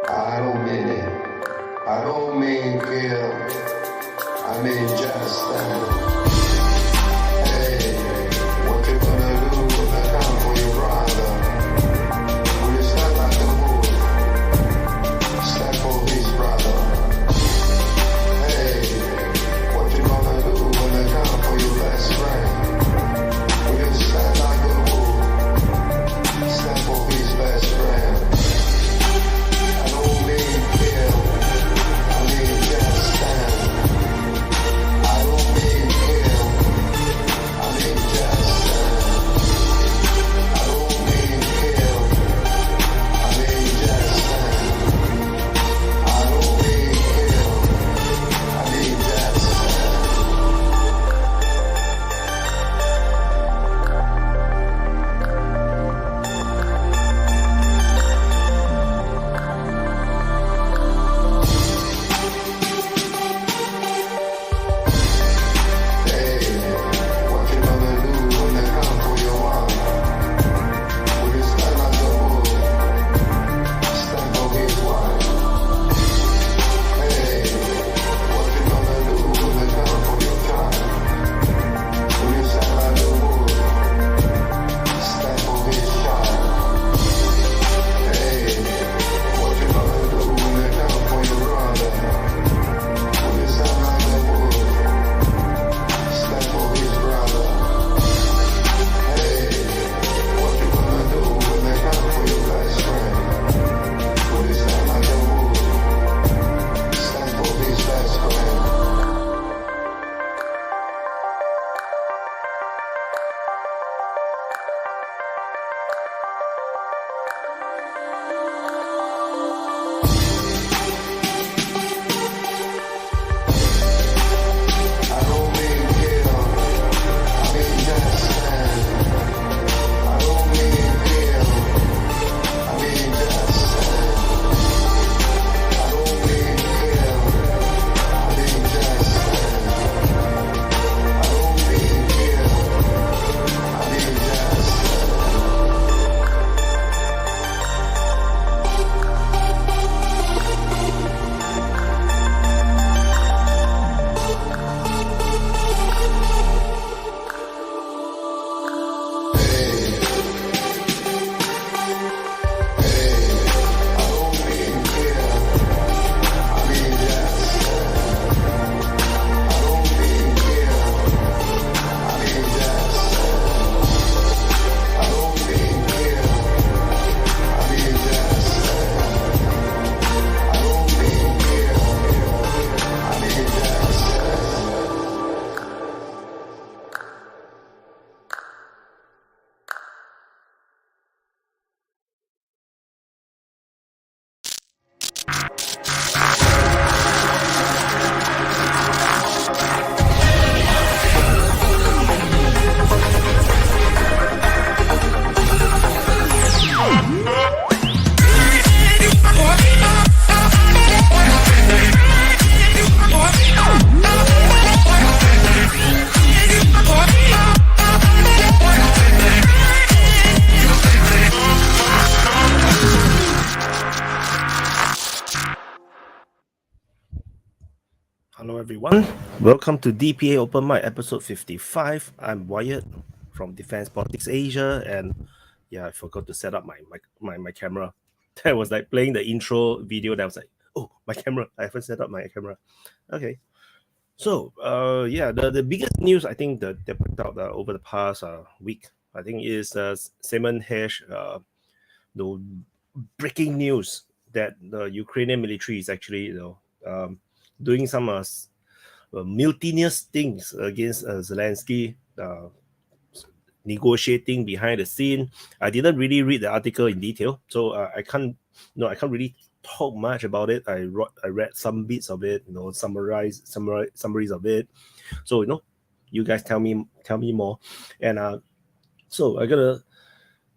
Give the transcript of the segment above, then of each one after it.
I don't mean it. I don't mean kill. I mean just stand. Hey, what you gonna do when they come for your brother? Will you stand like a bull? Stand for his brother. Hey, what you gonna do when they come for your best friend? Will you stand like a bull? Stand for his best friend. I don't mean kill. I mean just stand. I don't mean kill. I mean just stand. I don't mean kill. I mean just stand. I don't mean kill. I mean just stand. Hey, what you gonna do when they come for your mom? Will you stand like a bull? Stand for his wife. Hey, what you gonna do when they come for your child? Will you stand like a bull? Stand for his child. Hey, what you gonna do when they come for your brother? Will you stand like a bull? Stand for his brother. Hey, what you gonna do when they come for your best friend? Will you stand like a bull? Stand for his best friend. I don't mean kill. I mean just stand. I don't mean kill. I mean just stand. I don't mean kill. I mean just stand. I don't mean kill. I mean just stand. Hello everyone, welcome to DPA Open Mic episode 55. I'm Wyatt from Defense Politics Asia, and yeah, I forgot to set up my camera. That was like playing the intro video. That was like, oh, my camera, I haven't set up my camera. Okay, so the biggest news I think that they put out over the past week, I think, is Simon Hedge, the breaking news that the Ukrainian military is actually doing some mutinous things against Zelensky, negotiating behind the scene. I didn't really read the article in detail, so I can't really talk much about it. I read some bits of it, summaries of it. So you guys tell me more. And so I gotta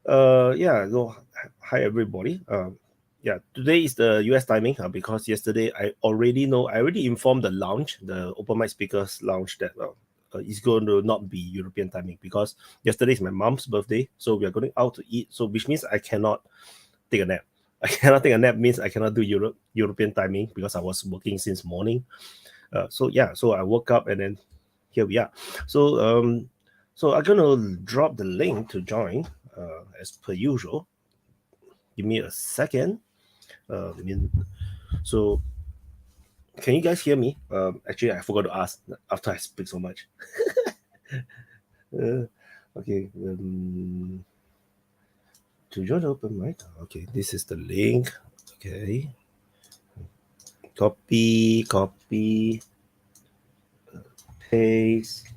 go. Hi everybody. Today is the US timing because yesterday I already informed the Open Mic Speakers Lounge that it's going to not be European timing because yesterday is my mom's birthday, so we are going out to eat. So which means I cannot take a nap. I cannot take a nap means I cannot do European timing because I was working since morning. So I woke up and then here we are. So I'm gonna drop the link to join as per usual. Give me a second. So can you guys hear me? Actually, I forgot to ask after I speak so much. Okay. To join the open mic. Okay, this is the link. Okay. Copy, paste.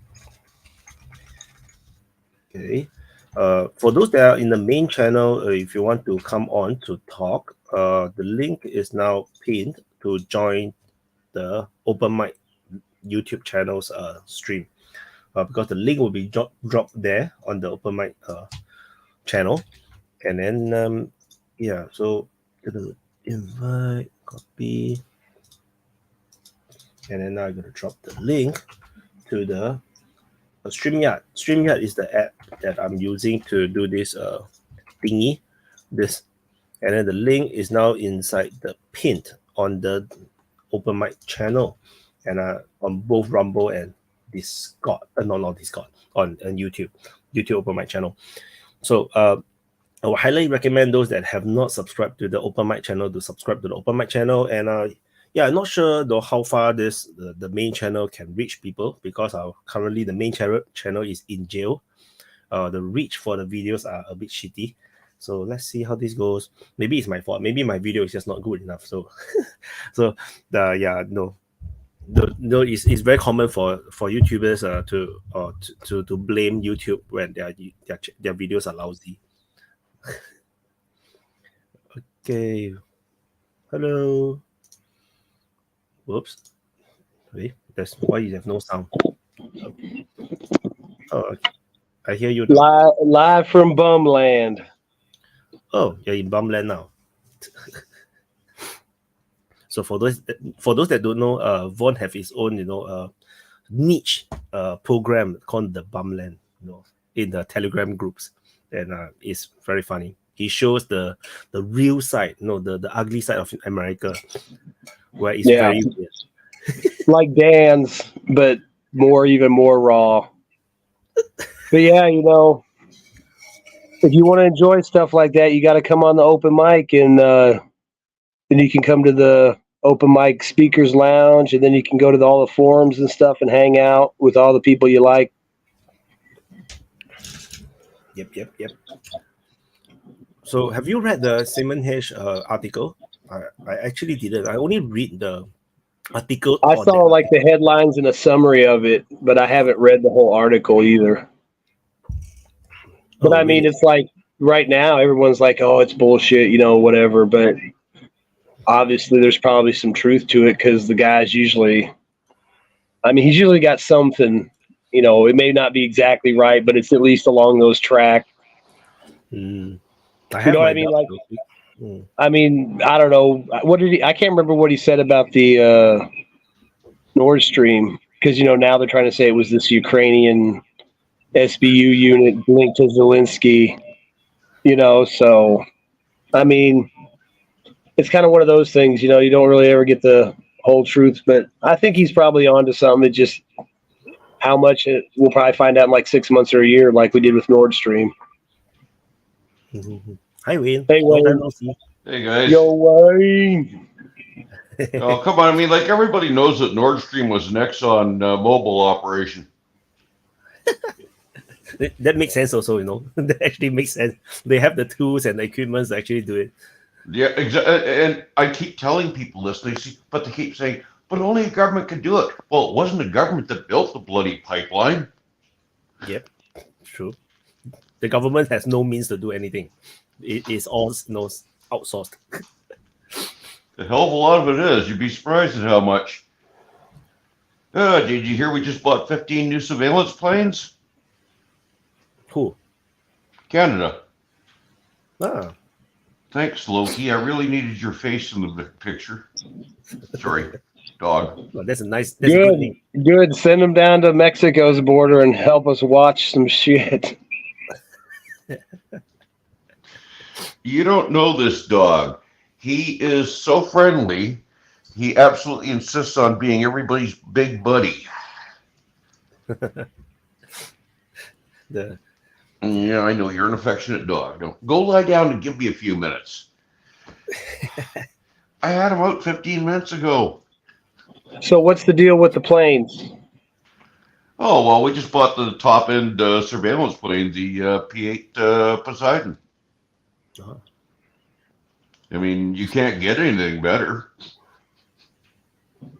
Okay. For those that are in the main channel, if you want to come on to talk, the link is now pinned to join the open mic YouTube channel's stream. Because the link will be dropped there on the open mic channel. And then, so gonna invite, copy. And then now I'm going to drop the link to the StreamYard. StreamYard is the app that I'm using to do this thingy. And then the link is now inside the pinned on the open mic channel, and on both Rumble and Discord. Not Discord, on YouTube open mic channel. So I would highly recommend those that have not subscribed to the open mic channel to subscribe to the open mic channel. And I'm not sure though how far the main channel can reach people, because currently the main channel is in jail. The reach for the videos are a bit shitty. So let's see how this goes. Maybe it's my fault. Maybe my video is just not good enough. So, it's very common for YouTubers to blame YouTube when their videos are lousy. Okay. Hello. Whoops. Wait, that's why you have no sound. Oh, okay. I hear you now. Live from Bumland. Oh, you're in Bumland now. So for those that don't know, Vaughn have his own, niche program called the Bumland, in the Telegram groups, and it's very funny. He shows the real side, the ugly side of America, where it's very weird. Like Dan's, but even more raw. But yeah, if you want to enjoy stuff like that, you got to come on the open mic, and then you can come to the open mic speakers lounge, and then you can go to all the forums and stuff and hang out with all the people you like. Yep. So have you read the Simon Hedge article? I actually didn't. I only read the article. I saw like the headlines and a summary of it, but I haven't read the whole article either. But I mean, it's like right now everyone's like, oh, it's bullshit, whatever. But obviously there's probably some truth to it, because the guy's he's usually got something, it may not be exactly right, but it's at least along those tracks. I don't know. I can't remember what he said about the Nord Stream, because, now they're trying to say it was this Ukrainian SBU unit linked to Zelensky, so, it's kind of one of those things, you don't really ever get the whole truth, but I think he's probably onto something. It just, how much we'll probably find out in like 6 months or a year, like we did with Nord Stream. Hi, Wayne. Hey, Wayne. Hey, guys. Yo, Wayne. Oh, come on. Like everybody knows that Nord Stream was an Exxon Mobil operation. That makes sense also, That actually makes sense. They have the tools and the equipment to actually do it. Yeah, exactly. And I keep telling people this, but they keep saying, but only a government can do it. Well, it wasn't the government that built the bloody pipeline. Yep, true. The government has no means to do anything. It is all outsourced. A hell of a lot of it is. You'd be surprised at how much. Did you hear we just bought 15 new surveillance planes? Who? Canada. Ah. Thanks, Loki. I really needed your face in the picture. Sorry, dog. Well, that's a good thing. Good. Send them down to Mexico's border and help us watch some shit. You don't know this dog. He is so friendly. He absolutely insists on being everybody's big buddy. The Yeah, I know you're an affectionate dog. No, go lie down and give me a few minutes. I had him out 15 minutes ago. So what's the deal with the planes? Oh, well, we just bought the top-end surveillance plane, the P-8 Poseidon. uh, I mean, you can't get anything better.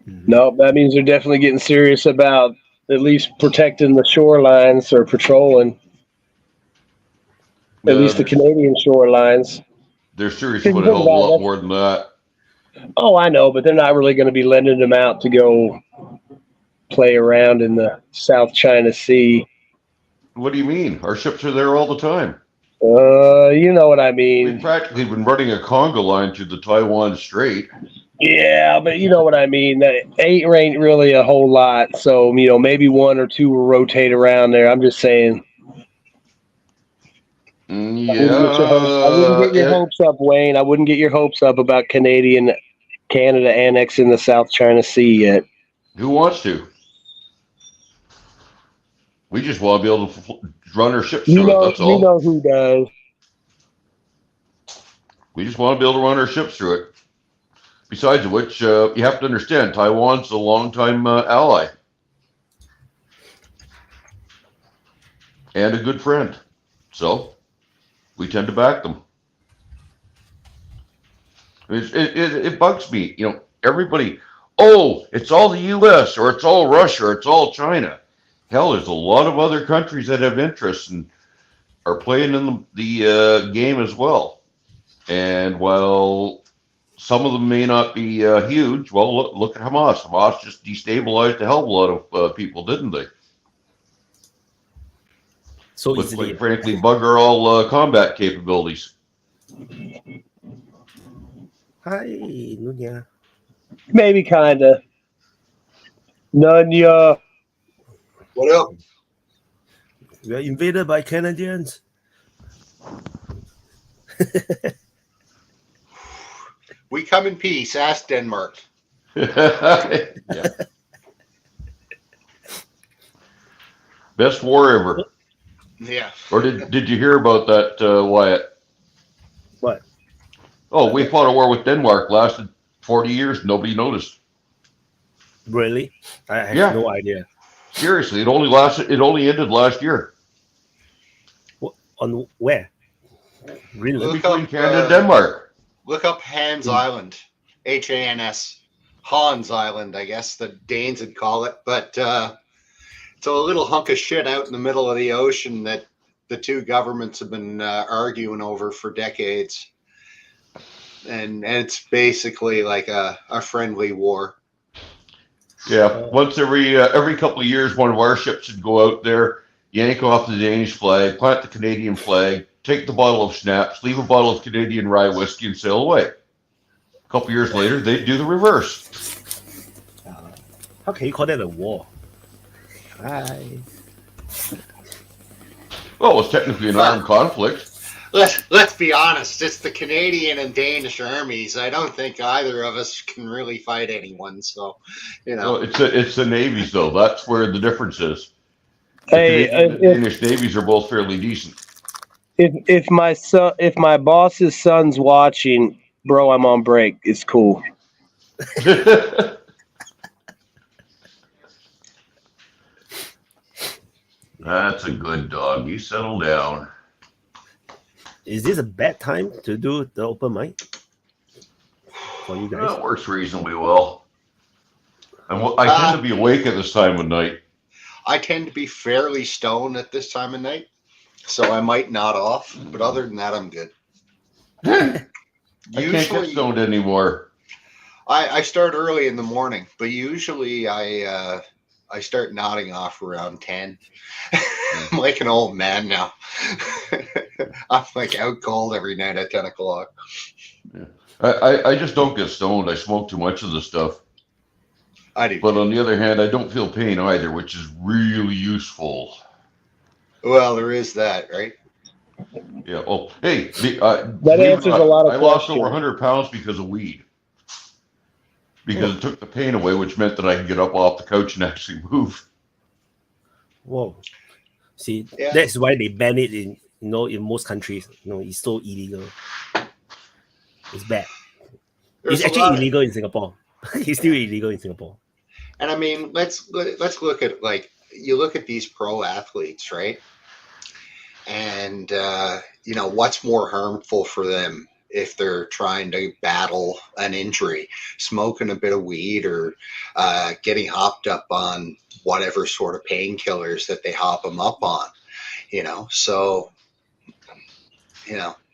No, that means they're definitely getting serious about at least protecting the shorelines or patrolling. At least the Canadian shorelines. They're serious about a hell of a lot more than that. Oh, I know, but they're not really going to be lending them out to go play around in the South China Sea. What do you mean? Our ships are there all the time. You know what I We've mean. practically been running a conga line through the Taiwan Strait. Yeah, but you know what I mean. 8 ain't really a whole lot, so maybe 1 or 2 will rotate around there. I'm just saying. Yeah. I wouldn't get your hopes up, Wayne. I wouldn't get your hopes up about Canada annexing the South China Sea yet. Who wants to? We just want to be able to run our ships through it, that's all. You know who does. We just want to be able to run our ships through it. Besides which, you have to understand, Taiwan's a longtime ally. And a good friend. So, we tend to back them. It bugs me. Everybody, it's all the U.S. or it's all Russia or it's all China. Hell, there's a lot of other countries that have interests and are playing in the game as well. And while some of them may not be huge, well, look at Hamas. Hamas just destabilized a hell of a lot of people, didn't they? so With, easily. quite frankly, bugger all combat capabilities. Hi, Nunya. Maybe kinda. Nunya. What up? We are invaded by Canadians. We come in peace. Ask Denmark. Yeah. Best war ever. Yeah. Or did you hear about that, Wyatt? What? Oh, we fought a war with Denmark, lasted 40 years, nobody noticed. Really? I have Yeah. no idea. Seriously, it only ended last year. On where? Really? Look Between up, Canada and Denmark. Look up Hans Island. Hans. Hans Island, I guess the Danes would call it. But it's a little hunk of shit out in the middle of the ocean that the two governments have been arguing over for decades. And it's basically like a friendly war. Yeah, once every couple of years, one of our ships would go out there, yank off the Danish flag, plant the Canadian flag, take the bottle of schnapps, leave a bottle of Canadian rye whiskey, and sail away. A couple of years later, they'd do the reverse. How can you call that a war? Hi. Well, it was technically an armed conflict. Let's be honest. It's the Canadian and Danish armies. I don't think either of us can really fight anyone. So, Well, it's the navies, though. That's where the difference is. The Hey, Canadian and Danish navies are both fairly decent. if my boss's son's watching, bro, I'm on break. It's cool. That's a good dog. You settle down. Is this a bad time to do the open mic for you guys? That works reasonably well. And I tend to be awake at this time of night. I tend to be fairly stoned at this time of night, so I might nod off. But other than that, I'm good. I can't get stoned anymore. I start early in the morning, but usually I start nodding off around 10. I'm like an old man now. I'm like out cold every night at 10 o'clock. Yeah. I just don't get stoned. I smoke too much of the stuff. I do. But on the other hand, I don't feel pain either, which is really useful. Well, there is that, right? Yeah. Oh, hey, That believe it or answers a not, lot of I lost over questions. 100 pounds because of weed. Because it took the pain away, which meant that I could get up off the couch and actually move. Whoa. See, Yeah. that's why they ban it in in most countries. It's so illegal. It's bad. There's It's a actually lot of, illegal in Singapore. It's still illegal in Singapore. and I mean, let's look at, like, you look at these pro athletes, right? And what's more harmful for them if they're trying to battle an injury, smoking a bit of weed or getting hopped up on whatever sort of painkillers that they hop them up on, so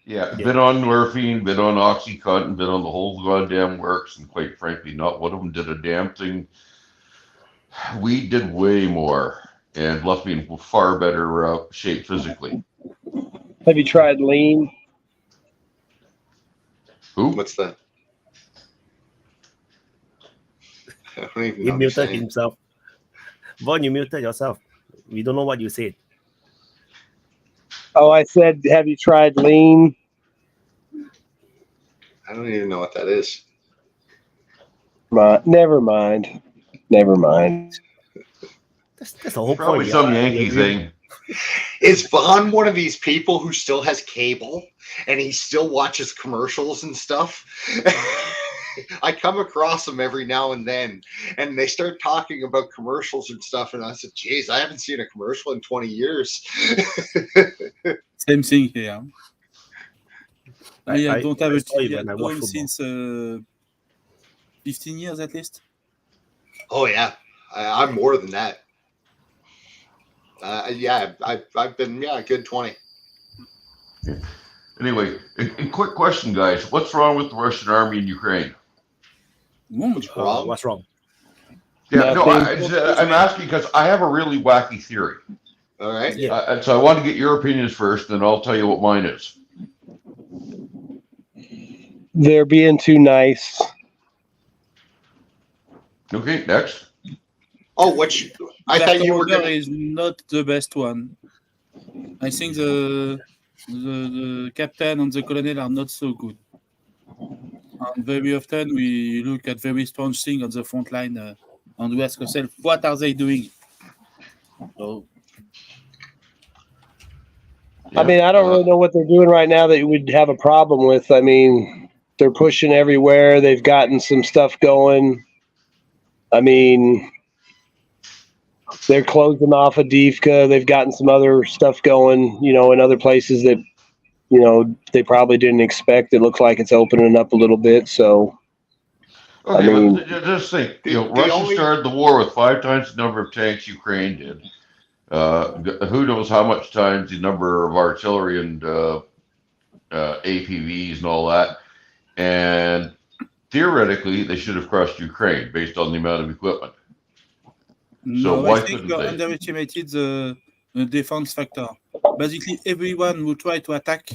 Yeah, been on morphine, been on Oxycontin, been on the whole goddamn works, and quite frankly, not one of them did a damn thing. We did way more and left me in far better shape physically. Have you tried lean? Who? what's the I don't even He know what you're muted saying. himself. Vaughn, you muted yourself. We don't know what you said. Oh, I said, have you tried lean? I don't even know what that is. Never mind. That's the whole Probably point. some Yankee thing. Is Vaughn one of these people who still has cable and he still watches commercials and stuff? I come across them every now and then, and they start talking about commercials and stuff, and I said, geez, I haven't seen a commercial in 20 years. Same thing here. I don't have a saw it TV when I at watch home football. since 15 years at least. Oh, yeah. I'm more than that. I've been, a good 20. Anyway, a quick question, guys. What's wrong with the Russian army in Ukraine? What's wrong? What's wrong? Yeah, no, Nothing. I'm asking because I have a really wacky theory. All right. Yeah. So I want to get your opinions first, and then I'll tell you what mine is. They're being too nice. Okay, next. Oh, I thought you were Their going order is not the best one. I think the captain and the colonel are not so good. And very often we look at very strange things on the front line and we ask ourselves, what are they doing? So, I mean, I don't really know what they're doing right now that you would have a problem with. I mean, they're pushing everywhere. They've gotten some stuff going. I mean, they're closing off Adivka. They've gotten some other stuff going, in other places that, they probably didn't expect. It looks like it's opening up a little bit. So, Okay, I mean, but just think, the Russia only- started the war with 5 times the number of tanks Ukraine did. Who knows how much times the number of artillery and APVs and all that. And theoretically, they should have crushed Ukraine based on the amount of equipment. So no, why I think couldn't you they? underestimated the defense factor. Basically, everyone who tries to attack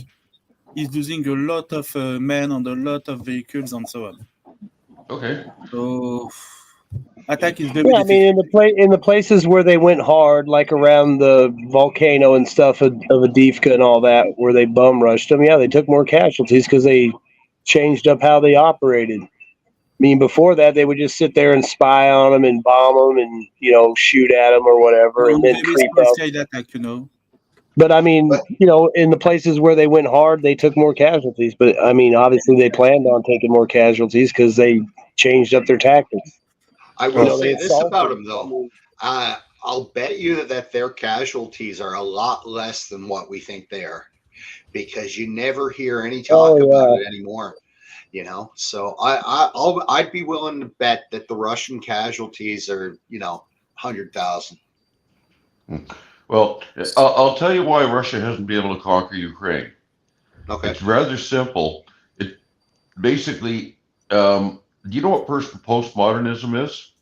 is losing a lot of men and a lot of vehicles and so on. Okay. So attack is very yeah, I mean, difficult. in the places where they went hard, like around the volcano and stuff of Adivka and all that, where they bum rushed them, yeah, they took more casualties because they changed up how they operated. I mean, before that, they would just sit there and spy on them and bomb them and, shoot at them or whatever, and then Very creep small up. scale attack, But I mean, in the places where they went hard, they took more casualties. But I mean, obviously, they planned on taking more casualties because they changed up their tactics. I will they say this assaulted. about them, though. I'll bet you that their casualties are a lot less than what we think they are, because you never hear any talk about it anymore. So I'd be willing to bet that the Russian casualties are 100,000. Well, I'll tell you why Russia hasn't been able to conquer Ukraine. Okay. It's rather simple. It basically, do you know what postmodernism is?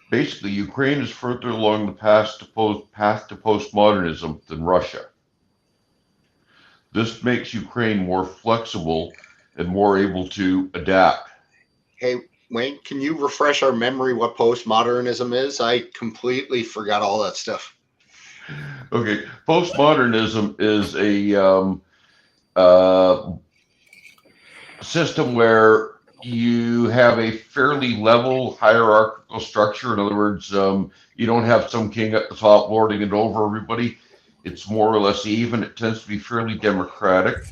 Basically, Ukraine is further along the path to postmodernism than Russia. This makes Ukraine more flexible and more able to adapt. Hey, Wayne, can you refresh our memory what postmodernism is? I completely forgot all that stuff. Okay, postmodernism is a system where you have a fairly level hierarchical structure. In other words, you don't have some king at the top lording it over everybody. It's more or less even. It tends to be fairly democratic.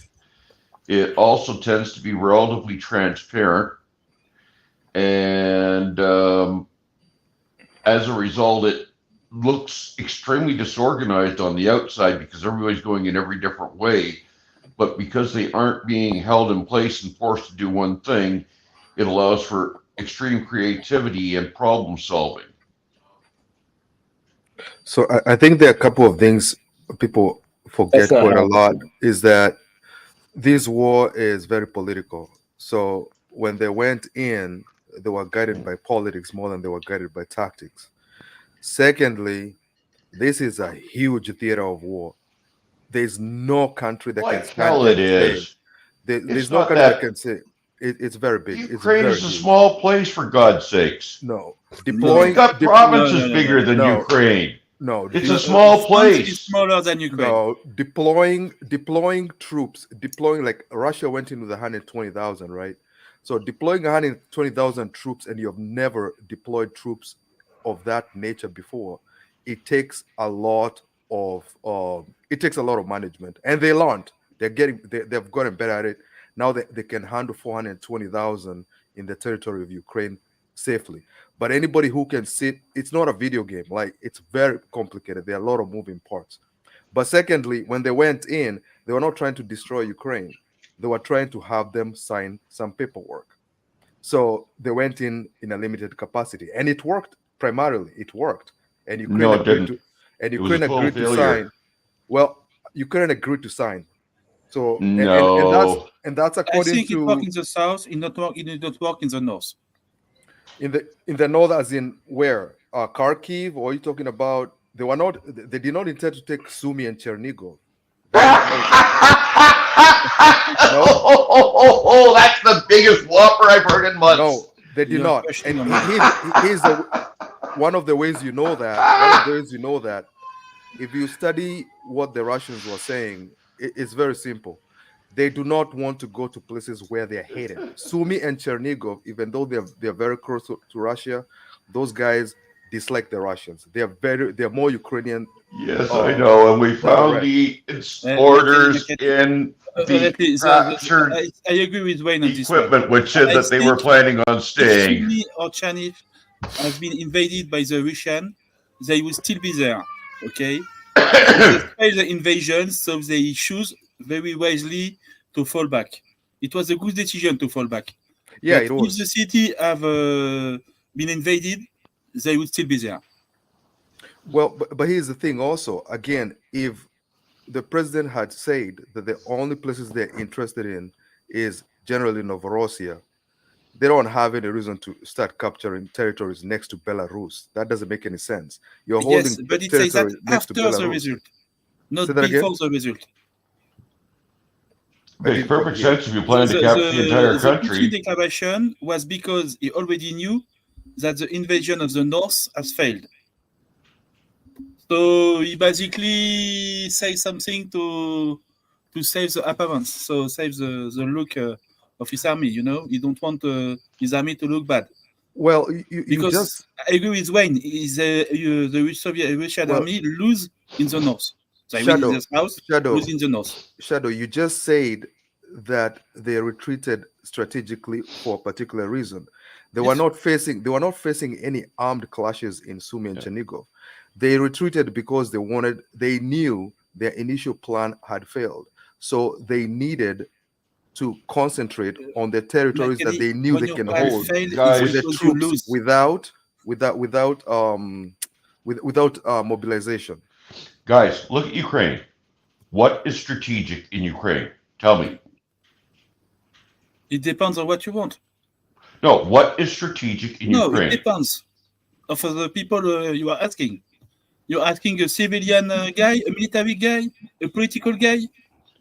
It also tends to be relatively transparent. And as a result, it looks extremely disorganized on the outside because everybody's going in every different way. But because they aren't being held in place and forced to do one thing, it allows for extreme creativity and problem solving. So I think there are a couple of things people forget quite a lot, is that this war is very political. So when they went in, they were guided by politics more than they were guided by tactics. Secondly, this is a huge theater of war. There's no country that can stand hell it is. There's no country that can say it's very big. Ukraine is a small place, for God's sakes. No, We've got provinces bigger than Ukraine. No, it's a small place. It's smaller than Ukraine. No, deploying troops, like Russia went in with 120,000, right? So deploying 120,000 troops, and you have never deployed troops of that nature before, it takes a lot of management, and they learned. They've gotten better at it. Now they can handle 420,000 in the territory of Ukraine safely. But anybody who can sit, it's not a video game. Like, it's very complicated. There are a lot of moving parts. But secondly, when they went in, they were not trying to destroy Ukraine. They were trying to have them sign some paperwork. So they went in a limited capacity, and it worked. Primarily, it worked. And Ukraine agreed to sign. Well, Ukraine agreed to sign. So no. and that's according to. I think it worked in the south. It did not work in the north. In the north, as in where? Kharkiv, or are you talking about? They did not intend to take Sumy and Chernigov. Oh, that's the biggest whopper I've heard in months. No, they did not. And here's one of the ways you know that. If you study what the Russians were saying, it's very simple. They do not want to go to places where they're hated. Sumy and Chernigov, even though they're very close to Russia, those guys dislike the Russians. They're more Ukrainian. Yes, I know, and we found the orders in the captured I agree with Wayne on this equipment, which said that they were planning on staying. If Sumy or Chernihiv have been invaded by the Russians, they will still be there. Okay, they failed the invasion, so they choose very wisely to fall back. It was a good decision to fall back. Yeah, but it was. If the city have been invaded, they would still be there. Well, but here's the thing also. Again, if the president had said that the only places they're interested in is generally Novorossiya, they don't have any reason to start capturing territories next to Belarus. That doesn't make any sense. You're holding but it says that next after to Belarus. the result, not Say that before again? the result. Makes perfect sense if you plan to capture the entire country. The declaration was because he already knew that the invasion of the north has failed. So he basically says something to save the appearance, so save the look of his army. You know, he don't want his army to look bad. Well, because I agree with Wayne. Is the Russian army lose in the north? They win in the south, lose in the north. Shadow, you just said that they retreated strategically for a particular reason. They were not facing any armed clashes in Sumy and Chernigov. They retreated because they knew their initial plan had failed. So they needed to concentrate on the territories that they knew they can hold with the troops without mobilization. Guys, look at Ukraine. What is strategic in Ukraine? Tell me. It depends on what you want. No, what is strategic in Ukraine? No, it depends of the people you are asking. You're asking a civilian guy, a military guy, a political guy?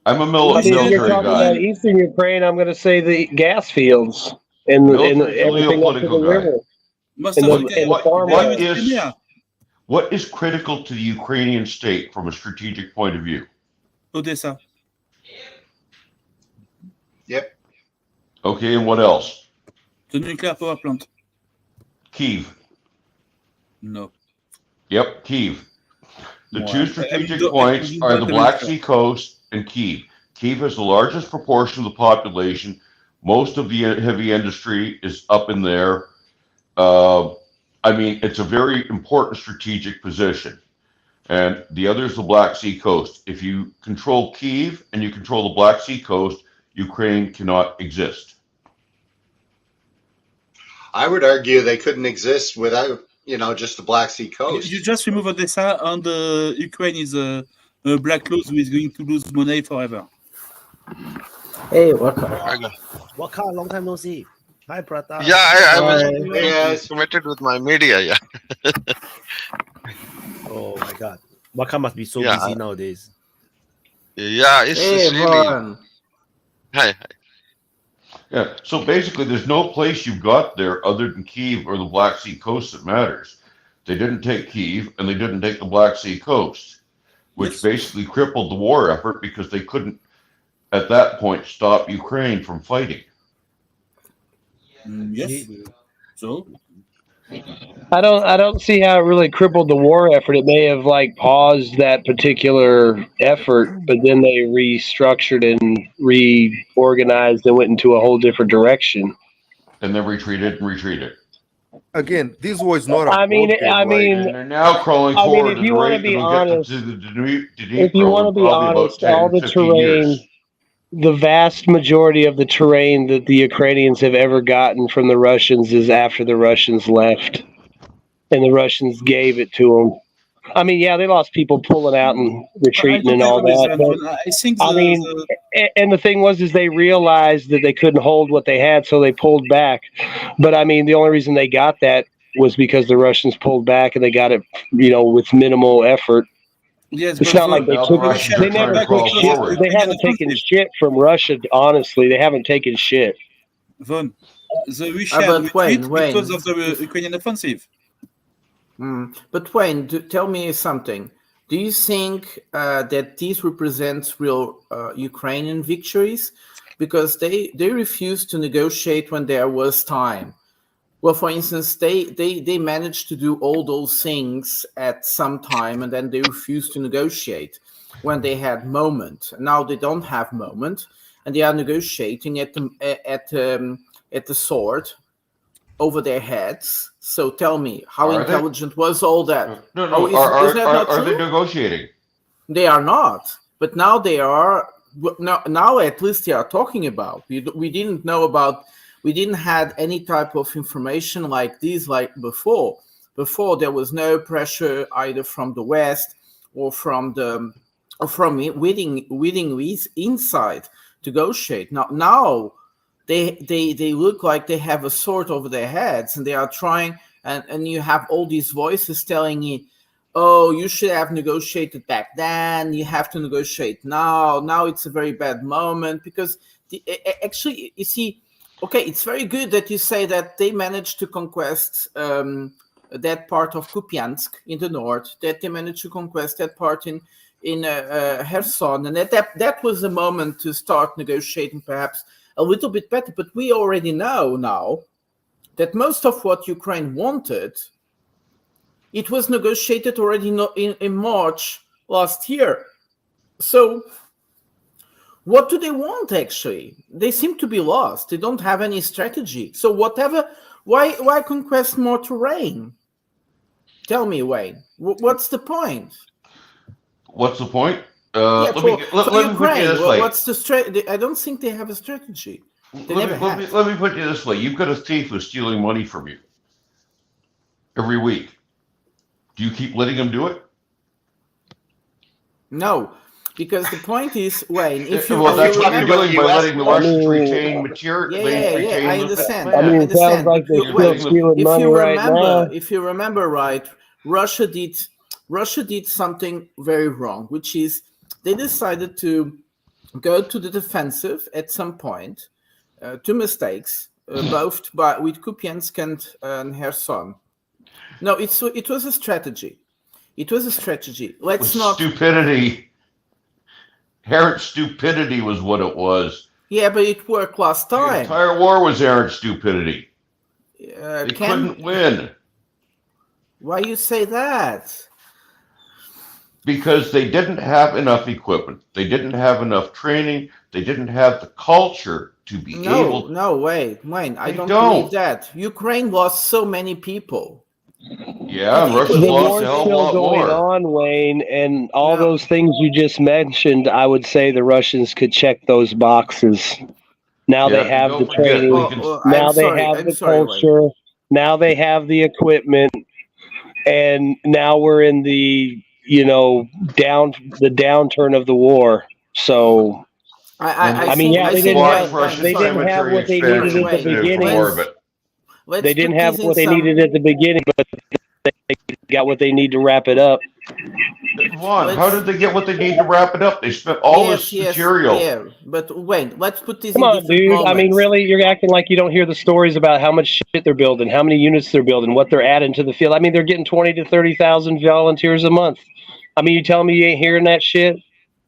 I'm a military you're talking guy. about Eastern Ukraine, I'm going to say the gas fields and everything up to the river. Most of the What is critical to the Ukrainian state from a strategic point of view? Odessa. Yep. Okay, and what else? The nuclear power plant. Kiev. No. Yep, Kiev. The Well, two strategic don't- points you are don't the believe Black that. Sea coast and Kiev. Kiev has the largest proportion of the population. Most of the heavy industry is up in there. I mean, it's a very important strategic position. And the other is the Black Sea coast. If you control Kiev and you control the Black Sea coast, Ukraine cannot exist. I would argue they couldn't exist without, just the Black Sea coast. You just remove Odessa, and Ukraine is a black clothes who is going to lose money forever. Hey, welcome. Waka, long time no see. Hi, Prata. Yeah, I was Yes. committed with my media. Yeah, Oh my God. Waka must be so Yeah. busy nowadays. yeah. It's Hey, really. Vaughn. Hi. Yeah, so basically there's no place you've got there other than Kiev or the Black Sea coast that matters. They didn't take Kiev and they didn't take the Black Sea coast, which Yes. basically crippled the war effort because they couldn't, at that point, stop Ukraine from fighting. Yes. So I don't see how it really crippled the war effort. It may have like paused that particular effort, but then they restructured and reorganized and went into a whole different direction. And then retreated and retreated. Again, this was not a I mean, cold game, I right? mean, And they're now crawling I mean, forward if at you the wanna rate be that'll get them honest- to the Dnipro if you want to in be probably about honest, 10, all the 15 terrain, years. the vast majority of the terrain that the Ukrainians have ever gotten from the Russians is after the Russians left, and the Russians gave it to them. I mean, yeah, they lost people pulling out and retreating and all that. But, I think I mean, and the thing was, is they realized that they couldn't hold what they had, so they pulled back. But I mean, the only reason they got that was because the Russians pulled back and they got it, with minimal effort. yes, It's but not like they Now took the Russians they are trying never to crawl took shit. forward. They haven't taken shit from Russia. Honestly, they haven't taken shit. Vaughn, the Russian but retreat Wayne. because of the Ukrainian offensive. But Wayne, tell me something. Do you think that this represents real Ukrainian victories? Because they refused to negotiate when there was time. Well, for instance, they managed to do all those things at some time, and then they refused to negotiate when they had moment. Now they don't have moment, and they are negotiating at the sword over their heads. So tell me, how Are they? intelligent was all that? No, Oh, is that not are they true? negotiating? They are not, but now they are. Now at least they are talking about. We didn't know about. We didn't had any type of information like this like before. Before there was no pressure either from the West or from within inside to negotiate. Now they look like they have a sword over their heads and they are trying. And you have all these voices telling you, oh, you should have negotiated back then. You have to negotiate now. Now it's a very bad moment because actually, you see, okay, it's very good that you say that they managed to conquest that part of Kupiansk in the north, that they managed to conquest that part in Kherson, and that was the moment to start negotiating perhaps a little bit better. But we already know now that most of what Ukraine wanted, it was negotiated already in March last year. So what do they want actually? They seem to be lost. They don't have any strategy. So why conquest more terrain? Tell me, Wayne, what's the point? What's the point? For Let me put you Ukraine, this way. what's the strategy? I don't think they have a strategy. Let me put you this way. You've got a thief who's stealing money from you every week. Do you keep letting him do it? No, because the point is, Wayne, if you, Well, that's you what you're remember, doing by letting the Russians I mean- retain material. Yeah, I understand. I mean, I it sounds understand. like they're But still wait, stealing if money you right remember, now. if you remember right, Russia did something very wrong, which is they decided to go to the defensive at some point. Two mistakes, both with Kupiansk and Kherson. No, it was a strategy. It was a strategy. It Let's was not. stupidity. Errant stupidity was what it was. Yeah, but it worked last The time. entire war was errant stupidity. They couldn't win Why you say that? because they didn't have enough equipment. They didn't have enough training. They didn't have the culture to be able. No, wait. I They don't don't. believe that. Ukraine lost so many people. Yeah, and Russia The lost war's a hell of a still lot going more. on, Wayne, and all No. those things you just mentioned. I would say the Russians could check those boxes. Now they Yeah, have don't the forget training. we can. Now I'm they sorry. have I'm the sorry, Wayne. culture. Now they have the equipment, and now we're in the downturn of the war. So I mean, think yeah, I they think didn't Wayne, have Wayne, they sorry. didn't have cemetery what they needed expansions at the Wayne, beginning. before, but let's They didn't put have this in what they some. needed at the beginning, but they got what they need to wrap it up. Vaughn, how Let's. did they get what they need to wrap it up? They spent all Yes, this material. yeah. But Wayne, let's put this Come in on, different dude. I mean, moments. really, you're acting like you don't hear the stories about how much shit they're building, how many units they're building, what they're adding to the field. I mean, they're getting 20 to 30,000 volunteers a month. I mean, you telling me you ain't hearing that shit?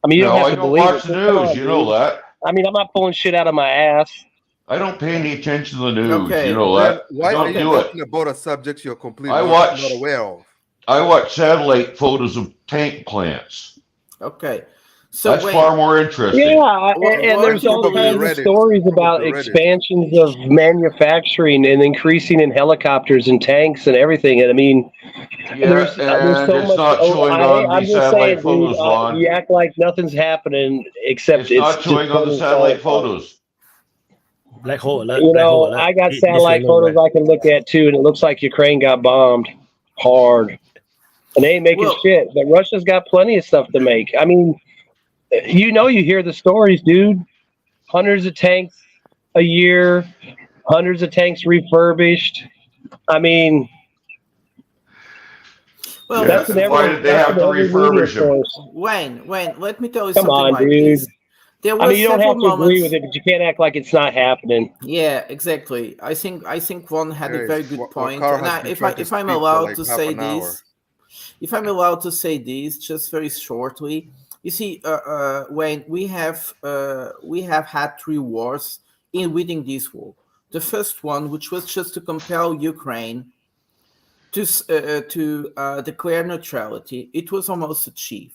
I mean, you don't No, have I to don't believe watch it. the Just come news. on, You know dude. that. I mean, I'm not pulling shit out of my ass. I don't pay any attention to the news. Okay. You know Then that. why I are don't you do it. talking about a subject you're completely I not watch. aware of? I watch satellite photos of tank plants. Okay. So That's Wayne, far more interesting. Yeah, and what there's you all Probably kinds believe? of Reddit. stories about Probably Reddit. expansions of manufacturing and increasing in helicopters and tanks and everything. And I mean, Yeah, there's and so it's much. not showing on I'm the just saying, satellite dude. photos, Vaughn. You act like nothing's happening except It's it's not just showing on the totally falling satellite apart. photos. Black hole alert. You Black hole know, alert. I got This will satellite know photos when. I can look at too, and it looks like Ukraine got bombed hard, and they ain't making Well, shit. But Russia's got plenty of stuff to make. I mean, you hear the stories, dude. Hundreds of tanks a year, hundreds of tanks refurbished. I mean, well, Yeah, first that's in of why every all, did they have to media refurbish them? source. Wayne, let me tell you Come something on, like dude. this. There I were mean, you don't several have to agree moments. with it, but you can't act like it's not happening. Yeah, exactly. I think one had a Guys, very good point. Wakar And has been if trying to if I'm speak for allowed like to half say an hour. this, if I'm allowed to say this, just very shortly, you see, Wayne, we have had 3 wars within this war. The first one, which was just to compel Ukraine to declare neutrality, it was almost achieved.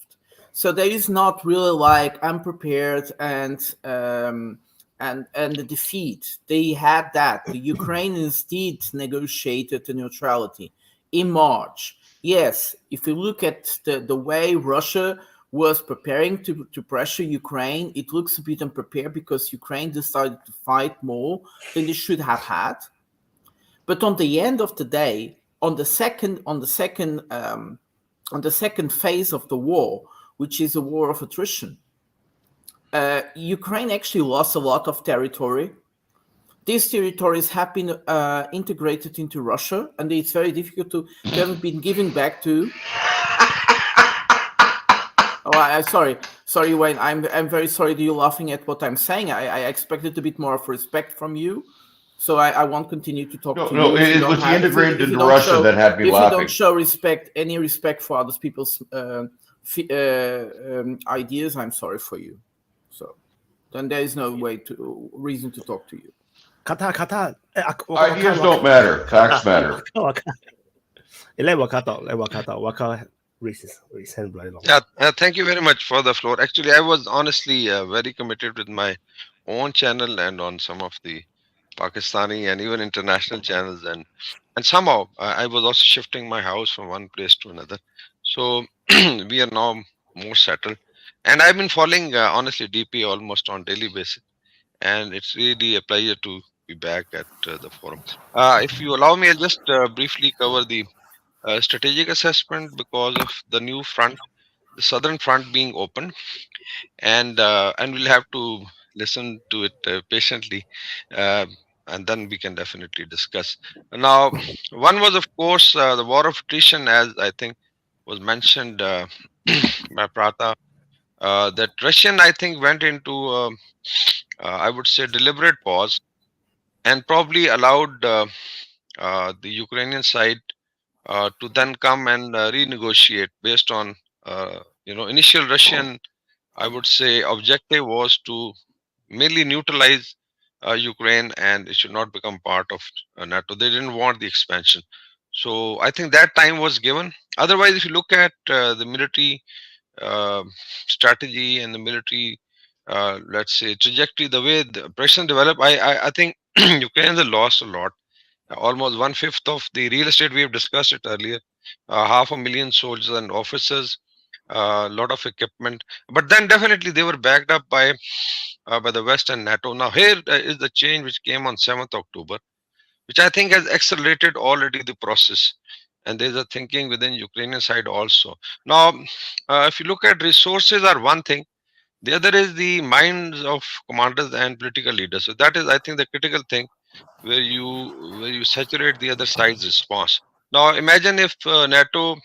So there is not really like unprepared and the defeat. They had that. The Ukrainians did negotiate the neutrality in March. Yes, if you look at the way Russia was preparing to pressure Ukraine, it looks a bit unprepared because Ukraine decided to fight more than they should have had. But on the end of the day, on the second phase of the war, which is a war of attrition, Ukraine actually lost a lot of territory. These territories have been integrated into Russia, and it's very difficult to have been given back to. Sorry, Wayne. I'm very sorry that you're laughing at what I'm saying. I expected a bit more of respect from you. So I won't continue to talk to No, you. it was the integrated into Russia that had me If you laughing. don't show any respect for other people's ideas, I'm sorry for you. So then there is no reason to talk to you. Qatar. Ideas don't matter. Facts matter. Let Waka talk. Waka raise his hand very long. Yeah, thank you very much for the floor. Actually, I was honestly very committed with my own channel and on some of the Pakistani and even international channels, and somehow I was also shifting my house from one place to another. So we are now more settled, and I've been following honestly DP almost on daily basis, and it's really a pleasure to be back at the forum. If you allow me, I'll just briefly cover the strategic assessment because of the new front, the southern front being open, and we'll have to listen to it patiently, and then we can definitely discuss. Now, one was of course the war of attrition, as I think was mentioned by Prata. That Russian, I think, went into I would say deliberate pause and probably allowed the Ukrainian side to then come and renegotiate based on initial Russian, I would say, objective was to mainly neutralize Ukraine, and it should not become part of NATO. They didn't want the expansion. So I think that time was given. Otherwise, if you look at the military uh, strategy and the military, let's say, trajectory, the way the operation developed, I think Ukrainians have lost a lot. Almost 1/5 of the real estate, we have discussed it earlier. 500,000 soldiers and officers, a lot of equipment. But then definitely they were backed up by the West and NATO. Now here is the change which came on 7th October, which I think has accelerated already the process. And there's a thinking within Ukrainian side also. Now, if you look at resources are one thing, the other is the minds of commanders and political leaders. So that is, I think, the critical thing where you saturate the other side's response. Now, imagine if NATO,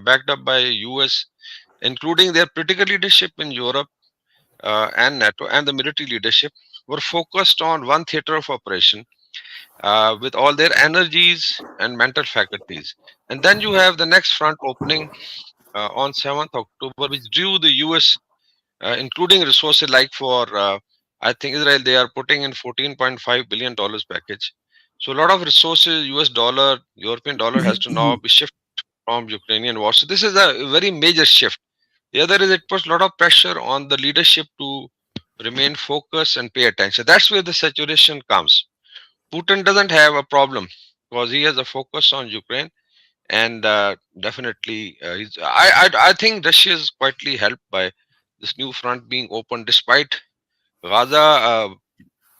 backed up by US, including their political leadership in Europe and NATO and the military leadership, were focused on one theater of operation with all their energies and mental faculties. And then you have the next front opening on 7th October, which drew the US, including resources like for, I think, Israel, they are putting in $14.5 billion package. So a lot of resources, US dollar, European dollar has to now be shifted from Ukrainian war. So this is a very major shift. The other is it puts a lot of pressure on the leadership to remain focused and pay attention. That's where the saturation comes. Putin doesn't have a problem because he has a focus on Ukraine, and definitely I think Russia is quietly helped by this new front being opened. Despite Gaza,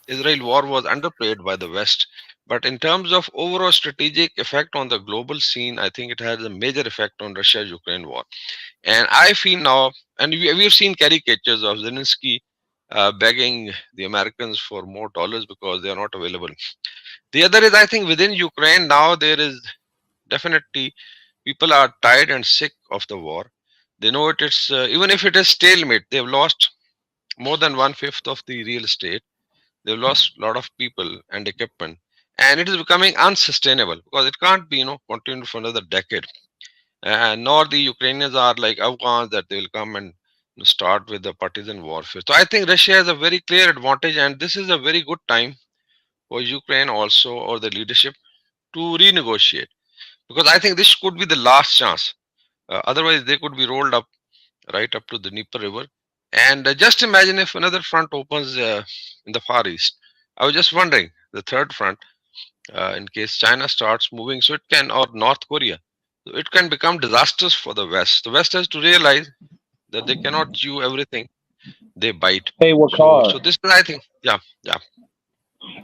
Israel war was underplayed by the West, but in terms of overall strategic effect on the global scene, I think it has a major effect on Russia-Ukraine war. And I feel now, and we've seen caricatures of Zelensky begging the Americans for more dollars because they are not available. The other is, I think, within Ukraine now there is definitely people are tired and sick of the war. They know it's even if it is stalemate, they've lost more than 1/5 of the real estate. They've lost a lot of people and equipment, and it is becoming unsustainable because it can't be continued for another decade. And nor the Ukrainians are like Afghans that they will come and start with the partisan warfare. So I think Russia has a very clear advantage, and this is a very good time for Ukraine also or the leadership to renegotiate, because I think this could be the last chance. Otherwise, they could be rolled up right up to the Dnieper River. And just imagine if another front opens in the Far East. I was just wondering, the third front, in case China starts moving, so it can, or North Korea, so it can become disastrous for the West. The West has to realize that they cannot chew everything they bite. Hey, So Wakar, this is, I think, yeah, yeah.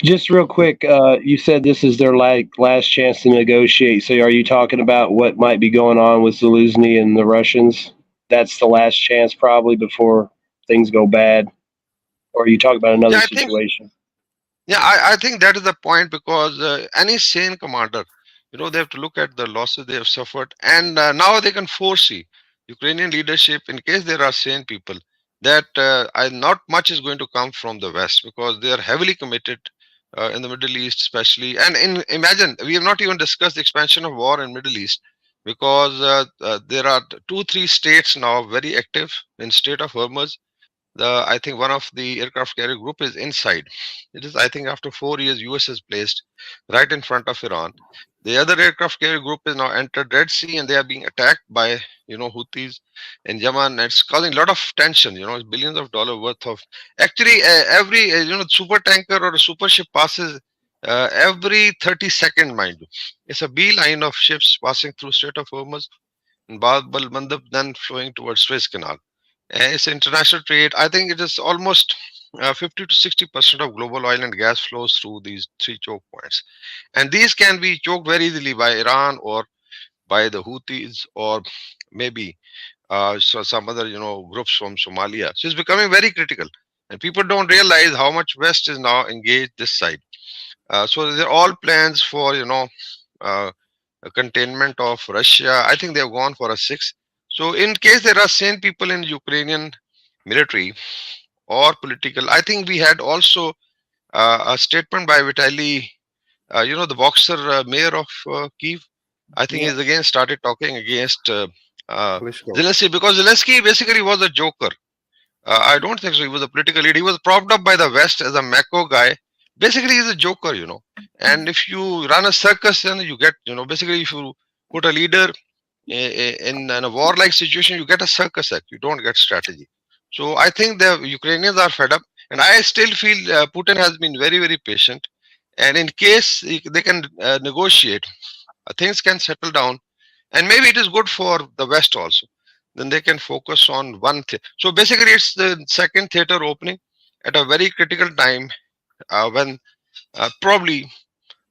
just real quick, you said this is their last chance to negotiate. So are you talking about what might be going on with Zelensky and the Russians? That's the last chance probably before things go bad? Or are you talking about another Yeah, I think situation? Yeah, I think that is the point, because any sane commander, they have to look at the losses they have suffered, and now they can foresee Ukrainian leadership, in case there are sane people, that not much is going to come from the West because they are heavily committed in the Middle East, especially. And imagine, we have not even discussed the expansion of war in Middle East, because there are two, three states now very active in State of Hormuz. I think one of the aircraft carrier group is inside. It is, I think, after 4 years, US is placed right in front of Iran. The other aircraft carrier group is now entered Red Sea, and they are being attacked by Houthis in Yemen. And it's causing a lot of tension. It's billions of dollars worth of. Actually, every super tanker or a super ship passes every 30 seconds, mind you. It's a beeline of ships passing through Strait of Hormuz and Bab al Mandab, then flowing towards Suez Canal. It's international trade. I think it is almost 50 to 60% of global oil and gas flows through these three choke points, and these can be choked very easily by Iran or by the Houthis, or maybe some other groups from Somalia. So it's becoming very critical, and people don't realize how much West is now engaged this side. So they're all plans for uh, a containment of Russia. I think they've gone for a 6. So in case there are sane people in Ukrainian military or political, I think we had also a statement by Vitaly, the boxer mayor of Kiev. I think he's again started talking against Klitschko. Zelensky, because Zelensky basically was a joker. I don't think so. He was a political leader. He was propped up by the West as a Mako guy. Basically, he's a joker, you know. And if you run a circus, then you get, you know, basically if you put a leader in a warlike situation, you get a circus act. You don't get strategy. So I think the Ukrainians are fed up, and I still feel Putin has been very, very patient. And in case they can negotiate, things can settle down, and maybe it is good for the West also. Then they can focus on one thing. So basically, it's the second theater opening at a very critical time when probably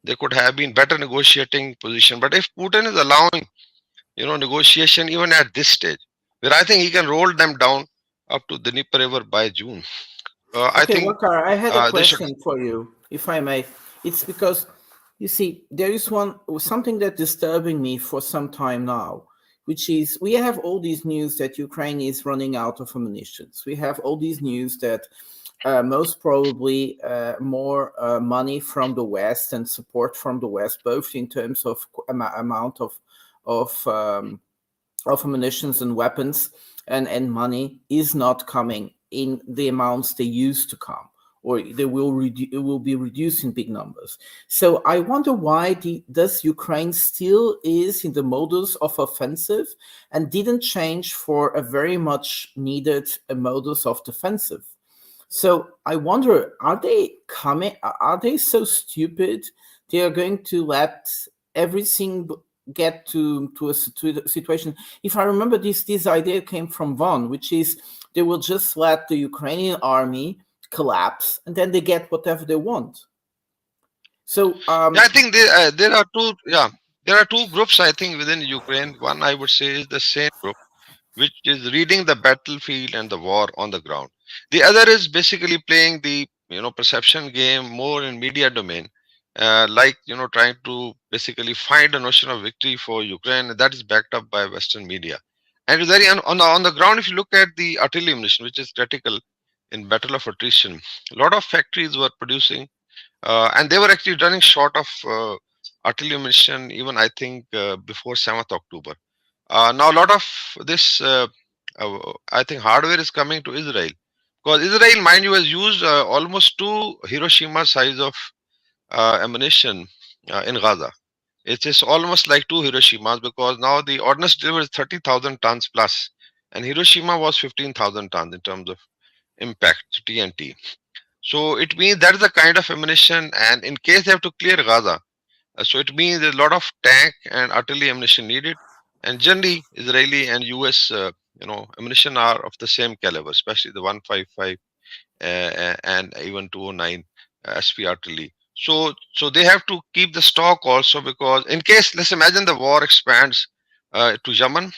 they could have been better negotiating position. But if Putin is allowing, you know, negotiation even at this stage, where I think he can roll them down up to the Dnieper River by June. I Okay, think Wakar, I had a they should. question for you, if I may. It's because, you see, there is something that's disturbing me for some time now, which is we have all these news that Ukraine is running out of ammunition. We have all these news that most probably more money from the West and support from the West, both in terms of amount of ammunition and weapons and money, is not coming in the amounts they used to come, or they will it will be reduced in big numbers. So I wonder why does Ukraine still is in the modus of offensive and didn't change for a very much needed modus of defensive. So I wonder, are they so stupid they are going to let everything get to a situation? If I remember, this idea came from Von, which is they will just let the Ukrainian army collapse and then they get whatever they want. So Yeah, I think there are two. Yeah, there are two groups. I think within Ukraine. One I would say is the same group, which is reading the battlefield and the war on the ground. The other is basically playing the, you know, perception game more in media domain, like, you know, trying to basically find a notion of victory for Ukraine that is backed up by Western media. And it's very on the ground. If you look at the artillery ammunition, which is critical in battle of attrition, a lot of factories were producing, and they were actually running short of artillery ammunition even I think before 7th October. Now a lot of this I think hardware is coming to Israel, because Israel, mind you, has used almost 2 Hiroshima size of ammunition in Gaza. It is almost like 2 Hiroshimas, because now the ordnance delivers 30,000 tons plus, and Hiroshima was 15,000 tons in terms of impact to TNT. So it means that is the kind of ammunition, and in case they have to clear Gaza, so it means there's a lot of tank and artillery ammunition needed. And generally, Israeli and US, you know, ammunition are of the same caliber, especially the 155 and even 209 SP artillery. So they have to keep the stock also, because in case, let's imagine the war expands to Yemen,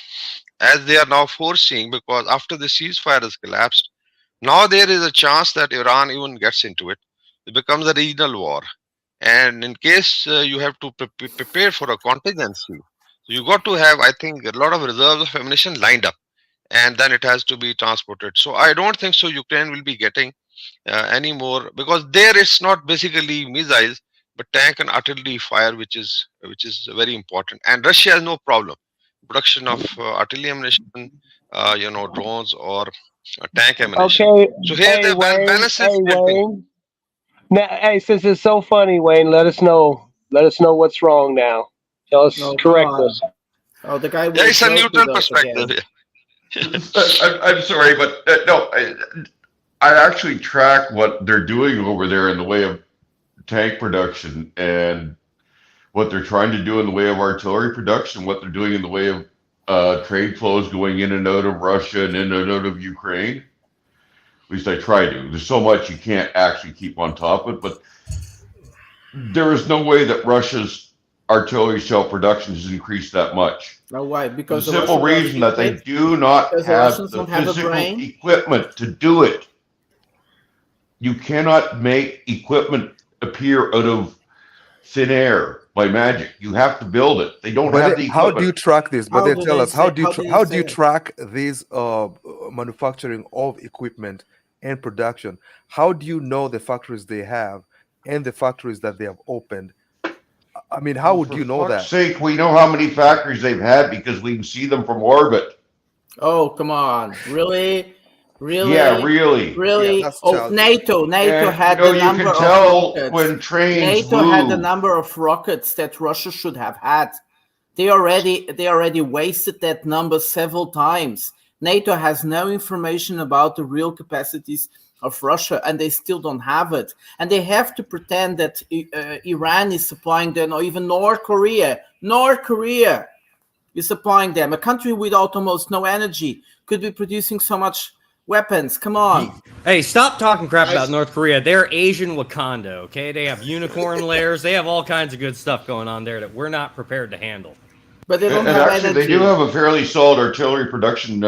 as they are now foreseeing, because after the ceasefire has collapsed, now there is a chance that Iran even gets into it. It becomes a regional war. And in case you have to prepare for a contingency, you got to have, I think, a lot of reserves of ammunition lined up, and then it has to be transported. So I don't think so Ukraine will be getting any more, because there it's not basically missiles, but tank and artillery fire, which is very important. And Russia has no problem production of artillery ammunition, you know, drones or tank ammunition. Okay. So here Hey, the Wayne. balance is Hey, shifting. Wayne. Now, hey, since it's so funny, Wayne, let us know. Let us know what's wrong now. Tell us, no, come correct on. us. Oh, the guy Yeah, will it's a joke neutral with us again. perspective. I'm sorry, but no, I actually track what they're doing over there in the way of tank production and what they're trying to do in the way of artillery production, what they're doing in the way of trade flows going in and out of Russia and in and out of Ukraine. At least I try to. There's so much you can't actually keep on top of it, but there is no way that Russia's artillery shell production has increased that much. No, why? For Because the the simple Russians are reason that they stupid? do not Because the have Russians the don't have a physical brain? equipment to do it. You cannot make equipment appear out of thin air by magic. You have to build it. They don't have the How do you equipment. track this? But How they do tell they us how say? do you How do you how do you say it? track these manufacturing of equipment and production? How do you know the factories they have and the factories that they have opened I mean, how would For you know fuck's that? sake, we know how many factories they've had because we can see them from orbit. Oh, come on. Really? Really? Yeah, really. Really? Yeah, that's Oh, childish. NATO And had you know, the you number can of tell rockets. when trains NATO had the move. number of rockets that Russia should have had. They already wasted that number several times. NATO has no information about the real capacities of Russia, and they still don't have it. And they have to pretend that Iran is supplying them, or even North Korea. North Korea is supplying them. A country with almost no energy could be producing so much weapons. Come on. Hey, stop talking crap Guys- about North Korea. They're Asian Wakanda, okay? They have unicorn layers. They have all kinds of good stuff going on there that we're not prepared to handle. But they don't And have actually, energy. they do have a fairly solid artillery production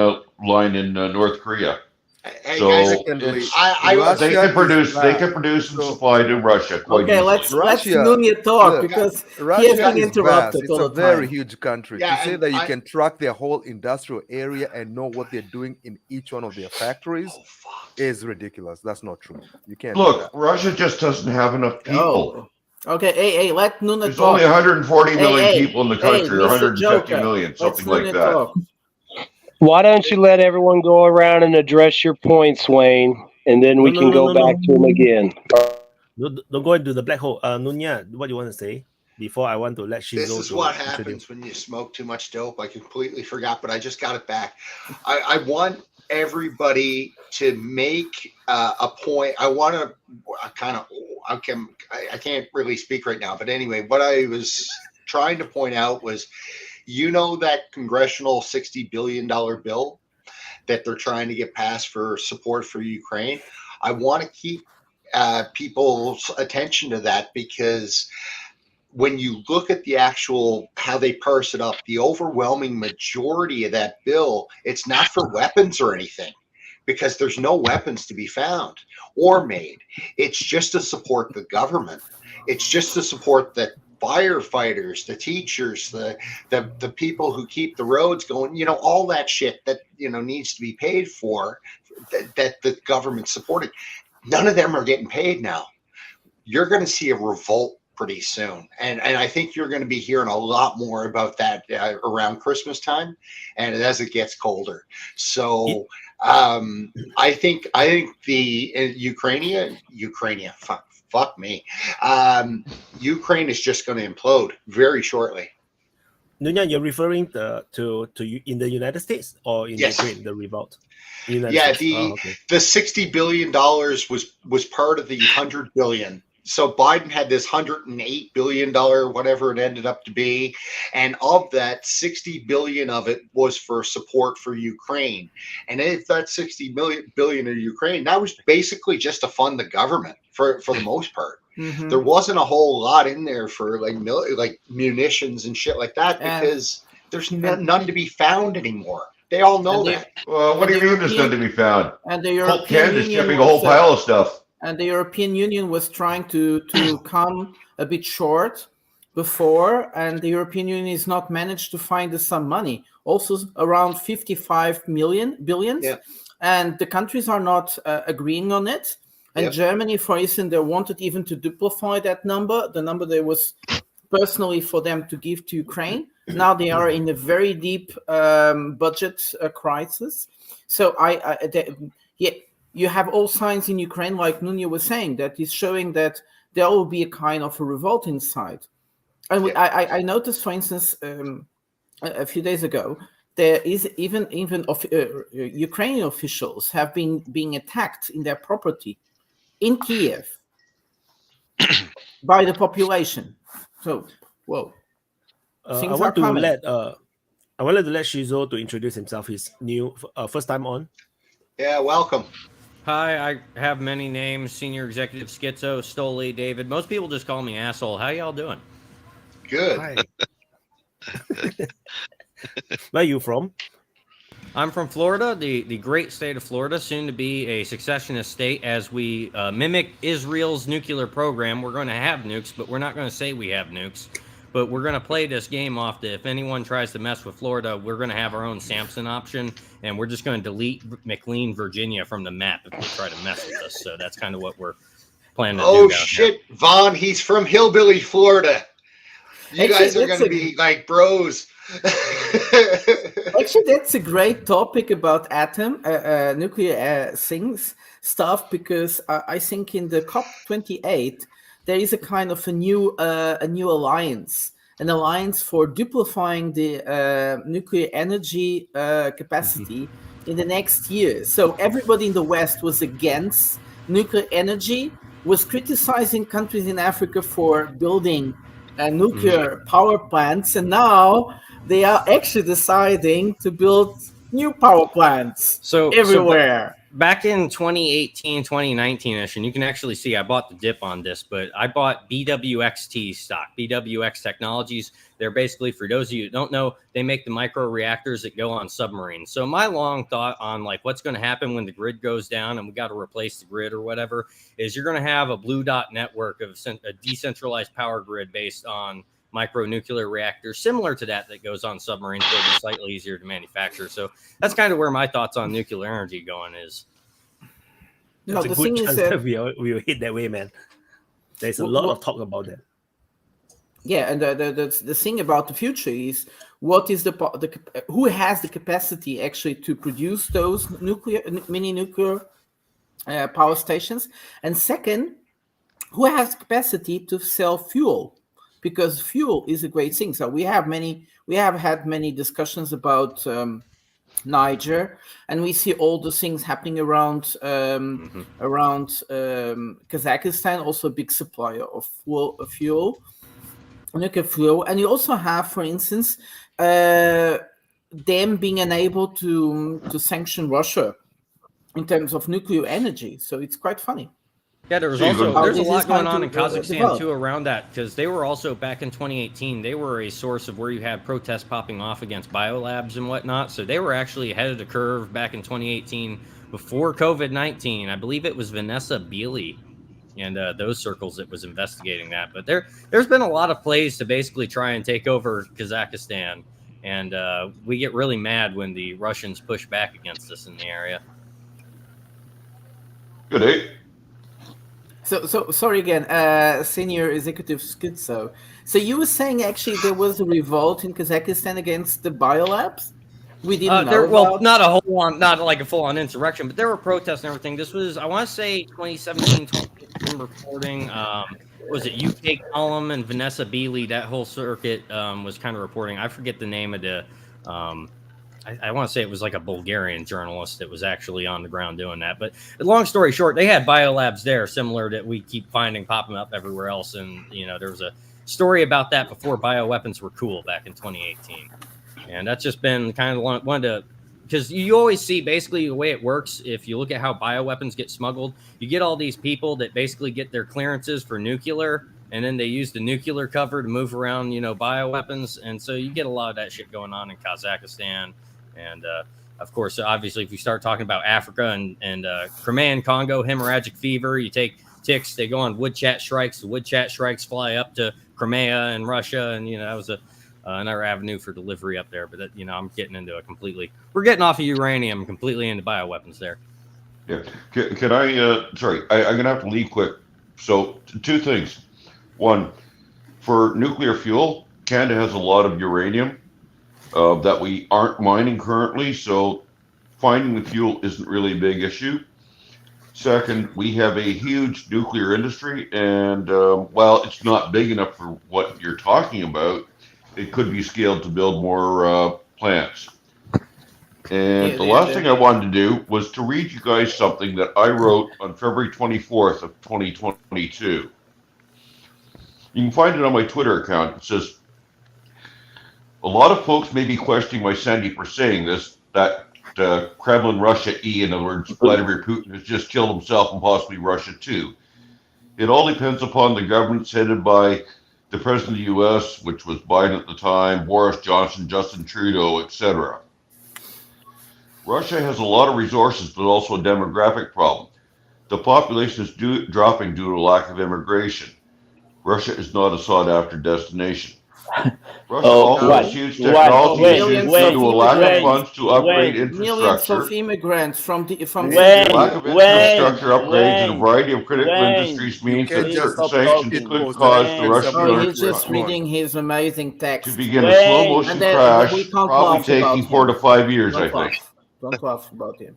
line in North Korea. Hey, So guys, Secondly, it's, I Russia they can is produce. They bad. can produce and So- supply to Russia quite Okay, easily. let's Russia- Nunya talk look, because he Russia has been is interrupted vast. It's all a the very time. huge country. Yeah, To say and that you I- can track their whole industrial area and know what they're doing in each one of their factories Oh, fuck. is ridiculous. That's not true. You can't do Look, that. Russia just doesn't have enough people. Oh. Okay, hey, let Nuna There's talk. only 140 million Hey, people in the hey, country, or Mr. 150 Joker, million, let's something like Nuna that. talk. Why don't you let everyone go around and address your points, Wayne, and then we No, can no, go no, no, back to them again. Don't go into the black hole. Nunya, what do you want to say before I want to let Schizo This is to what introduce? happens when you smoke too much dope. I completely forgot, but I just got it back. I want everybody to make a point. I want to I can't really speak right now, but anyway, what I was trying to point out was, that congressional $60 billion bill that they're trying to get passed for support for Ukraine. I want to keep people's attention to that, because when you look at the actual how they parse it up, the overwhelming majority of that bill, it's not for weapons or anything, because there's no weapons to be found or made. It's just to support the government. It's just to support the firefighters, the teachers, the people who keep the roads going, all that shit that needs to be paid for, that the government's supporting. None of them are getting paid now. You're going to see a revolt pretty soon, and I think you're going to be hearing a lot more about that around Christmas time, and as it gets colder. So I think the Ukraine, fuck me, Ukraine is just going to implode very shortly. Nunya, you're referring to in the United States or in Yes. Ukraine, the revolt? United Yeah, States. Okay. the $60 billion was part of the $100 billion. So Biden had this $108 billion, whatever it ended up to be. And of that, 60 billion of it was for support for Ukraine. And if that 60 billion in Ukraine, that was basically just to fund the government for the most part. Mhm. There wasn't a whole lot in there for like munitions and shit like that, And- because there's none to be found anymore. They all know And the- that. Well, what do you mean there's none to be found? And the Whole European Canada's Union shipping a whole was, pile of stuff. and the European Union was trying to come a bit short before, and the European Union is not managed to find some money. Also around 55 billion, Yeah. and the countries are not agreeing on it. And Yep. Germany, for instance, they wanted even to duplify that number, the number that was personally for them to give to Ukraine. Now they are in a very deep budget crisis. So you have all signs in Ukraine, like Nunya was saying, that is showing that there will be a kind of a revolt inside. And I noticed, for instance, a few days ago, there is even Ukrainian officials have been being attacked in their property in Kiev by the population. So, whoa. I Things want are to coming. I wanted to let Schizo to introduce himself. His new first time on. Yeah, welcome. Hi, I have many names: Senior Executive Schizo, Stoli, David. Most people just call me asshole. How y'all doing? Good. Hi. Where are you from? I'm from Florida, the great state of Florida, soon to be a successionist state as we mimic Israel's nuclear program. We're going to have nukes, but we're not going to say we have nukes. But we're going to play this game off that if anyone tries to mess with Florida, we're going to have our own Samson option, and we're just going to delete McLean, Virginia from the map if they try to mess with us. So that's kind of what we're planning to do Oh down shit, Vaughn, he's from Hillbilly, Florida. You Actually, guys are that's going to be like bros. Actually, that's a great topic about nuclear things stuff, because I think in the COP28 there is a kind of a new alliance, an alliance for duplifying the nuclear energy capacity in the next year. So everybody in the West was against nuclear energy, was criticizing countries in Africa for building nuclear power plants, and now they are actually deciding to build new power plants everywhere. Back in 2018, 2019-ish, and you can actually see I bought the dip on this, but I bought BWXT stock, BWX Technologies. They're basically, for those of you who don't know, they make the micro reactors that go on submarines. So my long thought on like what's going to happen when the grid goes down and we got to replace the grid or whatever is you're going to have a blue dot network of a decentralized power grid based on micro nuclear reactors, similar to that goes on submarines, but it'll be slightly easier to manufacture. So that's kind of where my thoughts on nuclear energy going is. There's a good chance that we'll hit that way, man. There's a lot of talk about that. Yeah, and the thing about the future is what is who has the capacity actually to produce those mini nuclear power stations, and second, who has capacity to sell fuel. Because fuel is a great thing. So we have had many discussions about Niger, and we see all the things happening around Kazakhstan, also a big supplier of fuel, nuclear fuel. And you also have, for instance, them being unable to sanction Russia in terms of nuclear energy. So it's quite funny. Yeah, there's a lot going on in Kazakhstan too around that, because they were also back in 2018. They were a source of where you had protests popping off against biolabs and whatnot. So they were actually ahead of the curve back in 2018 before COVID-19. I believe it was Vanessa Beeley and those circles that was investigating that. But there's been a lot of plays to basically try and take over Kazakhstan, and we get really mad when the Russians push back against us in the area. Good day. So sorry again, Senior Executive Schizo. So you were saying actually there was a revolt in Kazakhstan against the biolabs? We didn't know about... not like a full-on insurrection, but there were protests and everything. This was, I want to say, 2017, 2018 reporting. Was it UK Column and Vanessa Beeley? That whole circuit was kind of reporting. I forget the name of the... I want to say it was like a Bulgarian journalist that was actually on the ground doing that. But long story short, they had biolabs there, similar that we keep finding popping up everywhere else. And, there was a story about that before bioweapons were cool back in 2018. And that's just been kind of one of the, because you always see basically the way it works. If you look at how bioweapons get smuggled, you get all these people that basically get their clearances for nuclear, and then they use the nuclear cover to move around, bioweapons. And so you get a lot of that shit going on in Kazakhstan. And, of course, obviously, if we start talking about Africa and Crimea and Congo, hemorrhagic fever, you take ticks, they go on wood chat strikes. The wood chat strikes fly up to Crimea and Russia. And, that was another avenue for delivery up there. But, I'm getting into we're getting off of uranium, completely into bioweapons there. Yeah. Can I, sorry, I'm going to have to leave quick. So two things. One, for nuclear fuel, Canada has a lot of uranium that we aren't mining currently, so finding the fuel isn't really a big issue. Second, we have a huge nuclear industry, and while it's not big enough for what you're talking about, it could be scaled to build more plants. And the last thing I wanted to do was to read you guys something that I wrote on February 24th of 2022. You can find it on my Twitter account. It says, a lot of folks may be questioning my sanity for saying this, that Kremlin Russia in other words, Vladimir Putin has just killed himself and possibly Russia too. It all depends upon the governments headed by the President of the U.S., which was Biden at the time, Boris Johnson, Justin Trudeau, etc. Russia has a lot of resources, but also a demographic problem. The population is dropping due to lack of immigration. Russia is not a sought-after destination. Russia Oh, also No. has huge Wayne, technology Wayne, issues Millions due of to a lack of Wayne, immigrants. funds to upgrade Wayne, Millions of infrastructure. immigrants from Wayne, Syria. Lack of Wayne, infrastructure upgrades in a Wayne, variety of critical Wayne, industries You means that can't please just certain stop sanctions shit talking. could post that cause the and Wayne, Russian Oh, subjugate he's to just anyone. reading his amazing to text. begin a slow Wayne, motion And then crash, we can't probably laugh about taking 4 him. to 5 years, I Don't think. laugh. Don't laugh about him.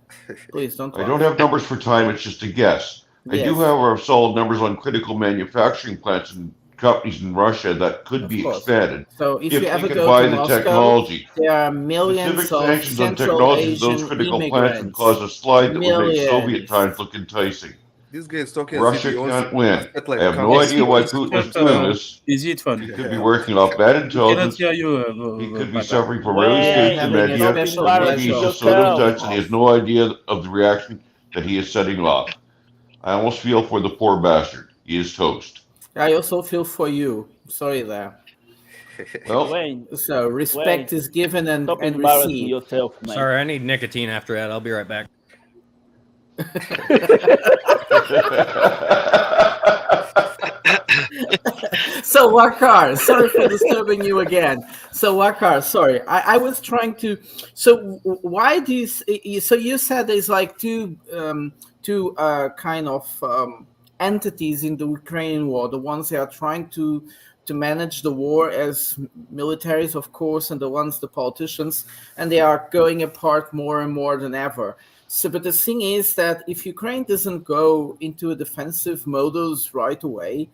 Please don't I don't laugh. have numbers for time, it's just a guess. I do, Yes, however, have solid numbers on critical manufacturing plants and companies in Russia that could of be course. expanded So if if you they ever could go buy to the Moscow, technology. there are Specific millions of sanctions on Central technologies of those Asian critical plants would immigrants. cause a slide that would make Soviet Millions. times look enticing. This guy is talking as if Russia he owns can't a win. satellite I have no company. idea why Putin is doing this. Is it fun? He The could be hell? working off bad We cannot intelligence. hear you, He could be Pata. suffering from We are early stage Wayne, having a dementia, stop special or maybe embarrassing he's just Preshow so yourself. turning touched that he off. has no idea of the reaction that he is setting off. I almost feel for the poor bastard. He is toast. I also feel for you. Sorry there. Well, Wayne, So respect Wayne, is given and stop embarrassing received. yourself, mate. Sorry, I need nicotine after that. I'll be right back. So Wakar, sorry for disturbing you again. So Wakar, sorry, I was trying to. So why do you? So you said there's like two kind of entities in the Ukrainian war. The ones that are trying to manage the war as militaries, of course, and the ones the politicians, and they are going apart more and more than ever. So, but the thing is that if Ukraine doesn't go into a defensive modus right away,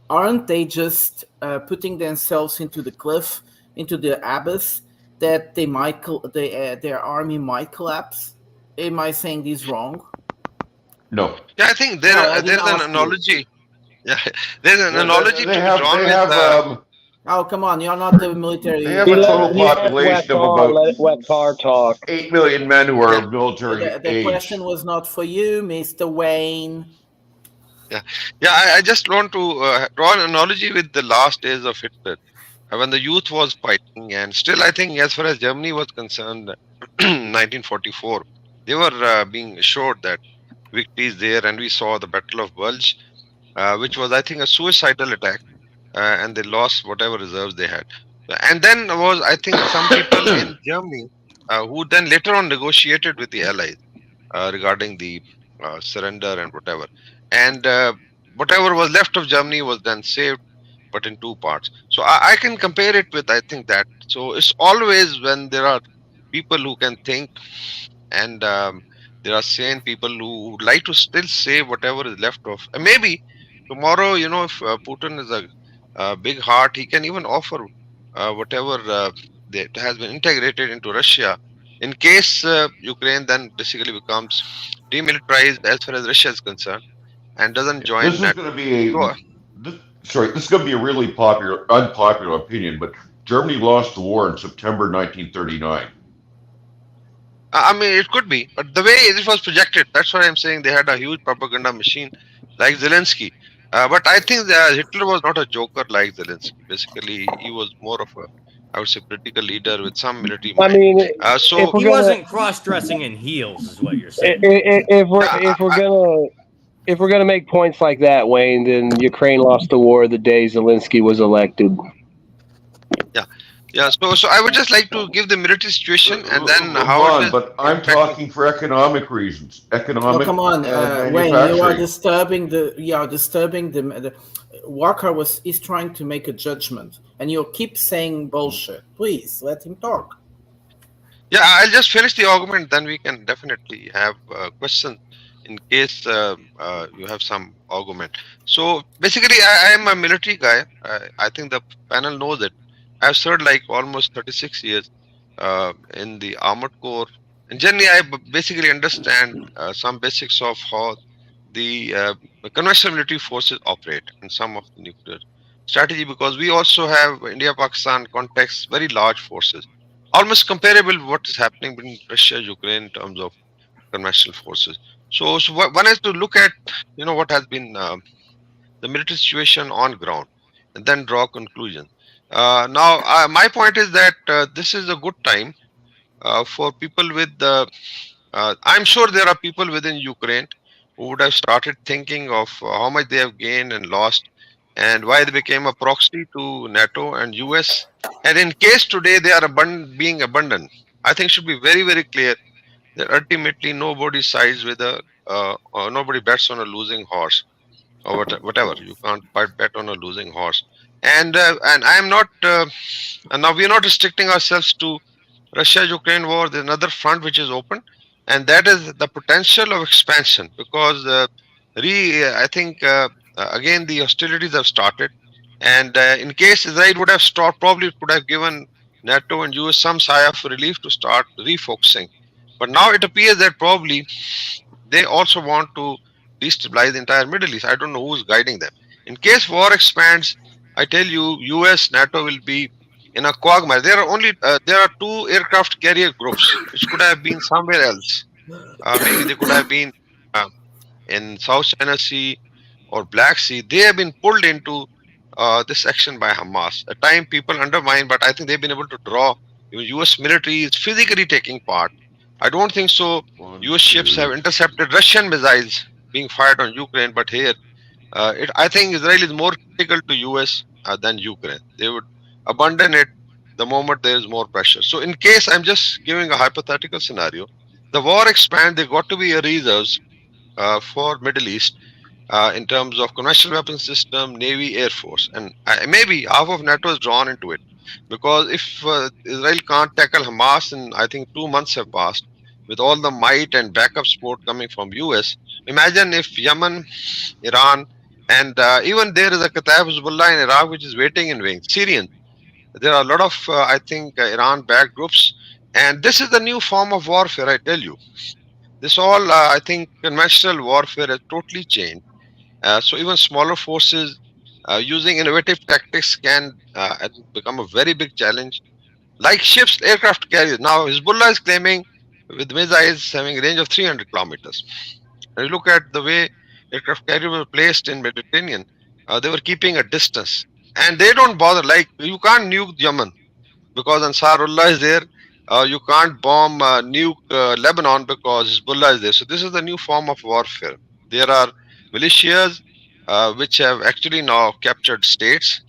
aren't they just putting themselves into the cliff, into the abyss, that they might their army might collapse? Am I saying this wrong? no. Yeah, I think No, I there's didn't an ask you. analogy. Yeah, there's an They, analogy they to be have drawn they with. have Oh, come on, you're not the military. they have a total He let population of Wekar about Wekar talk. 8 million men who are Yeah. of military The age. question was not for you, Mr. Wayne. Yeah, I just want to draw an analogy with the last days of Hitler, when the youth was fighting, and still I think as far as Germany was concerned, 1944, they were being assured that victory is there, and we saw the Battle of Bulge, which was I think a suicidal attack, and they lost whatever reserves they had. And then was I think some people in Germany who then later on negotiated with the Allies regarding the surrender and whatever. And whatever was left of Germany was then saved, but in two parts. So I can compare it with, I think that. So it's always when there are people who can think, and there are sane people who would like to still save whatever is left of. And maybe tomorrow, if Putin is a big heart, he can even offer whatever that has been integrated into Russia. In case Ukraine then basically becomes demilitarized as far as Russia is concerned and doesn't join This is NATO. going to be So, this is going to be a really unpopular opinion, but Germany lost the war in September 1939. I mean, it could be, but the way it was projected, that's why I'm saying they had a huge propaganda machine like Zelensky. But I think that Hitler was not a joker like Zelensky. Basically, he was more of a, I would say, political leader with some military I mind. mean, So if we're He gonna wasn't cross-dressing in heels, is what you're saying. if we're gonna make points like that, Wayne, then Ukraine lost the war the day Zelensky was elected. yeah. So I would just like to give the military situation and then Hold how it on, is but I'm impacting. talking for economic reasons. Oh, Economic come on, and Wayne, you are manufacturing. disturbing the Walker is trying to make a judgment, and you keep saying bullshit. Please let him talk. Yeah, I'll just finish the argument, then we can definitely have questions in case you have some argument. So basically, I am a military guy. I think the panel knows it. I've served like almost 36 years in the armored corps. And generally, I basically understand some basics of how the conventional military forces operate and some of the nuclear strategy, because we also have India-Pakistan context, very large forces, almost comparable to what is happening between Russia and Ukraine in terms of conventional forces. So one has to look at what has been the military situation on ground and then draw conclusions. Now, my point is that this is a good time for people with I'm sure there are people within Ukraine who would have started thinking of how much they have gained and lost and why they became a proxy to NATO and US. And in case today they are being abandoned, I think should be very, very clear that ultimately nobody sides with or nobody bets on a losing horse or whatever. You can't bet on a losing horse. And I am not. And now we are not restricting ourselves to Russia-Ukraine war. There's another front which is open, and that is the potential of expansion. Because I think again the hostilities have started, and in case Israel would have stopped, probably it would have given NATO and US some sigh of relief to start refocusing. But now it appears that probably they also want to destabilize the entire Middle East. I don't know who's guiding them. In case war expands, I tell you, US, NATO will be in a quagmire. There are two aircraft carrier groups which could have been somewhere else. Maybe they could have been uh, in South China Sea or Black Sea. They have been pulled into this action by Hamas. At time people undermine, but I think they've been able to draw. Even US military is physically taking part. I don't think so. US ships have intercepted Russian missiles being fired on Ukraine, but here, I think Israel is more critical to US than Ukraine. They would abandon it the moment there is more pressure. So, in case I'm just giving a hypothetical scenario, the war expands. There got to be a reserves for Middle East in terms of conventional weapon system, Navy, Air Force, and maybe half of NATO is drawn into it. Because if Israel can't tackle Hamas, and I think 2 months have passed, with all the might and backup support coming from US, imagine if Yemen, Iran, and even there is a Kataib Hezbollah in Iraq which is waiting in wings. Syrian, there are a lot of I think Iran-backed groups, and this is the new form of warfare. I tell you, this all I think conventional warfare has totally changed. So even smaller forces using innovative tactics can become a very big challenge. Like ships, aircraft carriers. Now Hezbollah is claiming with missiles having a range of 300 kilometers. And you look at the way aircraft carriers were placed in Mediterranean, they were keeping a distance, and they don't bother. Like you can't nuke Yemen because Ansarullah is there. You can't bomb nuke Lebanon because Hezbollah is there. So this is the new form of warfare. There are militias which have actually now captured states,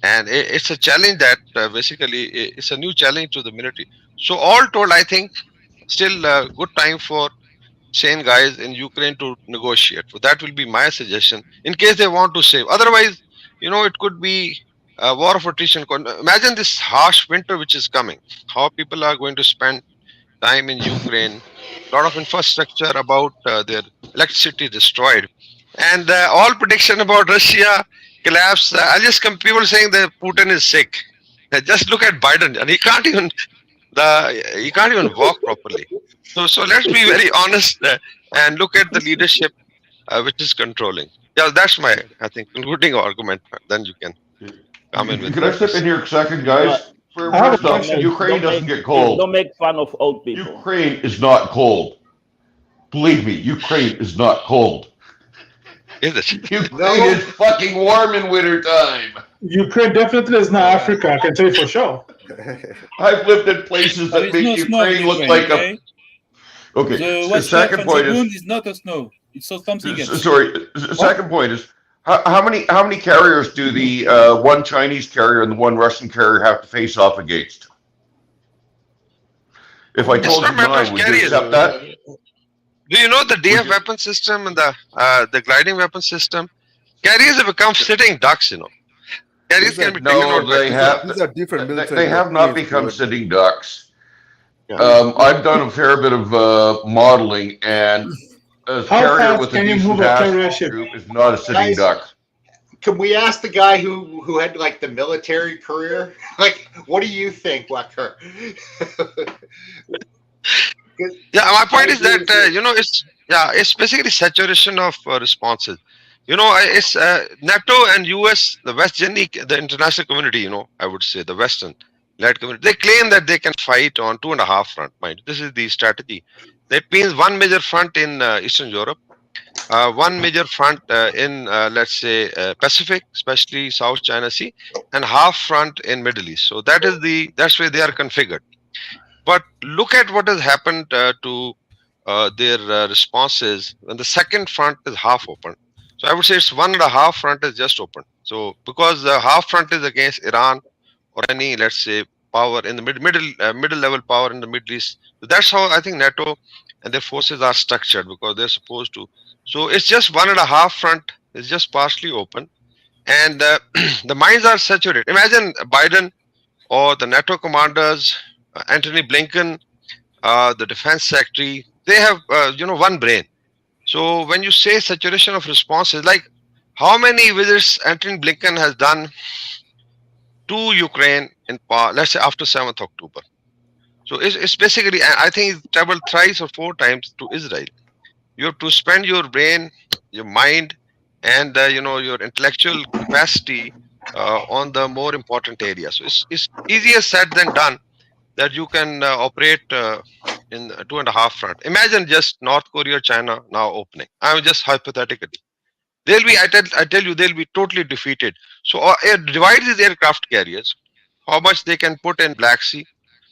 and it's a challenge that basically it's a new challenge to the military. So all told, I think still a good time for sane guys in Ukraine to negotiate. So that will be my suggestion in case they want to save. Otherwise, it could be a war of attrition. Imagine this harsh winter which is coming. How people are going to spend time in Ukraine. A lot of infrastructure about their electricity destroyed, and all prediction about Russia collapse. I'll just come. People saying that Putin is sick. Just look at Biden, and he can't even walk properly. So let's be very honest and look at the leadership which is controlling. Yeah, that's my I think concluding argument. Then you can come in with. Can I step in here a second, guys? First off, Ukraine doesn't get cold. Don't make fun of old people. Ukraine is not cold. Believe me, Ukraine is not cold. Is it? Ukraine is fucking warm in winter time. Ukraine definitely is not Africa, I can tell you for sure. I've lived in places that make Ukraine look like a. Okay. The second point is not a snow. It's something else. Sorry. The second point is how many carriers do the one Chinese carrier and the one Russian carrier have to face off against? If I told you mine, would you accept that? Do you know the DF weapon system and the gliding weapon system? Carriers have become sitting ducks. Carriers can be taken out. These are different military. They have not become sitting ducks. I've done a fair bit of modeling, and a carrier with a decent group is not a sitting duck. Can we ask the guy who had like the military career? Like, what do you think, Wecker? Yeah, my point is that it's basically saturation of responses. It's NATO and US, the West, the international community. I would say the Western led community. They claim that they can fight on 2.5 front. Mind, this is the strategy. That means one major front in Eastern Europe, one major front in let's say Pacific, especially South China Sea, and half front in Middle East. So that's where they are configured. But look at what has happened to their responses when the second front is half open. So I would say it's 1.5 front is just open. So because the half front is against Iran or any, let's say, power in the middle level power in the Middle East. So that's how I think NATO and their forces are structured, because they're supposed to. So it's just 1.5 front. It's just partially open, and the mines are saturated. Imagine Biden or the NATO commanders, Antony Blinken, the defense secretary. They have one brain. So when you say saturation of responses, like how many visits Antony Blinken has done to Ukraine in let's say after 7th October. So it's basically, I think he traveled thrice or 4 times to Israel. You have to spend your brain, your mind, and your intellectual capacity on the more important areas. So it's easier said than done that you can operate in 2.5 front. Imagine just North Korea, China now opening. I'm just hypothetically. They'll be, I tell you, they'll be totally defeated. So divide these aircraft carriers, how much they can put in Black Sea,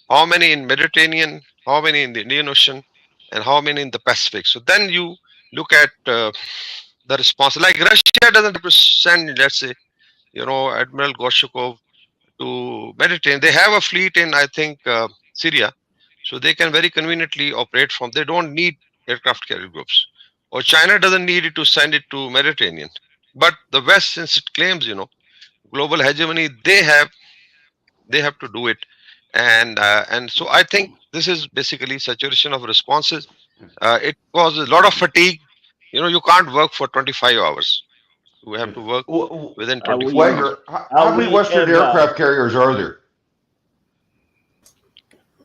how many in Mediterranean, how many in the Indian Ocean, and how many in the Pacific. So then you look at the response. Like Russia doesn't have to send, let's say, Admiral Gorshakov to Mediterranean. They have a fleet in, I think, Syria, so they can very conveniently operate from. They don't need aircraft carrier groups. Or China doesn't need it to send it to Mediterranean. But the West, since it claims, global hegemony, they have to do it, and so I think this is basically saturation of responses. It causes a lot of fatigue. You can't work for 25 hours. You have to work within 24 hours. Wagner, how many Western aircraft carriers are there?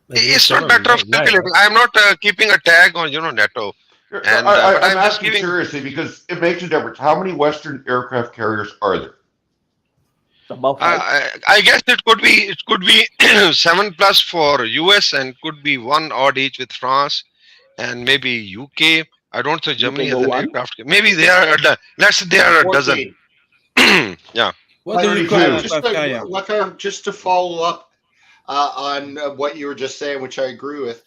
It's not a matter of calculating. I'm not keeping a tag on NATO. And I'm asking seriously because it makes a difference. How many Western aircraft carriers are there? I guess it could be 7+ for US, and could be 1 odd each with France and maybe UK. I don't think Germany has an aircraft. Maybe they are. Let's say they are a dozen. Yeah. What do you call just to follow up on what you were just saying, which I agree with.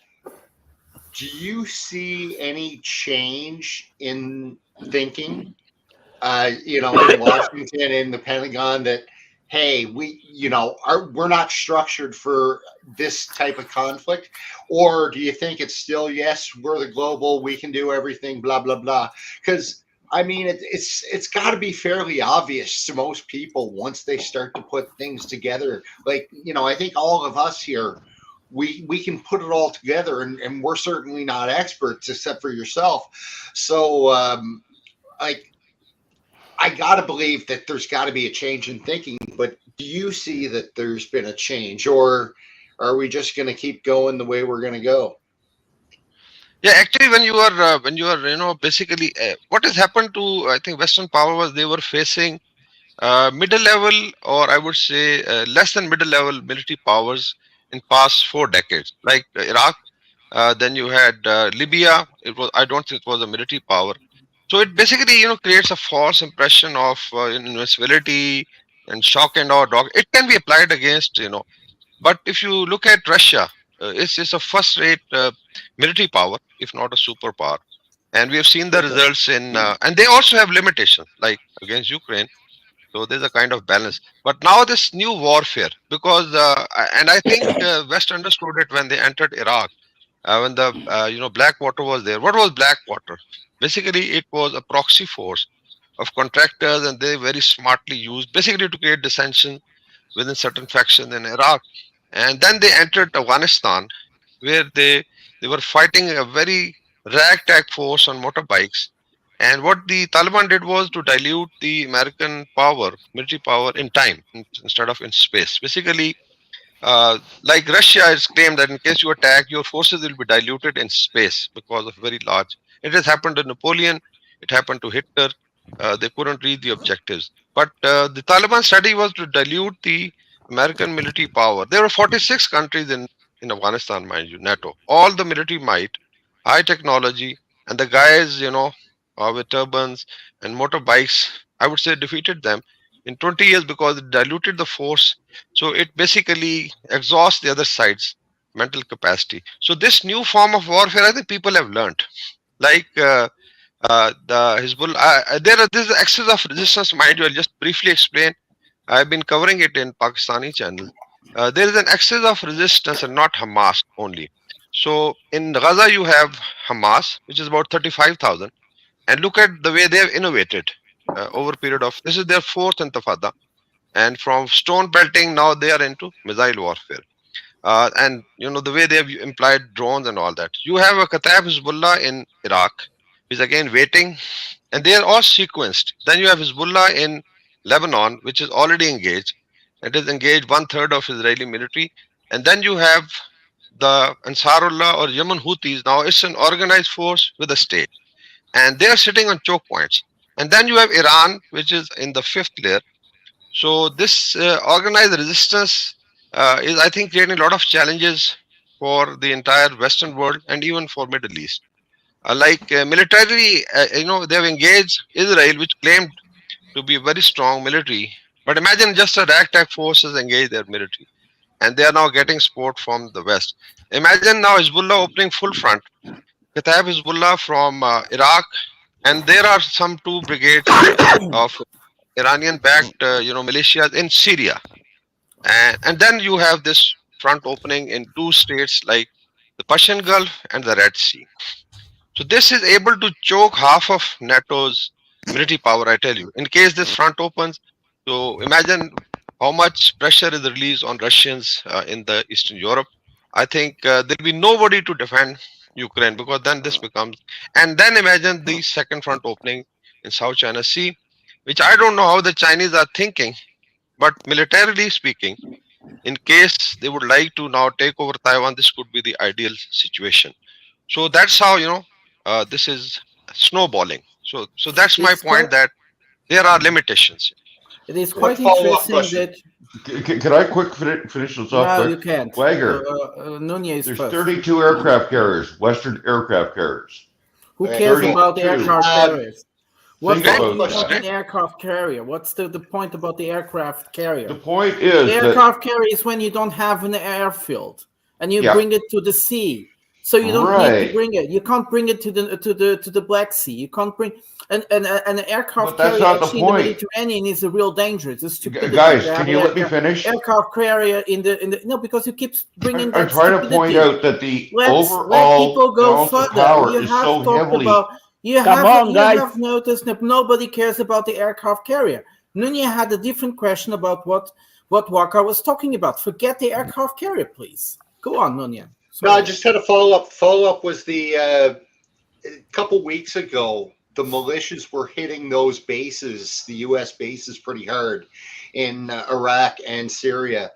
Do you see any change in thinking, in Washington, in the Pentagon, that, hey, we're not structured for this type of conflict? Or do you think it's still, yes, we're the global, we can do everything, blah, blah, blah? Because, I mean, it's got to be fairly obvious to most people once they start to put things together. Like, I think all of us here, we can put it all together, and we're certainly not experts except for yourself. So, I got to believe that there's got to be a change in thinking, but do you see that there's been a change, or are we just going to keep going the way we're going to go? Yeah, actually, when you are, basically, what has happened to, I think, Western power was they were facing middle level, or I would say less than middle level military powers in past 4 decades, like Iraq. Then you had Libya. I don't think it was a military power. So it basically, creates a false impression of invincibility and shock and awe. It can be applied against, but if you look at Russia, it's a first-rate military power, if not a superpower. And we have seen the results in, and they also have limitations, like against Ukraine. So there's a kind of balance. But now this new warfare, because, and I think West understood it when they entered Iraq, when the, Blackwater was there. What was Blackwater? Basically, it was a proxy force of contractors, and they very smartly used basically to create dissension within certain factions in Iraq. And then they entered Afghanistan, where they were fighting a very ragtag force on motorbikes. And what the Taliban did was to dilute the American power, military power, in time instead of in space. Basically, like Russia has claimed that in case you attack, your forces will be diluted in space because of very large. It has happened to Napoleon. It happened to Hitler. They couldn't reach the objectives. But the Taliban strategy was to dilute the American military power. There were 46 countries in Afghanistan, mind you, NATO. All the military might, high technology, and the guys, with turbans and motorbikes, I would say defeated them in 20 years because it diluted the force. So it basically exhausts the other side's mental capacity. So this new form of warfare, I think people have learned. Like The Hezbollah, there's excess of resistance, mind you. I'll just briefly explain. I've been covering it in Pakistani channels. There is an excess of resistance and not Hamas only. So in Gaza, you have Hamas, which is about 35,000. And look at the way they have innovated over a period of, this is their fourth intifada. And from stone pelting, now they are into missile warfare. And you know the way they have implied drones and all that. You have a Kataib Hezbollah in Iraq, which is again waiting, and they are all sequenced. Then you have Hezbollah in Lebanon, which is already engaged. It is engaged 1/3 of Israeli military, and then you have the Ansarullah or Yemen Houthis. Now it's an organized force with a state, and they are sitting on choke points. And then you have Iran, which is in the fifth layer. So this organized resistance is, I think, creating a lot of challenges for the entire Western world and even for Middle East. Militarily, they have engaged Israel, which claimed to be a very strong military. But imagine just a ragtag force has engaged their military, and they are now getting support from the West. Imagine now Hezbollah opening full front. Kataib Hezbollah from Iraq, and there are some 2 brigades of Iranian-backed, militias in Syria, and then you have this front opening in 2 states like the Persian Gulf and the Red Sea. So this is able to choke half of NATO's military power, I tell you, in case this front opens. So imagine how much pressure is released on Russians in the Eastern Europe. I think there'll be nobody to defend Ukraine, because then this becomes, and then imagine the second front opening in South China Sea, which I don't know how the Chinese are thinking, but militarily speaking, in case they would like to now take over Taiwan, this could be the ideal situation. So that's how, this is snowballing. So that's my point, that there are limitations. It is quite follow-up interesting question. that. Can I finish this off? No, quick? you can't. Wagger, Nunez there's first. 32 aircraft carriers, Western aircraft carriers. Who cares 32. about the aircraft carriers? What's Think the about point of that. an aircraft carrier? What's the point about the aircraft carrier? The point is The that aircraft carrier is when you don't have an airfield and you Yeah. bring it to the sea. So you don't need Right. to bring it. You can't bring it to the Black Sea. You can't bring an aircraft But that's carrier not the actually in the point. Mediterranean is a real danger. It's a stupidity. guys, to have can you an let me finish? aircraft carrier in the no, because you keep bringing I'm that trying to point stupidity. out that the Let overall people go balance of further. power You is have so talked heavily. about. You Come on, guys. have noticed that nobody cares about the aircraft carrier. Nunya had a different question about what Waka was talking about. Forget the aircraft carrier, please. Go on, Nunya. No, I just had a follow-up. Follow-up was a couple weeks ago, the militias were hitting those bases, the U.S. bases, pretty hard in Iraq and Syria.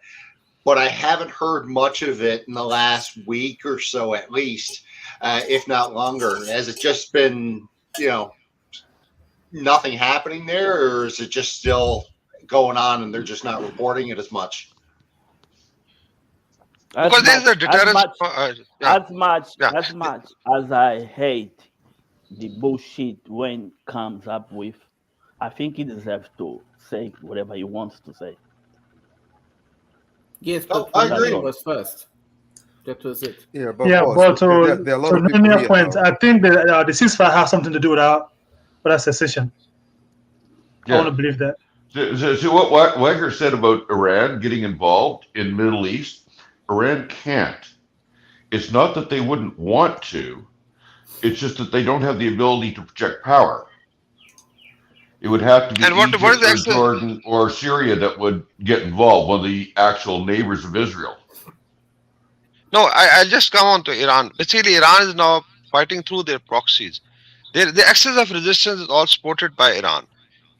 But I haven't heard much of it in the last week or so, at least, if not longer. Has it just been, nothing happening there, or is it just still going on and they're just not reporting it as much? Because there's a deterrence. As much as I hate the bullshit Wayne comes up with, I think he deserves to say whatever he wants to say. Yes, but I agree. was first. That was it. Yeah, but Yeah, boss, but to there are a lot of people Nunya here point, now. I think that the ceasefire has something to do with that secession. I want to believe that. So what Wagner said about Iran getting involved in Middle East, Iran can't. It's not that they wouldn't want to. It's just that they don't have the ability to project power. It would have to be And what is Egypt or actually- Jordan or Syria that would get involved, one of the actual neighbors of Israel. No, I'll just come on to Iran. Basically, Iran is now fighting through their proxies. The excess of resistance is all supported by Iran.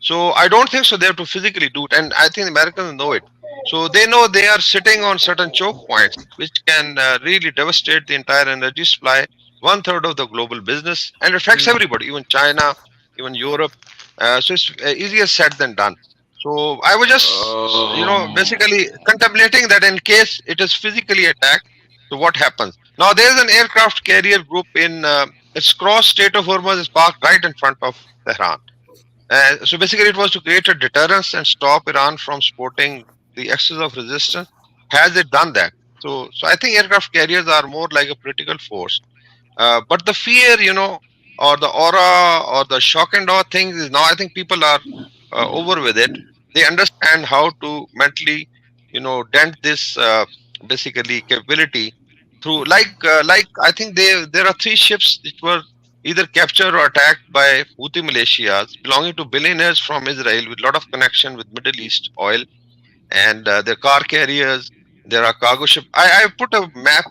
So I don't think so they have to physically do it. And I think Americans know it. So they know they are sitting on certain choke points, which can really devastate the entire energy supply, 1/3 of the global business, and affects everybody, even China, even Europe. So it's easier said than done. So I was just, basically contemplating that in case it is physically attacked, so what happens? Now there is an aircraft carrier group in its cross Strait of Hormuz is parked right in front of Tehran. So basically it was to create a deterrence and stop Iran from supporting the excess of resistance. Has it done that? So I think aircraft carriers are more like a political force. But the fear, or the aura or the shock and awe thing is now, I think people are over with it. They understand how to mentally, dent this basically capability through like I think there are 3 ships which were either captured or attacked by Houthi militias belonging to billionaires from Israel with a lot of connection with Middle East oil, and their car carriers, there are cargo ship. I put a map,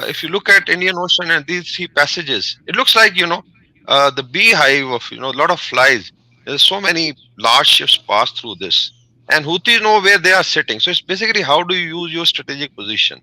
if you look at Indian Ocean and these 3 passages, it looks like, the beehive of, a lot of flies. There's so many large ships pass through this. And Houthis know where they are sitting. So it's basically how do you use your strategic position.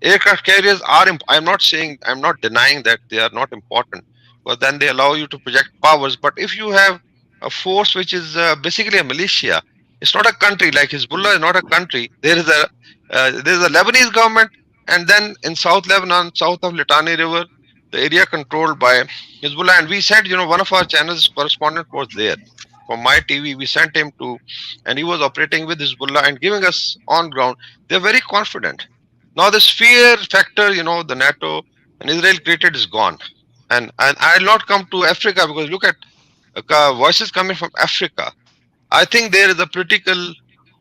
Aircraft carriers are, I'm not denying that they are not important, but then they allow you to project powers. But if you have a force which is basically a militia, it's not a country. Like Hezbollah is not a country. There's a Lebanese government, and then in South Lebanon, south of Litani River, the area controlled by Hezbollah. And we said, one of our channels correspondent was there from my TV. We sent him to, and he was operating with Hezbollah and giving us on ground. They're very confident. Now this fear factor, the NATO and Israel created is gone. And I'll not come to Africa because look at voices coming from Africa. I think there is a political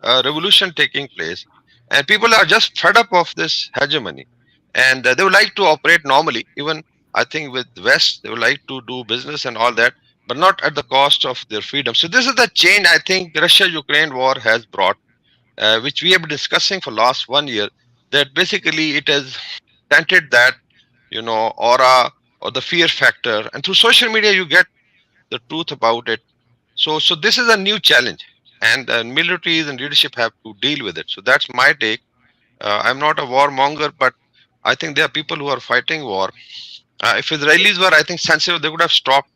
revolution taking place, and people are just fed up of this hegemony, and they would like to operate normally. Even I think with West, they would like to do business and all that, but not at the cost of their freedom. So this is the change I think Russia-Ukraine war has brought, which we have been discussing for last 1 year. That basically it has dented that, aura or the fear factor, and through social media you get the truth about it. So this is a new challenge, and militaries and leadership have to deal with it. So that's my take. I'm not a warmonger, but I think there are people who are fighting war. If Israelis were, I think, sensitive, they would have stopped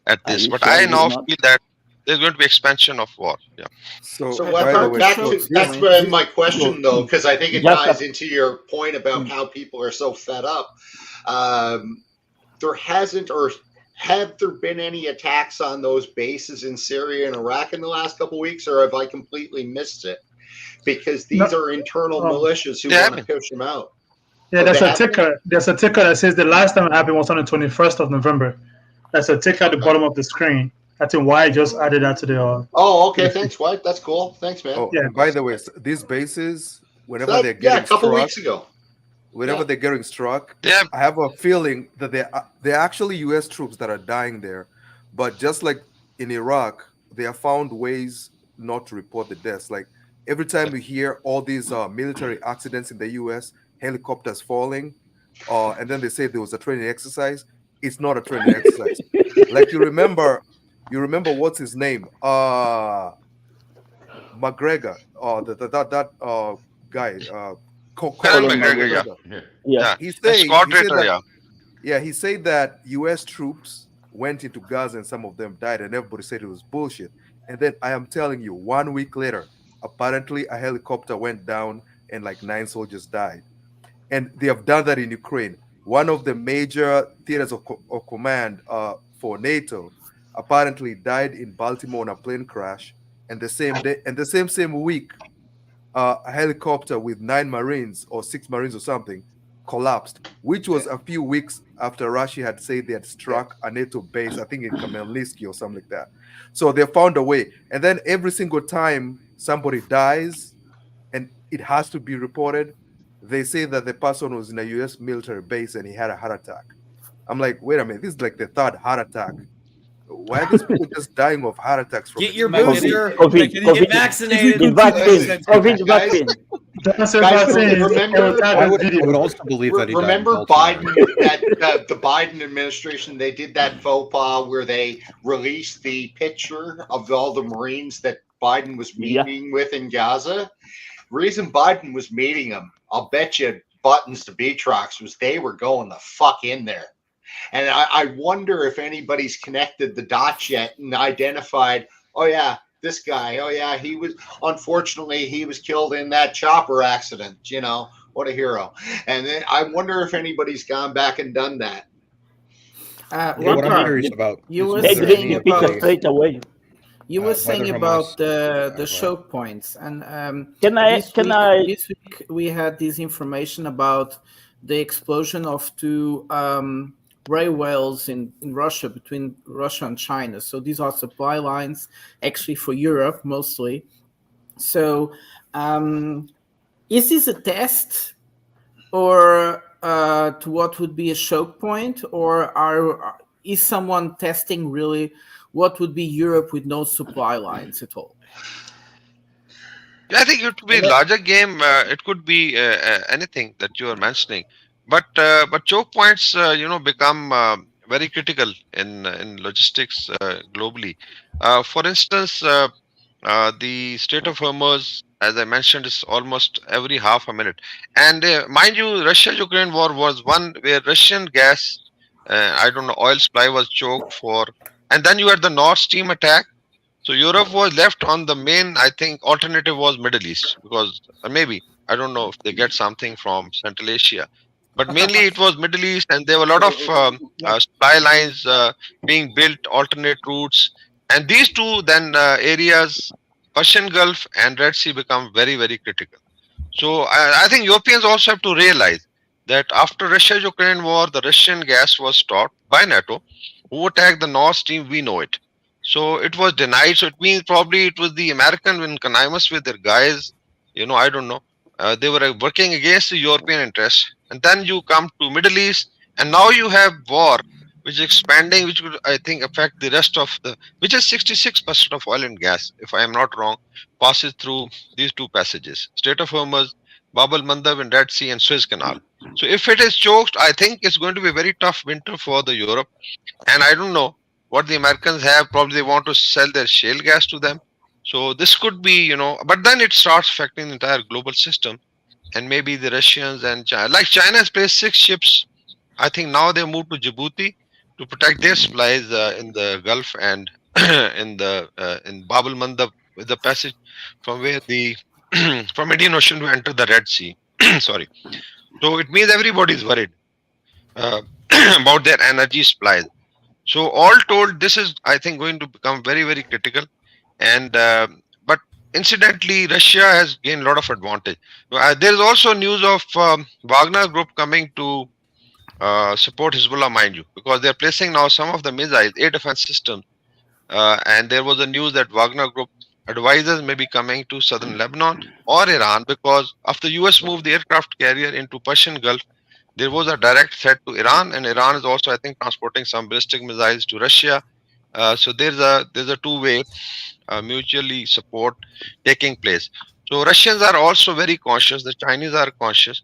at this. But I now feel that there's going to be expansion of war. Yeah. So that's where my question, though, because I think it ties into your point about how people are so fed up. There hasn't, or have there been any attacks on those bases in Syria and Iraq in the last couple of weeks, or have I completely missed it? Because these are internal militias who want to push them out. Yeah, there's a ticker. There's a ticker that says the last time it happened was on the 21st of November. That's a ticker at the bottom of the screen. I think Wyatt just added that to the. Oh, okay. Thanks, Wyatt. That's cool. Thanks, man. Oh, yeah. By the way, these bases, whenever they're getting a couple weeks ago. Whenever they're getting struck, I have a feeling that they're actually U.S. troops that are dying there. But just like in Iraq, they have found ways not to report the deaths. Like every time we hear all these military accidents in the U.S., helicopters falling, and then they say there was a training exercise. It's not a training exercise. Like you remember what's his name? McGregor, that guy. McGregor, He said that U.S. troops went into Gaza and some of them died, and everybody said it was bullshit. And then I am telling you, 1 week later, apparently a helicopter went down and like 9 soldiers died. And they have done that in Ukraine. One of the major theaters of command for NATO apparently died in Baltimore in a plane crash, and the same day and the same week, a helicopter with 9 Marines or 6 Marines or something collapsed, which was a few weeks after Russia had said they had struck a NATO base, I think in Khmelnytsky or something like that. So they found a way. And then every single time somebody dies and it has to be reported, they say that the person was in a U.S. military base and he had a heart attack. I'm like, wait a minute, this is like the 3rd heart attack. Why are these people just dying of heart attacks? From get your booster. Get vaccinated. Vaccine. I would also believe that he died. Remember Biden, the Biden administration, they did that faux pas where they released the picture of all the Marines that Biden was meeting with in Gaza. Reason Biden was meeting them, I'll bet you buttons to Beatrox, was they were going the fuck in there. And I wonder if anybody's connected the dots yet and identified, oh yeah, this guy, oh yeah, he was killed in that chopper accident, what a hero. And then I wonder if anybody's gone back and done that. What I'm curious about. You were saying about straight away. You were saying about the choke points, and this week we had this information about the explosion of 2 railways in Russia between Russia and China. So these are supply lines actually for Europe mostly. So is this a test or to what would be a choke point, or is someone testing really what would be Europe with no supply lines at all? Yeah, I think it could be a larger game. It could be anything that you are mentioning, but choke points, become very critical in logistics globally. For instance, the Strait of Hormuz, as I mentioned, is almost every half a minute. And mind you, Russia-Ukraine war was one where Russian gas, I don't know, oil supply was choked for, and then you had the Nord Stream attack. So Europe was left on the main, I think, alternative was Middle East, because maybe, I don't know if they get something from Central Asia, but mainly it was Middle East, and there were a lot of supply lines being built, alternate routes, and these two then areas, Persian Gulf and Red Sea, become very, very critical. So I think Europeans also have to realize that after Russia-Ukraine war, the Russian gas was stopped by NATO. Who attacked the Nord Stream? We know it. So it was denied. So it means probably it was the American in connivance with their guys. I don't know. They were working against the European interests. And then you come to Middle East, and now you have war, which is expanding, which would, I think, affect the rest of which is 66% of oil and gas, if I am not wrong, passes through these two passages: Strait of Hormuz, Bab el-Mandab and Red Sea, and Suez Canal. So if it is choked, I think it's going to be a very tough winter for the Europe. And I don't know what the Americans have. Probably they want to sell their shale gas to them. So this could be, but then it starts affecting the entire global system. And maybe the Russians and China, like China has placed 6 ships. I think now they moved to Djibouti to protect their supplies in the Gulf and in Bab el-Mandab, with the passage from where from Indian Ocean to enter the Red Sea. Sorry. So it means everybody is worried about their energy supplies. So all told, this is, I think, going to become very, very critical. And but incidentally, Russia has gained a lot of advantage. There is also news of Wagner Group coming to support Hezbollah, mind you, because they are placing now some of the missiles, air defense systems. And there was a news that Wagner Group advisors may be coming to southern Lebanon or Iran, because after US moved the aircraft carrier into Persian Gulf, there was a direct threat to Iran, and Iran is also, I think, transporting some ballistic missiles to Russia. So there's a two-way mutually support taking place. So Russians are also very conscious. The Chinese are conscious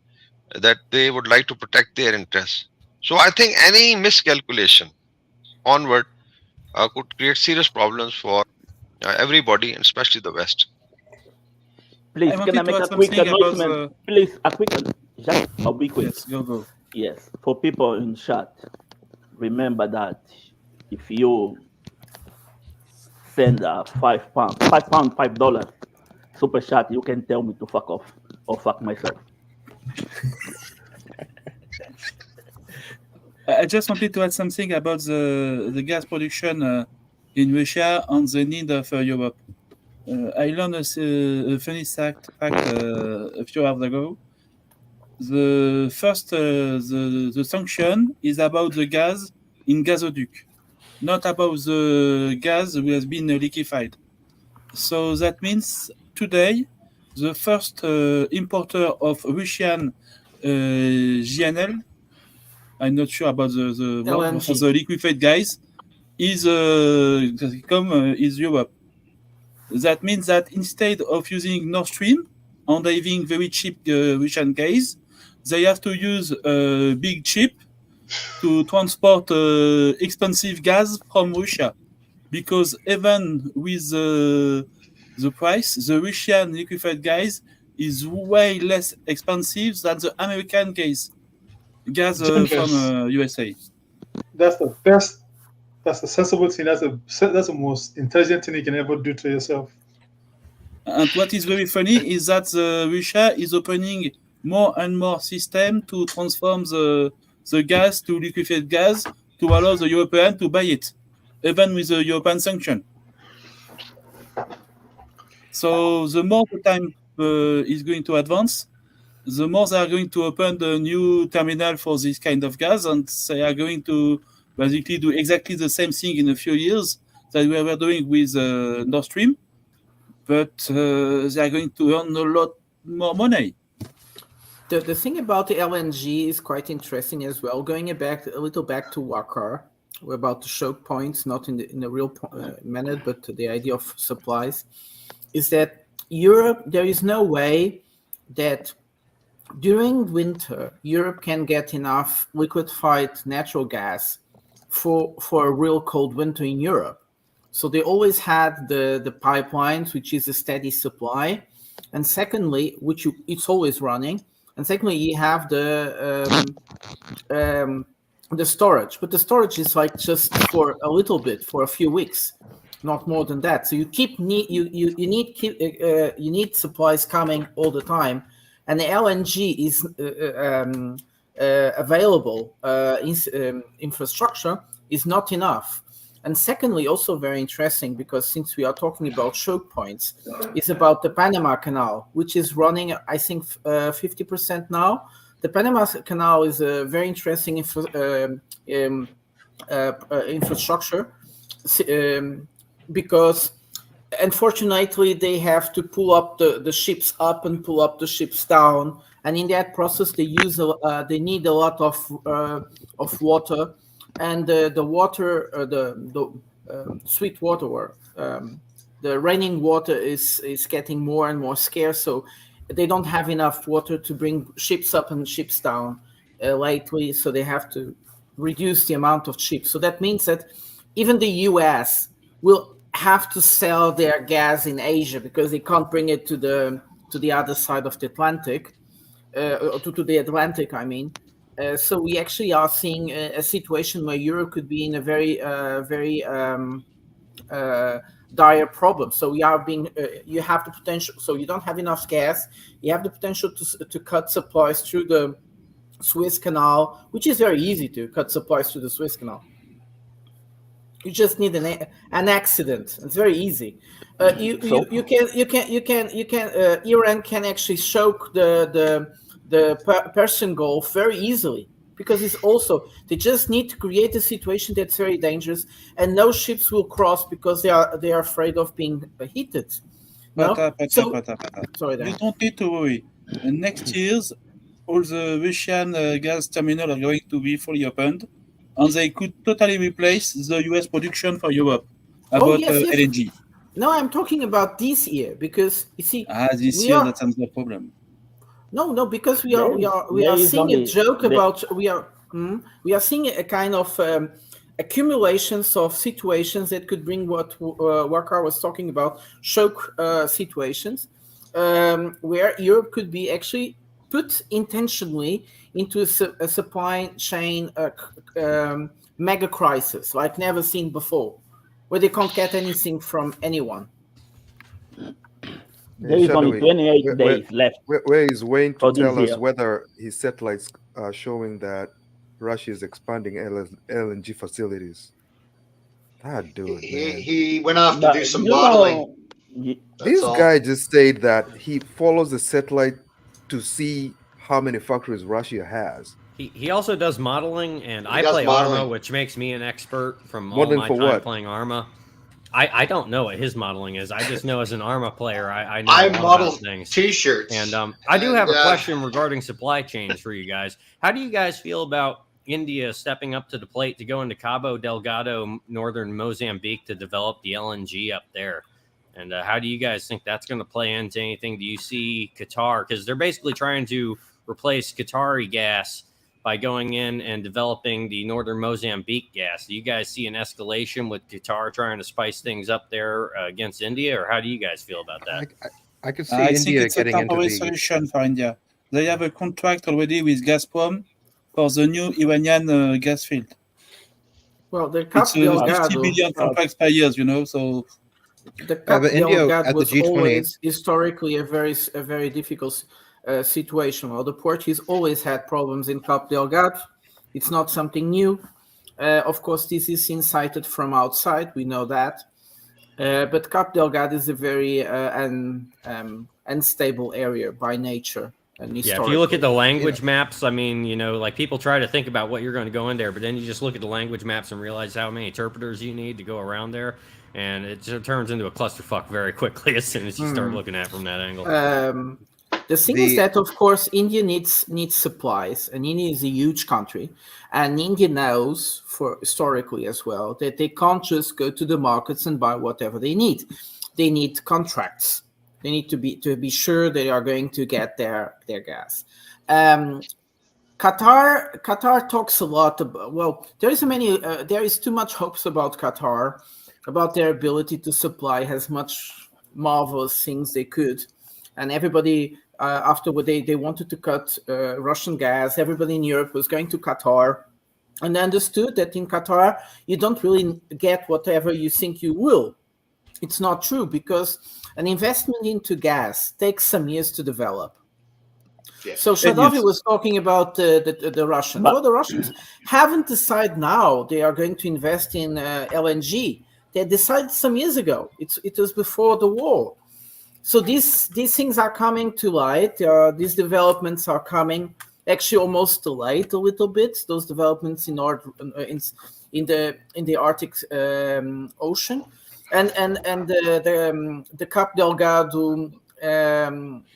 that they would like to protect their interests. So I think any miscalculation onward could create serious problems for everybody, and especially the West. Please, can I make a quick announcement? Please, just a quick. Yes, go. Yes, for people in chat, remember that if you send a $5 super chat, you can tell me to fuck off or fuck myself. I just wanted to add something about the gas production in Russia and the need of Europe. I learned a funny fact a few hours ago. The first, the sanction is about the gas in gazoduc, not about the gas that has been liquefied. So that means today, the first importer of Russian GNL, I'm not sure about the liquefied gas, is Europe. That means that instead of using Nord Stream and having very cheap Russian gas, they have to use a big ship to transport expensive gas from Russia. Because even with the price, the Russian liquefied gas is way less expensive than the American gas from USA. That's the best. That's the sensible thing. That's the most intelligent thing you can ever do to yourself. And what is very funny is that Russia is opening more and more system to transform the gas to liquefied gas to allow the European to buy it, even with the European sanction. So the more the time is going to advance, the more they are going to open the new terminal for this kind of gas, and they are going to basically do exactly the same thing in a few years that we were doing with Nord Stream, but they are going to earn a lot more money. The thing about the LNG is quite interesting as well. Going a little back to Wakar, about the choke points, not in a real manner, but the idea of supplies, is that Europe, there is no way that during winter, Europe can get enough liquefied natural gas for a real cold winter in Europe. So they always had the pipelines, which is a steady supply. And secondly, it's always running. And secondly, you have the storage, but the storage is like just for a little bit, for a few weeks, not more than that. So you need supplies coming all the time, and the LNG is available infrastructure is not enough. And secondly, also very interesting, because since we are talking about choke points, is about the Panama Canal, which is running, I think, 50% now. The Panama Canal is a very interesting infrastructure because, unfortunately, they have to pull up the ships up and pull up the ships down, and in that process, they need a lot of water. And the water, the sweet water, or the raining water is getting more and more scarce. So they don't have enough water to bring ships up and ships down lately. So they have to reduce the amount of ships. So that means that even the U.S. will have to sell their gas in Asia because they can't bring it to the other side of the Atlantic, to the Atlantic, I mean. So we actually are seeing a situation where Europe could be in a very dire problem. So we are you have the potential. So you don't have enough gas. You have the potential to cut supplies through the Suez Canal, which is very easy to cut supplies through the Suez Canal. You just need an accident. It's very easy. Iran can actually choke the Persian Gulf very easily, because they just need to create a situation that's very dangerous, and no ships will cross because they are afraid of being heated. Sorry, you don't need to worry. Next years, all the Russian gas terminals are going to be fully opened, and they could totally replace the US production for Europe about LNG. No, I'm talking about this year, because you see, this year that's another problem. No, because we are seeing a joke about we are seeing a kind of accumulations of situations that could bring what Wakar was talking about, choke situations, where Europe could be actually put intentionally into a supply chain mega crisis like never seen before, where they can't get anything from anyone. There is only 28 days left. Where is Wayne to tell us year. whether his satellites are showing that Russia is expanding LNG facilities? That dude, man. He went off to do some modeling. This guy just said that he follows the satellite to see how many factories Russia has. He also does modeling, and I play Arma, which makes me an expert from all my time playing Arma. I don't know what his modeling is. I just know as an Arma player, I know a lot about things. T-shirts. And I do have a question regarding supply chains for you guys. How do you guys feel about India stepping up to the plate to go into Cabo Delgado, northern Mozambique, to develop the LNG up there? And how do you guys think that's going to play into anything? Do you see Qatar? Because they're basically trying to replace Qatari gas by going in and developing the northern Mozambique gas. Do you guys see an escalation with Qatar trying to spice things up there against India, or how do you guys feel about that? I could see India getting into the solution for India. They have a contract already with Gazprom for the new Iranian gas field. Well, the it's a 50 billion contracts per year, so the Cap Delgado was always historically a very difficult situation. Well, the Portuguese always had problems in Cap Delgado. It's not something new. Of course, this is incited from outside. We know that. But Cap Delgado is a very unstable area by nature. Yeah, if you look at the language maps, I mean, you know, like people try to think about what you're going to go in there, but then you just look at the language maps and realize how many interpreters you need to go around there, and it just turns into a clusterfuck very quickly as soon as you start looking at it from that angle. The thing is that, of course, India needs supplies, and India is a huge country, and India knows, for historically as well, that they can't just go to the markets and buy whatever they need. They need contracts. They need to be sure they are going to get their gas. Qatar talks a lot about. Well, there is too much hopes about Qatar, about their ability to supply as much marvelous things they could, and everybody after what they wanted to cut Russian gas, everybody in Europe was going to Qatar, and they understood that in Qatar you don't really get whatever you think you will. It's not true, because an investment into gas takes some years to develop. Yeah. So Shadavi was talking about the Russians. Well, the Russians haven't decided now they are going to invest in LNG. They decided some years ago. It was before the war. So these things are coming to light. These developments are coming actually almost to light a little bit. Those developments in the Arctic Ocean. And the Cap Delgado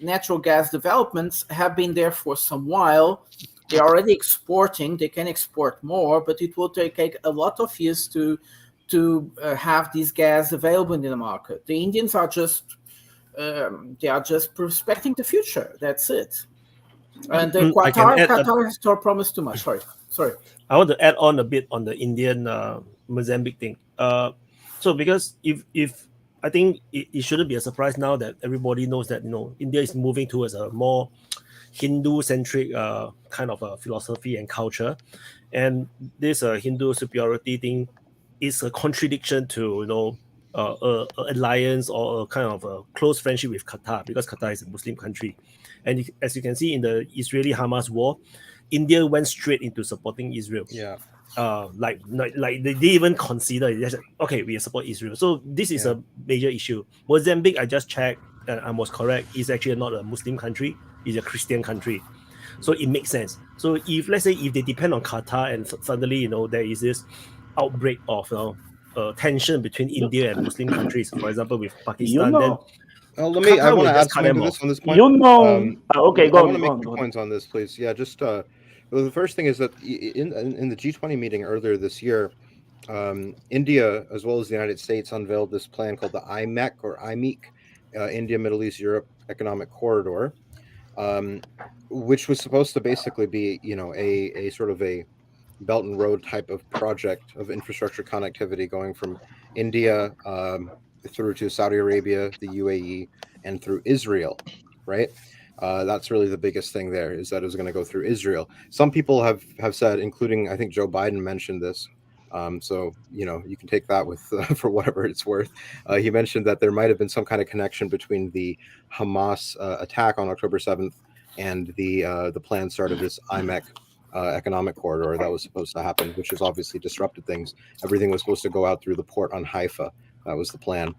natural gas developments have been there for some while. They're already exporting. They can export more, but it will take a lot of years to have this gas available in the market. The Indians are just prospecting the future. That's it. And Qatar has promised too much. Sorry. I want to add on a bit on the Indian Mozambique thing. So because if I think it shouldn't be a surprise now that everybody knows that, you know, India is moving towards a more Hindu-centric kind of a philosophy and culture, and this Hindu superiority thing is a contradiction to, you know, alliance or a kind of a close friendship with Qatar, because Qatar is a Muslim country, and as you can see in the Israeli-Hamas war, India went straight into supporting Israel. Yeah. Like they even consider it. Okay, we support Israel. So this is a major issue. Mozambique, I just checked and I was correct, is actually not a Muslim country, it's a Christian country. So it makes sense. So if let's say if they depend on Qatar and suddenly, you know, there is this outbreak of tension between India and Muslim countries, for example with Pakistan, then I want to add something to this on this point. Okay, go on. I want to make 2 points on this, please. Yeah, just well, the first thing is that in the G20 meeting earlier this year, India, as well as the United States, unveiled this plan called the IMEC or IMEC, India, Middle East, Europe Economic Corridor, which was supposed to basically be, you know, a sort of a Belt and Road type of project of infrastructure connectivity going from India through to Saudi Arabia, the UAE, and through Israel, right? That's really the biggest thing there, is that it was going to go through Israel. Some people have said, including I think Joe Biden mentioned this. So, you know, you can take that with for whatever it's worth. He mentioned that there might have been some kind of connection between the Hamas attack on October 7th and the planned start of this IMEC economic corridor that was supposed to happen, which has obviously disrupted things. Everything was supposed to go out through the port on Haifa. That was the plan.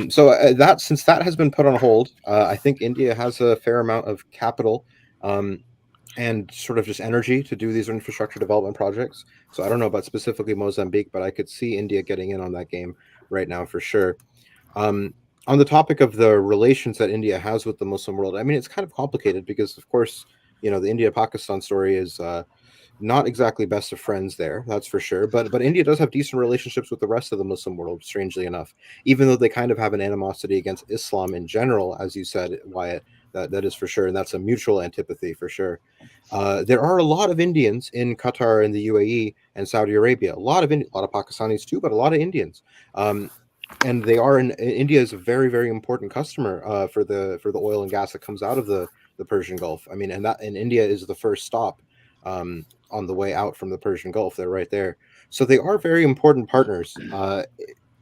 So that, since that has been put on hold, I think India has a fair amount of capital and sort of just energy to do these infrastructure development projects. So I don't know about specifically Mozambique, but I could see India getting in on that game right now for sure. On the topic of the relations that India has with the Muslim world, I mean, it's kind of complicated because, of course, you know, the India-Pakistan story is not exactly best of friends there, that's for sure. But India does have decent relationships with the rest of the Muslim world, strangely enough, even though they kind of have an animosity against Islam in general, as you said, Wyatt. That is for sure, and that's a mutual antipathy for sure. There are a lot of Indians in Qatar and the UAE and Saudi Arabia. A lot of Pakistanis too, but a lot of Indians. And they are India is a very, very important customer for the oil and gas that comes out of the Persian Gulf. I mean, and India is the first stop on the way out from the Persian Gulf. They're right there. So they are very important partners,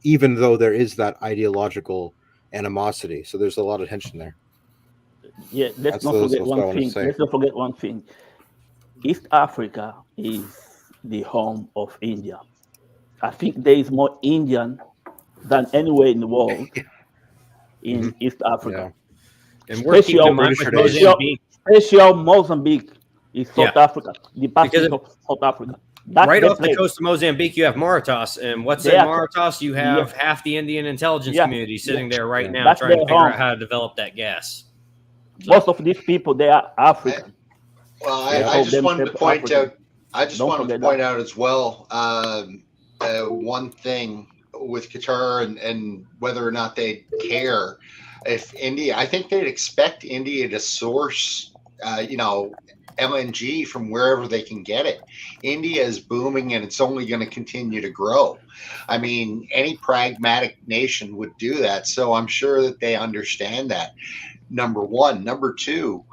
even though there is that ideological animosity. So there's a lot of tension there. Yeah, let's not forget one thing. East Africa is the home of India. I think there is more Indian than anywhere in the world in East Africa. Yeah. And we're keeping Mozambique. special Mozambique is South Yeah. Africa, the Pacific of South Africa. That's Right the off the place. coast of Mozambique, you have Mauritius, and what's They in are- Mauritius? You have Yes. half the Indian intelligence Yeah. community sitting there right now That's trying to their figure out home. how to develop that gas. Most of these people, they are African. Well, They I call just wanted to themselves point African. out. I just Don't wanted to forget point that. out as well. One thing with Qatar and whether or not they care if India. I think they'd expect India to source, LNG from wherever they can get it. India is booming and it's only going to continue to grow. I mean, any pragmatic nation would do that. So I'm sure that they understand that. Number one. Number two,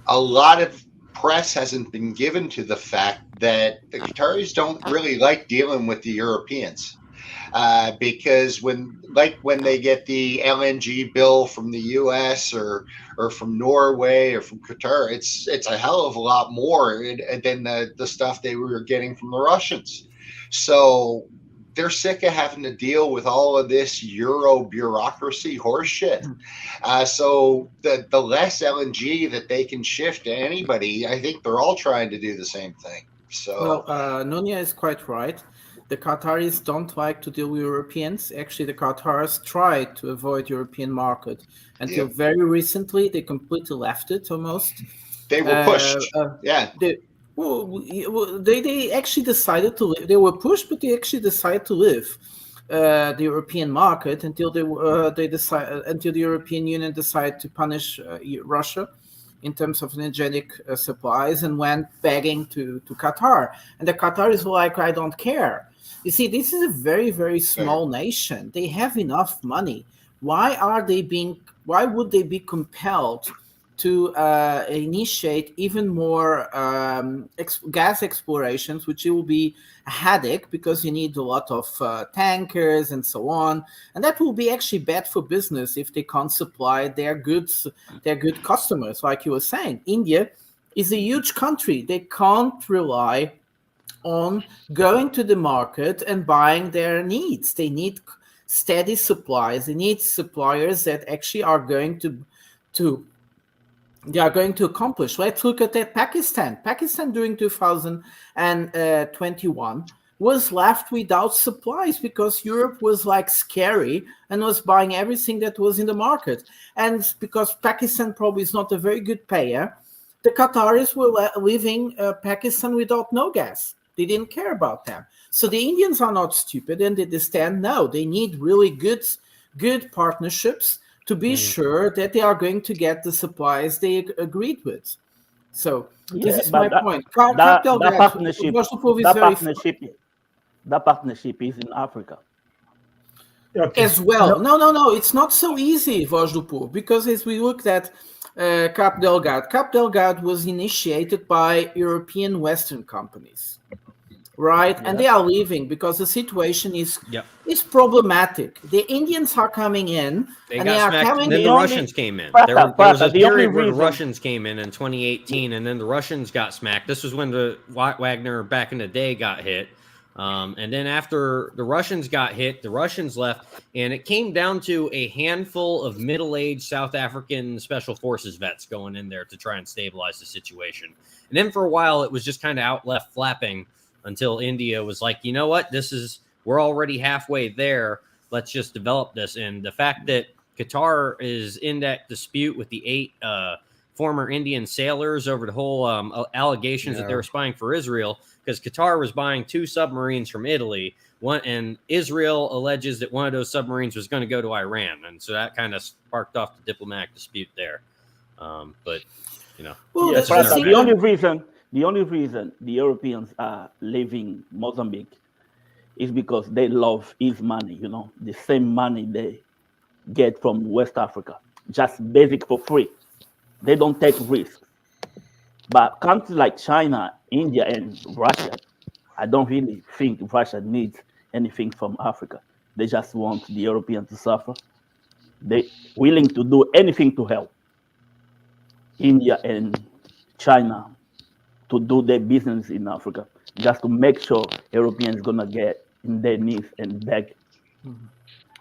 a lot of press hasn't been given to the fact that the Qataris don't really like dealing with the Europeans. Because when they get the LNG bill from the U.S. or from Norway or from Qatar, it's a hell of a lot more than the stuff they were getting from the Russians. So they're sick of having to deal with all of this Euro bureaucracy horseshit. So the less LNG that they can shift to anybody, I think they're all trying to do the same thing. So Well, Nunia is quite right. The Qataris don't like to deal with Europeans. Actually, the Qataris tried to avoid European market until very recently. They completely left it almost. They were pushed. They actually decided to live. They were pushed, but they actually decided to live the European market until until the European Union decided to punish Russia in terms of energetic supplies and went begging to Qatar. And the Qataris were like, I don't care. You see, this is a very, very small nation. They have enough money. Why would they be compelled to initiate even more gas explorations, which will be a headache because you need a lot of tankers and so on, and that will be actually bad for business if they can't supply their goods, their good customers. Like you were saying, India is a huge country. They can't rely on going to the market and buying their needs. They need steady supplies. They need suppliers that actually are going to accomplish. Let's look at Pakistan. Pakistan during 2021 was left without supplies because Europe was like scary and was buying everything that was in the market. And because Pakistan probably is not a very good payer, the Qataris were leaving Pakistan without no gas. They didn't care about them. So the Indians are not stupid and they understand, no, they need really good partnerships to be sure that they are going to get the supplies they agreed with. So this is my point. That partnership is in Africa. As well. No, it's not so easy, Vojdupur, because as we looked at Cap Delgado was initiated by European Western companies, right? And they are leaving because the situation is problematic. The Indians are coming in, and then the Russians came in. There was a period where the Russians came in 2018, and then the Russians got smacked. This was when the Wagner back in the day got hit. And then after the Russians got hit, the Russians left, and it came down to a handful of middle-aged South African Special Forces vets going in there to try and stabilize the situation. And then for a while, it was just kind of out left flapping until India was like, you know what, we're already halfway there. Let's just develop this. And the fact that Qatar is in that dispute with the 8 former Indian sailors over the whole allegations that they were spying for Israel, because Qatar was buying 2 submarines from Italy, and Israel alleges that one of those submarines was going to go to Iran, and so that kind of sparked off the diplomatic dispute there. But the only reason the Europeans are leaving Mozambique is because they love his money. The same money they get from West Africa, just basic for free. They don't take risks. But countries like China, India, and Russia, I don't really think Russia needs anything from Africa. They just want the Europeans to suffer. They're willing to do anything to help India and China to do their business in Africa, just to make sure Europeans going to get in their knees and beg.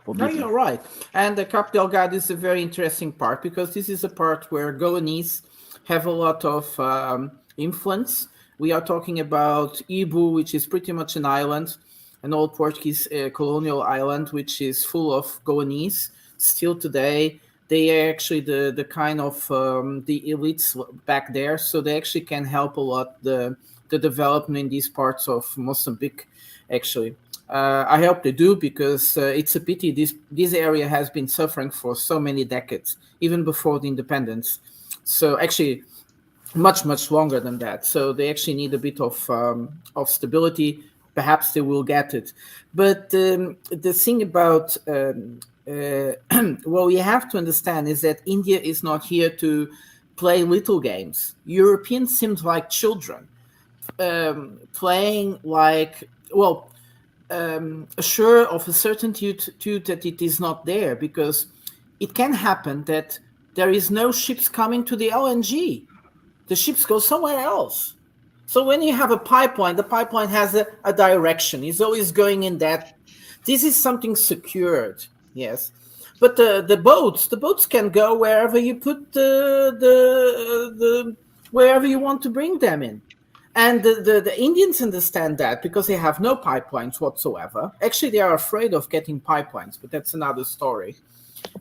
No, you're right. And the Cap Delgado is a very interesting part because this is a part where Goanese have a lot of influence. We are talking about Ibu, which is pretty much an island, an old Portuguese colonial island, which is full of Goanese. Still today, they are actually the kind of the elites back there, so they actually can help a lot the development in these parts of Mozambique, actually. I hope they do, because it's a pity this area has been suffering for so many decades, even before the independence. So actually, much longer than that. So they actually need a bit of stability. Perhaps they will get it. But the thing about what we have to understand is that India is not here to play little games. Europeans seem like children, playing like, well, sure of a certainty that it is not there, because it can happen that there is no ships coming to the LNG. The ships go somewhere else. So when you have a pipeline, the pipeline has a direction. It's always going in that. This is something secured, yes. But the boats can go wherever you put the wherever you want to bring them in. And the Indians understand that, because they have no pipelines whatsoever. Actually, they are afraid of getting pipelines, but that's another story.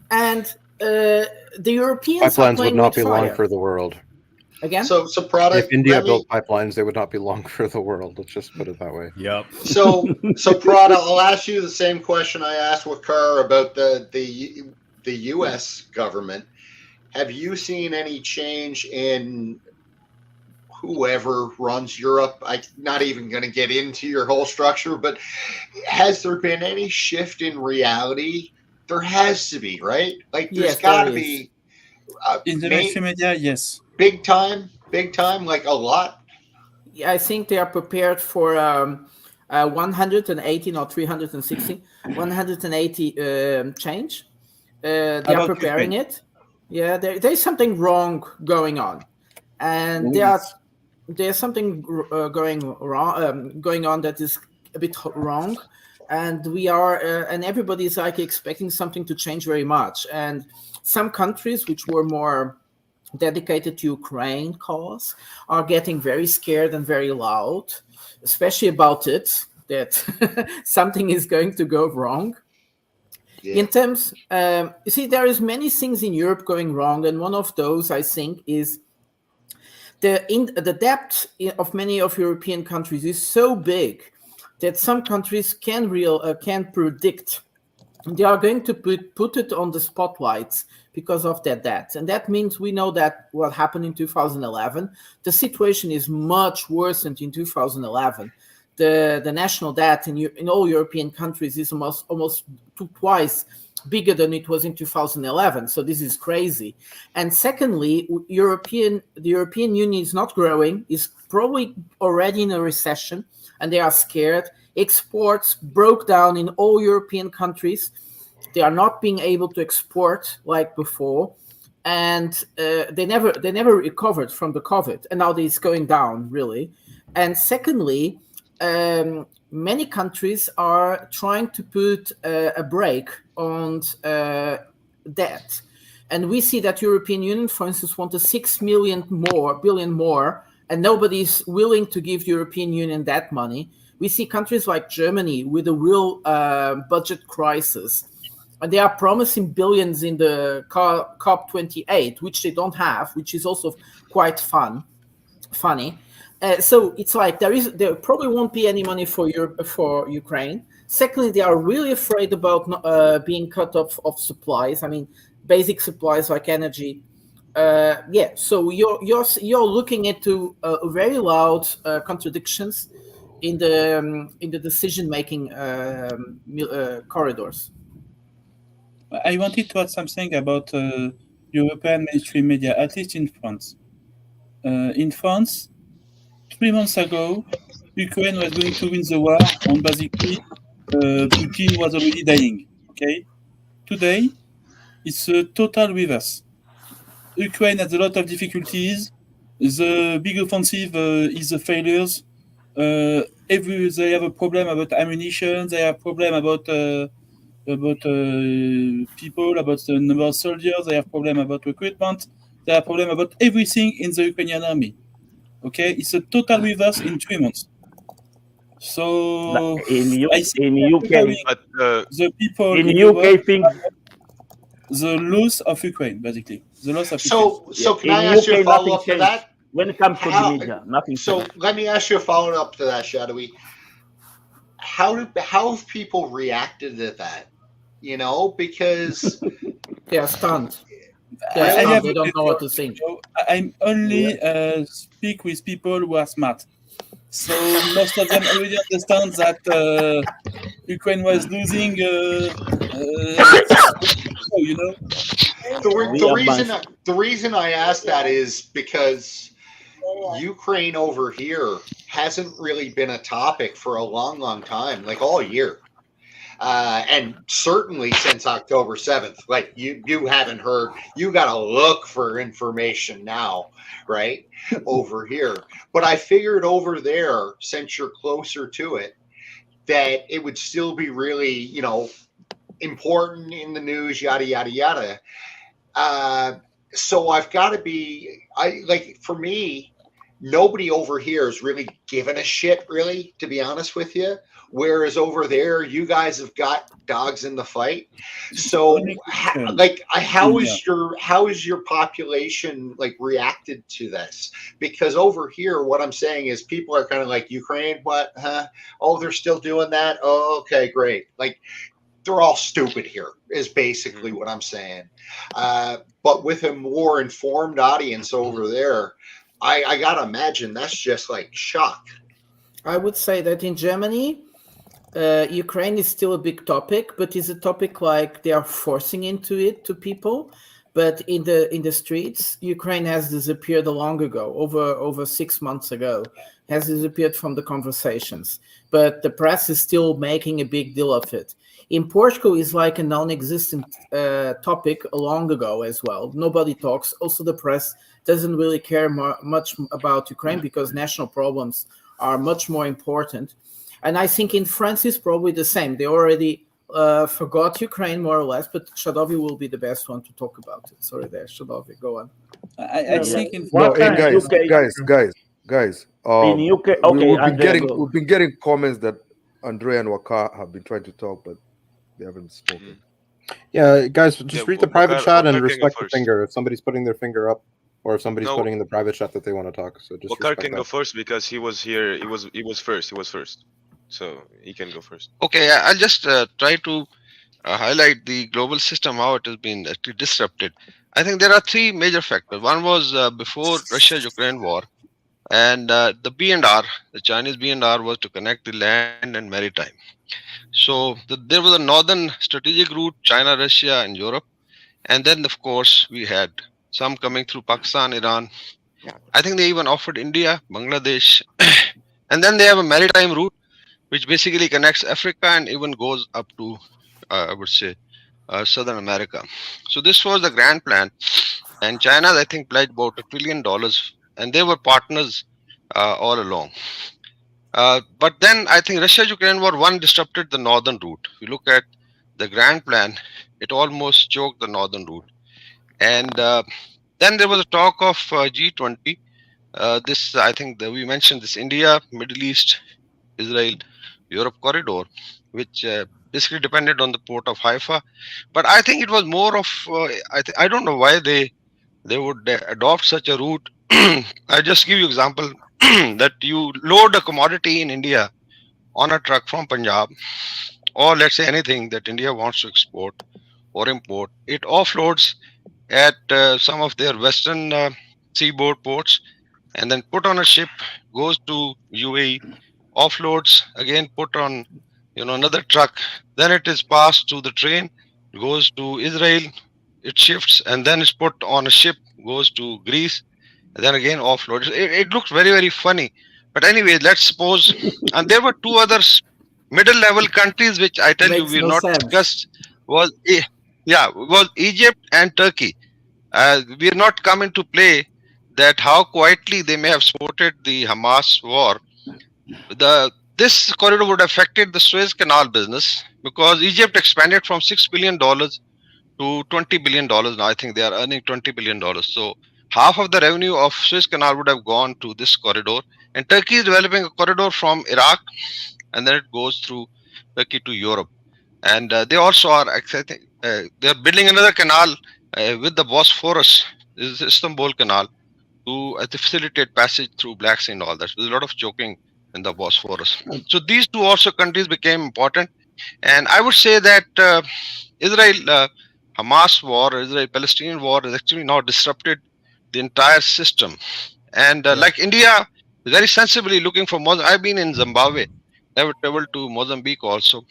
And the Europeans Pipelines are playing would not with be long fire. for the world. Again? So Prada, If India built pipelines, they would not be long for the world. Let's just put it that way. Yep. So Prada, I'll ask you the same question I asked Wakar about the U.S. government. Have you seen any change in whoever runs Europe? I'm not even going to get into your whole structure, but has there been any shift in reality? There has to be, right? Like, there's got to be. In the mainstream media, yes. Big time, like a lot. I think they are prepared for 180, not 360, 180 change. They are preparing it. Yeah, there's something wrong going on, and there's something going on that is a bit wrong, and we are and everybody is like expecting something to change very much. And some countries which were more dedicated to Ukraine cause are getting very scared and very loud, especially about it, that something is going to go wrong. Yeah. In terms, you see, there is many things in Europe going wrong, and one of those, I think, is the depth of many of European countries is so big that some countries can predict they are going to put it on the spotlights because of their debt. And that means we know that what happened in 2011, the situation is much worse than in 2011. The national debt in all European countries is almost twice bigger than it was in 2011. So this is crazy. And secondly, the European Union is not growing, is probably already in a recession, and they are scared. Exports broke down in all European countries. They are not being able to export like before, and they never recovered from the COVID, and now it's going down really. And secondly, many countries are trying to put a brake on debt, and we see that European Union, for instance, wants a 6 billion more, and nobody's willing to give European Union that money. We see countries like Germany with a real budget crisis, and they are promising billions in the COP28, which they don't have, which is also quite funny. So it's like there probably won't be any money for Ukraine. Secondly, they are really afraid about being cut off of supplies. I mean, basic supplies like energy. So you're looking into very loud contradictions in the decision-making corridors. I wanted to add something about European mainstream media, at least in France. In France, 3 months ago, Ukraine was going to win the war, and basically Putin was already dying. Okay, today it's a total reverse. Ukraine has a lot of difficulties. The big offensive is a failures. They have a problem about ammunition. They have a problem about people, about the number of soldiers. They have a problem about recruitment. They have problem about everything in the Ukrainian army. Okay, it's a total reverse in 3 months. So I think in they are UK, preparing But the people in in the world UK things the loss of Ukraine, basically. The loss of Ukraine. So can in I ask you a UK follow nothing up to changed. that? When it comes to the How? media, nothing So changed. let me ask you a follow up to that, Shadowy. How have people reacted to that? You know, because They are stunned. They I are stunned. have They don't know what to think. I'm only speak with people who are smart. So most of them already understand that Ukraine was losing. You know. The reason I ask that is because Ukraine over here hasn't really been a topic for a long time, like all year. And certainly since October 7th, like you haven't heard, you got to look for information now, right? Over here. But I figured over there, since you're closer to it, that it would still be really, you know, important in the news, yada, yada, yada. So I've got to be, for me, nobody over here is really giving a shit, really, to be honest with you. Whereas over there, you guys have got dogs in the fight. So, how is your population like reacted to this? Because over here, what I'm saying is people are kind of like, Ukraine, what? Huh? Oh, they're still doing that. Oh, okay, great. Like they're all stupid here. Is basically what I'm saying. But with a more informed audience over there, I gotta imagine that's just like shock. I would say that in Germany, Ukraine is still a big topic, but it's a topic like they are forcing into it to people. But in the streets, Ukraine has disappeared long ago, over 6 months ago, has disappeared from the conversations. But the press is still making a big deal of it. In Portugal, it's like a non-existent topic long ago as well. Nobody talks. Also, the press doesn't really care much about Ukraine because national problems are much more important. And I think in France it's probably the same. They already forgot Ukraine more or less, but Shadowy will be the best one to talk about it. Sorry there, Shadowy, go on. I think in guys. In UK, okay, we've been getting comments that Andre and Waka have been trying to talk, but they haven't spoken. Yeah, guys, just read the private chat and respect the finger. If somebody's putting their finger up, or if somebody's putting in the private chat that they want to talk, so just Wakar can go first because he was here. He was first. So he can go first. Okay, I'll just try to highlight the global system, how it has been actually disrupted. I think there are three major factors. One was before Russia-Ukraine war, and the B&R, the Chinese B&R was to connect the land and maritime. So there was a northern strategic route, China, Russia, and Europe. And then, of course, we had some coming through Pakistan, Iran. I think they even offered India, Bangladesh. And then they have a maritime route, which basically connects Africa and even goes up to, I would say, Southern America. So this was the grand plan. And China, I think, pledged about $1 trillion. And they were partners all along. But then I think Russia-Ukraine war, one, disrupted the northern route. If you look at the grand plan, it almost choked the northern route. And then there was a talk of G20. This, I think, we mentioned this India, Middle East, Israel, Europe corridor, which basically depended on the port of Haifa. But I think it was more of, I don't know why they would adopt such a route. I just give you example that you load a commodity in India on a truck from Punjab, or let's say anything that India wants to export or import, it offloads at some of their western seaboard ports and then put on a ship, goes to UAE, offloads, again put on another truck, then it is passed to the train, goes to Israel, it shifts and then it's put on a ship, goes to Greece, and then again offload. It looks very, very funny. But anyway, let's suppose, and there were two other middle level countries which I tell you we not discussed, was Egypt and Turkey. We are not come into play that how quietly they may have supported the Hamas war. This corridor would have affected the Suez Canal business because Egypt expanded from $6 billion to $20 billion. Now I think they are earning $20 billion. So half of the revenue of Suez Canal would have gone to this corridor. And Turkey is developing a corridor from Iraq, and then it goes through Turkey to Europe. And they also are, I think, they're building another canal with the Bosphorus, this is Istanbul Canal, to facilitate passage through Black Sea and all that. So there's a lot of choking in the Bosphorus. So these two also countries became important. And I would say that Israel-Hamas war, Israel-Palestinian war has actually now disrupted the entire system. And like India, very sensibly looking for Mozambique. I've been in Zimbabwe, never traveled to Mozambique also,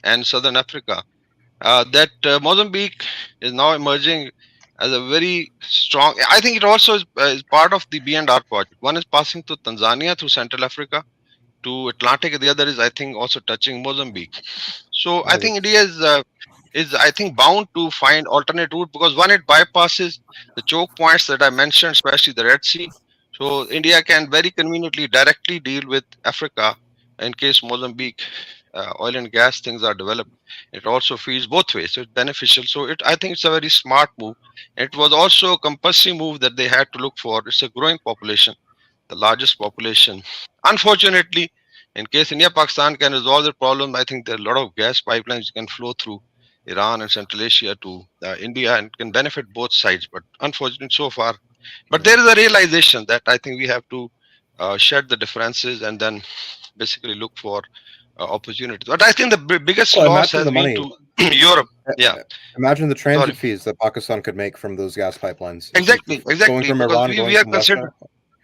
and Southern Africa. Mozambique is now emerging as a very strong. I think it also is part of the B&R project. One is passing through Tanzania, through Central Africa, to Atlantic. The other is, I think, also touching Mozambique. So I think India is I think bound to find alternate route, because one, it bypasses the choke points that I mentioned, especially the Red Sea. So India can very conveniently directly deal with Africa in case Mozambique oil and gas things are developed. It also feeds both ways, so it's beneficial. So I think it's a very smart move. It was also a compulsory move that they had to look for. It's a growing population, the largest population. Unfortunately, in case India-Pakistan can resolve the problem, I think there are a lot of gas pipelines can flow through Iran and Central Asia to India and can benefit both sides. But unfortunately, so far. But there is a realization that I think we have to shed the differences and then basically look for opportunities. But I think the biggest loss has been to Europe. Yeah. Imagine the transit fees that Pakistan could make from those gas pipelines. Exactly. Going from Iran, we are considered.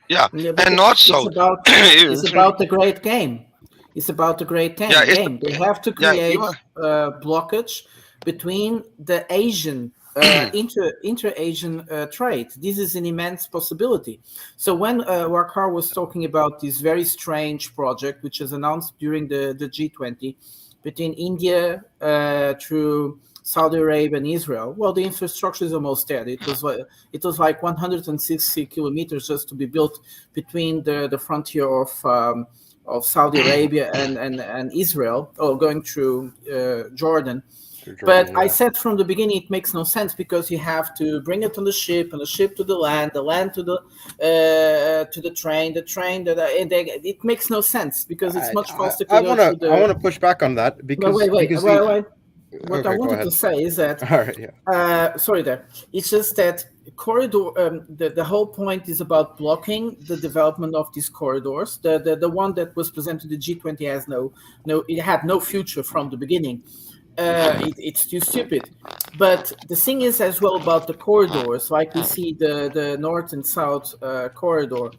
Yeah, and north-south. It's about the great game. It's about the great game. They have to create blockage between the Asian inter-Asian trade. This is an immense possibility. So when Wakar was talking about this very strange project, which was announced during the G20 between India through Saudi Arabia and Israel, well, the infrastructure is almost there. It was like 160 kilometers just to be built between the frontier of Saudi Arabia and Israel, or going through Jordan. But I said from the beginning, it makes no sense, because you have to bring it on the ship, and the ship to the land to the train, it makes no sense, because it's much faster. I want to push back on that because what I wanted to say is that it's just that corridor. The whole point is about blocking the development of these corridors. The one that was presented to the G20 has it had no future from the beginning. It's too stupid. But the thing is as well about the corridors, like we see the north and south corridor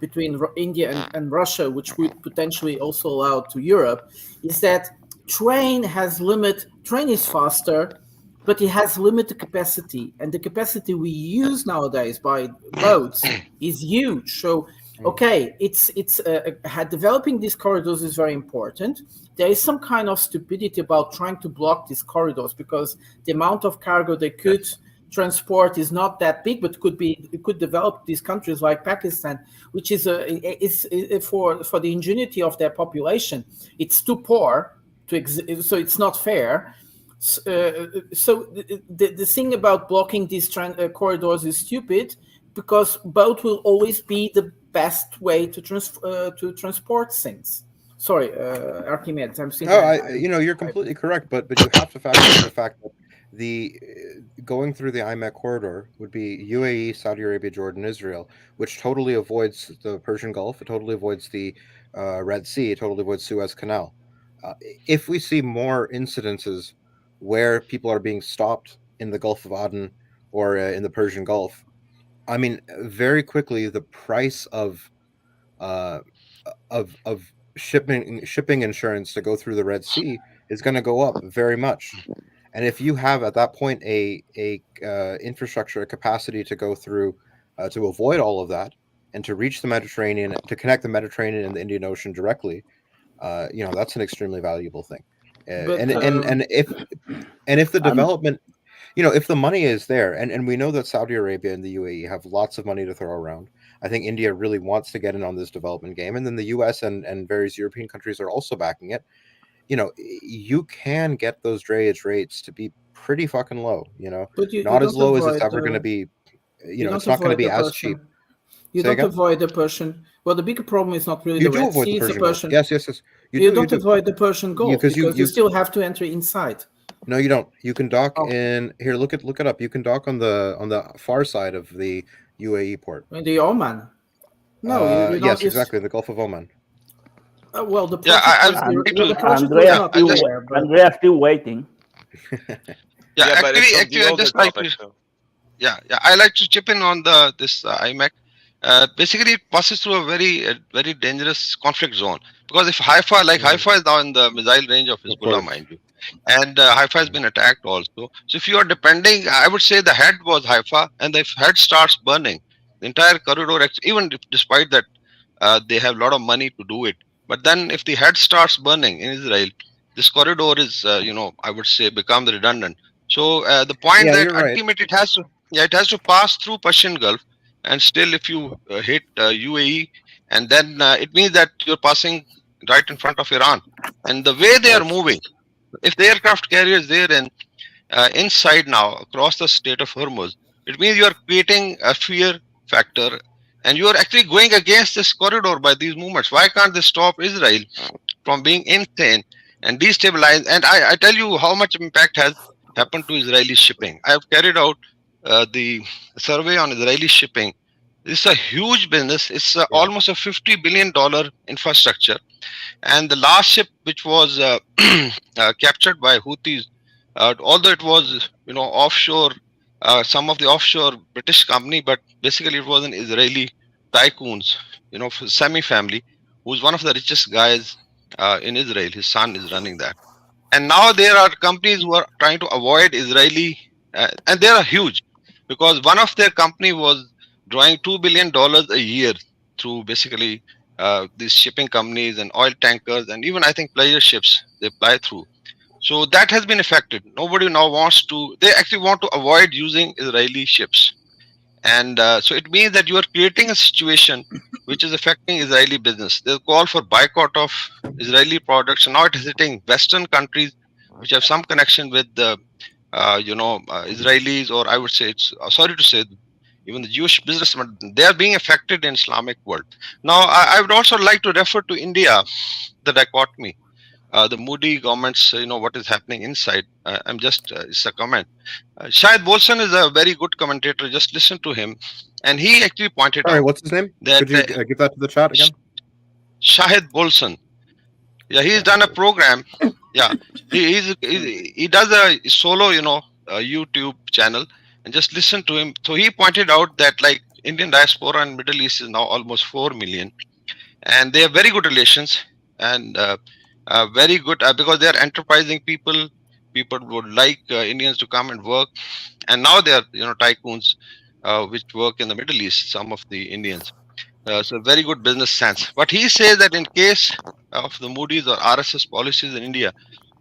between India and Russia, which would potentially also allow to Europe, is that train is faster, but it has limited capacity, and the capacity we use nowadays by boats is huge. So developing these corridors is very important. There is some kind of stupidity about trying to block these corridors, because the amount of cargo they could transport is not that big, but it could develop these countries like Pakistan, which is for the ingenuity of their population. It's too poor so it's not fair. So the thing about blocking these corridors is stupid, because boat will always be the best way to transport things. Sorry, Archimedes. I'm thinking. You're completely correct, but you have to factor in the fact that the going through the IMEC corridor would be UAE, Saudi Arabia, Jordan, Israel, which totally avoids the Persian Gulf. It totally avoids the Red Sea. It totally avoids Suez Canal. If we see more incidences where people are being stopped in the Gulf of Aden or in the Persian Gulf, I mean, very quickly the price of shipping insurance to go through the Red Sea is going to go up very much. And if you have at that point a infrastructure, a capacity to go through to avoid all of that and to reach the Mediterranean, to connect the Mediterranean and the Indian Ocean directly, that's an extremely valuable thing. And if the development, if the money is there, and we know that Saudi Arabia and the UAE have lots of money to throw around. I think India really wants to get in on this development game, and then the US and various European countries are also backing it. You can get those drayage rates to be pretty fucking low, not as low as it's ever going to be. you know, it's not going to be as cheap. You Say don't again? avoid the Persian. Well, the bigger problem is not really You the do Red avoid Sea, the it's the Persian Gulf. Persian. Yes, yes, yes. You don't avoid the Persian Gulf because you still have to enter inside. No, you don't. You can dock in here. Look it up. You can dock on the far side of the UAE port. In the Oman. No, you don't. Yes, exactly. The Gulf of Oman. Well, the Andrea's still waiting. I like to chip in on this IMEC. Basically, it passes through a very dangerous conflict zone, because if Haifa is now in the missile range of Hezbollah, mind you, and Haifa has been attacked also. So if you are depending, I would say the head was Haifa, and if head starts burning, the entire corridor, even despite that they have a lot of money to do it, but then if the head starts burning in Israel, this corridor is, I would say, becomes redundant. So the point that ultimately it has to pass through Persian Gulf, and still if you hit UAE, and then it means that you're passing right in front of Iran. And the way they are moving, if the aircraft carrier is there and inside now across the Strait of Hormuz, it means you are creating a fear factor, and you are actually going against this corridor by these movements. Why can't they stop Israel from being insane and destabilize? And I tell you how much impact has happened to Israeli shipping. I have carried out the survey on Israeli shipping. This is a huge business. It's almost a $50 billion infrastructure. And the last ship, which was captured by Houthis, although it was offshore, some of the offshore British company, but basically it was an Israeli tycoons, Semi family, who's one of the richest guys in Israel. His son is running that. And now there are companies who are trying to avoid Israeli, and they are huge, because one of their company was drawing $2 billion a year through basically these shipping companies and oil tankers, and even I think pleasure ships they fly through. So that has been affected. Nobody now wants to, they actually want to avoid using Israeli ships. And so it means that you are creating a situation which is affecting Israeli business. There's a call for boycott of Israeli products, and now it is hitting Western countries which have some connection with the, Israelis, or I would say it's, sorry to say, even the Jewish businessmen, they are being affected in Islamic world. Now, I would also like to refer to India, the dichotomy. The Modi government's, what is happening inside. I'm just, it's a comment. Shahid Bolson is a very good commentator. Just listen to him. And he actually pointed out. Sorry, what's his name? Could you give that to the chat again? Shahid Bolson. Yeah, he's done a program. Yeah, he does a solo, YouTube channel, and just listen to him. So he pointed out that like Indian diaspora in Middle East is now almost 4 million, and they have very good relations, and very good because they are enterprising people. People would like Indians to come and work, and now they are tycoons which work in the Middle East. Some of the Indians, so very good business sense. But he says that in case of the Moody's or RSS policies in India,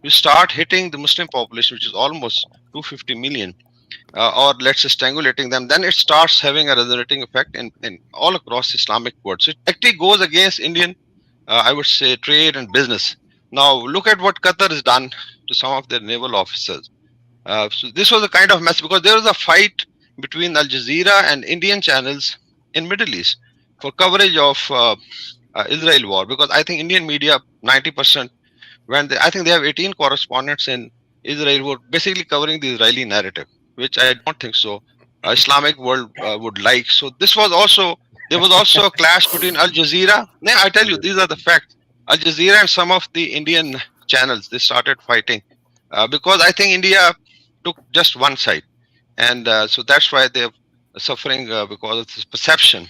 you start hitting the Muslim population, which is almost 250 million, or let's say strangulating them, then it starts having a resonating effect in all across Islamic world. So it actually goes against Indian, I would say, trade and business. Now look at what Qatar has done to some of their naval officers. So this was a kind of mess, because there was a fight between Al Jazeera and Indian channels in Middle East for coverage of Israel war, because I think Indian media 90% I think they have 18 correspondents in Israel who are basically covering the Israeli narrative, which I don't think so Islamic world would like. So there was also a clash between Al Jazeera. I tell you, these are the facts. Al Jazeera and some of the Indian channels, they started fighting because I think India took just one side, and so that's why they're suffering because of this perception.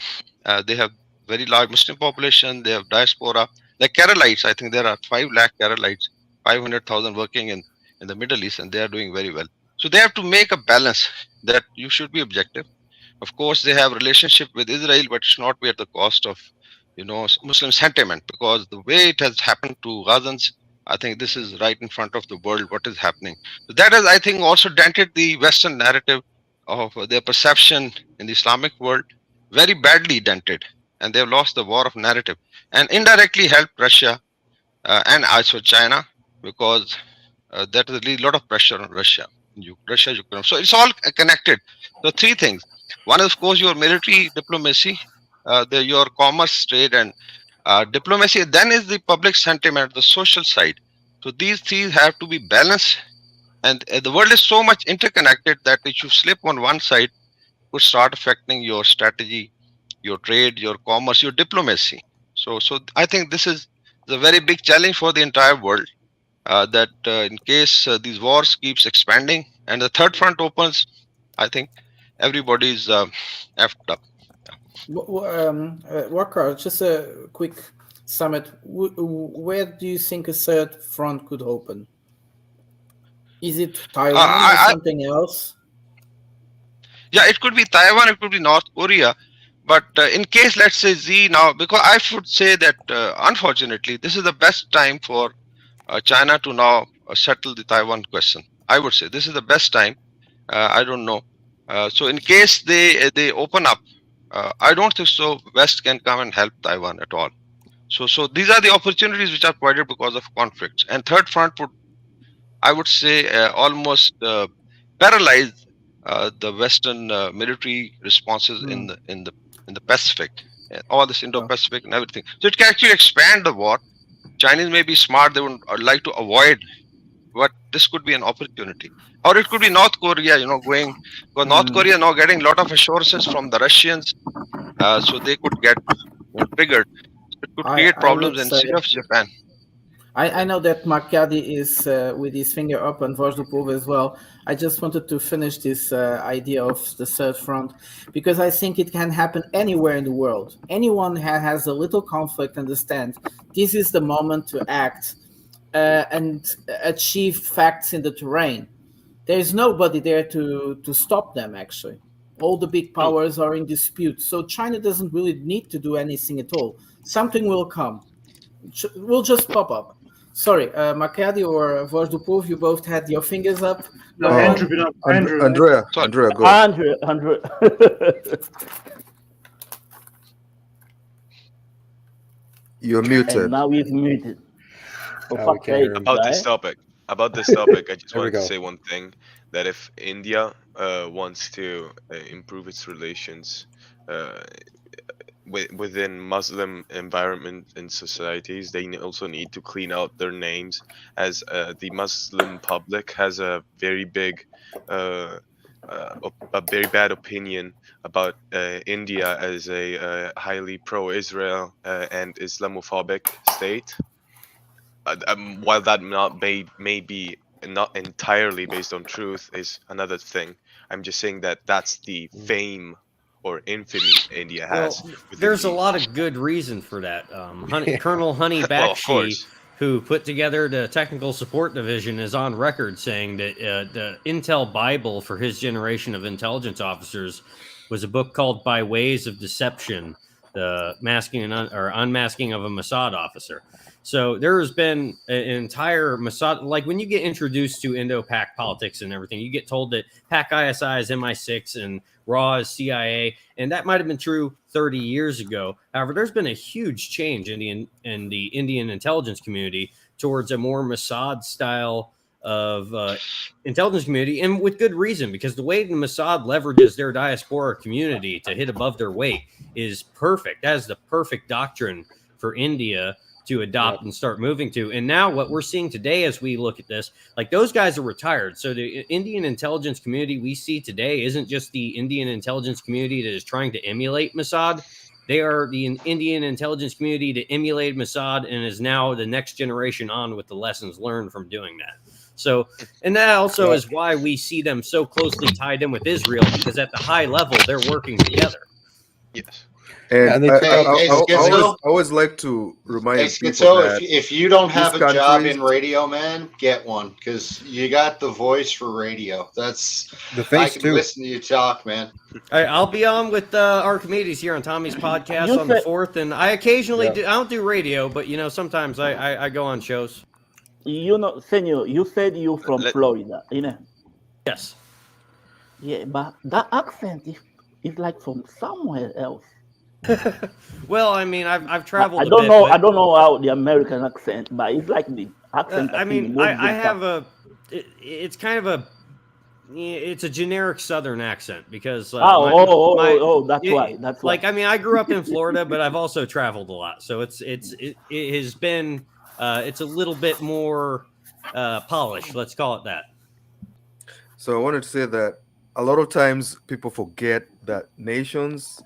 They have very large Muslim population. They have diaspora, like Keralites. I think there are 5 lakh Keralites, 500,000 working in the Middle East, and they are doing very well. So they have to make a balance that you should be objective. Of course, they have relationship with Israel, but it should not be at the cost of Muslim sentiment, because the way it has happened to Gazans, I think this is right in front of the world what is happening. So that has, I think, also dented the Western narrative of their perception in the Islamic world, very badly dented, and they have lost the war of narrative, and indirectly helped Russia and also China, because that is a lot of pressure on Russia, Ukraine. So it's all connected. So 3 things. One, of course, your military diplomacy, your commerce, trade, and diplomacy. Then is the public sentiment, the social side. So these things have to be balanced. And the world is so much interconnected that if you slip on one side, it could start affecting your strategy, your trade, your commerce, your diplomacy. So I think this is a very big challenge for the entire world. That in case these wars keeps expanding and the third front opens, I think everybody's effed up. Walker, just a quick summit. Where do you think a third front could open? Is it Taiwan or something else? Yeah, it could be Taiwan, it could be North Korea. But in case, let's say Z now, because I should say that unfortunately, this is the best time for China to now settle the Taiwan question. I would say this is the best time. I don't know. So in case they open up, I don't think so West can come and help Taiwan at all. So these are the opportunities which are provided because of conflicts. And third front would, I would say, almost paralyze the Western military responses in the Pacific, all this Indo-Pacific and everything. So it can actually expand the war. Chinese may be smart; they would like to avoid, but this could be an opportunity. Or it could be North Korea, going, because North Korea now getting a lot of assurances from the Russians, so they could get triggered. It could create problems in Japan. I know that Marcadi is with his finger up and Vojdupov as well. I just wanted to finish this idea of the third front, because I think it can happen anywhere in the world. Anyone has a little conflict, understand this is the moment to act and achieve facts in the terrain. There is nobody there to stop them, actually. All the big powers are in dispute. So China doesn't really need to do anything at all. Something will come. Will just pop up. Sorry, Marcadi or Vojdupov, you both had your fingers up. No, Andrew. Andrea, go. Andrew. You're muted. And now he's muted. About this topic, I just wanted to say one thing: that if India wants to improve its relations within Muslim environment and societies, they also need to clean out their names, as the Muslim public has a very big, a very bad opinion about India as a highly pro-Israel and Islamophobic state. While that may be not entirely based on truth, is another thing. I'm just saying that that's the fame or infamy India has. Well, there's a lot of good reason for that. Colonel Honey Bakshi, who put together the technical support division, is on record saying that the Intel Bible for his generation of intelligence officers was a book called By Ways of Deception, the masking or unmasking of a Mossad officer. So there has been an entire Mossad, like when you get introduced to Indo-Pak politics and everything, you get told that Pak ISI is MI6 and RAW is CIA, and that might have been true 30 years ago. However, there's been a huge change in the Indian intelligence community towards a more Mossad style of intelligence community, and with good reason, because the way the Mossad leverages their diaspora community to hit above their weight is perfect. That is the perfect doctrine for India to adopt and start moving to. And now what we're seeing today as we look at this, like those guys are retired. So the Indian intelligence community we see today isn't just the Indian intelligence community that is trying to emulate Mossad. They are the Indian intelligence community that emulated Mossad and is now the next generation on with the lessons learned from doing that. So, and that also is why we see them so closely tied in with Israel, because at the high level, they're working together. Yes. And I always like to remind people that if you don't have a job in radio, man, get one, because you got the voice for radio. That's the face I can listen to you talk, man. I'll be on with Archimedes here on Tommy's podcast on the 4th, and I occasionally do. I don't do radio, but sometimes I go on shows. Senor, you said you're from Florida, Yes. Yeah, but that accent is like from somewhere else. Well, I mean, I've traveled. I don't know. I don't know how the American accent, but it's like the accent. I mean, I have it's kind of a It's a generic Southern accent because that's it- why. That's like why. I mean, I grew up in Florida, but I've also traveled a lot, so it has been it's a little bit more polished. Let's call it that. So I wanted to say that a lot of times people forget that nations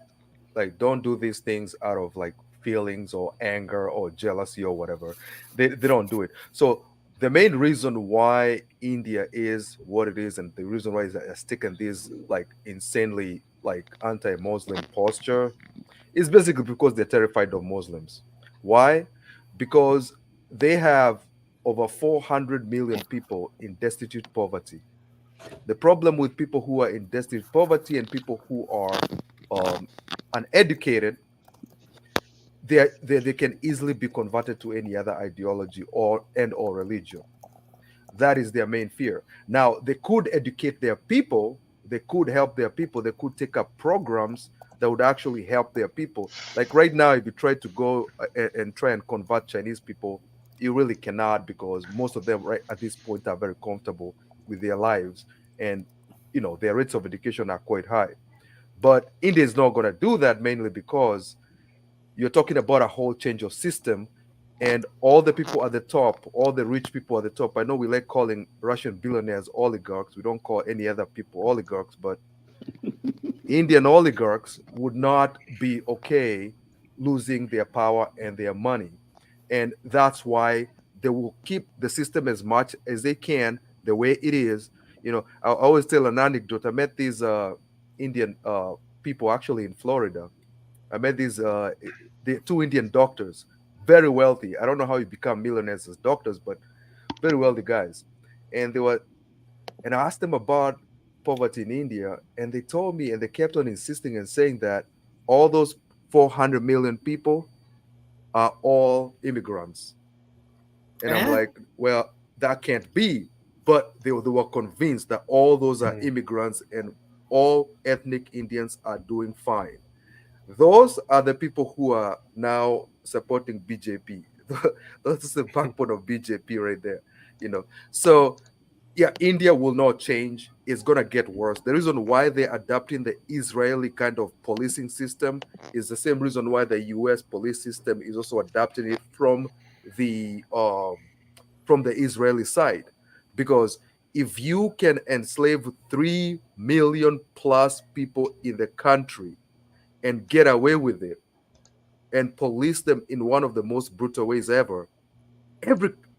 like don't do these things out of like feelings or anger or jealousy or whatever. They don't do it. So the main reason why India is what it is, and the reason why it's taken this like insanely like anti-Muslim posture, is basically because they're terrified of Muslims. Why? Because they have over 400 million people in destitute poverty. The problem with people who are in destitute poverty and people who are uneducated, they can easily be converted to any other ideology or religion. That is their main fear. Now, they could educate their people, they could help their people, they could take up programs that would actually help their people. Like right now, if you try to go and try and convert Chinese people, you really cannot, because most of them right at this point are very comfortable with their lives, and their rates of education are quite high. But India is not going to do that, mainly because you're talking about a whole change of system, and all the people at the top, all the rich people at the top. I know we like calling Russian billionaires oligarchs. We don't call any other people oligarchs, but Indian oligarchs would not be okay losing their power and their money. And that's why they will keep the system as much as they can the way it is. I always tell an anecdote. I met these Indian people actually in Florida. I met these the two Indian doctors, very wealthy. I don't know how you become millionaires as doctors, but very wealthy guys. And I asked them about poverty in India, and they told me, and they kept on insisting and saying that all those 400 million people are all immigrants. And I'm like, well, that can't be. But they were convinced that all those are immigrants and all ethnic Indians are doing fine. Those are the people who are now supporting BJP. That's the backbone of BJP right there. So yeah, India will not change. It's gonna get worse. The reason why they're adapting the Israeli kind of policing system is the same reason why the US police system is also adapting it from the Israeli side. Because if you can enslave 3 million plus people in the country and get away with it and police them in one of the most brutal ways ever,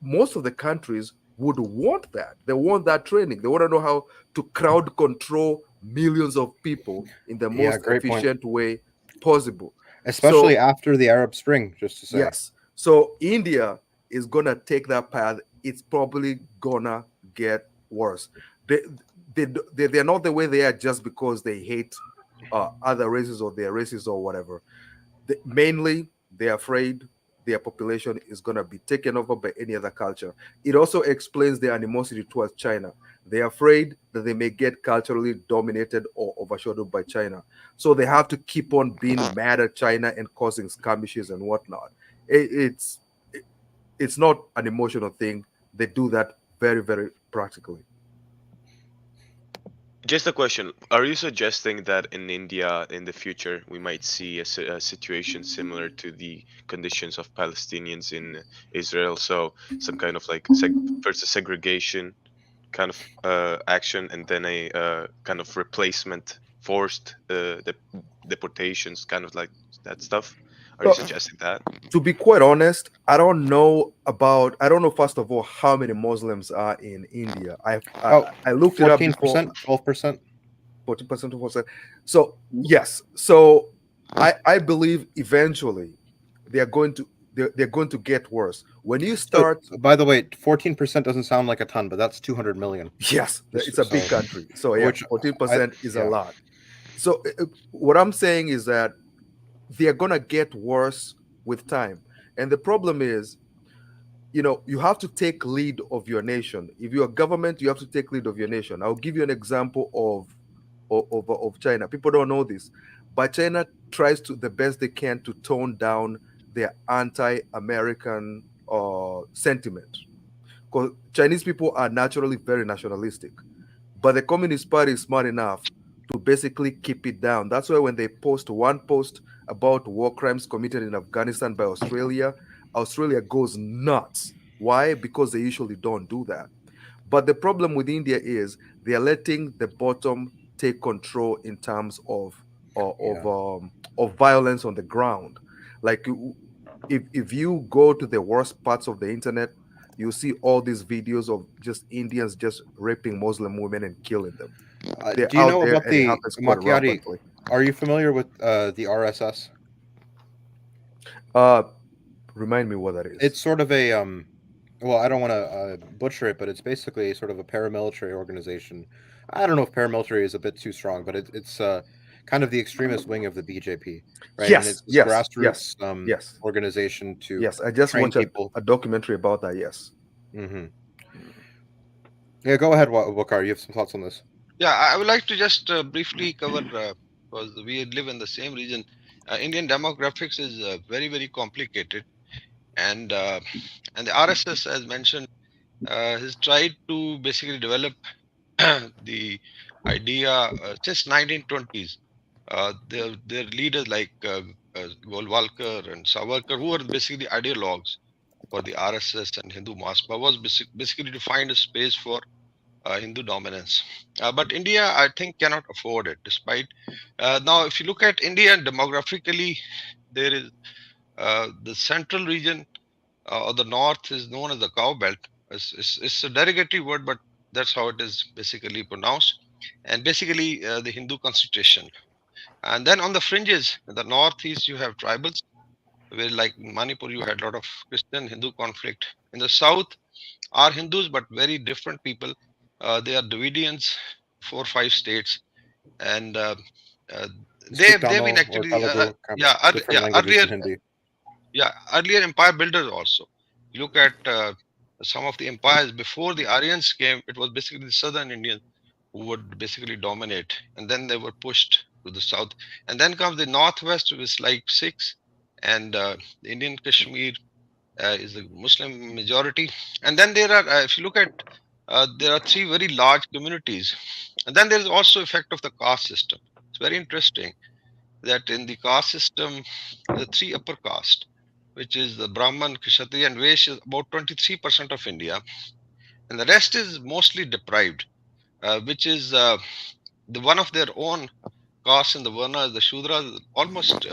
most of the countries would want that. They want that training. They want to know how to crowd control millions of people in the most efficient way possible. Especially after the Arab Spring, just to say. Yes. So India is gonna take that path. It's probably gonna get worse. They're not the way they are just because they hate other races or they're racist or whatever. Mainly, they're afraid their population is going to be taken over by any other culture. It also explains their animosity towards China. They're afraid that they may get culturally dominated or overshadowed by China. So they have to keep on being mad at China and causing skirmishes and whatnot. It's not an emotional thing. They do that very, very practically. Just a question. Are you suggesting that in India, in the future, we might see a situation similar to the conditions of Palestinians in Israel? So some kind of like first a segregation kind of action, and then a kind of replacement, forced deportations, kind of like that stuff? Are you suggesting that? To be quite honest, I don't know first of all how many Muslims are in India. I looked it up before. 12%. 14%, 12%. So yes. So I believe eventually they're going to get worse. When you start, by the way, 14% doesn't sound like a ton, but that's 200 million. Yes, it's a big country. So yeah, 14% is a lot. So what I'm saying is that they're gonna get worse with time. And the problem is, you have to take lead of your nation. If you're a government, you have to take lead of your nation. I'll give you an example of China. People don't know this, but China tries to the best they can to tone down their anti-American sentiment. Because Chinese people are naturally very nationalistic. But the Communist Party is smart enough to basically keep it down. That's why when they post one post about war crimes committed in Afghanistan by Australia, Australia goes nuts. Why? Because they usually don't do that. But the problem with India is they are letting the bottom take control in terms of violence on the ground. Like if you go to the worst parts of the internet, you see all these videos of just Indians just raping Muslim women and killing them. They're Do you out know there about and it the happens quite Macchiati? rampantly. Are you familiar with the RSS? Remind me what that is. It's sort of a well, I don't want to butcher it, but it's basically sort of a paramilitary organization. I don't know if paramilitary is a bit too strong, but it's kind of the extremist wing of the BJP, right? And it's this grassroots organization to Yes, I just train watched people. a documentary about that. Yes. Mm-hmm. Yeah, go ahead, Wakar. You have some thoughts on this? Yeah, I would like to just briefly cover, because we live in the same region. Indian demographics is very, very complicated, and the RSS, as mentioned, has tried to basically develop the idea since 1920s. Their leaders like Golwalkar and Savarkar, who were basically ideologues for the RSS and Hindu Mahasabha, was basically to find a space for Hindu dominance. But India, I think, cannot afford it. Despite now, if you look at India demographically, there is the central region or the north is known as the cow belt. It's a derogatory word, but that's how it is basically pronounced. And basically, the Hindu concentration. And then on the fringes, in the northeast, you have tribals, where like in Manipur, you had a lot of Christian Hindu conflict. In the south are Hindus, but very different people. They are Dravidians, 4 or 5 states, and they've been actually earlier empire builders also. You look at some of the empires before the Aryans came, it was basically the southern Indians who would basically dominate, and then they were pushed to the south, and then comes the northwest, which is like Sikhs, and the Indian Kashmir is a Muslim majority, and then there are if you look at there are 3 very large communities, and then there is also effect of the caste system. It's very interesting that in the caste system, the 3 upper caste, which is the Brahman, Kshatriya, and Vaishya, is about 23% of India, and the rest is mostly deprived, which is the one of their own caste in the Varnas, the Shudras, almost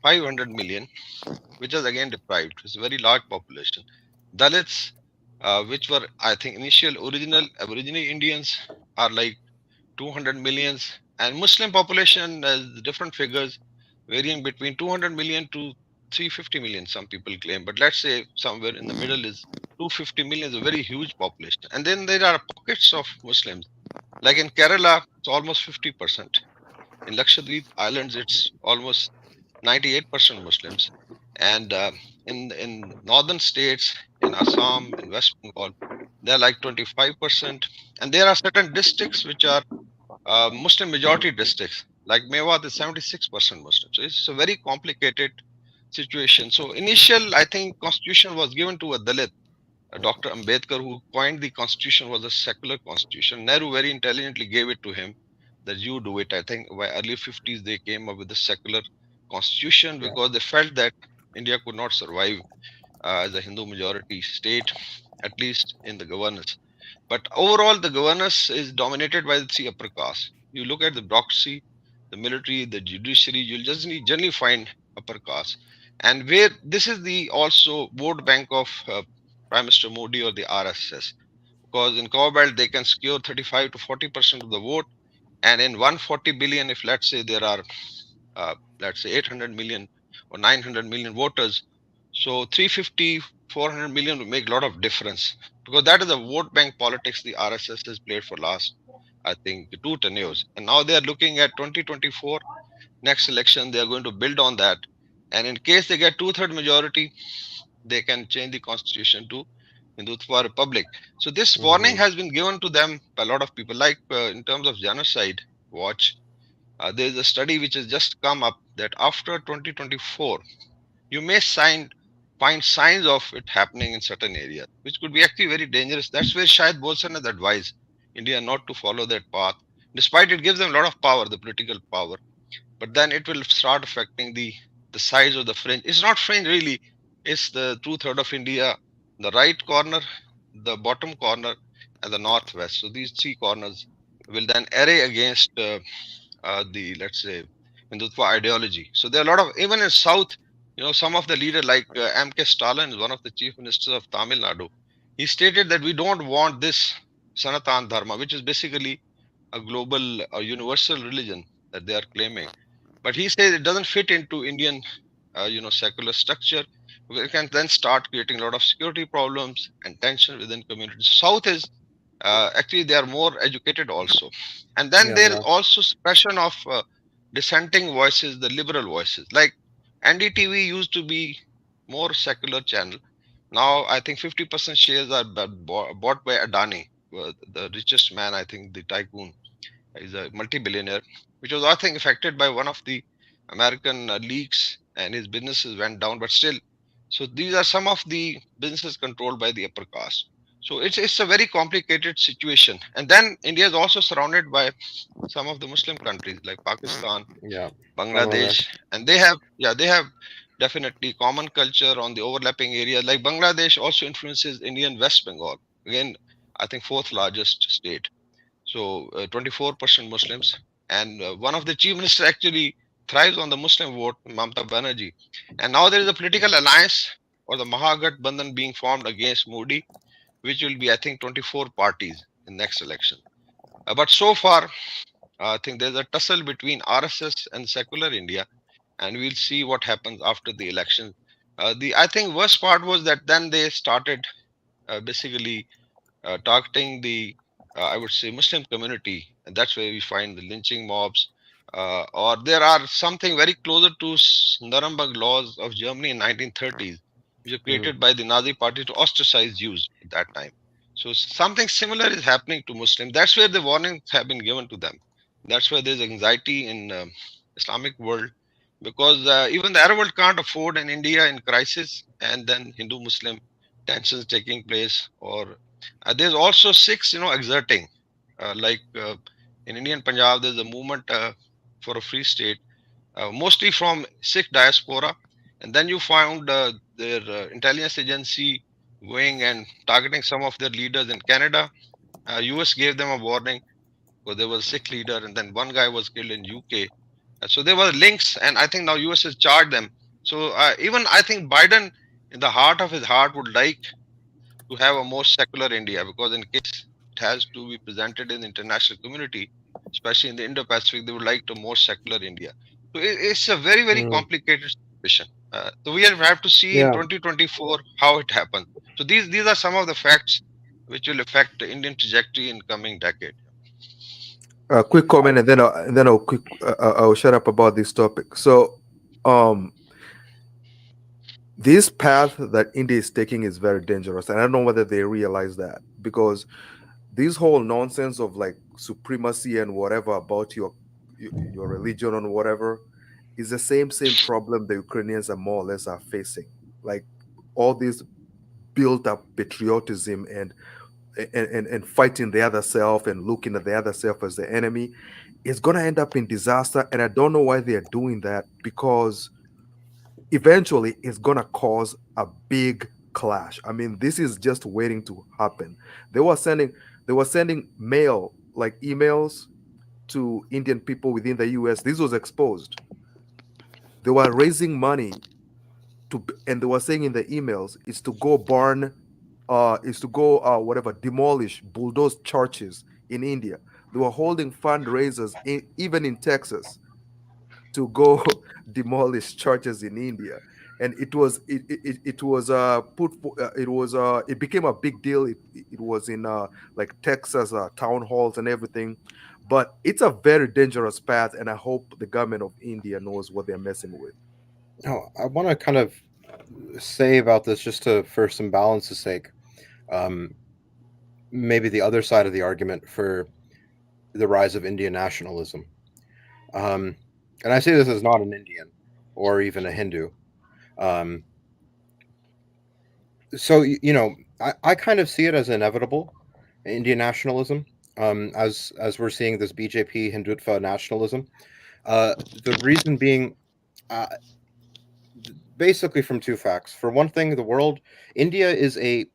500 million, which is again deprived. It's a very large population. Dalits, which were, I think, original Aboriginal Indians, are like 200 millions, and Muslim population has different figures varying between 200 million to 350 million, some people claim, but let's say somewhere in the middle is 250 million, is a very huge population. And then there are pockets of Muslims, like in Kerala, it's almost 50%. In Lakshadweep Islands, it's almost 98% Muslims, and in northern states, in Assam, in West Bengal, they're like 25%, and there are certain districts which are Muslim majority districts, like Mewat is 76% Muslim. So it's a very complicated situation. So initial, I think, constitution was given to a Dalit, Dr. Ambedkar, who coined the constitution, was a secular constitution. Nehru very intelligently gave it to him that you do it. I think by early 50s they came up with the secular constitution because they felt that India could not survive as a Hindu majority state, at least in the governance. But overall, the governance is dominated by the 3 upper castes. You look at the bureaucracy, the military, the judiciary, you'll just generally find upper caste. And where this is the also vote bank of Prime Minister Modi or the RSS, because in Cow Belt they can secure 35 to 40% of the vote, and in 140 billion, if let's say there are let's say 800 million or 900 million voters, so 350, 400 million will make a lot of difference, because that is the vote bank politics the RSS has played for last, I think, 2 tenures. And now they are looking at 2024 next election. They are going to build on that, and in case they get 2/3 majority, they can change the constitution to Hindutva Republic. So this warning has been given to them by a lot of people, like in terms of genocide watch. There is a study which has just come up that after 2024, you may find signs of it happening in certain areas, which could be actually very dangerous. That's where Shahid Bolson has advised. India not to follow that path, despite it gives them a lot of power, the political power. But then it will start affecting the size of the fringe. It's not fringe really. It's the 2/3 of India, the right corner, the bottom corner, and the northwest. So these three corners will then array against the, let's say, Hindutva ideology. So there are a lot of, even in South, some of the leaders like M.K. Stalin, one of the chief ministers of Tamil Nadu, he stated that we don't want this Sanatan Dharma, which is basically a global or universal religion that they are claiming. But he says it doesn't fit into Indian, secular structure. We can then start creating a lot of security problems and tension within communities. South is actually they are more educated also, and then there is also suppression of dissenting voices, the liberal voices. Like NDTV used to be more secular channel. Now I think 50% shares are bought by Adani, the richest man. I think the tycoon. He's a multi-billionaire, which was I think affected by one of the American leaks, and his businesses went down. But still, so these are some of the businesses controlled by the upper caste. So it's a very complicated situation. And then India is also surrounded by some of the Muslim countries like Pakistan, Bangladesh, and they have definitely common culture on the overlapping area. Like Bangladesh also influences Indian West Bengal. Again, I think fourth largest state. So 24% Muslims, and one of the chief ministers actually thrives on the Muslim vote, Mamata Banerjee. And now there is a political alliance or the Mahagathbandhan being formed against Modi, which will be I think 24 parties in next election. But so far, I think there's a tussle between RSS and secular India, and we'll see what happens after the election. The I think worst part was that then they started basically targeting the I would say Muslim community, and that's where we find the lynching mobs. Or there are something very closer to Nuremberg laws of Germany in 1930s, which were created by the Nazi party to ostracize Jews at that time. So something similar is happening to Muslims. That's where the warnings have been given to them. That's why there's anxiety in Islamic world, because even the Arab world can't afford an India in crisis and then Hindu-Muslim tensions taking place. Or there's also Sikhs, exerting. In Indian Punjab, there's a movement for a free state, mostly from Sikh diaspora. And then you found their intelligence agency going and targeting some of their leaders in Canada. US gave them a warning because there was a Sikh leader, and then one guy was killed in UK. So there were links, and I think now US has charged them. So even I think Biden, in the heart of his heart, would like to have a more secular India, because in case it has to be presented in the international community, especially in the Indo-Pacific, they would like a more secular India. So it's a very, very complicated situation. So we have to see in 2024 how it happens. So these are some of the facts which will affect the Indian trajectory in coming decade. A quick comment, and then I'll shut up about this topic. So, this path that India is taking is very dangerous, and I don't know whether they realize that, because this whole nonsense of like supremacy and whatever about your religion and whatever is the same problem the Ukrainians are more or less are facing. Like all this built up patriotism and fighting the other self and looking at the other self as the enemy is going to end up in disaster. And I don't know why they are doing that, because eventually it's going to cause a big clash. I mean, this is just waiting to happen. They were sending mail, like emails, to Indian people within the US. This was exposed. They were raising money and they were saying in the emails is to go burn, demolish, bulldoze churches in India. They were holding fundraisers even in Texas to go demolish churches in India, and it became a big deal. It was in like Texas town halls and everything, but it's a very dangerous path, and I hope the government of India knows what they're messing with. No, I want to kind of say about this, just for some balance's sake, maybe the other side of the argument for the rise of Indian nationalism. And I say this as not an Indian or even a Hindu. So, I kind of see it as inevitable, Indian nationalism. as we're seeing this BJP Hindutva nationalism. The reason being, basically from two facts. For one thing, India is a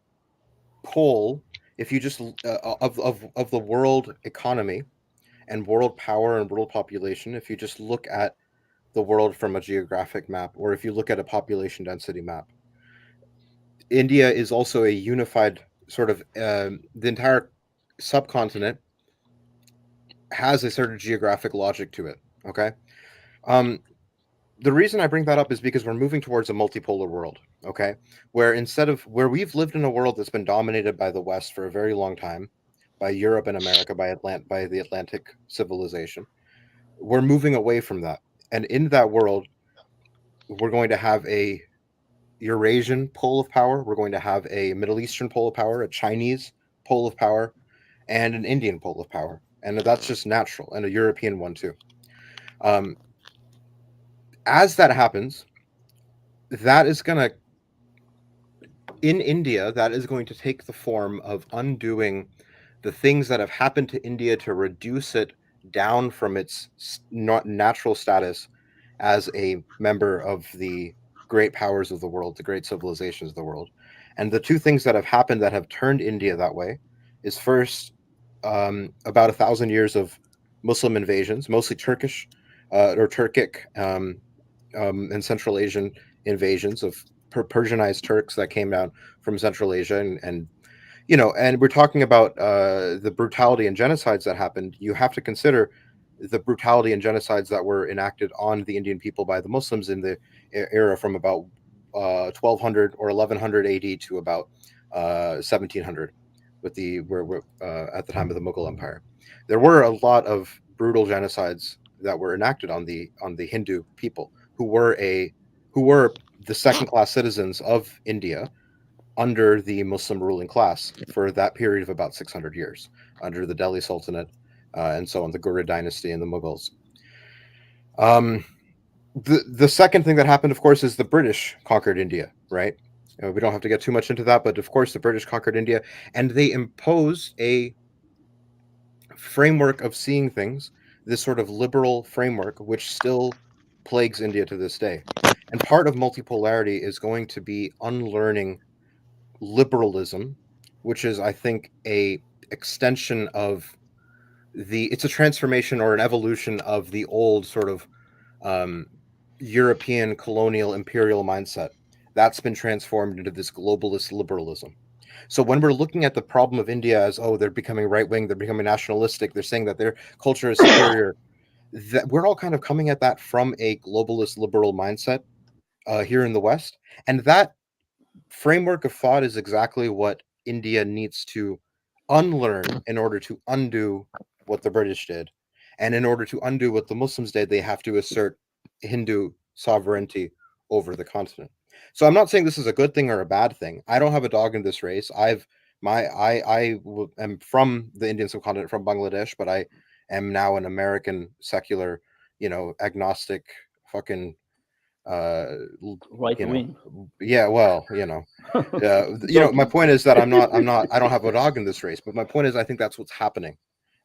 pole. If you just of the world economy and world power and world population, if you just look at the world from a geographic map, or if you look at a population density map, India is also a unified sort of the entire subcontinent has a certain geographic logic to it. Okay. The reason I bring that up is because we're moving towards a multipolar world. Okay. Where we've lived in a world that's been dominated by the West for a very long time, by Europe and America, by the Atlantic civilization, we're moving away from that. And in that world, we're going to have a Eurasian pole of power. We're going to have a Middle Eastern pole of power, a Chinese pole of power, and an Indian pole of power. And that's just natural, and a European one too. As that happens, in India, that is going to take the form of undoing the things that have happened to India to reduce it down from its natural status as a member of the great powers of the world, the great civilizations of the world. And the two things that have happened that have turned India that way is first, about 1,000 years of Muslim invasions, mostly Turkish or Turkic and Central Asian invasions of Persianized Turks that came down from Central Asia, and we're talking about the brutality and genocides that happened. You have to consider the brutality and genocides that were enacted on the Indian people by the Muslims in the era from about 1200 or 1100 AD to about 1700, at the time of the Mughal Empire. There were a lot of brutal genocides that were enacted on the Hindu people, who were the second-class citizens of India under the Muslim ruling class for that period of about 600 years, under the Delhi Sultanate and so on, the Ghurid dynasty and the Mughals. The second thing that happened, of course, is the British conquered India, right? We don't have to get too much into that, but of course the British conquered India, and they imposed a framework of seeing things, this sort of liberal framework, which still plagues India to this day. And part of multipolarity is going to be unlearning liberalism, which is, I think, a extension of it's a transformation or an evolution of the old sort of European colonial imperial mindset that's been transformed into this globalist liberalism. So when we're looking at the problem of India as, oh, they're becoming right-wing, they're becoming nationalistic, they're saying that their culture is superior, that we're all kind of coming at that from a globalist liberal mindset here in the West. And that framework of thought is exactly what India needs to unlearn in order to undo what the British did. And in order to undo what the Muslims did, they have to assert Hindu sovereignty over the continent. So I'm not saying this is a good thing or a bad thing. I don't have a dog in this race. I am from the Indian subcontinent, from Bangladesh, but I am now an American secular, agnostic fucking right wing. Yeah, well, my point is that I don't have a dog in this race, but my point is I think that's what's happening.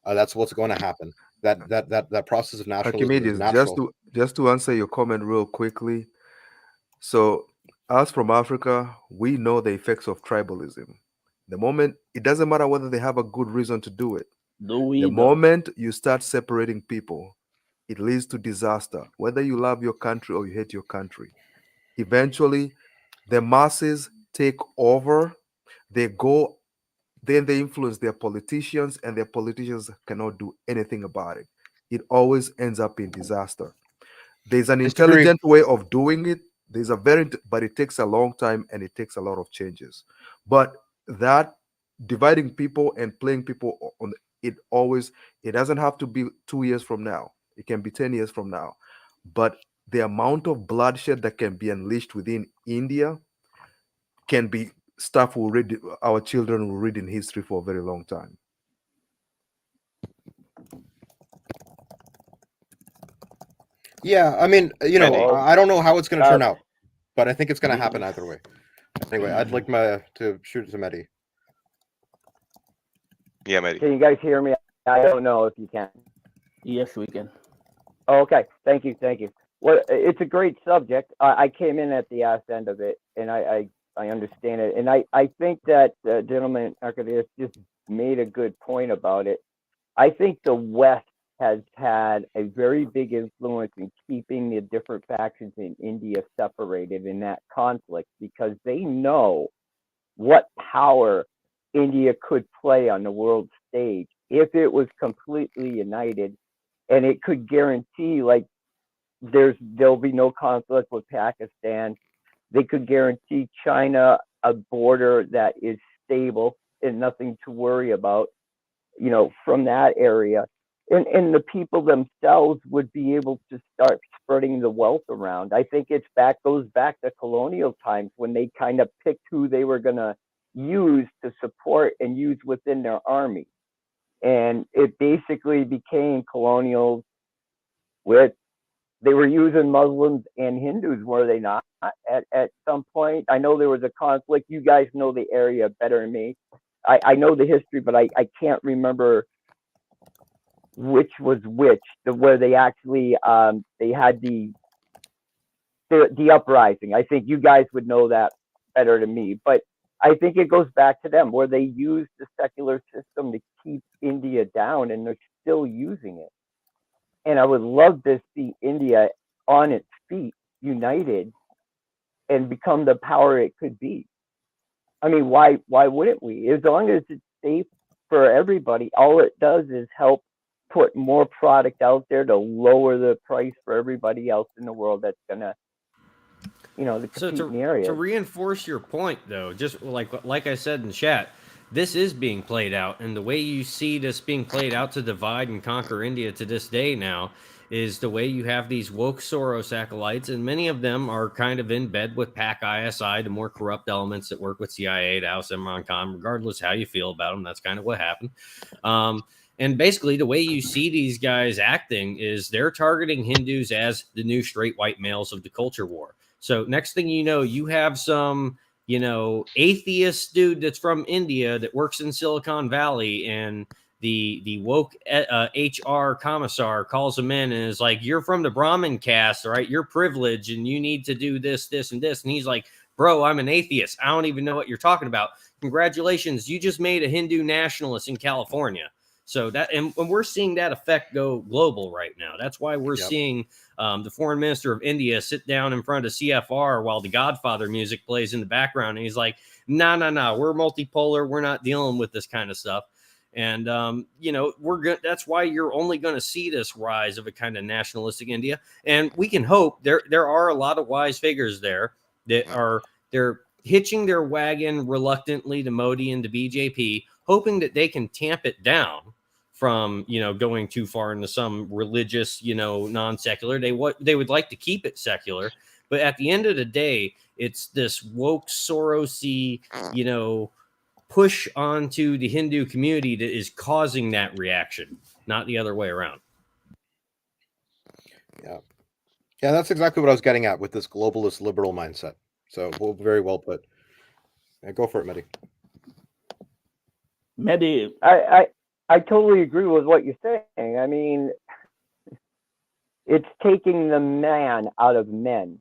That's what's going to happen. That process of nationalism is natural. Just to answer your comment real quickly. So, us from Africa, we know the effects of tribalism. The moment, it doesn't matter whether they have a good reason to do it. The moment you start separating people, it leads to disaster. Whether you love your country or you hate your country, eventually the masses take over. They influence their politicians, and their politicians cannot do anything about it. It always ends up in disaster. There's an intelligent way of doing it. But it takes a long time and it takes a lot of changes. But that dividing people and playing people on it doesn't have to be 2 years from now. It can be 10 years from now. But the amount of bloodshed that can be unleashed within India can be stuff our children will read in history for a very long time. Yeah, I mean, I don't know how it's going to turn out, but I think it's going to happen either way. Anyway, I'd like to shoot it to Meddy. Yeah, Meddy. Can you guys hear me? I don't know if you can. Yes, we can. Oh, okay, thank you. Well, it's a great subject. I came in at the ass end of it, and I understand it, and I think that gentleman Arcadius just made a good point about it. I think the West has had a very big influence in keeping the different factions in India separated in that conflict, because they know what power India could play on the world stage if it was completely united, and it could guarantee, like, there'll be no conflict with Pakistan. They could guarantee China a border that is stable and nothing to worry about, from that area. And the people themselves would be able to start spreading the wealth around. I think goes back to colonial times, when they kind of picked who they were going to use to support and use within their army. And it basically became colonials they were using Muslims and Hindus, were they not, at some point? I know there was a conflict. You guys know the area better than me. I know the history, but I can't remember which was which, where they actually they had the uprising. I think you guys would know that better than me, but I think it goes back to them, where they used the secular system to keep India down, and they're still using it. And I would love to see India on its feet, united, and become the power it could be. I mean, why wouldn't we? As long as it's safe for everybody, all it does is help put more product out there to lower the price for everybody else in the world that's gonna, to compete in the area. To reinforce your point, though, just like I said in chat, this is being played out, and the way you see this being played out to divide and conquer India to this day now is the way you have these woke Soros acolytes, and many of them are kind of in bed with PAC ISI, the more corrupt elements that work with CIA to oust Imran Khan. Regardless how you feel about them, that's kind of what happened. And basically, the way you see these guys acting is they're targeting Hindus as the new straight white males of the culture war. So next thing you know, you have some atheist dude that's from India that works in Silicon Valley, and the woke HR commissar calls him in and is like, "You're from the Brahmin caste, right? You're privileged, and you need to do this, this, and this." And he's like, "Bro, I'm an atheist. I don't even know what you're talking about. Congratulations, you just made a Hindu nationalist in California." So that, and we're seeing that effect go global right now. That's why we're seeing the foreign minister of India sit down in front of CFR while the Godfather music plays in the background. And he's like, no, we're multipolar. We're not dealing with this kind of stuff. And, that's why you're only going to see this rise of a kind of nationalistic India. And we can hope there are a lot of wise figures there that they're hitching their wagon reluctantly to Modi and to BJP, hoping that they can tamp it down from, going too far into some religious, non-secular. They would like to keep it secular, but at the end of the day, it's this woke Sorosy, push onto the Hindu community that is causing that reaction, not the other way around. Yeah, that's exactly what I was getting at with this globalist liberal mindset. So very well put. Go for it, Meddy. Meddy, I totally agree with what you're saying. I mean, it's taking the man out of men.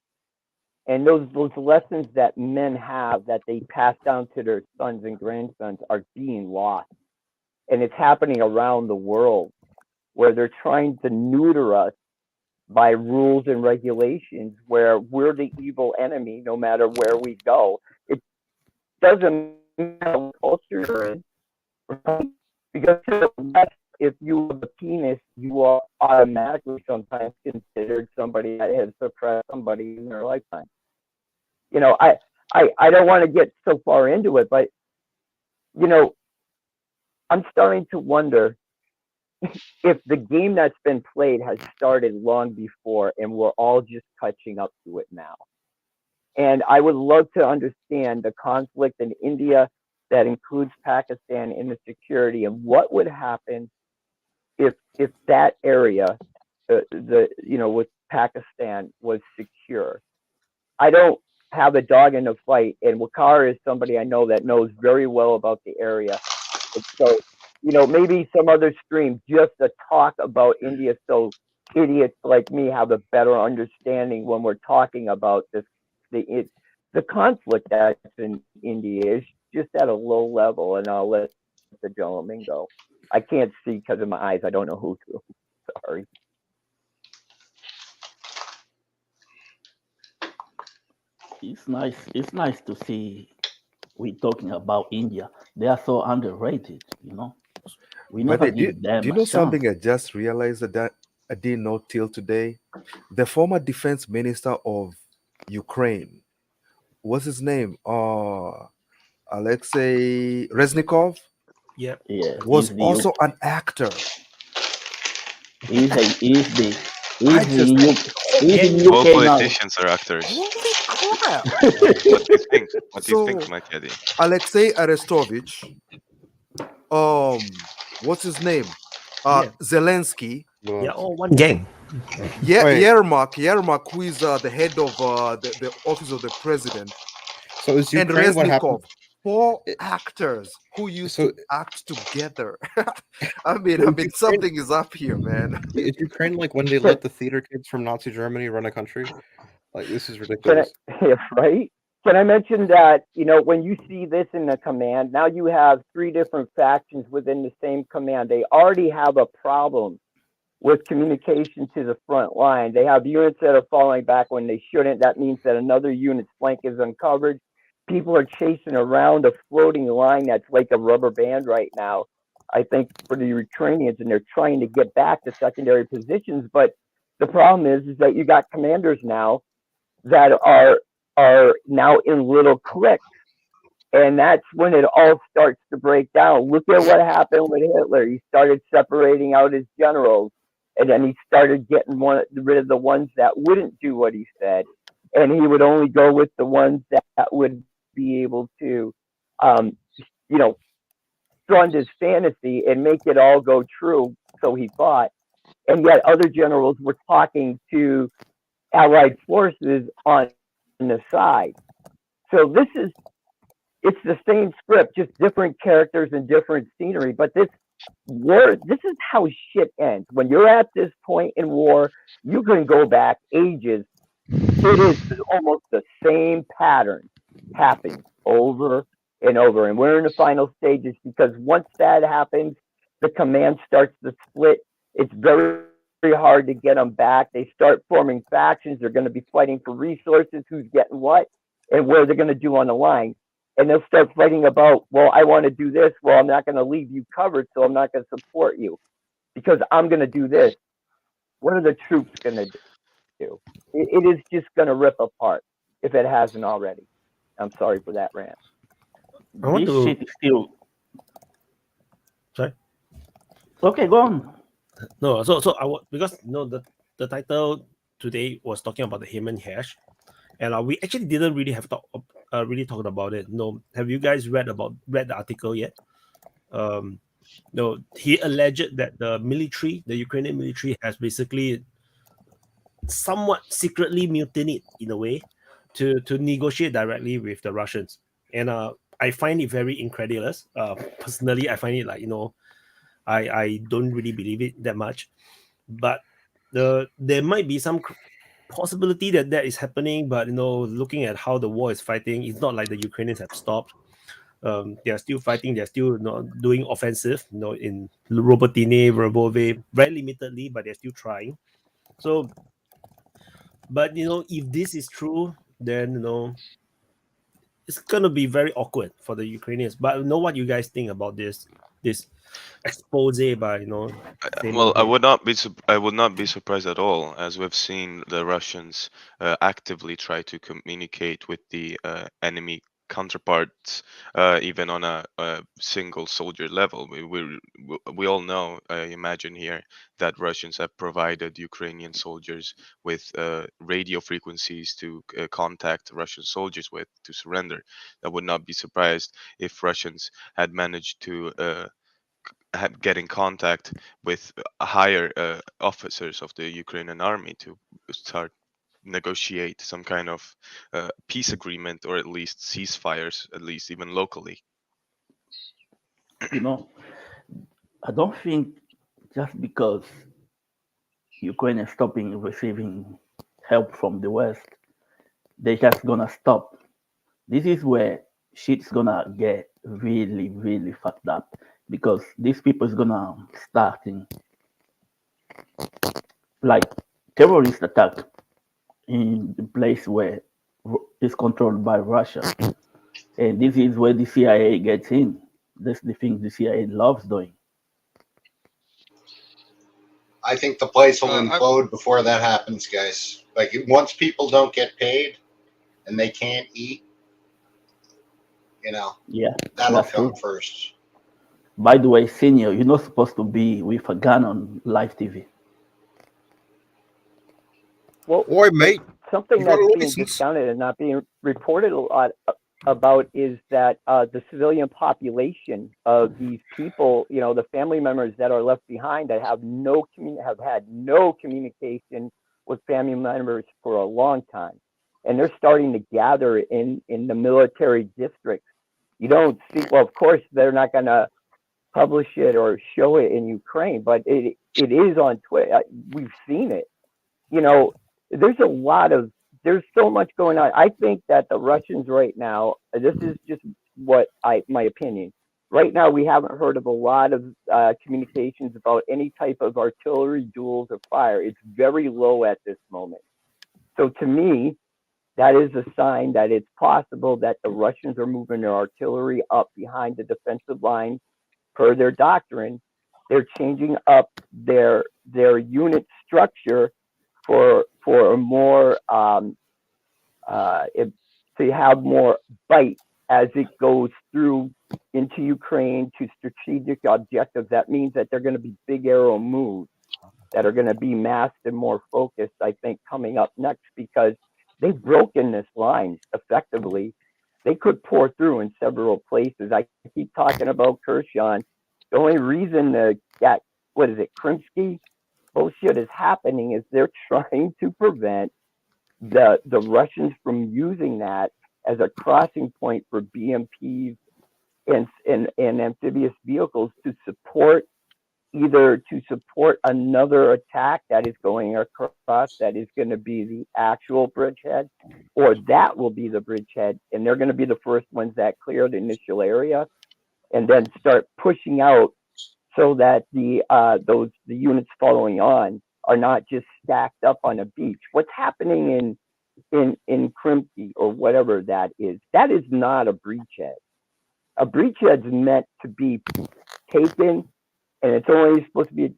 And those lessons that men have that they pass down to their sons and grandsons are being lost. And it's happening around the world, where they're trying to neuter us by rules and regulations, where we're the evil enemy no matter where we go. It doesn't matter what culture you're in, right? Because to the West, if you have a penis, you are automatically sometimes considered somebody that has suppressed somebody in their lifetime. I don't want to get so far into it, but I'm starting to wonder if the game that's been played has started long before, and we're all just catching up to it now. And I would love to understand the conflict in India that includes Pakistan in the security, and what would happen if that area, with Pakistan, was secure. I don't have a dog in the fight, and Waqar is somebody I know that knows very well about the area. And so, maybe some other stream just to talk about India, so idiots like me have a better understanding when we're talking about the conflict that's in India is just at a low level, and I'll let the gentleman go. I can't see because of my eyes. I don't know who to. Sorry. It's nice. It's nice to see we talking about India. They are so underrated. We never But do give them you a know chance. something I just realized that I didn't know till today? The former defense minister of Ukraine, what's his name? Alexei Reznikov Yep. Yeah, was also an actor. He's the I he's just in All UK now. politicians are actors. holy crap! What do you think? What do you think, So my Teddy? Alexei Arestovich, what's his name? Yeah. Zelensky. Yeah, all one gang. Yeah, Wait. Yermak, who is the head of the office of the president, So is and Ukraine what happened? Reznikov, four actors who used So to act together. I mean, something is up here, man. is Ukraine like when they let the theater kids from Nazi Germany run a country? Like, this is Can ridiculous. right? Can I mention that, when you see this in the command, now you have 3 different factions within the same command. They already have a problem with communication to the front line. They have units that are falling back when they shouldn't. That means that another unit's flank is uncovered. People are chasing around a floating line that's like a rubber band right now, I think, for the Ukrainians, and they're trying to get back to secondary positions. But the problem is that you got commanders now that are now in little cliques. And that's when it all starts to break down. Look at what happened with Hitler. He started separating out his generals, and then he started getting rid of the ones that wouldn't do what he said, and he would only go with the ones that would be able to, fund his fantasy and make it all go true. So he thought, and yet other generals were talking to Allied forces on the side. So it's the same script, just different characters and different scenery. But this is how shit ends. When you're at this point in war, you can go back ages. It is almost the same pattern happening over and over. And we're in the final stages because once that happens, the command starts to split. It's very hard to get them back. They start forming factions. They're going to be fighting for resources, who's getting what, and where they're going to do on the line. And they'll start fighting about, well, I want to do this. Well, I'm not going to leave you covered, so I'm not going to support you because I'm going to do this. What are the troops going to do? It is just going to rip apart if it hasn't already. I'm sorry for that rant. I want This to. shit is still Sorry. okay. Go on. No, so because the title today was talking about the Simon Hersh, and we actually didn't really have really talked about it. No, have you guys read the article yet? No, he alleged that the Ukrainian military, has basically somewhat secretly mutinied in a way to negotiate directly with the Russians, and I find it very incredulous. Personally, I find it like I don't really believe it that much, but there might be some possibility that is happening. But looking at how the war is fighting, it's not like the Ukrainians have stopped. They are still fighting. They're still doing offensive. In Robotine, Robove, very limitedly, but they're still trying. So, but if this is true, then it's gonna be very awkward for the Ukrainians. But what you guys think about this expose by Well, I would not be surprised at all, as we've seen the Russians actively try to communicate with the enemy counterparts, even on a single soldier level. We all know, I imagine here, that Russians have provided Ukrainian soldiers with radio frequencies to contact Russian soldiers with to surrender. I would not be surprised if Russians had managed to get in contact with higher officers of the Ukrainian army to start negotiate some kind of peace agreement, or at least ceasefires, at least even locally. I don't think just because Ukraine is stopping receiving help from the West, they're just gonna stop. This is where shit's gonna get really, really fucked up because these people is gonna starting like terrorist attack in the place where is controlled by Russia, and this is where the CIA gets in. That's the thing the CIA loves doing. I think the place will I, implode before that happens, guys. Like once people don't get paid and they can't eat, Yeah, that'll that's come true. first. By the way, senior, you're not supposed to be with a gun on live TV. Well, Oi, mate. something You got that's a being license? discounted and not being reported a lot about is that the civilian population of these people, the family members that are left behind that have had no communication with family members for a long time, and they're starting to gather in the military districts. You don't see. Well, of course, they're not going to publish it or show it in Ukraine, but it is on Twitter. We've seen it. There's there's so much going on. I think that the Russians right now, this is just my opinion. Right now, we haven't heard of a lot of communications about any type of artillery duels or fire. It's very low at this moment. So to me, that is a sign that it's possible that the Russians are moving their artillery up behind the defensive lines per their doctrine. They're changing up their unit structure for a more to have more bite as it goes through into Ukraine to strategic objectives. That means that they're going to be big arrow moves that are going to be masked and more focused, I think, coming up next, because they've broken this line effectively. They could pour through in several places. I keep talking about Kershaw. The only reason that Krimsky bullshit is happening is they're trying to prevent the Russians from using that as a crossing point for BMPs and amphibious vehicles to support another attack that is going across, that is going to be the actual bridgehead, or that will be the bridgehead, and they're going to be the first ones that clear the initial area and then start pushing out so that the units following on are not just stacked up on a beach. What's happening in Krimsky or whatever that is not a breachhead. A breachhead's meant to be taken, and it's only supposed to be,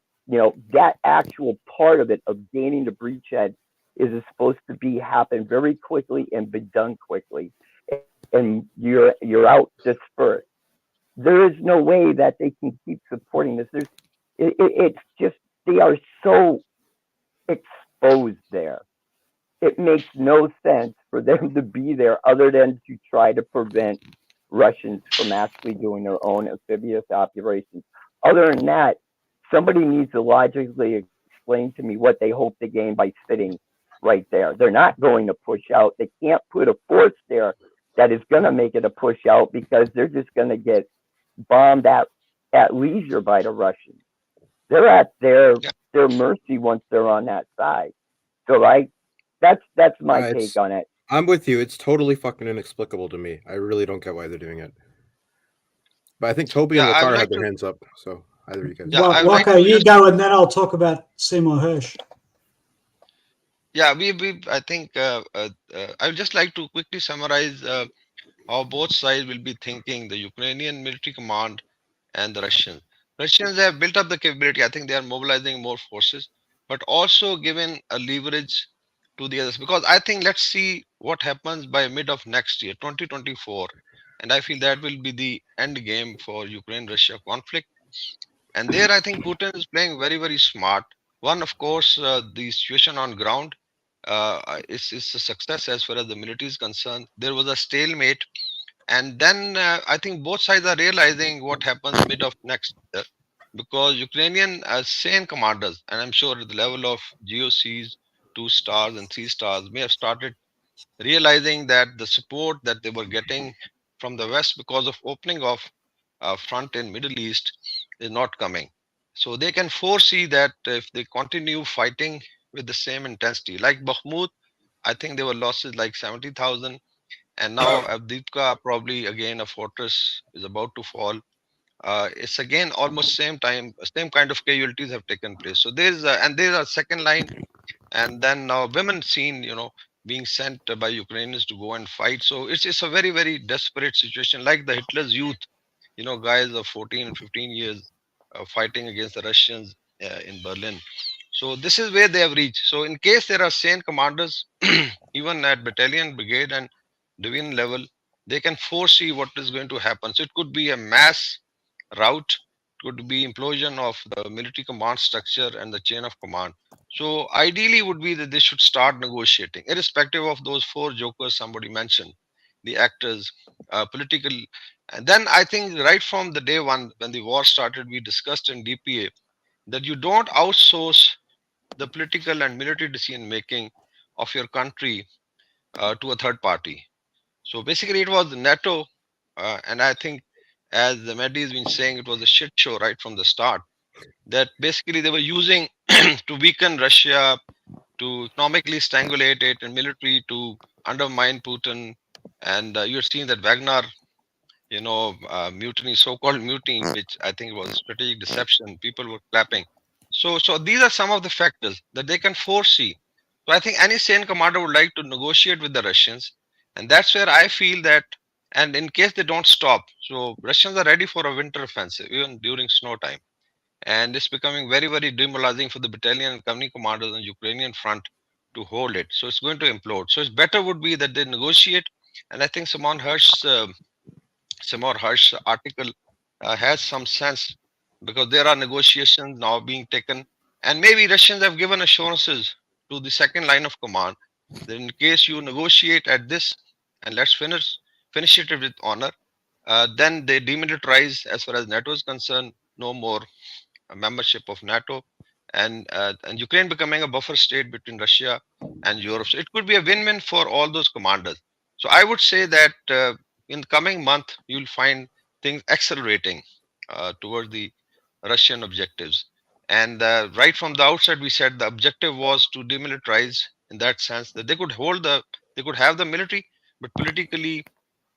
that actual part of it of gaining the breachhead is supposed to happen very quickly and be done quickly, and you're out dispersed. There is no way that they can keep supporting this. It's just, they are so exposed there. It makes no sense for them to be there other than to try to prevent Russians from actually doing their own amphibious operations. Other than that, somebody needs to logically explain to me what they hope to gain by sitting right there. They're not going to push out. They can't put a force there that is going to make it a push out, because they're just going to get bombed at leisure by the Russians. They're at their mercy once they're on that side. So that's my take on it. I'm with you. It's totally fucking inexplicable to me. I really don't get why they're doing it. But I think Toby and Wakar had their hands up, so either of you guys. Waka, you go, and then I'll talk about Seymour Hersh. Yeah, I think I would just like to quickly summarize how both sides will be thinking, the Ukrainian military command and the Russians. Russians have built up the capability. I think they are mobilizing more forces, but also given a leverage to the others. Because I think, let's see what happens by mid of next year, 2024. And I feel that will be the end game for Ukraine-Russia conflict. And there, I think Putin is playing very, very smart. One, of course, the situation on ground is a success as far as the military is concerned. There was a stalemate. And then I think both sides are realizing what happens mid of next year, because Ukrainian same commanders, and I'm sure at the level of GOCs, 2 stars and 3 stars, may have started realizing that the support that they were getting from the West because of opening of front in Middle East is not coming. So they can foresee that if they continue fighting with the same intensity, like Bakhmut, I think there were losses like 70,000, and now Avdiivka, probably again a fortress, is about to fall. It's again almost same kind of casualties have taken place. So there's a second line, and then now women seen, being sent by Ukrainians to go and fight. So it's a very, very desperate situation, like the Hitler's youth, guys of 14 and 15 years fighting against the Russians in Berlin. So this is where they have reached. So in case there are sane commanders, even at battalion, brigade, and division level, they can foresee what is going to happen. So it could be a mass rout, could be implosion of the military command structure and the chain of command. So ideally would be that they should start negotiating, irrespective of those four jokers somebody mentioned, the actors, political. And then I think right from the day one, when the war started, we discussed in DPA that you don't outsource the political and military decision making of your country to a third party. So basically, it was NATO, and I think, as the Meddy has been saying, it was a shit show right from the start. That basically they were using to weaken Russia, to economically strangulate it, and military to undermine Putin. And you're seeing that Wagner, mutiny, so-called mutiny, which I think was strategic deception. People were clapping. So these are some of the factors that they can foresee. So I think any sane commander would like to negotiate with the Russians, and that's where I feel that. And in case they don't stop, so Russians are ready for a winter offensive, even during snow time, and it's becoming very, very demoralizing for the battalion and company commanders on the Ukrainian front to hold it. So it's going to implode. So it's better would be that they negotiate, and I think Seymour Hersh article has some sense, because there are negotiations now being taken, and maybe Russians have given assurances to the second line of command that in case you negotiate at this and let's finish it with honor, then they demilitarize as far as NATO is concerned, no more membership of NATO, and Ukraine becoming a buffer state between Russia and Europe. So it could be a win-win for all those commanders. So I would say that in coming month you'll find things accelerating towards the Russian objectives. And right from the outset, we said the objective was to demilitarize, in that sense that they could have the military, but politically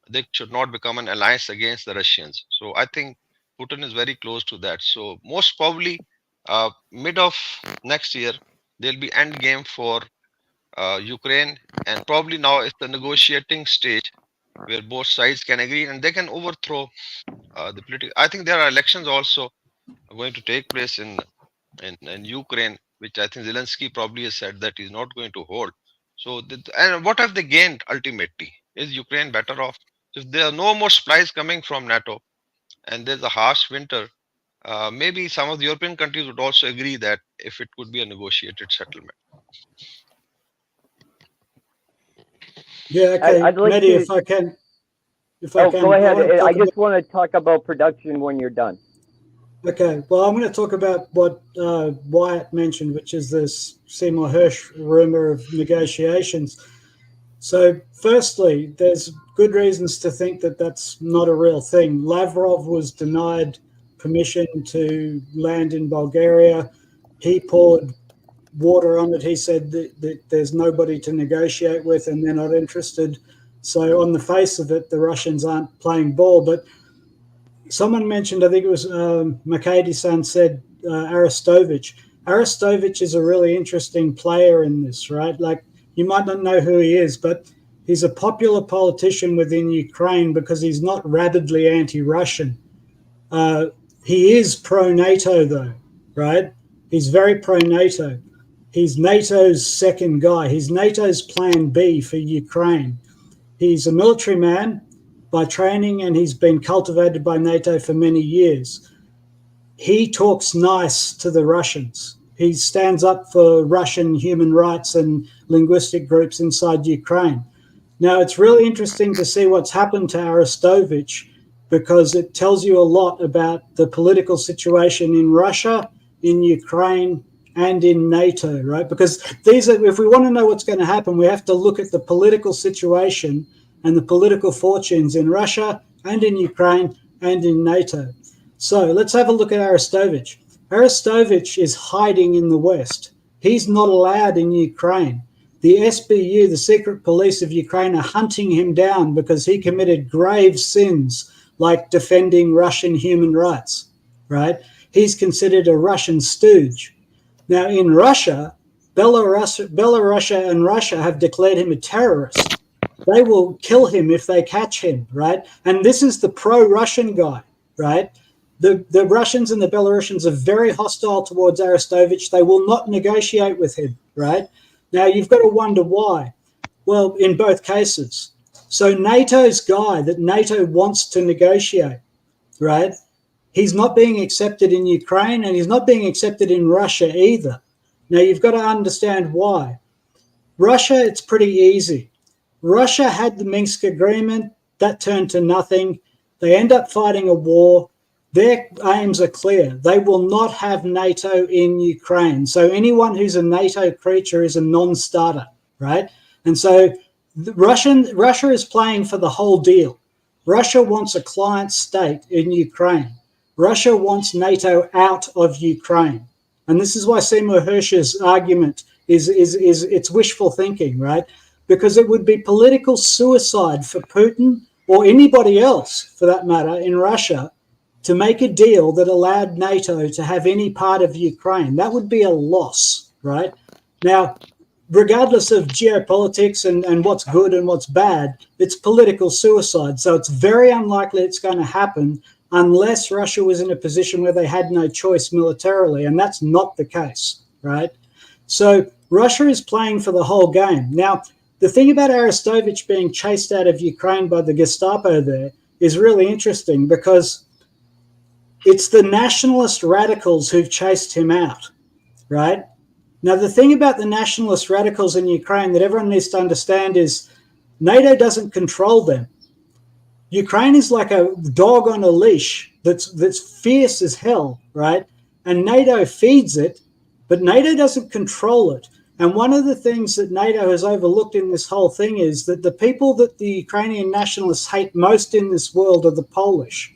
they should not become an alliance against the Russians. So I think Putin is very close to that. So most probably mid of next year there'll be end game for Ukraine, and probably now it's the negotiating stage where both sides can agree and they can overthrow the political. I think there are elections also going to take place in Ukraine, which I think Zelensky probably has said that he's not going to hold. So and what have they gained ultimately? Is Ukraine better off? If there are no more supplies coming from NATO and there's a harsh winter, maybe some of the European countries would also agree that if it could be a negotiated settlement. Yeah, okay. I'd like Meddy, to- if I can. Go ahead. I just about... want to talk about production when you're done. Okay, well, I'm going to talk about what Wyatt mentioned, which is this Seymour Hersh rumor of negotiations. So, firstly, there's good reasons to think that that's not a real thing. Lavrov was denied permission to land in Bulgaria. He poured water on it. He said that there's nobody to negotiate with and they're not interested. So, on the face of it, the Russians aren't playing ball. But someone mentioned, I think it was Makady-san said Arestovich. Arestovich is a really interesting player in this, right? Like, you might not know who he is, but he's a popular politician within Ukraine because he's not rabidly anti-Russian. He is pro-NATO, though, right? He's very pro-NATO. He's NATO's second guy. He's NATO's plan B for Ukraine. He's a military man by training, and he's been cultivated by NATO for many years. He talks nice to the Russians. He stands up for Russian human rights and linguistic groups inside Ukraine. Now, it's really interesting to see what's happened to Arestovich, because it tells you a lot about the political situation in Russia, in Ukraine, and in NATO, right? Because these are, if we want to know what's going to happen, we have to look at the political situation and the political fortunes in Russia and in Ukraine and in NATO. So let's have a look at Arestovich. Arestovich is hiding in the West. He's not allowed in Ukraine. The SBU, the secret police of Ukraine, are hunting him down because he committed grave sins like defending Russian human rights, right? He's considered a Russian stooge. Now, in Russia, Belarus and Russia have declared him a terrorist. They will kill him if they catch him, right? And this is the pro-Russian guy, right? The Russians and the Belarusians are very hostile towards Arestovich. They will not negotiate with him, right? Now, you've got to wonder why. Well, in both cases. So NATO's guy that NATO wants to negotiate, right? He's not being accepted in Ukraine, and he's not being accepted in Russia either. Now, you've got to understand why. Russia, it's pretty easy. Russia had the Minsk agreement. That turned to nothing. They end up fighting a war. Their aims are clear. They will not have NATO in Ukraine. So anyone who's a NATO creature is a non-starter, right? And so Russia is playing for the whole deal. Russia wants a client state in Ukraine. Russia wants NATO out of Ukraine. And this is why Seymour Hersh's argument is it's wishful thinking, right? Because it would be political suicide for Putin or anybody else, for that matter, in Russia, to make a deal that allowed NATO to have any part of Ukraine. That would be a loss, right? Now, regardless of geopolitics and what's good and what's bad, it's political suicide. So it's very unlikely it's going to happen unless Russia was in a position where they had no choice militarily, and that's not the case, right? So Russia is playing for the whole game. Now, the thing about Arestovich being chased out of Ukraine by the Gestapo there is really interesting because it's the nationalist radicals who've chased him out, right? Now, the thing about the nationalist radicals in Ukraine that everyone needs to understand is NATO doesn't control them. Ukraine is like a dog on a leash that's fierce as hell, right? And NATO feeds it, but NATO doesn't control it. And one of the things that NATO has overlooked in this whole thing is that the people that the Ukrainian nationalists hate most in this world are the Polish.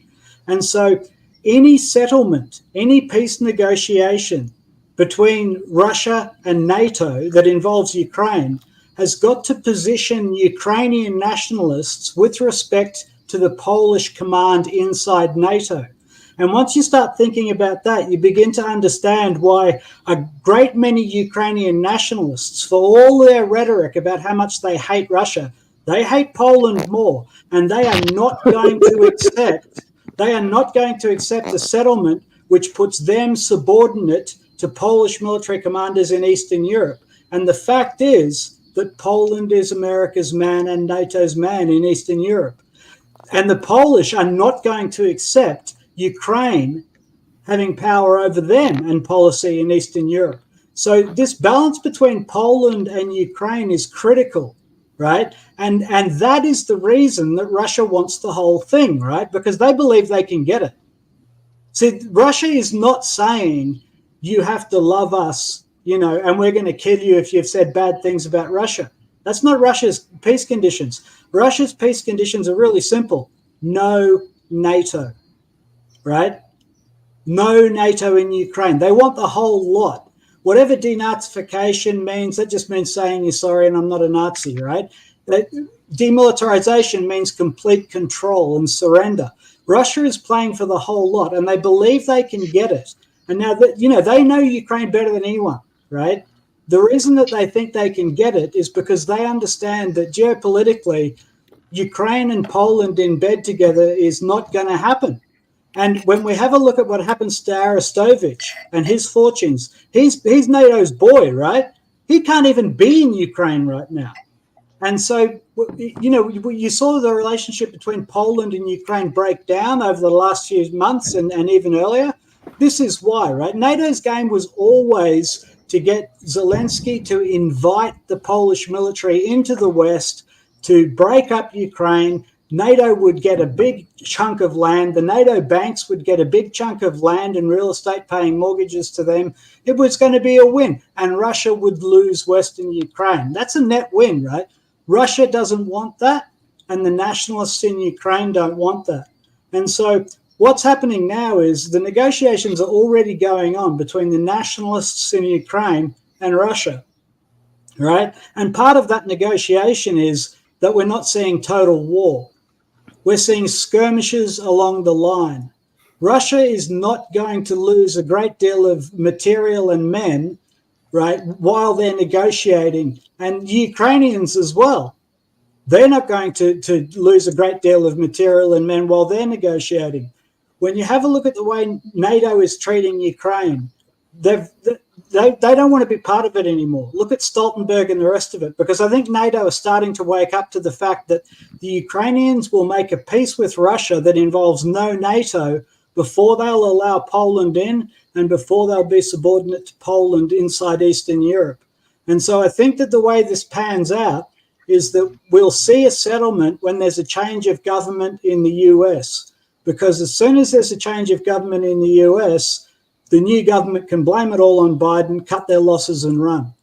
And so any settlement, any peace negotiation between Russia and NATO that involves Ukraine has got to position Ukrainian nationalists with respect to the Polish command inside NATO. And once you start thinking about that, you begin to understand why a great many Ukrainian nationalists, for all their rhetoric about how much they hate Russia, they hate Poland more, and they are not going to accept a settlement which puts them subordinate to Polish military commanders in Eastern Europe. And the fact is that Poland is America's man and NATO's man in Eastern Europe. And the Polish are not going to accept Ukraine having power over them and policy in Eastern Europe. So this balance between Poland and Ukraine is critical, right? And that is the reason that Russia wants the whole thing, right? Because they believe they can get it. See, Russia is not saying you have to love us, and we're going to kill you if you've said bad things about Russia. That's not Russia's peace conditions. Russia's peace conditions are really simple. No NATO, right? No NATO in Ukraine. They want the whole lot. Whatever denazification means, that just means saying you're sorry and I'm not a Nazi, right? Demilitarization means complete control and surrender. Russia is playing for the whole lot, and they believe they can get it. And now that they know Ukraine better than anyone, right? The reason that they think they can get it is because they understand that geopolitically, Ukraine and Poland in bed together is not going to happen. And when we have a look at what happens to Arestovich and his fortunes, he's NATO's boy, right? He can't even be in Ukraine right now. And so, you saw the relationship between Poland and Ukraine break down over the last few months and even earlier. This is why, right? NATO's game was always to get Zelensky to invite the Polish military into the West to break up Ukraine. NATO would get a big chunk of land. The NATO banks would get a big chunk of land and real estate, paying mortgages to them. It was going to be a win, and Russia would lose Western Ukraine. That's a net win, right? Russia doesn't want that, and the nationalists in Ukraine don't want that. And so what's happening now is the negotiations are already going on between the nationalists in Ukraine and Russia, right? And part of that negotiation is that we're not seeing total war. We're seeing skirmishes along the line. Russia is not going to lose a great deal of material and men, right, while they're negotiating, and Ukrainians as well. They're not going to lose a great deal of material and men while they're negotiating. When you have a look at the way NATO is treating Ukraine, they don't want to be part of it anymore. Look at Stoltenberg and the rest of it, because I think NATO is starting to wake up to the fact that the Ukrainians will make a peace with Russia that involves no NATO before they'll allow Poland in and before they'll be subordinate to Poland inside Eastern Europe. And so I think that the way this pans out is that we'll see a settlement when there's a change of government in the US, because as soon as there's a change of government in the US, the new government can blame it all on Biden, cut their losses and run.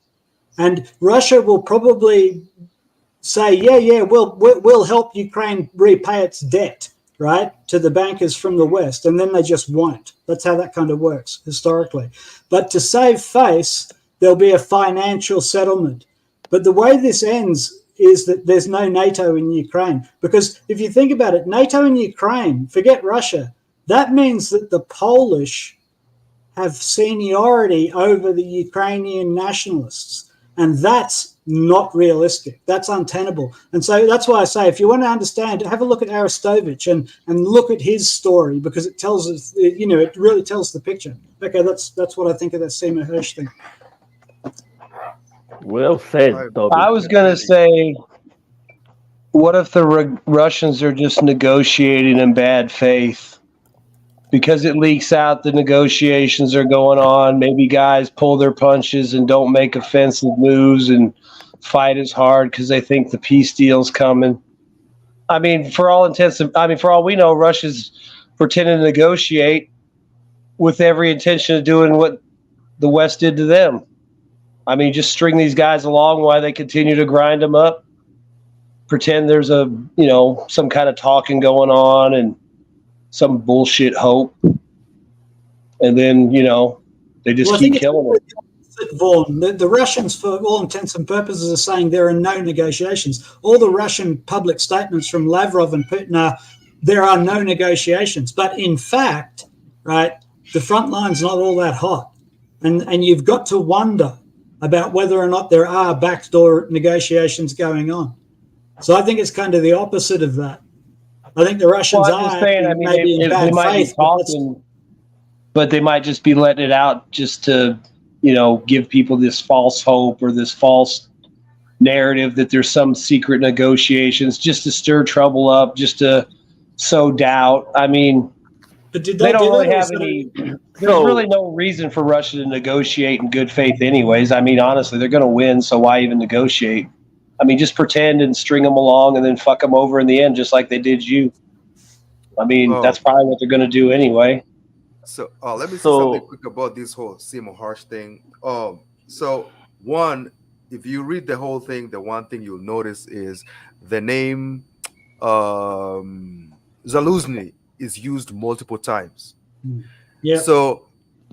And Russia will probably say, yeah, we'll help Ukraine repay its debt, right, to the bankers from the West, and then they just won't. That's how that kind of works historically. But to save face, there'll be a financial settlement. But the way this ends is that there's no NATO in Ukraine. Because if you think about it, NATO in Ukraine, forget Russia, that means that the Polish have seniority over the Ukrainian nationalists. And that's not realistic. That's untenable. And so that's why I say, if you want to understand, have a look at Arestovich and look at his story, because it tells us, it really tells the picture. Okay, that's what I think of that Seymour Hersh thing. Well said, Toby. I was going to say, what if the Russians are just negotiating in bad faith? Because it leaks out the negotiations are going on. Maybe guys pull their punches and don't make offensive moves and fight as hard because they think the peace deal's coming. I mean, for all we know, Russia's pretending to negotiate with every intention of doing what the West did to them. I mean, just string these guys along while they continue to grind them up, pretend there's some kind of talking going on and some bullshit hope. And then, they just keep killing it. Vaughan, the Russians, for all intents and purposes, are saying there are no negotiations. All the Russian public statements from Lavrov and Putin are there are no negotiations. But in fact, right, the front line's not all that hot. And you've got to wonder about whether or not there are backdoor negotiations going on. So I think it's kind of the opposite of that. I think the Russians maybe in bad faith, but they might just be letting it out just to, give people this false hope or this false narrative that there's some secret negotiations just to stir trouble up, just to sow doubt. I mean, but did they don't really have any. There's really no reason for Russia to negotiate in good faith, anyways. I mean, honestly, they're going to win, so why even negotiate? I mean, just pretend and string them along and then fuck them over in the end, just like they did you. I mean, that's probably what they're going to do anyway. So let me say something quick about this whole Seymour Hersh thing. So one, if you read the whole thing, the one thing you'll notice is the name Zaluzny is used multiple times. Yeah. So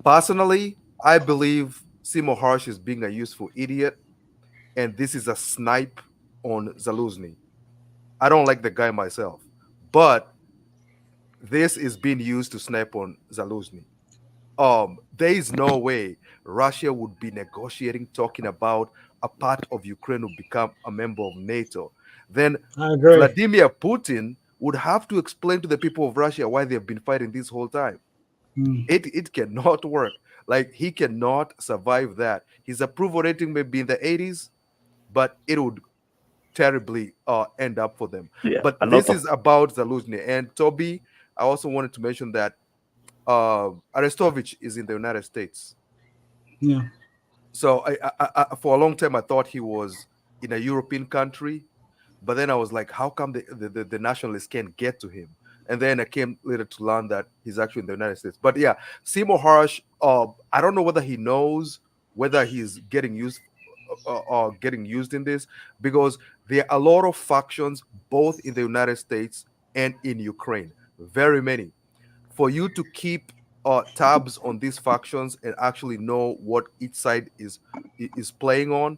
personally, I believe Seymour Hersh is being a useful idiot, and this is a snipe on Zaluzny. I don't like the guy myself, but this is being used to snipe on Zaluzny. There is no way Russia would be negotiating, talking about a part of Ukraine will become a member of NATO. Then Vladimir Putin would have to explain to the people of Russia why they've been fighting this whole time. It cannot work. Like, he cannot survive that. His approval rating may be in the 80s, but it would terribly end up for them. Yeah, but this is about Zaluzny. And Toby, I also wanted to mention that Arestovich is in the United States. Yeah. So I for a long time, I thought he was in a European country, but then I was like, how come the nationalists can't get to him? And then I came later to learn that he's actually in the United States. But yeah, Seymour Hersh, I don't know whether he knows whether he's getting used in this, because there are a lot of factions both in the United States and in Ukraine. Very many. for you to keep tabs on these factions and actually know what each side is playing on,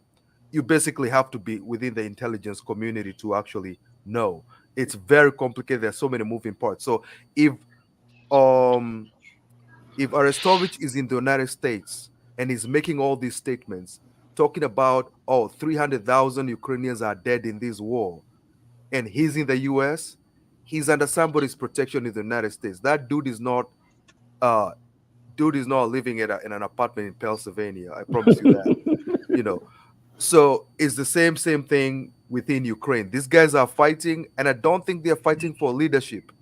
you basically have to be within the intelligence community to actually know. It's very complicated. There's so many moving parts. So if Arestovich is in the United States and is making all these statements talking about 300,000 Ukrainians are dead in this war, and he's in the US, he's under somebody's protection in the United States. That dude is not living in an apartment in Pennsylvania. I promise you that. So it's the same thing within Ukraine. These guys are fighting, and I don't think they're fighting for leadership.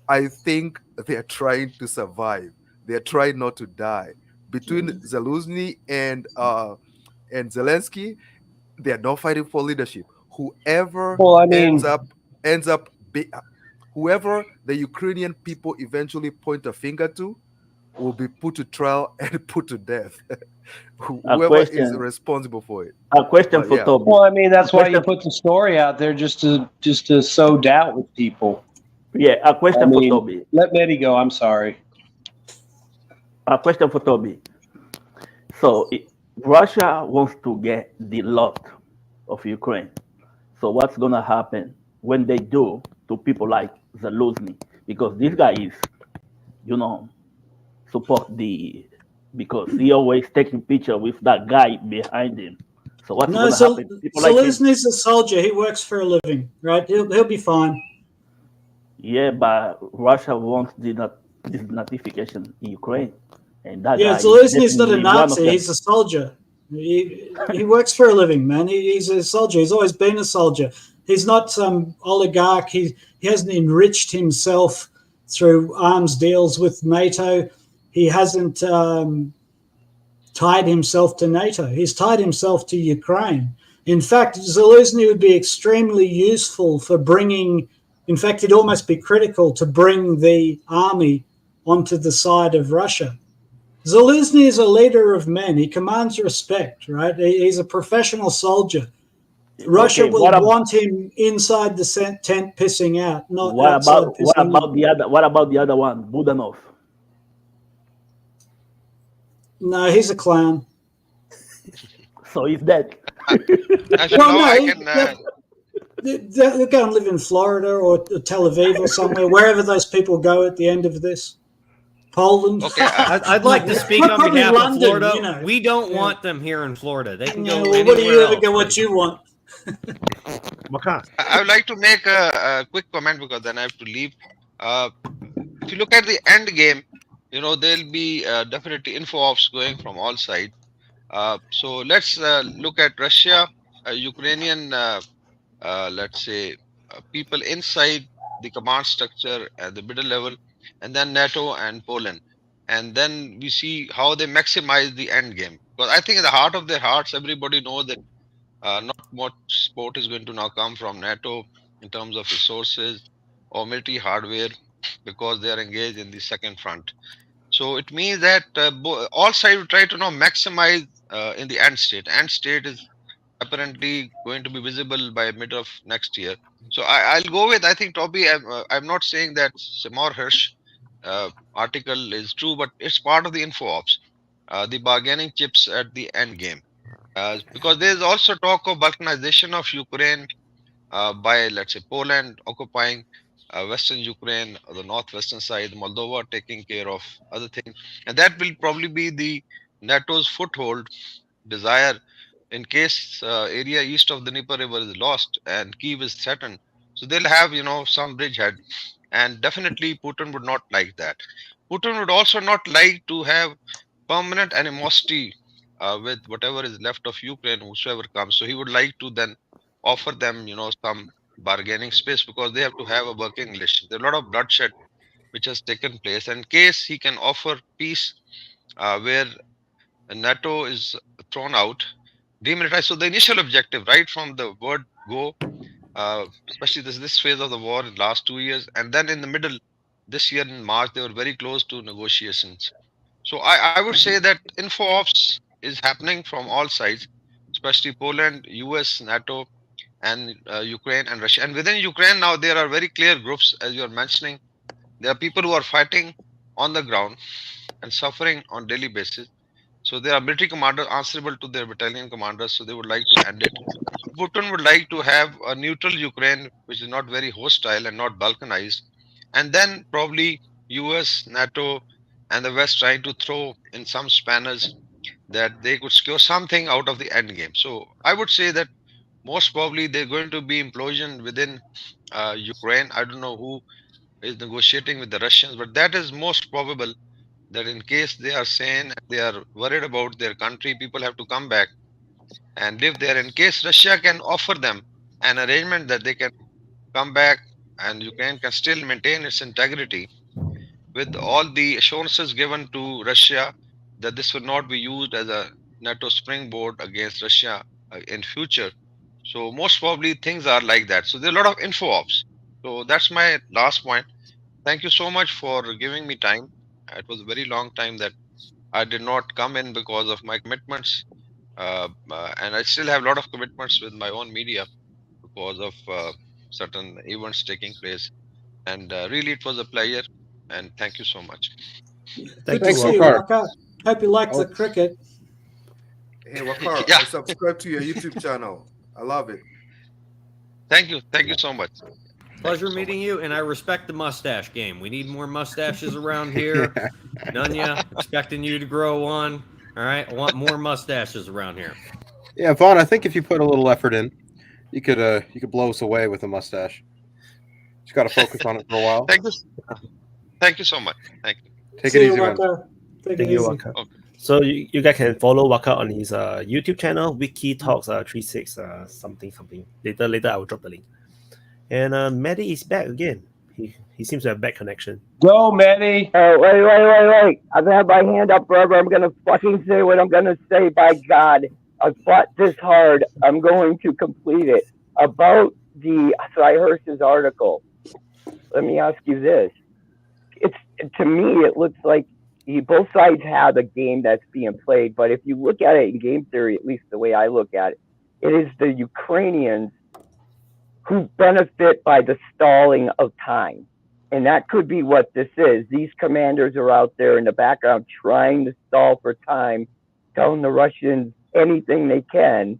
I think they're trying to survive. They're trying not to die. Between Zelensky and Zelensky, they're not fighting for leadership. Whoever whoever the Ukrainian people eventually point a finger to will be put to trial and put to death. Whoever is responsible for it. A question for Toby. Well, I mean, that's why you put the story out there, just to sow doubt with people. Yeah, a question for Toby. Let Meddy go. I'm sorry. A question for Toby. So Russia wants to get the lot of Ukraine. So what's gonna happen when they do to people like Zelensky? Because this guy is, support because he always taking picture with that guy behind him. So what's gonna happen? Zelensky's a soldier. He works for a living, right? He'll be fine. Yeah, but Russia wants this notification in Ukraine, and that Zelensky's not a Nazi. He's a soldier. He works for a living, man. He's a soldier. He's always been a soldier. He's not some oligarch. He hasn't enriched himself through arms deals with NATO. He hasn't tied himself to NATO. He's tied himself to Ukraine. In fact, Zelensky would be extremely useful for bringing. In fact, it'd almost be critical to bring the army onto the side of Russia. Zelensky is a leader of men. He commands respect, right? He's a professional soldier. Russia will want him inside the tent pissing out, not outside pissing out. What about the other one, Budanov? No, he's a clown. So he's dead. They'll go and live in Florida or Tel Aviv or somewhere, wherever those people go at the end of this. Poland. Okay, I'd like to speak on behalf of Florida. We don't want them here in Florida. They can go anywhere what do you ever else. get what you want? I would like to make a quick comment because then I have to leave. If you look at the end game, there'll be definitely info ops going from all sides. So let's look at Russia, Ukrainian, let's say, people inside the command structure at the middle level, and then NATO and Poland. And then we see how they maximize the end game. Because I think in the heart of their hearts, everybody knows that not much support is going to now come from NATO in terms of resources or military hardware, because they are engaged in the second front. So it means that all sides will try to now maximize in the end state. End state is apparently going to be visible by mid of next year. So I'll go with, I think, Toby, I'm not saying that Seymour Hersh article is true, but it's part of the info ops, the bargaining chips at the end game. Because there's also talk of balkanization of Ukraine by, let's say, Poland occupying western Ukraine, or the northwestern side, Moldova taking care of other things. And that will probably be the NATO's foothold desire in case area east of the Dnieper River is lost and Kiev is threatened. So they'll have, some bridgehead. And definitely Putin would not like that. Putin would also not like to have permanent animosity with whatever is left of Ukraine, whosoever comes. So he would like to then offer them, some bargaining space, because they have to have a working relationship. There's a lot of bloodshed which has taken place. And in case he can offer peace where NATO is thrown out, demilitarized. So the initial objective, right from the word go, especially this phase of the war in the last 2 years, and then in the middle, this year in March, they were very close to negotiations. So I would say that info ops is happening from all sides, especially Poland, US, NATO, and Ukraine and Russia. And within Ukraine now, there are very clear groups, as you are mentioning. There are people who are fighting on the ground and suffering on daily basis. So there are military commanders answerable to their battalion commanders, so they would like to end it. Putin would like to have a neutral Ukraine, which is not very hostile and not balkanized, and then probably US, NATO, and the West trying to throw in some spanners that they could secure something out of the end game. So I would say that most probably there's going to be implosion within Ukraine. I don't know who is negotiating with the Russians, but that is most probable, that in case they are saying they are worried about their country, people have to come back and live there. In case Russia can offer them an arrangement that they can come back and Ukraine can still maintain its integrity with all the assurances given to Russia that this will not be used as a NATO springboard against Russia in future. So most probably things are like that. So there are a lot of info ops. So that's my last point. Thank you so much for giving me time. It was a very long time that I did not come in because of my commitments, and I still have a lot of commitments with my own media because of certain events taking place. And really, it was a pleasure. And thank you so much. Good to see you, Waka. Hope you like the cricket. Hey, Wakar, Yeah. I subscribe to your YouTube channel. I love it. Thank you. Thank you so much. Pleasure meeting you, and I respect the mustache game. We need more mustaches around here. Nunya, expecting you to grow one. All right, I want more mustaches around here. Yeah, Vaughn, I think if you put a little effort in, you could blow us away with a mustache. Just got to focus on it for a while. Thank you. Thank you so much. Thank you. Take it easy, man. Take Thank it you, easy. Waka. So you guys can follow Waka on his YouTube channel, Wiki Talks 36 something. Later I will drop the link. And Meddy is back again. He seems to have bad connection. Go, Meddy. Oh, wait. I've had my hand up forever. I'm going to fucking say what I'm going to say. By God, I've fought this hard. I'm going to complete it. About the Hersh's article, let me ask you this. To me, it looks like both sides have a game that's being played. But if you look at it in game theory, at least the way I look at it, it is the Ukrainians who benefit by the stalling of time. And that could be what this is. These commanders are out there in the background trying to stall for time, telling the Russians anything they can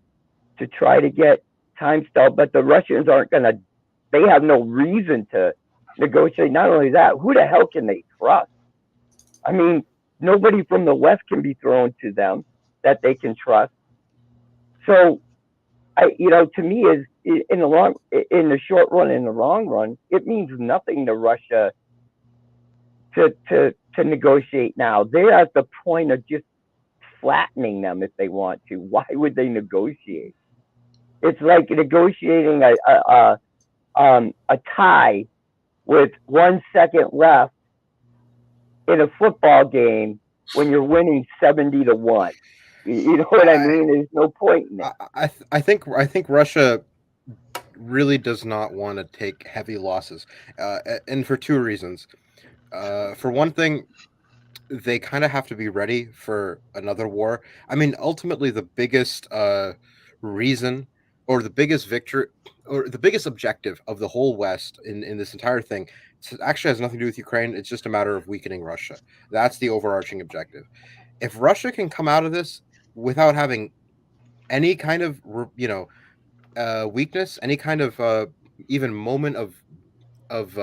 to try to get time stalled. But the Russians they have no reason to negotiate. Not only that, who the hell can they trust? I mean, nobody from the West can be thrown to them that they can trust. So, to me, is in the short run, in the long run, it means nothing to Russia to negotiate now. They're at the point of just flattening them if they want to. Why would they negotiate? It's like negotiating a tie with 1 second left in a football game when you're winning 70-1. You know what I mean? There's no point in it. I think Russia really does not want to take heavy losses, and for two reasons. For one thing, they kind of have to be ready for another war. I mean, ultimately, the biggest reason, or the biggest victory, or the biggest objective of the whole West in this entire thing, actually has nothing to do with Ukraine. It's just a matter of weakening Russia. That's the overarching objective. If Russia can come out of this without having any kind of weakness, any kind of even moment of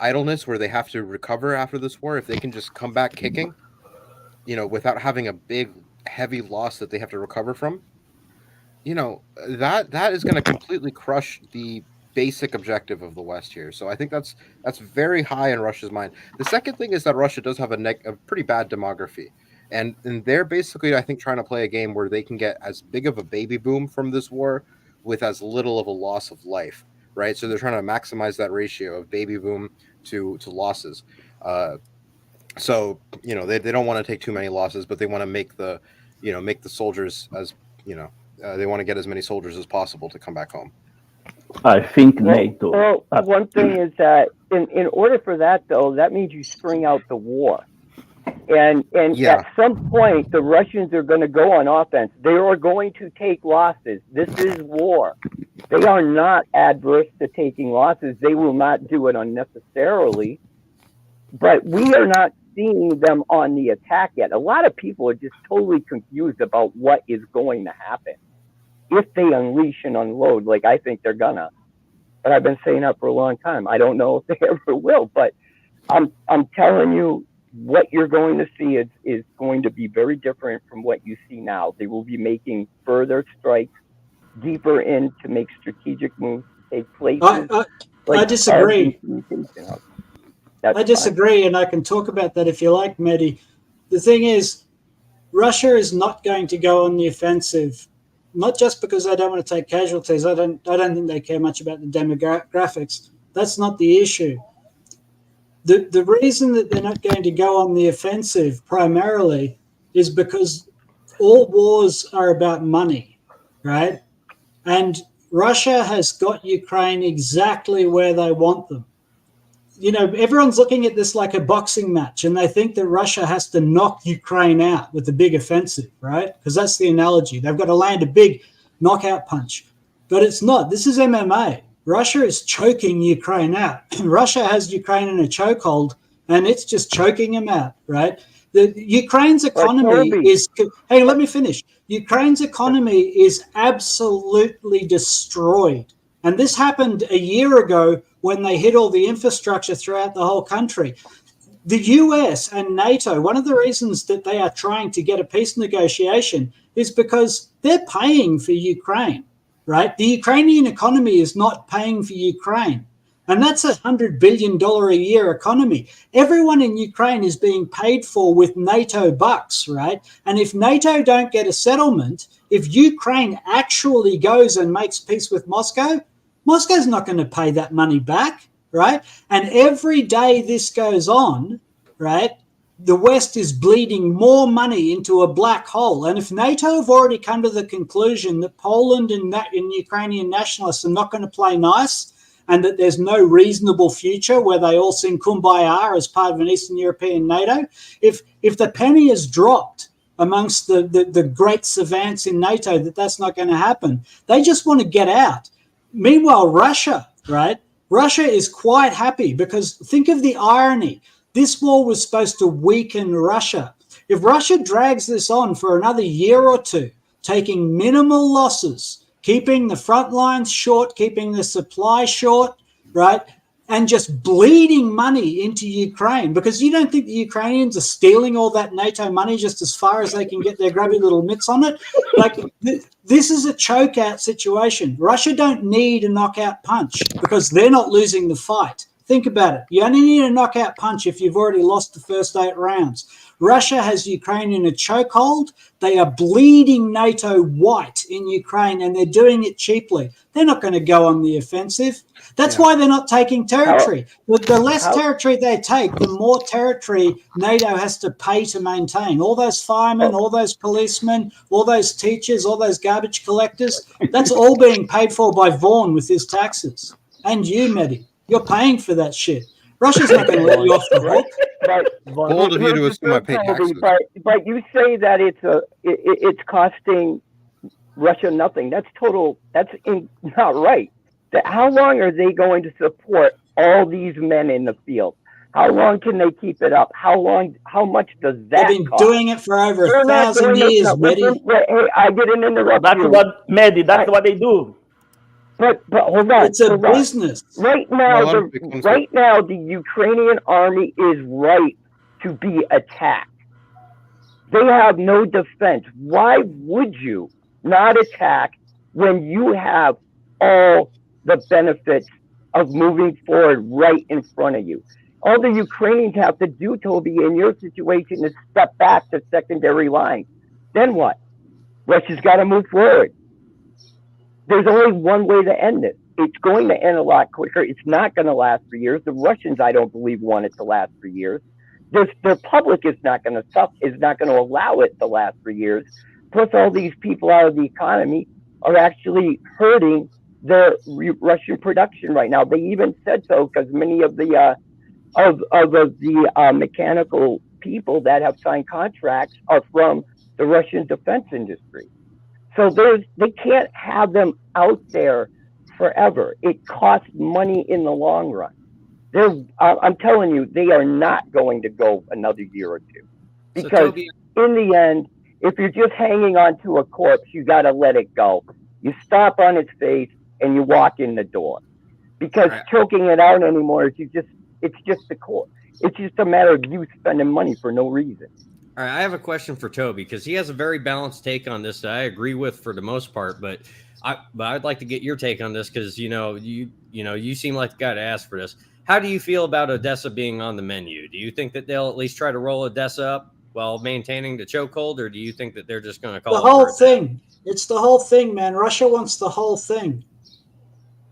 idleness where they have to recover after this war, if they can just come back kicking, without having a big heavy loss that they have to recover from, that is going to completely crush the basic objective of the West here. So I think that's very high in Russia's mind. The second thing is that Russia does have a pretty bad demography. And they're basically, I think, trying to play a game where they can get as big of a baby boom from this war with as little of a loss of life, right? So they're trying to maximize that ratio of baby boom to losses. So they don't want to take too many losses, but they want to make the soldiers as they want to get as many soldiers as possible to come back home. I think NATO. Well, one thing is that in order for that, though, that means you spring out the war. And at some point, the Russians are going to go on offense. They are going to take losses. This is war. They are not adverse to taking losses. They will not do it unnecessarily. but we are not seeing them on the attack yet. A lot of people are just totally confused about what is going to happen if they unleash and unload, like I think they're gonna. But I've been saying that for a long time. I don't know if they ever will, but I'm telling you, what you're going to see is going to be very different from what you see now. They will be making further strikes deeper in to make strategic moves to take place. I disagree. That's I disagree, and I can talk about that if you like, Meddy. The thing is, Russia is not going to go on the offensive, not just because they don't want to take casualties. I don't think they care much about the demographics. That's not the issue. The reason that they're not going to go on the offensive primarily is because all wars are about money, right? And Russia has got Ukraine exactly where they want them. You know, everyone's looking at this like a boxing match, and they think that Russia has to knock Ukraine out with a big offensive, right? Because that's the analogy. They've got to land a big knockout punch. But it's not. This is MMA. Russia is choking Ukraine out. Russia has Ukraine in a chokehold, and it's just choking him out, right? Ukraine's economy is... Hey, let me finish. Ukraine's economy is absolutely destroyed. And this happened a year ago when they hit all the infrastructure throughout the whole country. The US and NATO, one of the reasons that they are trying to get a peace negotiation is because they're paying for Ukraine, right? The Ukrainian economy is not paying for Ukraine. And that's $100 billion a year economy. Everyone in Ukraine is being paid for with NATO bucks, right? And if NATO don't get a settlement, if Ukraine actually goes and makes peace with Moscow, Moscow's not going to pay that money back, right? And every day this goes on, right, the West is bleeding more money into a black hole. And if NATO have already come to the conclusion that Poland and Ukrainian nationalists are not going to play nice, and that there's no reasonable future where they all sing Kumbaya as part of an Eastern European NATO, if the penny is dropped amongst the great savants in NATO that that's not going to happen, they just want to get out. Meanwhile, Russia, right? Russia is quite happy because think of the irony. This war was supposed to weaken Russia. If Russia drags this on for another year or two, taking minimal losses, keeping the front lines short, keeping the supply short, right, and just bleeding money into Ukraine, because you don't think the Ukrainians are stealing all that NATO money just as far as they can get their grubby little mitts on it? Like, this is a choke-out situation. Russia don't need a knockout punch because they're not losing the fight. Think about it. You only need a knockout punch if you've already lost the first 8 rounds. Russia has Ukraine in a chokehold. They are bleeding NATO white in Ukraine, and they're doing it cheaply. They're not going to go on the offensive. That's why they're not taking territory. The less territory they take, the more territory NATO has to pay to maintain. All those firemen, all those policemen, all those teachers, all those garbage collectors, that's all being paid for by Vaughan with his taxes. And you, Meddy, you're paying for that shit. Russia's not going to let you off the hook. Bold of you to assume I pay taxes. But you say that it's costing Russia nothing. That's not right. How long are they going to support all these men in the field? How long can they keep it up? How much does that They've been cost? doing it for over 1,000 years, Meddy. Hey, I didn't interrupt That's you. what, Meddy, that's what they do. But hold on. It's a business. Right now, the Ukrainian army is right to be attacked. They have no defense. Why would you not attack when you have all the benefits of moving forward right in front of you? All the Ukrainians have to do, Toby, in your situation is step back to secondary line. Then what? Russia's got to move forward. There's only one way to end it. It's going to end a lot quicker. It's not going to last for years. The Russians, I don't believe, want it to last for years. Their public is not going to allow it to last for years. Plus, all these people out of the economy are actually hurting the Russian production right now. They even said so because many of the mechanical people that have signed contracts are from the Russian defense industry. So they can't have them out there forever. It costs money in the long run. I'm telling you, they are not going to go another year or two. So Because Toby, in the end, if you're just hanging on to a corpse, you got to let it go. You stop on its face and you walk in the door. Because choking it out anymore is it's just the corpse. It's just a matter of you spending money for no reason. all right, I have a question for Toby because he has a very balanced take on this that I agree with for the most part, but I'd like to get your take on this because you seem like the guy to ask for this. How do you feel about Odessa being on the menu? Do you think that they'll at least try to roll Odessa up while maintaining the chokehold, or do you think that they're just going to call the it whole thing? It's the whole thing, man. Russia wants the whole thing,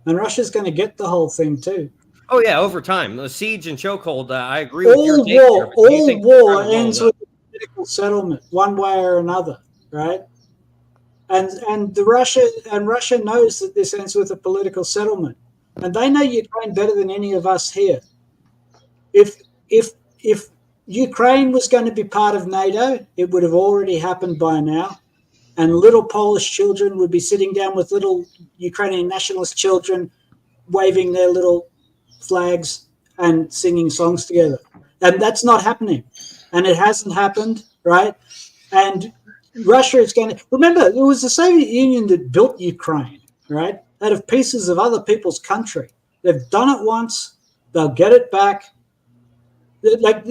and Russia's going to get the whole thing too. Oh yeah, over time, the siege and chokehold. I agree with your take there, but do you all think war ends with a political settlement, one way or another, right? And Russia knows that this ends with a political settlement, and they know Ukraine better than any of us here. If Ukraine was going to be part of NATO, it would have already happened by now, and little Polish children would be sitting down with little Ukrainian nationalist children, waving their little flags and singing songs together. And that's not happening. And it hasn't happened, right? And Russia is going to... Remember, it was the Soviet Union that built Ukraine, right? Out of pieces of other people's country. They've done it once. They'll get it back. Like,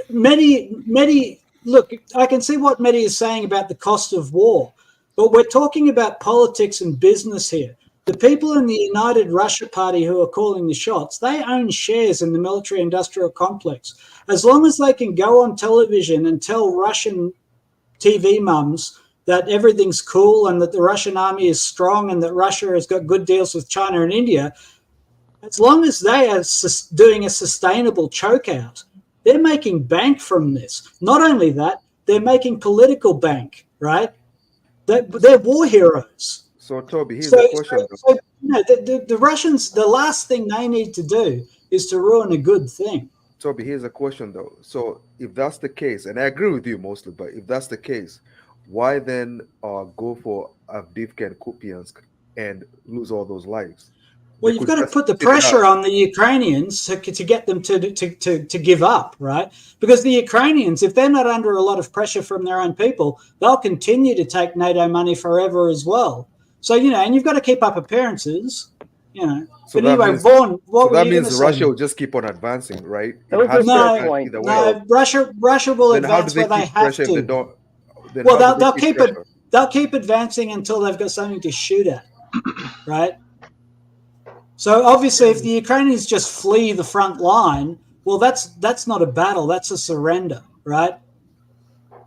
Meddy, look, I can see what Meddy is saying about the cost of war, but we're talking about politics and business here. The people in the United Russia Party who are calling the shots, they own shares in the military-industrial complex. As long as they can go on television and tell Russian TV mums that everything's cool and that the Russian army is strong and that Russia has got good deals with China and India, as long as they are doing a sustainable chokeout, they're making bank from this. Not only that, they're making political bank, right? They're war heroes. So, Toby, here's the question. The Russians, the last thing they need to do is to ruin a good thing. Toby, here's a question, though. So, if that's the case, and I agree with you mostly, but if that's the case, why then go for Avdiivka and Kupiansk and lose all those lives? Well, you've got to put the pressure on the Ukrainians to get them to give up, right? Because the Ukrainians, if they're not under a lot of pressure from their own people, they'll continue to take NATO money forever as well. So, and you've got to keep up appearances, So but anyway, means, Vaughan, what so were that you means going Russia will just keep on advancing, right? No, Russia will advance where they have to. Well, they'll keep advancing until they've got something to shoot at, right? So obviously, if the Ukrainians just flee the front line, well, that's not a battle; that's a surrender, right?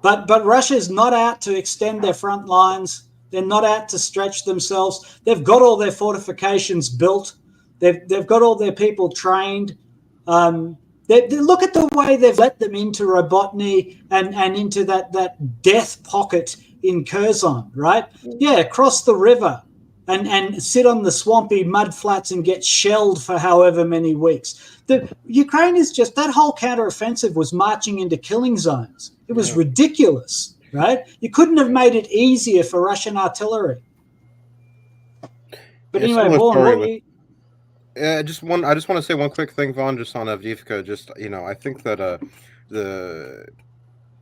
But Russia's not out to extend their front lines. They're not out to stretch themselves. They've got all their fortifications built. They've got all their people trained. They look at the way they've let them into Robotny and into that death pocket in Kherson, right? Yeah, cross the river and sit on the swampy mud flats and get shelled for however many weeks. The Ukraine is just, that whole counteroffensive was marching into killing zones. It was ridiculous, right? You couldn't have made it easier for Russian artillery. But anyway, Vaughan, I just want to say one quick thing, Vaughn, just on Avdiivka. Just, I think that the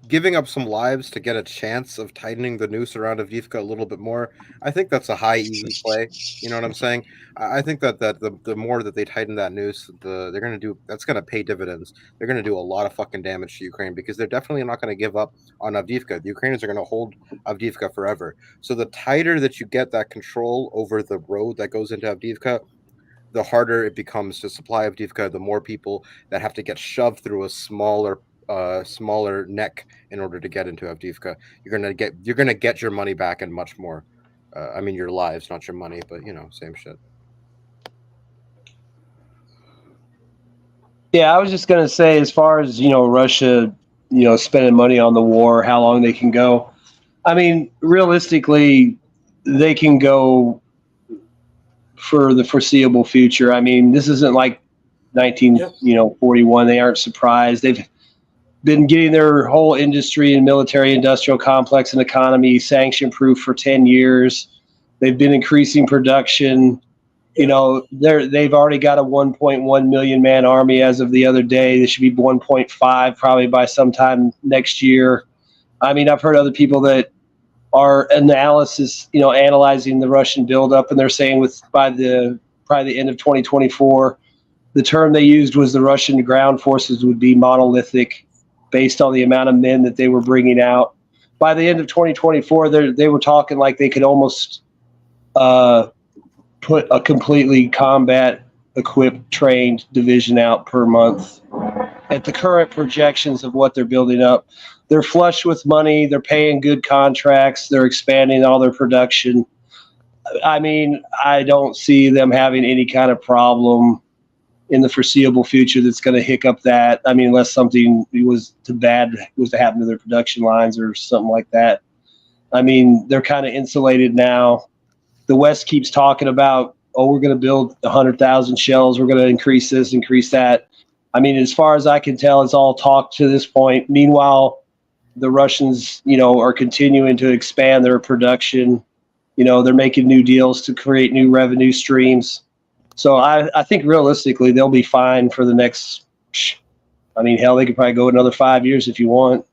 giving up some lives to get a chance of tightening the noose around Avdiivka a little bit more, I think that's a high easy play. You know what I'm saying? I think that the more that they tighten that noose, that's going to pay dividends. They're going to do a lot of fucking damage to Ukraine because they're definitely not going to give up on Avdiivka. The Ukrainians are going to hold Avdiivka forever. So the tighter that you get that control over the road that goes into Avdiivka, the harder it becomes to supply Avdiivka, the more people that have to get shoved through a smaller neck in order to get into Avdiivka. You're gonna get your money back and much more. I mean your lives, not your money, but same shit. Yeah, I was just gonna say, as far as Russia, spending money on the war, how long they can go. I mean, realistically, they can go for the foreseeable future. I mean, this isn't like 1941. They aren't surprised. They've been getting their whole industry and military industrial complex and economy sanction proof for 10 years. They've been increasing production. You know, they've already got a 1.1 million man army as of the other day. They should be 1.5 probably by sometime next year. I mean, I've heard other people that are analyzing the Russian buildup, and they're saying probably the end of 2024, the term they used was the Russian ground forces would be monolithic based on the amount of men that they were bringing out. By the end of 2024, they were talking like they could almost put a completely combat equipped trained division out per month. At the current projections of what they're building up, they're flush with money, they're paying good contracts, they're expanding all their production. I mean, I don't see them having any kind of problem in the foreseeable future that's going to hiccup that. I mean, unless something was to happen to their production lines or something like that. I mean, they're kind of insulated now. The West keeps talking about, we're going to build 100,000 shells. We're going to increase this, increase that. I mean, as far as I can tell, it's all talk to this point. Meanwhile, the Russians, are continuing to expand their production. They're making new deals to create new revenue streams. So I think realistically, they'll be fine for the next, hell, they could probably go another 5 years if you want.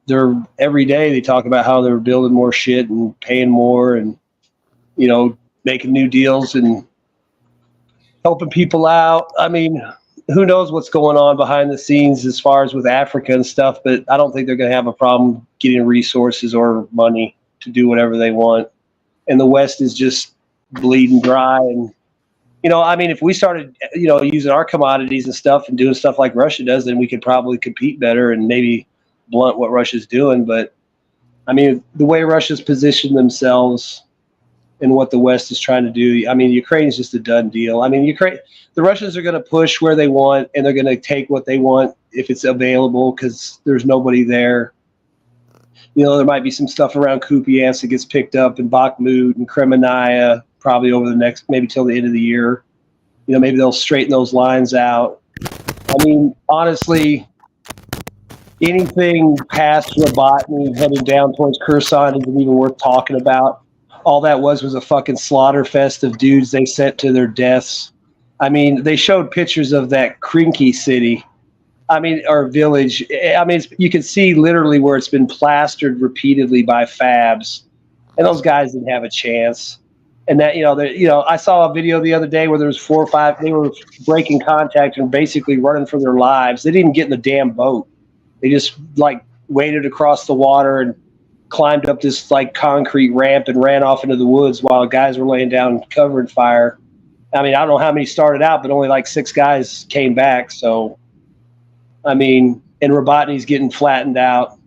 They're every day they talk about how they're building more shit and paying more and, making new deals and helping people out. I mean, who knows what's going on behind the scenes as far as with Africa and stuff, but I don't think they're going to have a problem getting resources or money to do whatever they want. And the West is just bleeding dry. And, if we started, using our commodities and stuff and doing stuff like Russia does, then we could probably compete better and maybe blunt what Russia's doing. But the way Russia's positioned themselves and what the West is trying to do, Ukraine is just a done deal. The Russians are going to push where they want, and they're going to take what they want if it's available because there's nobody there. There might be some stuff around Kupiansk that gets picked up in Bakhmut and Kremenaya probably over the next, maybe till the end of the year. Maybe they'll straighten those lines out. Honestly, anything past Robotny heading down towards Kherson isn't even worth talking about. All that was a fucking slaughter fest of dudes they sent to their deaths. They showed pictures of that Krinky city. Or village. You can see literally where it's been plastered repeatedly by fabs, and those guys didn't have a chance. And that, I saw a video the other day where there was 4 or 5. They were breaking contact and basically running for their lives. They didn't get in the damn boat. They just waded across the water and climbed up this concrete ramp and ran off into the woods while guys were laying down covering fire. I don't know how many started out, but only 6 guys came back. So. And Robotny's getting flattened out.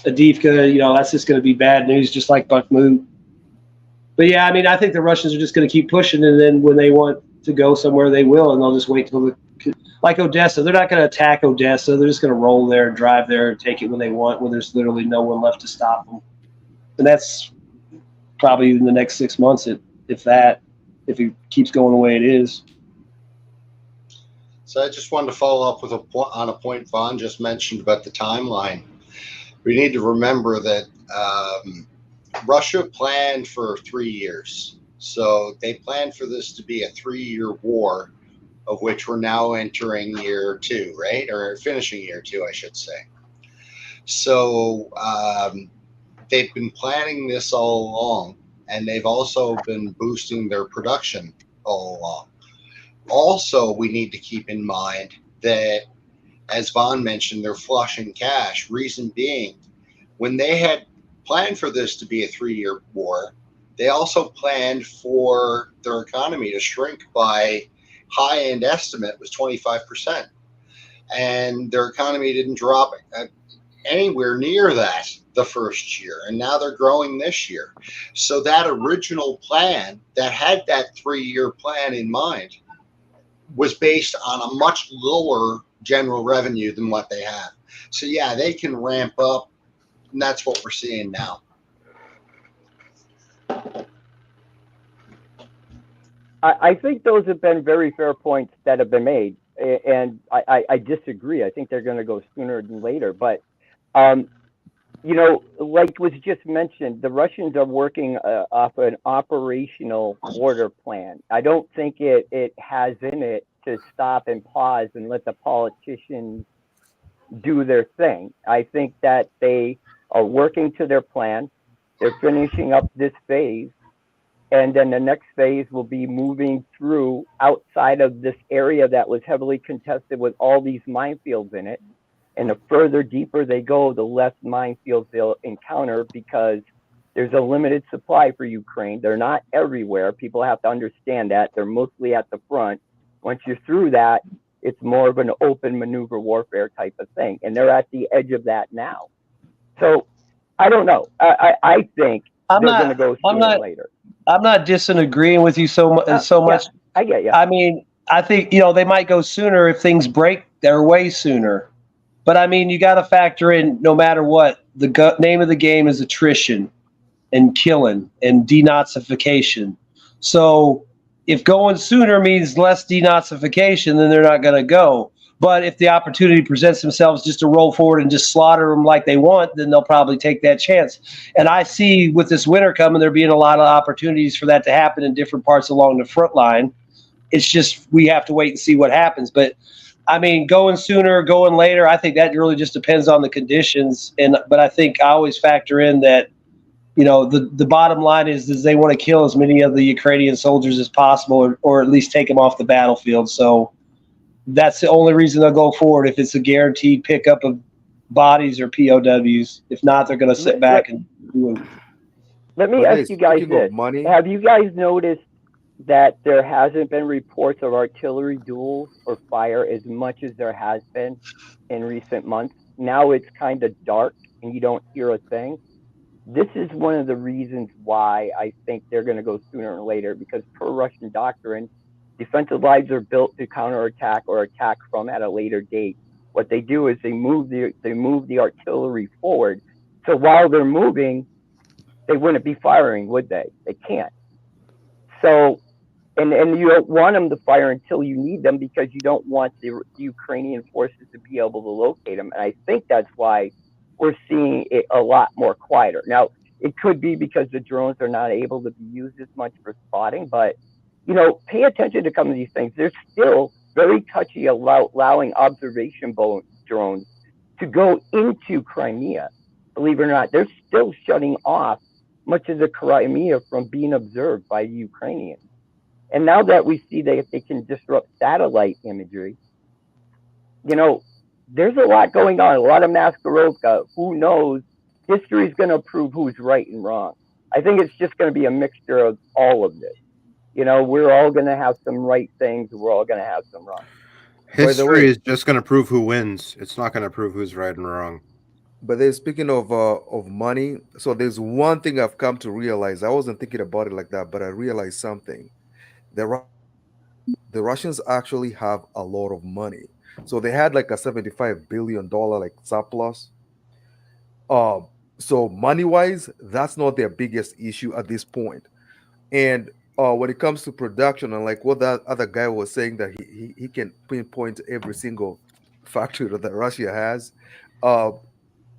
Adivka, that's just going to be bad news, just like Bakhmut. But yeah, I think the Russians are just going to keep pushing, and then when they want to go somewhere, they will, and they'll just wait till like Odessa. They're not going to attack Odessa. They're just going to roll there and drive there and take it when they want, when there's literally no one left to stop them. And that's probably in the next 6 months, if it keeps going the way it is. So I just wanted to follow up with on a point Vaughn just mentioned about the timeline. We need to remember that Russia planned for 3 years. So they planned for this to be a 3-year war, of which we're now entering year 2, right? Or finishing year 2, I should say. So they've been planning this all along, and they've also been boosting their production all along. Also, we need to keep in mind that, as Vaughn mentioned, they're flushing cash. Reason being, when they had planned for this to be a 3-year war, they also planned for their economy to shrink by, high-end estimate was 25%. And their economy didn't drop anywhere near that the first year. And now they're growing this year. So that original plan that had that 3-year plan in mind was based on a much lower general revenue than what they have. So yeah, they can ramp up, and that's what we're seeing now. I think those have been very fair points that have been made, and I disagree. I think they're going to go sooner than later. But you know, like was just mentioned, the Russians are working off an operational border plan. I don't think it has in it to stop and pause and let the politicians do their thing. I think that they are working to their plan. They're finishing up this phase, and then the next phase will be moving through outside of this area that was heavily contested with all these minefields in it. And the further deeper they go, the less minefields they'll encounter, because there's a limited supply for Ukraine. They're not everywhere. People have to understand that. They're mostly at the front. Once you're through that, it's more of an open maneuver warfare type of thing. And they're at the edge of that now. So I don't know. I think they're going to go sooner or later. I'm not disagreeing with you so much. I get you. I mean, I think, you know, they might go sooner if things break their way sooner. But I mean, you got to factor in, no matter what, the name of the game is attrition and killing and denazification. So if going sooner means less denazification, then they're not going to go. But if the opportunity presents themselves just to roll forward and just slaughter them like they want, then they'll probably take that chance. And I see with this winter coming, there being a lot of opportunities for that to happen in different parts along the front line. It's just, we have to wait and see what happens. But I mean, going sooner, going later, I think that really just depends on the conditions. But I think I always factor in that, you know, the bottom line is they want to kill as many of the Ukrainian soldiers as possible, or at least take them off the battlefield. So that's the only reason they'll go forward, if it's a guaranteed pickup of bodies or POWs. If not, they're going to sit back and do it. Let me ask you guys this. Have you guys noticed that there hasn't been reports of artillery duels or fire as much as there has been in recent months? Now it's kind of dark and you don't hear a thing. This is one of the reasons why I think they're going to go sooner or later, because per Russian doctrine, defensive lines are built to counterattack or attack from at a later date. What they do is they move the artillery forward. So while they're moving, they wouldn't be firing, would they? They can't. So, and you don't want them to fire until you need them, because you don't want the Ukrainian forces to be able to locate them. And I think that's why we're seeing it a lot more quieter. Now, it could be because the drones are not able to be used as much for spotting, but, you know, pay attention to some of these things. They're still very touchy about allowing observation drones to go into Crimea. Believe it or not, they're still shutting off much of the Crimea from being observed by the Ukrainians. And now that we see that if they can disrupt satellite imagery, you know, there's a lot going on, a lot of masquerade. Who knows? History is going to prove who's right and wrong. I think it's just going to be a mixture of all of this. You know, we're all going to have some right things. We're all going to have some wrong. History is just going to prove who wins. It's not going to prove who's right and wrong. But then, speaking of money, so there's one thing I've come to realize. I wasn't thinking about it like that, but I realized something. The Russians actually have a lot of money. So they had like a $75 billion like surplus. So money-wise, that's not their biggest issue at this point. And when it comes to production, and like what that other guy was saying, that he can pinpoint every single factory that Russia has,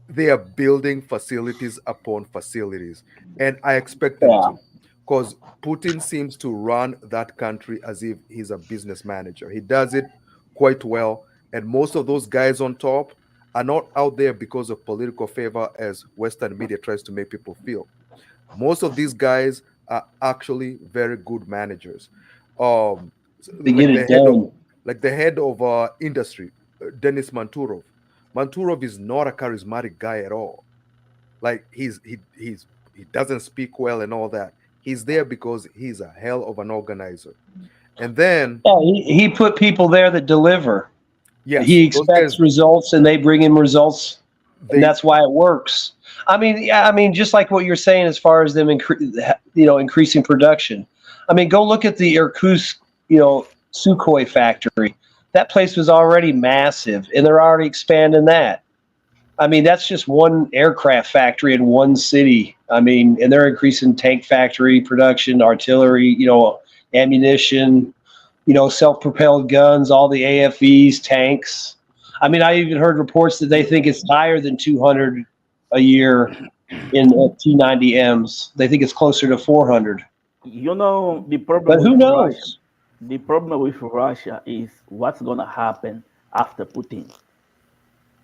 they are building facilities upon facilities. And I expect them to, because Putin seems to run that country as if he's a business manager. He does it quite well. And most of those guys on top are not out there because of political favor, as Western media tries to make people feel. Most of these guys are actually very good managers. They get it done. Like the head of industry, Denis Manturov. Manturov is not a charismatic guy at all. Like he doesn't speak well and all that. He's there because he's a hell of an organizer. And then he put people there that deliver. Yes, he expects results, and they bring him results, and that's why it works. I mean, just like what you're saying, as far as them, increasing production. I mean, go look at the Irkutsk, Sukhoi factory. That place was already massive, and they're already expanding that. I mean, that's just one aircraft factory in one city. I mean, and they're increasing tank factory production, artillery, ammunition, self-propelled guns, all the AFVs, tanks. I mean, I even heard reports that they think it's higher than 200 a year in T90Ms. They think it's closer to 400. You know, the problem But who with knows? Russia, the problem with Russia is what's gonna happen after Putin.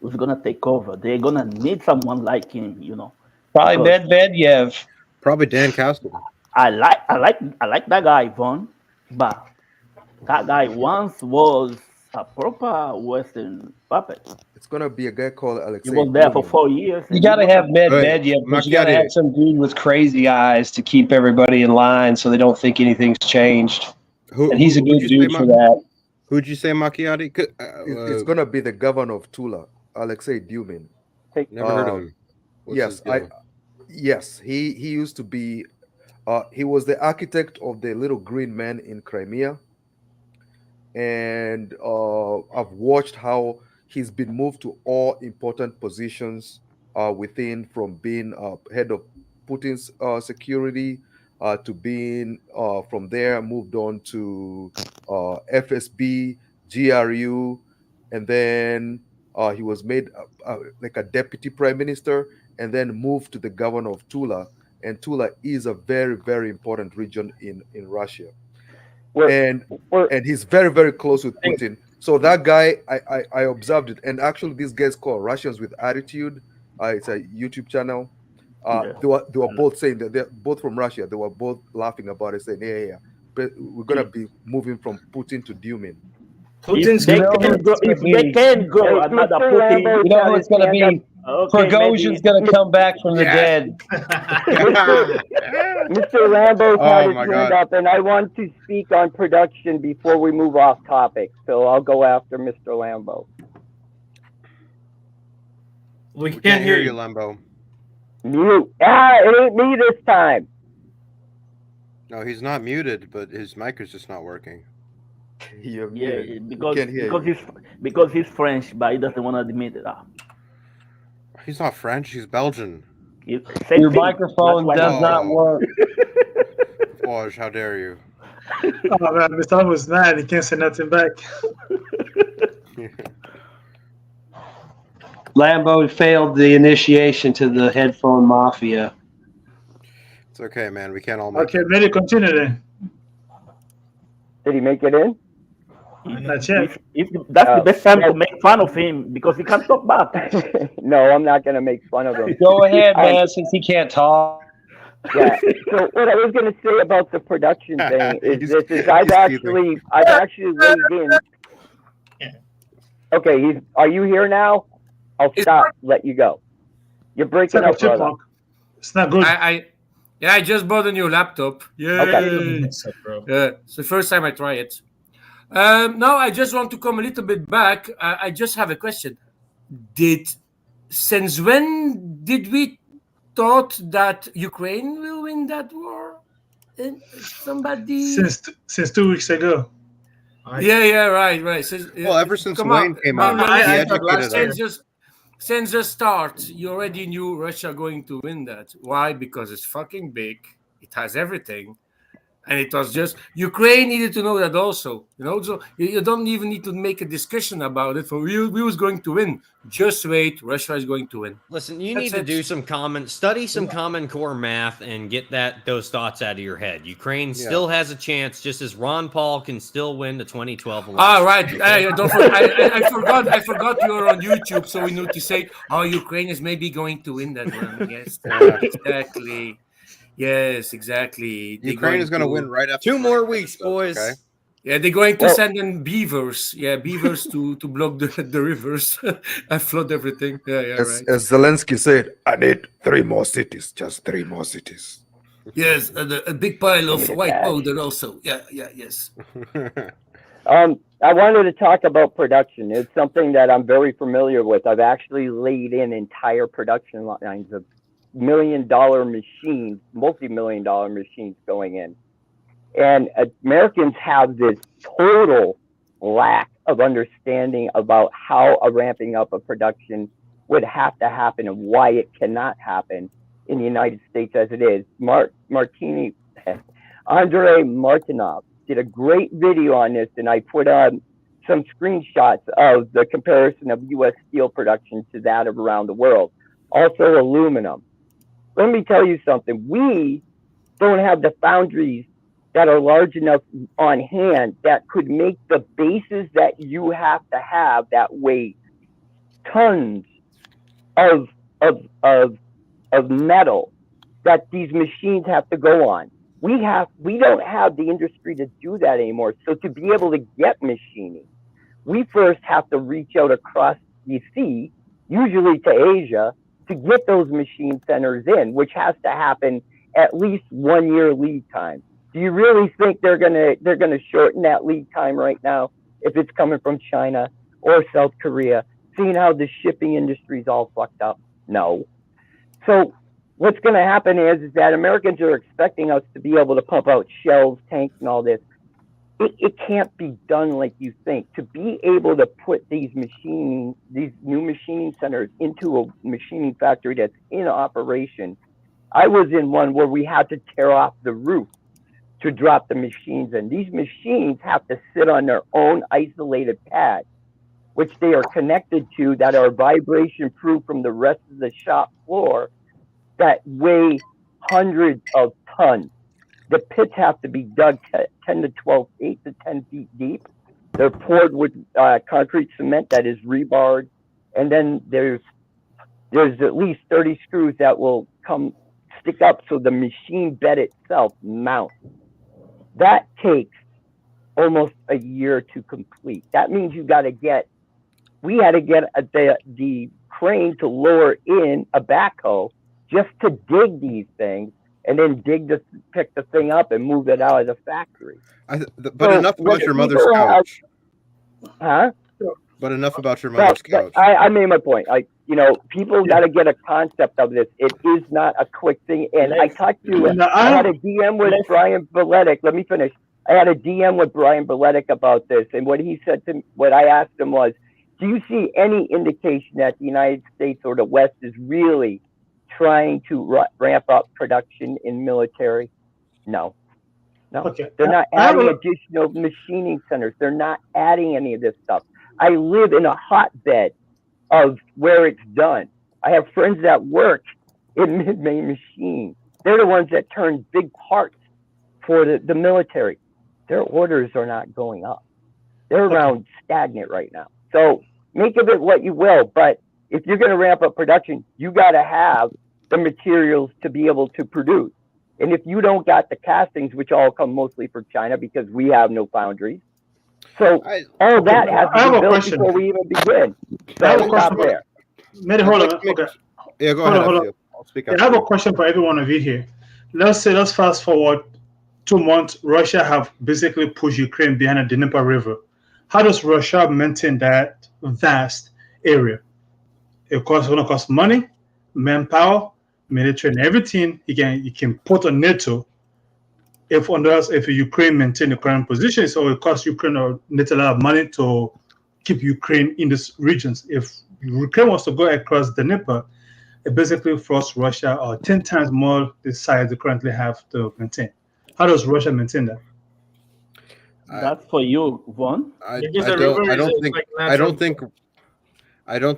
Who's gonna take over? They're gonna need someone like him, you know. Probably because Medvedev. Probably Dan Cassidy. I like that guy, Von, but that guy once was a proper Western puppet. It's gonna be a guy called Alexei. He was there for Putin. 4 years. You and got to he was have a- Medvedev, but you got to have some dude with crazy eyes to keep everybody in line so they don't think anything's changed. And he's a good dude for that. Who'd you say, Macchiati? It's gonna be the governor of Tula, Alexei Dumin. Never heard of him. What's his deal? Yes, he used to be. He was the architect of the little green man in Crimea, and I've watched how he's been moved to all important positions within, from being head of Putin's security to being from there moved on to FSB, GRU, and then he was made like a deputy prime minister, and then moved to the governor of Tula. And Tula is a very, very important region in Russia. And he's very, very close with Putin. So that guy, I observed it. And actually, these guys called Russians with Attitude. It's a YouTube channel. They were both saying that they're both from Russia. They were both laughing about it, saying, yeah. But we're going to be moving from Putin to Dumin. If they can go another Putin, You know who it's going to be? Prigozhin's going to come back from the dead. Mr. Lambo's had his my hand God. up, and I want to speak on production before we move off topic. So I'll go after Mr. Lambo. We can't hear you, Lambo. Mute. It ain't me this time. No, he's not muted, but his mic is just not working. Yeah, because he's French, but he doesn't want to admit it. He's not French. He's Belgian. Your microphone does not work. Woj, how dare you? Oh man, Mr. was mad. He can't say nothing back. Lambo failed the initiation to the headphone mafia. It's okay, man. We can't all make Okay, Meddy, continue then. Did he make it in? Not yet. That's the best time to make fun of him because he can't talk back. No, I'm not going to make fun of him. Go ahead, man, since he can't talk. Yeah. So what I was going to say about the production thing is I've actually weighed in. Okay, are you here now? I'll stop. Let you go. You're breaking up, brother. It's not good. I just bought a new laptop. Yeah. Okay. Yeah. It's the first time I try it. Now I just want to come a little bit back. I just have a question. Since when did we thought that Ukraine will win that war? Somebody Since 2 weeks ago. Yeah, right. Well, ever since Wayne came out, he educated us. Since the start, you already knew Russia going to win that. Why? Because it's fucking big. It has everything. And it was just Ukraine needed to know that also, So you don't even need to make a discussion about it. For we was going to win. Just wait, Russia is going to win. Listen, you need to do some study some Common Core math and get those thoughts out of your head. Ukraine still has a chance, just as Ron Paul can still win the 2012 election. Ah, right. I forgot you were on YouTube, so we need to say, Ukraine is maybe going to win that one. Yes, exactly. Yes, exactly. Ukraine is going to win right after 2 more weeks, boys. Okay. Yeah, they're going to send in beavers. Yeah, beavers to block the rivers and flood everything. Yeah, right. As Zelensky said, I need 3 more cities, just 3 more cities. Yes, and a big pile of white powder also. Yeah, yes. I wanted to talk about production. It's something that I'm very familiar with. I've actually laid in entire production lines of $1 million machines, multi-million dollar machines going in. And Americans have this total lack of understanding about how a ramping up of production would have to happen and why it cannot happen in the United States as it is. Andrei Martinov did a great video on this, and I put on some screenshots of the comparison of U.S. steel production to that of around the world. also aluminum. Let me tell you something. We don't have the foundries that are large enough on hand that could make the bases that you have to have that weigh tons of metal that these machines have to go on. We don't have the industry to do that anymore. So to be able to get machining, we first have to reach out across the sea, usually to Asia, to get those machine centers in, which has to happen at least 1 year lead time. Do you really think they're gonna shorten that lead time right now if it's coming from China or South Korea, seeing how the shipping industry is all fucked up? No. So what's going to happen is that Americans are expecting us to be able to pump out shells, tanks, and all this. It can't be done like you think. To be able to put these new machining centers into a machining factory that's in operation, I was in one where we had to tear off the roof to drop the machines in. These machines have to sit on their own isolated pads, which they are connected to, that are vibration proof from the rest of the shop floor, that weigh hundreds of tons. The pits have to be dug 10 to 12, 8 to 10 feet deep. They're poured with concrete cement that is rebarred. And then there's at least 30 screws that will stick up so the machine bed itself mounts. That takes almost a year to complete. That means we had to get the crane to lower in a backhoe just to dig these things, and then pick the thing up and move it out of the factory. But enough about your mother's couch. Huh? But enough about your mother's couch. I made my point. People got to get a concept of this. It is not a quick thing. And I talked to I had a DM with Brian Beletic. Let me finish. I had a DM with Brian Beletic about this, and what he said to what I asked him was, do you see any indication that the United States or the West is really trying to ramp up production in military? No. Okay. They're not adding additional machining centers. They're not adding any of this stuff. I live in a hotbed of where it's done. I have friends that work in mid-main machine. They're the ones that turn big parts for the military. Their orders are not going up. They're around stagnant right now. So make of it what you will, but if you're going to ramp up production, you got to have the materials to be able to produce. And if you don't got the castings, which all come mostly from China because we have no foundries, so all that has to be built before we even begin. So I have a stop question. there. Meddy, hold on. Okay. Yeah, go ahead. I'll speak I have a question for every one of you here. Let's fast forward 2 months. Russia have basically pushed Ukraine behind the Dnieper River. How does Russia maintain that vast area? It's going to cost money, manpower, military, and everything you can put on NATO. If Ukraine maintain the current position, so it costs Ukraine or NATO a lot of money to keep Ukraine in these regions. If Ukraine wants to go across the Dnieper, it basically forces Russia 10 times more the size they currently have to maintain. How does Russia maintain that? That's for you, Vaughn. I don't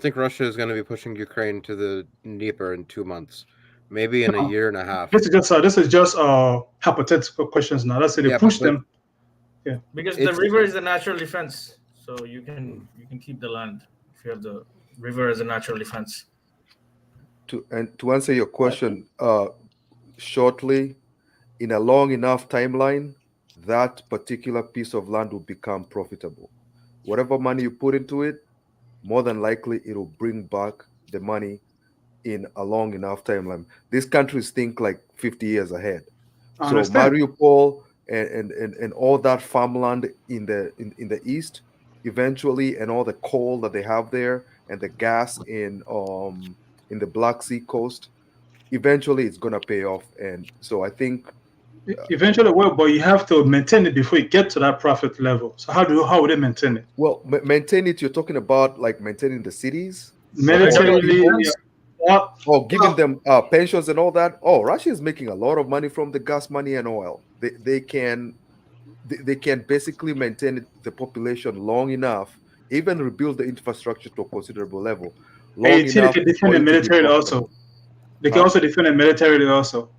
think Russia is going to be pushing Ukraine to the Dnieper in 2 months. Maybe in a year and a half. This is just hypothetical questions now. Let's say they push them. Yeah. Because the river is a natural defense, so you can keep the land if you have the river as a natural defense. To answer your question shortly, in a long enough timeline, that particular piece of land will become profitable. Whatever money you put into it, more than likely it will bring back the money in a long enough timeline. These countries think like 50 years ahead. So Mariupol and all that farmland in the east, eventually, and all the coal that they have there and the gas in the Black Sea coast, eventually it's gonna pay off. And so I think eventually, well, but you have to maintain it before you get to that profit level. So how would they maintain it? Well, maintain it. You're talking about like maintaining the cities, militarily, giving them pensions and all that. Oh, Russia is making a lot of money from the gas money and oil. They can basically maintain the population long enough even rebuild the infrastructure to a considerable level. Hey, they can defend it militarily also. They can also defend it militarily also.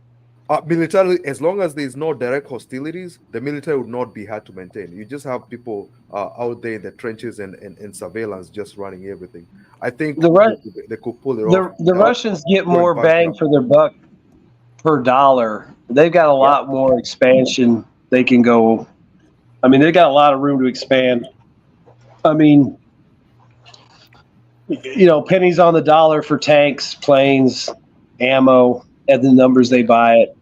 Militarily, as long as there is no direct hostilities, the military would not be hard to maintain. You just have people out there in the trenches and surveillance just running everything. I think they could pull it off. The Russians get more bang for their buck per dollar. They've got a lot more expansion they can go. I mean, they've got a lot of room to expand. I mean, you know, pennies on the dollar for tanks, planes, ammo, and the numbers they buy it.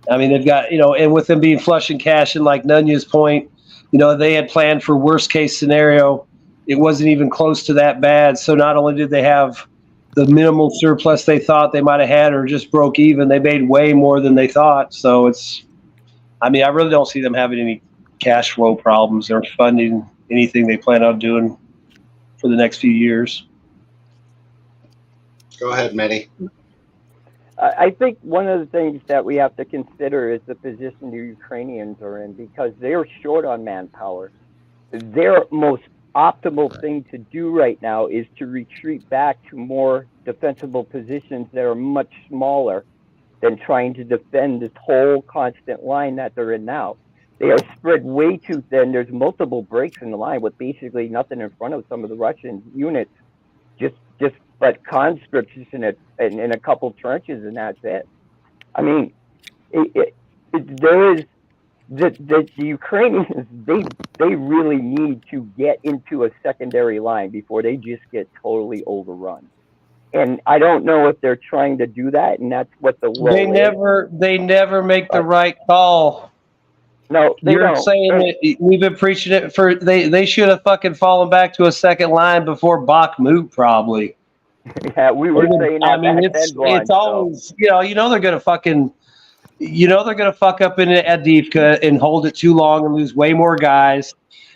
I mean, they've got, you know, and with them being flush in cash, and like Nunya's point, you know, they had planned for worst case scenario. It wasn't even close to that bad. So not only did they have the minimal surplus they thought they might have had or just broke even, they made way more than they thought. So it's, I mean, I really don't see them having any cash flow problems or funding anything they plan on doing for the next few years. Go ahead, Meddy. I think one of the things that we have to consider is the position the Ukrainians are in, because they're short on manpower. Their most optimal thing to do right now is to retreat back to more defensible positions that are much smaller than trying to defend this whole constant line that they're in now. They are spread way too thin. There's multiple breaks in the line with basically nothing in front of some of the Russian units. Just but conscripts in a couple trenches, and that's it. I mean, there is the Ukrainians. They really need to get into a secondary line before they just get totally overrun. And I don't know if they're trying to do that, and that's what the role They never make the right call. No, they You're don't. saying that we've been preaching it for they should have fucking fallen back to a second line before Bakhmut, probably. Yeah, we were saying that. I mean, it's always, you know they're gonna fucking, you know they're gonna fuck up in Avdiivka and hold it too long and lose way more guys.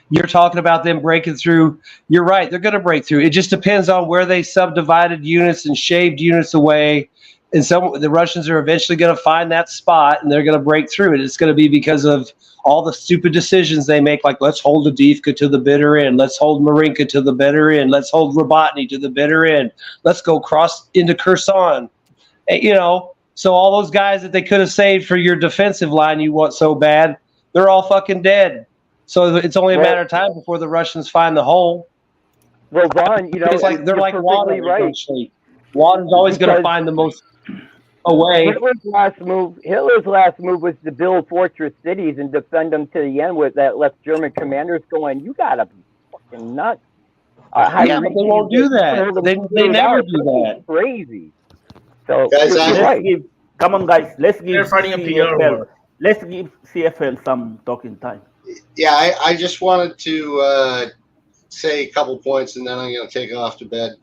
You're talking about them breaking through. You're right, they're gonna break through. It just depends on where they subdivided units and shaved units away. And the Russians are eventually going to find that spot, and they're going to break through it. It's going to be because of all the stupid decisions they make, like let's hold Avdiivka to the bitter end, let's hold Marinka to the bitter end, let's hold Robotny to the bitter end, let's go cross into Kherson. You know, so all those guys that they could have saved for your defensive line you want so bad, they're all fucking dead. So it's only a matter of time before the Russians find the hole. Well, Vaughn, you know, it's like they're like water. Right. Eventually, water's always going to find the most away. Hitler's last move was to build fortress cities and defend them to the end. With that, left German commanders going, "You gotta be fucking nuts." Yeah, but they won't do that. They never do that. Crazy. So, guys, come on, guys. Let's give fighting a PR CFL. war. Let's give CFL some talking time. Yeah, I just wanted to say a couple points, and then I'm going to take off to bed.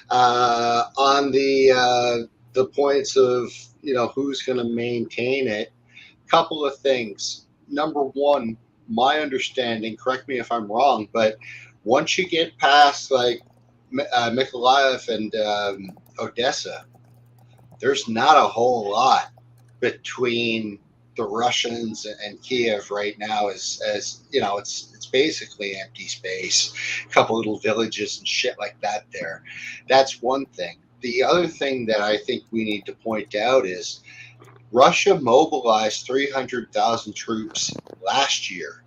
On the points of, you know, who's going to maintain it. Couple of things. Number one, my understanding, correct me if I'm wrong, but once you get past like Mykolaiv and Odessa, there's not a whole lot between the Russians and Kiev right now. As you know, it's basically empty space, a couple little villages and shit like that there. That's one thing. The other thing that I think we need to point out is Russia mobilized 300,000 troops last year.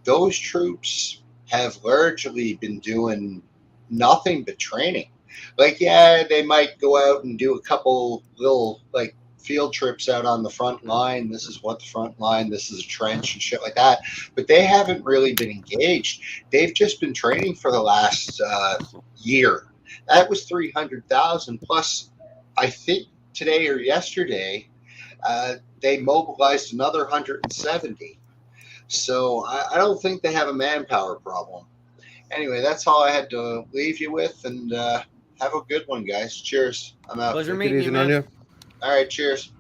Those troops have largely been doing nothing but training. Like, yeah, they might go out and do a couple little like field trips out on the front line. This is what the front line, this is a trench and shit like that. But they haven't really been engaged. They've just been training for the last year. That was 300,000 plus. I think today or yesterday, they mobilized another 170. So I don't think they have a manpower problem. Anyway, that's all I had to leave you with, and have a good one, guys. Cheers. I'm out. Pleasure meeting you, man. All right, cheers.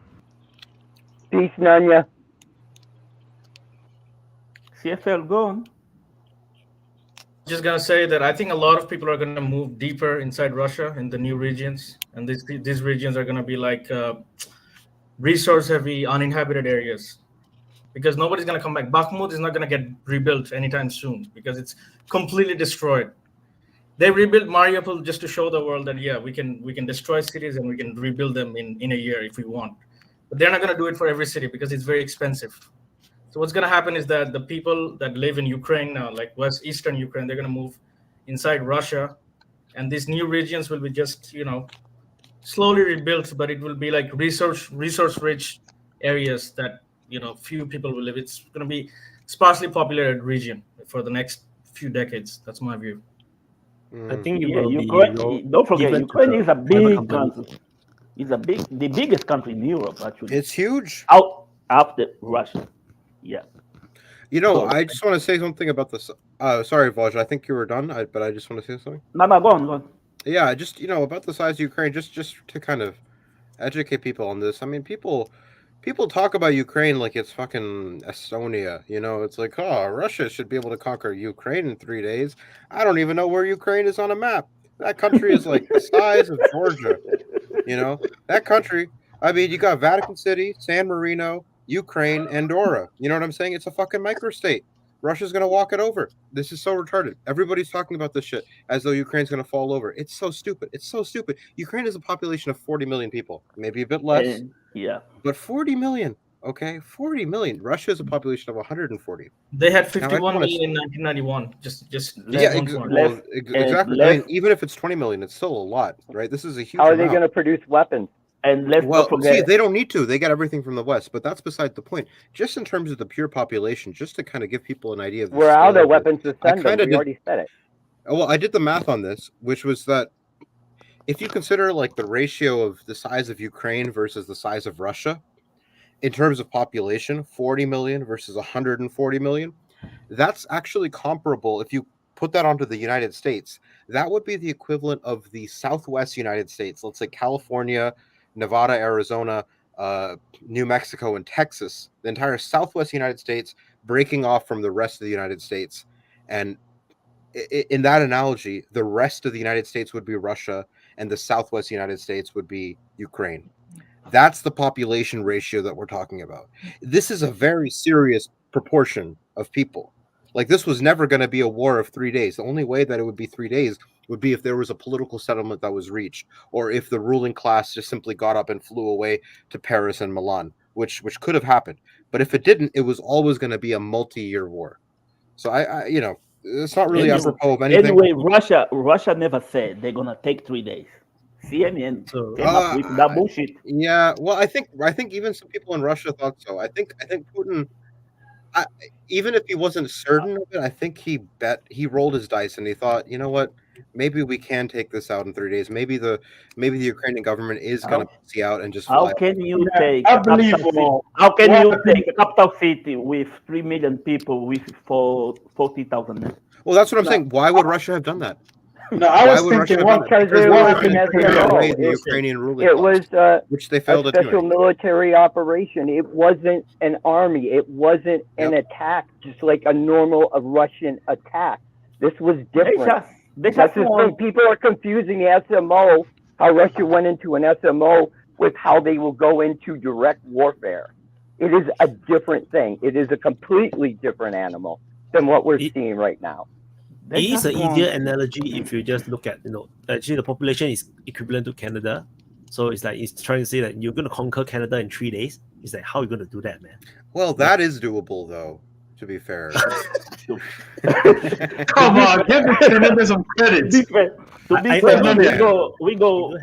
Peace, Nanya. CFL, go on. Just gonna say that I think a lot of people are gonna move deeper inside Russia in the new regions, and these regions are gonna be like resource-heavy, uninhabited areas, because nobody's gonna come back. Bakhmut is not gonna get rebuilt anytime soon because it's completely destroyed. They rebuilt Mariupol just to show the world that we can destroy cities and we can rebuild them in a year if we want. But they're not going to do it for every city because it's very expensive. So what's going to happen is that the people that live in Ukraine now, like eastern Ukraine, they're going to move inside Russia, and these new regions will be just slowly rebuilt, but it will be like resource rich areas that few people will live. It's going to be sparsely populated region for the next few decades. That's my view. I think it Yeah, will Ukraine. be Don't forget, given to Ukraine the is a private big company. country. It's the biggest country in Europe actually. It's huge. Out after Russia. Yeah. So I just want to say something about this. Sorry, Vaj, I think you were done, but I just want to say something. no, go on. Yeah, just about the size of Ukraine, just to kind of educate people on this. I mean, people talk about Ukraine like it's fucking Estonia. It's like, oh, Russia should be able to conquer Ukraine in 3 days. I don't even know where Ukraine is on a map. That country is like the size of Georgia. That country. I mean, you got Vatican City, San Marino, Ukraine, Andorra. You know what I'm saying? It's a fucking microstate. Russia's gonna walk it over. This is so retarded. Everybody's talking about this shit as though Ukraine's gonna fall over. It's so stupid. It's so stupid. Ukraine is a population of 40 million people, maybe a bit less, Yeah. but 40 million. Okay, 40 million. Russia is a population of 140. They had Now, I 51 wanna million in 1991. Just Yeah, one point. exactly. I mean, even if it's 20 million, it's still a lot, right? This is a huge How are they amount. going to produce weapons? And let's Well, not forget. see, they don't need to. They get everything from the West, but that's beside the point. Just in terms of the pure population, just to kind of give people an idea of the Where are scale the of it, weapons to I send them? kind of We did. already said it. Well, I did the math on this, which was that if you consider like the ratio of the size of Ukraine versus the size of Russia, in terms of population, 40 million versus 140 million, that's actually comparable. If you put that onto the United States, that would be the equivalent of the Southwest United States. Let's say California, Nevada, Arizona, New Mexico, and Texas, the entire Southwest United States breaking off from the rest of the United States. And in that analogy, the rest of the United States would be Russia, and the Southwest United States would be Ukraine. That's the population ratio that we're talking about. This is a very serious proportion of people. Like, this was never going to be a war of 3 days. The only way that it would be 3 days would be if there was a political settlement that was reached, or if the ruling class just simply got up and flew away to Paris and Milan, which could have happened. But if it didn't, it was always going to be a multi-year war. So I it's not really apropos of anything. Anyway, Russia never said they're gonna take 3 days. CNN came up with that bullshit. Yeah, well, I think even some people in Russia thought so. I think Putin, even if he wasn't certain of it, I think he rolled his dice and he thought, you know what, maybe we can take this out in 3 days. Maybe the Ukrainian government is going to see out and just. How fly can out. you take? I believe How can you take a capital city with 3 million people with 40,000 men? Well, that's what I'm saying. Why would Russia have done that? No, I was thinking one because it was an SMO. The Ukrainian ruling It was which they a failed to do. special military operation. It wasn't an army. It wasn't an attack, just like a normal Russian attack. This was different. That's the thing. People are confusing the SMO, how Russia went into an SMO, with how they will go into direct warfare. It is a different thing. It is a completely different animal than what we're seeing right now. It is an easier analogy if you just look at, actually the population is equivalent to Canada. So it's like, it's trying to say that you're going to conquer Canada in 3 days. It's like, how are you going to do that, man? Well, that is doable, though, to be fair. Come on, give Canada some credit. To be fair, we go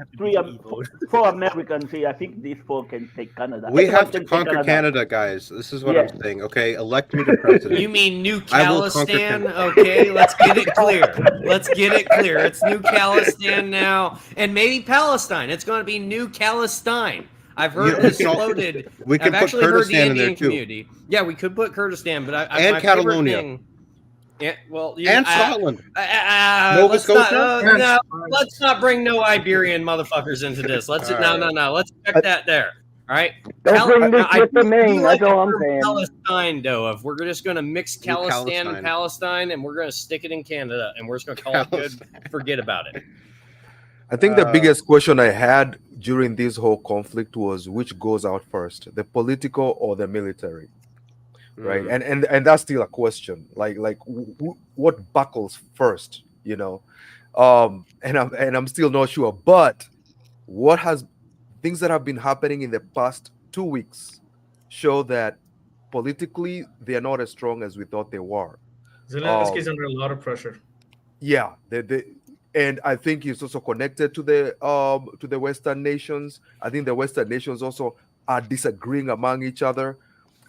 4 Americans here. I think these 4 can take Canada. We Everyone have to can take conquer Canada, guys. This is what I'm saying. Okay, elect me to president. You mean New I will conquer Calistan? Canada. Okay, let's get it clear. Let's get it clear. It's New Calistan now, and maybe Palestine. It's going to be New Calistan. I've heard this floated. We can I've put actually heard the Kurdistan in there Indian too. community. Yeah, we could put Kurdistan, but And my Catalonia. favorite thing. Yeah, well, And Scotland. Nova let's Scotia? no, let's not bring no Iberian motherfuckers into this. Let's no. Let's check that there. All right. Don't bring this with the main. like That's all I'm the term saying. Palestine, though. If we're just going to mix Calistan Palestine. and Palestine, and we're going to stick it in Canada, and we're just going to call it good, forget about it. I think the biggest question I had during this whole conflict was which goes out first, the political or the military, right? And that's still a question. Like what buckles first, And I'm still not sure. But what has things that have been happening in the past 2 weeks show that politically they are not as strong as we thought they were. Zelensky's under a lot of pressure. Yeah, and I think it's also connected to the Western nations. I think the Western nations also are disagreeing among each other.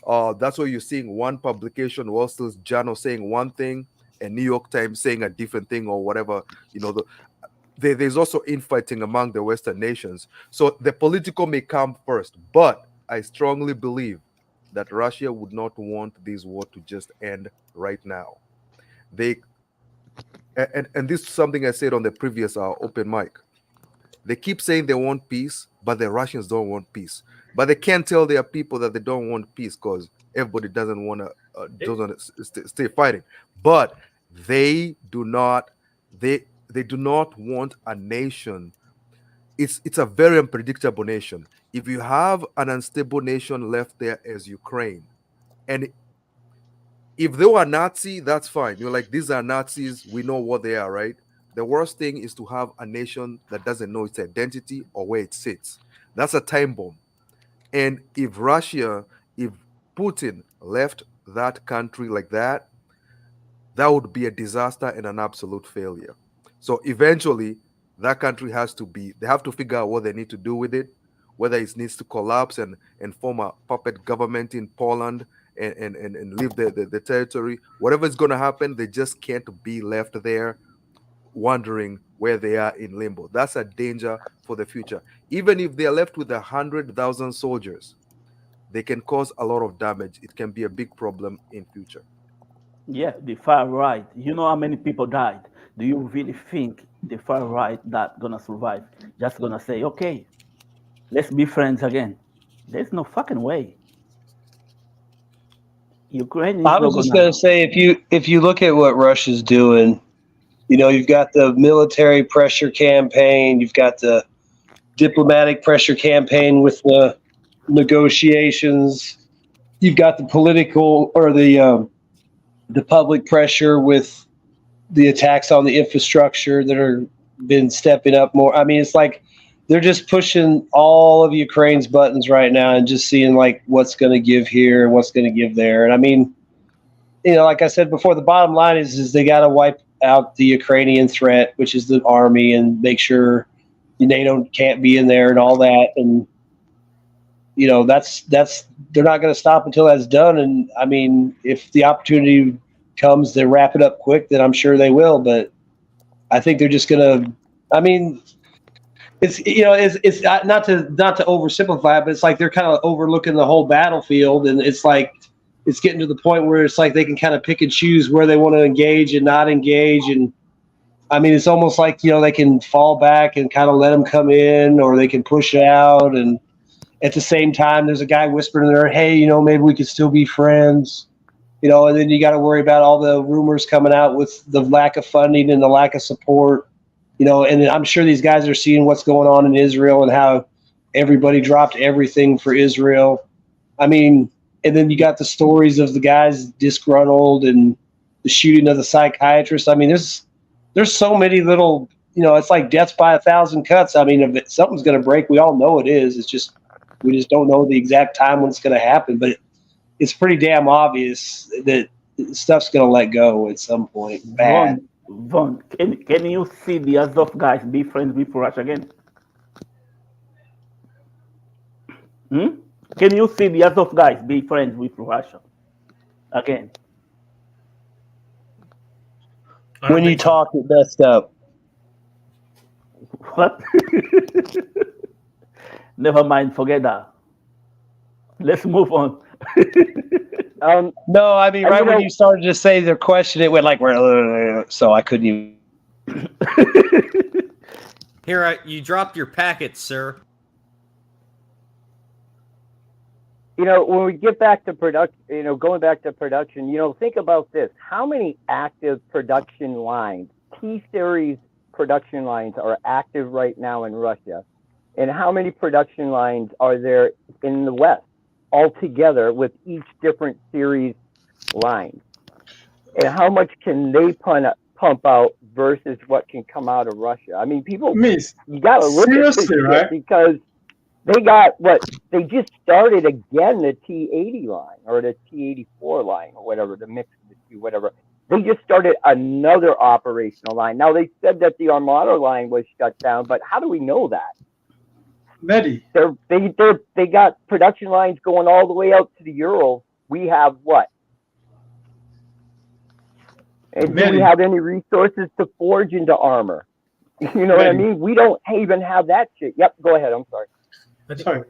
That's why you're seeing one publication, Wall Street Journal, saying one thing, and New York Times saying a different thing, or whatever. There's also infighting among the Western nations. So the political may come first, but I strongly believe that Russia would not want this war to just end right now. And this is something I said on the previous open mic. They keep saying they want peace, but the Russians don't want peace. But they can't tell their people that they don't want peace because everybody doesn't want to stay fighting. But they do not want a nation. It's a very unpredictable nation. If you have an unstable nation left there as Ukraine, and if they were Nazi, that's fine. You're like, these are Nazis. We know what they are, right? The worst thing is to have a nation that doesn't know its identity or where it sits. That's a time bomb. And if Putin left that country like that, that would be a disaster and an absolute failure. So eventually, that country they have to figure out what they need to do with it, whether it needs to collapse and form a puppet government in Poland and leave the territory. Whatever is going to happen, they just can't be left there wondering where they are in limbo. That's a danger for the future. Even if they're left with 100,000 soldiers, they can cause a lot of damage. It can be a big problem in future. Yeah, the far right. You know how many people died? Do you really think the far right that gonna survive? Just gonna say, okay, let's be friends again? There's no fucking way. Ukraine is I was just going to say, if you look at what Russia's doing, you've got the military pressure campaign, you've got the diplomatic pressure campaign with the negotiations, you've got the political or the public pressure with the attacks on the infrastructure that are been stepping up more. I mean, it's like they're just pushing all of Ukraine's buttons right now and just seeing like what's going to give here, what's going to give there. And I mean, like I said before, the bottom line is they got to wipe out the Ukrainian threat, which is the army, and make sure NATO can't be in there and all that. And that's they're not going to stop until that's done. And I mean, if the opportunity comes to wrap it up quick, then I'm sure they will. But I think they're just going to. I mean, it's not to oversimplify it, but it's like they're kind of overlooking the whole battlefield, and it's like it's getting to the point where it's like they can kind of pick and choose where they want to engage and not engage. And I mean, it's almost like they can fall back and kind of let them come in, or they can push out. And at the same time, there's a guy whispering in there, hey, maybe we could still be friends. And then you got to worry about all the rumors coming out with the lack of funding and the lack of support. And I'm sure these guys are seeing what's going on in Israel and how everybody dropped everything for Israel. I mean, and then you got the stories of the guys disgruntled and the shooting of the psychiatrist. I mean, there's so many little, it's like death by 1,000 cuts. I mean, if something's going to break, we all know it is. It's just, we just don't know the exact time when it's going to happen. But it's pretty damn obvious that stuff's going to let go at some point. Bad. Von, can you see the Azov guys be friends with Russia again? Can you see the Azov guys be friends with Russia again? When you talk, it messed up. What? Never mind, forget that. Let's move on. No, I mean, right when you started to say their question, it went like, so I couldn't even. Here, you dropped your packet, sir. When we get back to production, going back to production, think about this. How many active production lines, T-series production lines are active right now in Russia? And how many production lines are there in the West altogether with each different series line? And how much can they pump pump out versus what can come out of Russia. I mean, people, Miss, you got to look at this seriously, shit right? because they got they just started again the T80 line or the T84 line or whatever, the mix of the two, whatever. They just started another operational line. Now they said that the Armada line was shut down, but how do we know that? Meddy. They got production lines going all the way out to the Urals. We have what? And do we have any resources to forge into armor? You know what I mean? We don't even have that shit. Yep, go ahead. I'm sorry. Sorry.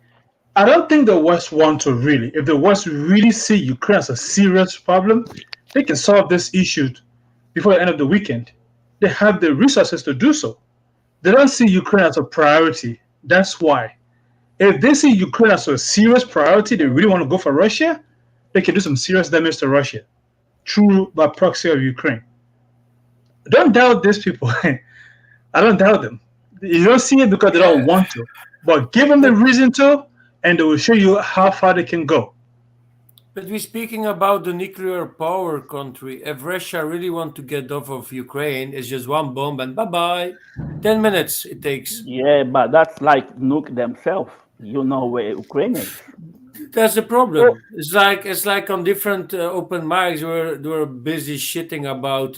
I don't think the West want to really. If the West really see Ukraine as a serious problem, they can solve this issue before the end of the weekend. They have the resources to do so. They don't see Ukraine as a priority. That's why. If they see Ukraine as a serious priority, they really want to go for Russia, they can do some serious damage to Russia through by proxy of Ukraine. Don't doubt these people. I don't doubt them. You don't see it because they don't want to. But give them the reason to, and they will show you how far they can go. But we're speaking about the nuclear power country. If Russia really want to get off of Ukraine, it's just one bomb and bye-bye. 10 minutes it takes. Yeah, but that's like nuke themselves. You know where Ukraine is. That's the problem. It's like on different open mics where they were busy shitting about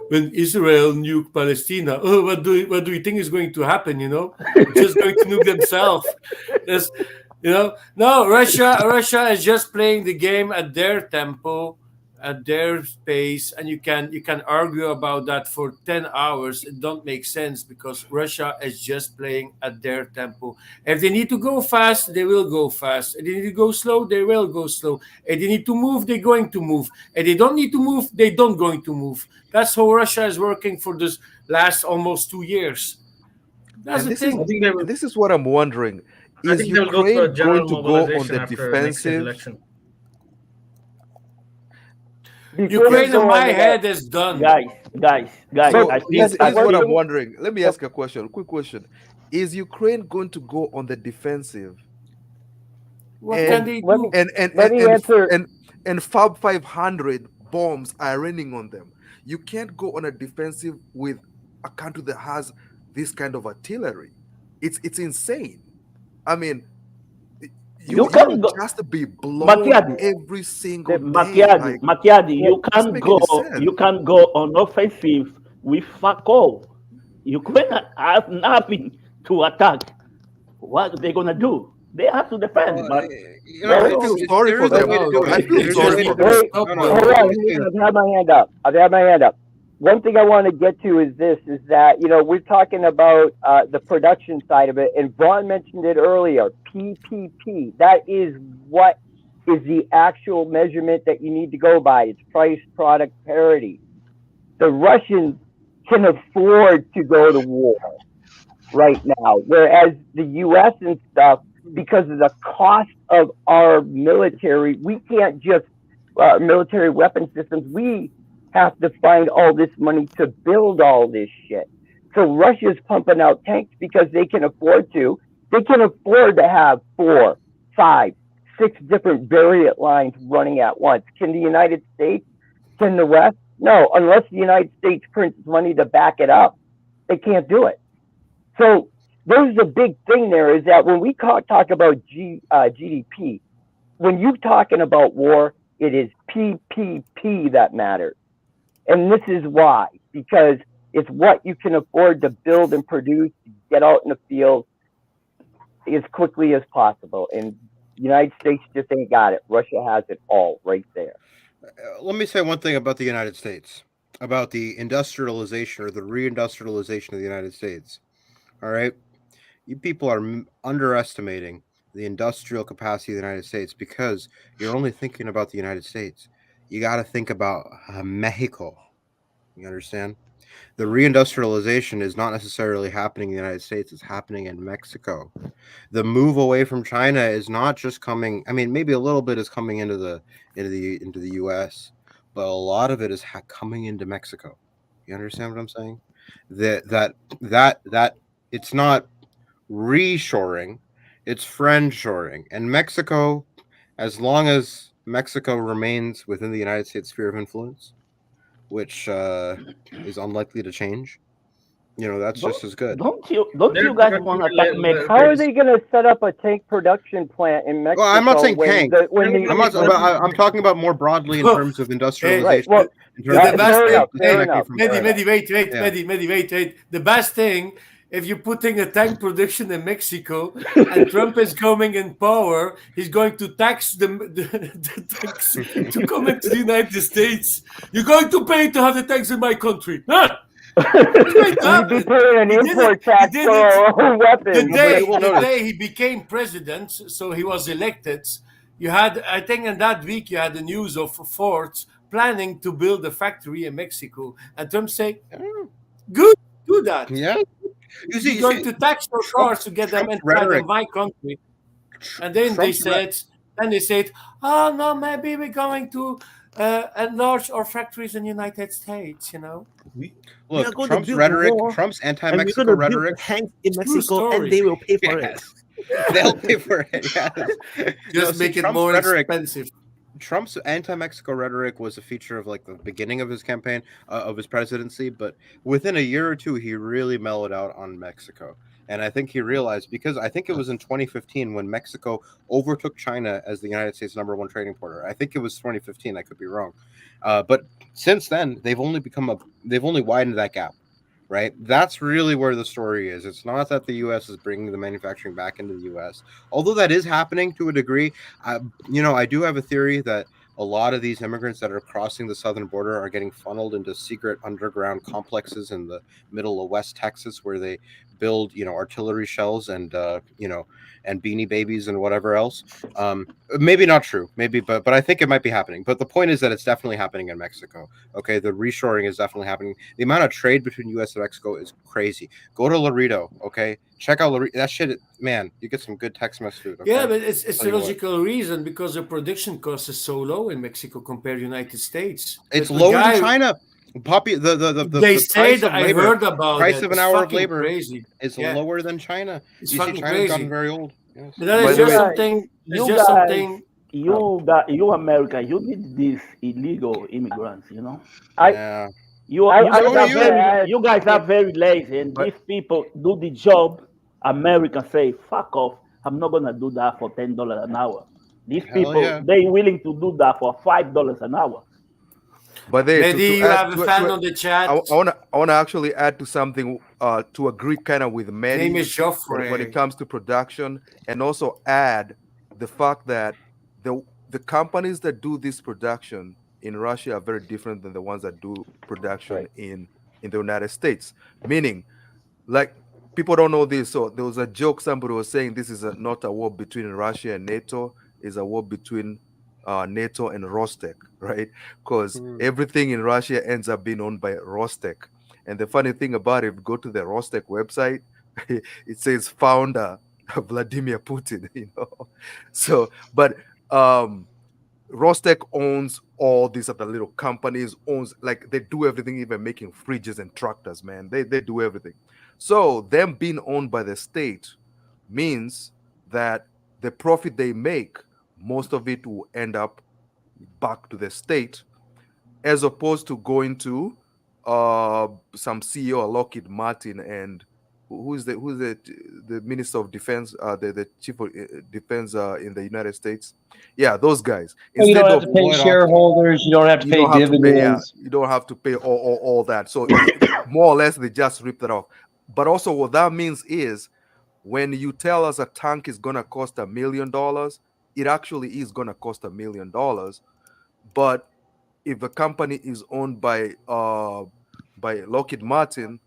when Israel nuke Palestine. Oh, what do you think is going to happen? You know, just going to nuke themselves. No, Russia is just playing the game at their tempo, at their pace, and you can argue about that for 10 hours. It don't make sense because Russia is just playing at their tempo. If they need to go fast, they will go fast. If they need to go slow, they will go slow. If they need to move, they're going to move. If they don't need to move, they don't going to move. That's how Russia is working for this last almost 2 years. That's And the thing. this is what I'm wondering. Is Ukraine going to go on the defensive? Ukraine in my head is done. Guys. So I think here's what I'm wondering. Let me ask a question. Quick question. Is Ukraine going to go on the defensive? What can they do? And Fab 500 bombs are raining on them. You can't go on a defensive with a country that has this kind of artillery. It's insane. I mean, you can just be blown every single day. Macchiadi, you can go on offensive with fuck all. Ukraine have nothing to attack. What are they gonna do? They have to defend. But I feel sorry for them. I feel sorry for them. I've had my hand up. One thing I want to get to is that, we're talking about the production side of it, and Vaughn mentioned it earlier, PPP. That is what is the actual measurement that you need to go by. It's price product parity. The Russians can afford to go to war right now, whereas the U.S. and stuff, because of the cost of our military, we can't just, military weapon systems, we have to find all this money to build all this shit. So Russia's pumping out tanks because they can afford to. They can afford to have 4, 5, 6 different variant lines running at once. Can the United States? Can the West? No, unless the United States prints money to back it up, they can't do it. So there's a big thing there is that when we talk about GDP, when you're talking about war, it is PPP that matters. And this is why, because it's what you can afford to build and produce, to get out in the field as quickly as possible. And the United States just ain't got it. Russia has it all right there. Let me say one thing about the United States, about the industrialization or the reindustrialization of the United States. All right. You people are underestimating the industrial capacity of the United States because you're only thinking about the United States. You got to think about Mexico. You understand? The reindustrialization is not necessarily happening in the United States. It's happening in Mexico. The move away from China is not just coming. I mean, maybe a little bit is coming into the U.S., but a lot of it is coming into Mexico. You understand what I'm saying? That it's not reshoring, it's friendshoring. And Mexico, as long as Mexico remains within the United States sphere of influence, which is unlikely to change, that's just as good. Don't you guys want to attack Mexico? How are they going to set up a tank production plant in Mexico? Well, I'm not saying when tank. I'm talking about more broadly in terms of industrialization. Right, well, in terms of fair enough. Meddy, wait. The best thing, if you're putting a tank production in Mexico and Trump is coming in power, he's going to tax the tanks to come into the United States. You're going to pay to have the tanks in my country. Huh? You'd be paying an import tax for weapons. The day he became president, so he was elected, you had, I think in that week, you had the news of Ford planning to build a factory in Mexico. And Trump said, good, do that. Yeah. You're going to tax your cars to get them inside of my country. And then they said, oh, no, maybe we're going to enlarge our factories in the United States, Look, Trump's rhetoric, Trump's anti-Mexico rhetoric. Tanks in Mexico, and they will pay for it. They'll pay for it. Yes. Just make it more expensive. Trump's anti-Mexico rhetoric was a feature of like the beginning of his campaign, of his presidency, but within a year or two, he really mellowed out on Mexico. And I think he realized, because I think it was in 2015 when Mexico overtook China as the United States' #1 trading partner. I think it was 2015. I could be wrong. But since then, they've only widened that gap, right? That's really where the story is. It's not that the U.S. is bringing the manufacturing back into the U.S., although that is happening to a degree. I do have a theory that a lot of these immigrants that are crossing the southern border are getting funneled into secret underground complexes in the middle of West Texas, where they build, artillery shells and and Beanie Babies and whatever else. Maybe not true, but I think it might be happening. But the point is that it's definitely happening in Mexico. Okay, the reshoring is definitely happening. The amount of trade between U.S. and Mexico is crazy. Go to Laredo, okay? Check out Laredo. That shit, man, you get some good Tex-Mex food. Okay? Yeah, but it's a logical reason, because the production cost is so low in Mexico compared to the United States. It's lower than China. They say that I heard about price of an hour of labor crazy. Is lower than China. It's you see, China's crazy. gotten very old. Yes. But that is just something. It's just something. You America, you need these illegal immigrants. You guys are very lazy, and these people do the job. Americans say, "Fuck off! I'm not gonna do that for $10 an hour." These people, they willing to do that for $5 an hour. But Meddy, you have a fan on the chat. I want to actually add to something, to agree kind of with Meddy. Name is Joffrey. When it comes to production, and also add the fact that the companies that do this production in Russia are very different than the ones that do production in the United States. Meaning, like, people don't know this. So there was a joke, somebody was saying this is not a war between Russia and NATO, it's a war between NATO and Rostec, right? Because everything in Russia ends up being owned by Rostec. And the funny thing about it, if you go to the Rostec website, it says founder Vladimir Putin, So, but Rostec owns all these other little companies, like they do everything, even making fridges and tractors, man. They do everything. So them being owned by the state means that the profit they make, most of it will end up back to the state, as opposed to going to some CEO of Lockheed Martin and who's the Minister of Defense, the Chief of Defense in the United States. Yeah, those guys. You don't have to pay shareholders. You don't have to pay dividends. You don't have to pay all that. So more or less, they just ripped it off. But also, what that means is, when you tell us a tank is going to cost $1 million, it actually is going to cost $1 million. But if a company is owned by Lockheed Martin,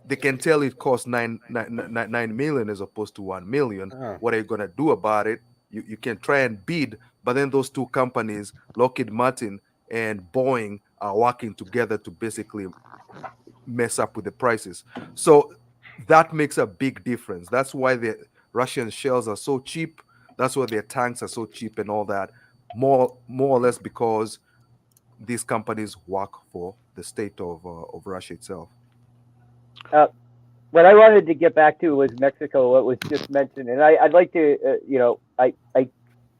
they can tell it costs $9 million as opposed to $1 million. What are you going to do about it? You can try and bid, but then those two companies, Lockheed Martin and Boeing, are working together to basically mess up with the prices. So that makes a big difference. That's why the Russian shells are so cheap. That's why their tanks are so cheap and all that. More or less because these companies work for the state of Russia itself. What I wanted to get back to was Mexico, what was just mentioned, and I'd like to,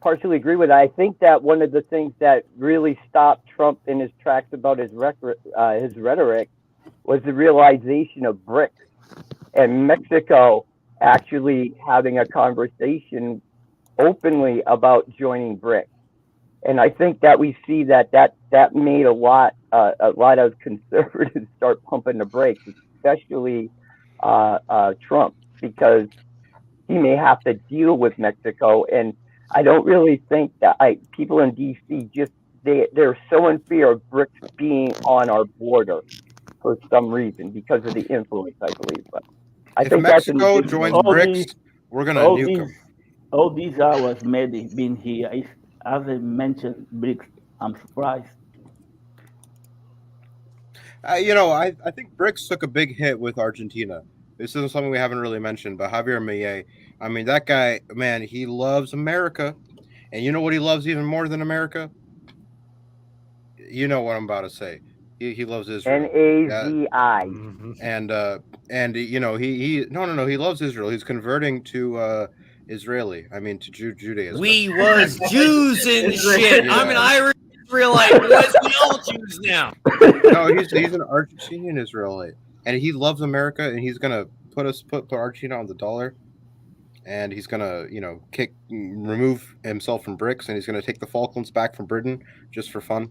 partially agree with it. I think that one of the things that really stopped Trump in his tracks about his rhetoric was the realization of BRICS and Mexico actually having a conversation openly about joining BRICS. And I think that we see that made a lot of conservatives start pumping the brakes, especially Trump, because he may have to deal with Mexico. And I don't really think that people in DC they're so in fear of BRICS being on our border for some reason because of the influence, I believe. But I If think Mexico that's joins all BRICS, these, we're gonna all nuke these, them. all these hours, Meddy being here, as I mentioned BRICS, I'm surprised. I think BRICS took a big hit with Argentina. This isn't something we haven't really mentioned, but Javier Milei, I mean, that guy, man, he loves America. And you know what he loves even more than America? You know what I'm about to say. He loves Israel. NAZI. And he he loves Israel. He's converting to Israeli. I mean to Judaism. We was Jews and shit. I'm an Irish Israelite, boys. We all Jews now. No, he's an Argentinian Israelite, and he loves America, and he's gonna put Argentina on the dollar, and he's gonna remove himself from BRICS, and he's gonna take the Falklands back from Britain just for fun.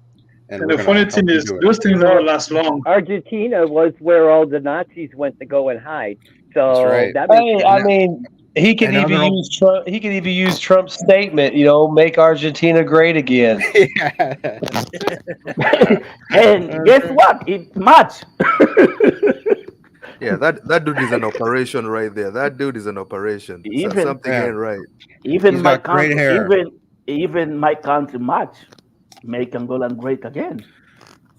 And the funny thing is, those things never last long. Argentina was where all the Nazis went to go and hide. So right. that makes I mean, he could even use Trump's statement, make Argentina great again. And guess what? It matched. Yeah, that dude is an operation right there. That dude is an operation. Something ain't right. Even He's my got great country, hair. even my country match, make Angola great again.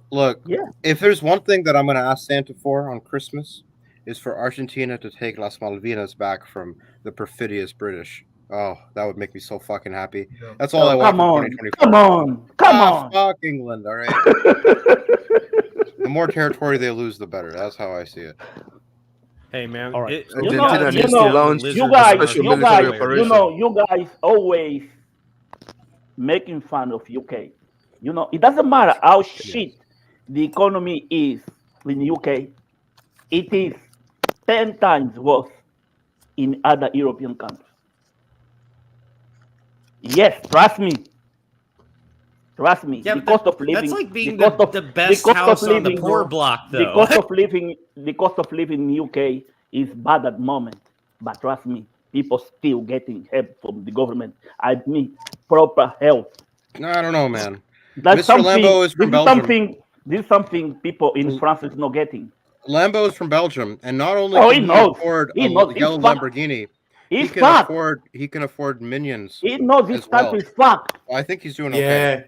Look, if there's one thing that I'm going to ask Santa for on Christmas, is for Argentina to take Las Malvinas back from the perfidious British. Oh, that would make me so fucking happy. That's all I want for 2024. Come on. Fuck England, all right? The more territory they lose, the better. That's how I see it. Hey, man. All right. Argentina needs to launch you guys always making fun of UK. It doesn't matter how shit the economy is in UK. It is 10 times worse in other European countries. Yes, trust me. Yeah, the cost of living. That's like being the cost of, the best the cost house of on living, the poor block, though. The cost of living in UK is bad at the moment, but trust me, people still getting help from the government. I mean, proper help. No, I don't know, man. That's Mr. Lambo is from Belgium. This is something people in France is not getting. Lambo is from Belgium, and not only Oh, can he knows. afford He a knows. yellow He's fat. Lamborghini, He's he fat. can afford minions. He knows this as well. country is fucked. Well, I think he's doing Yeah. okay.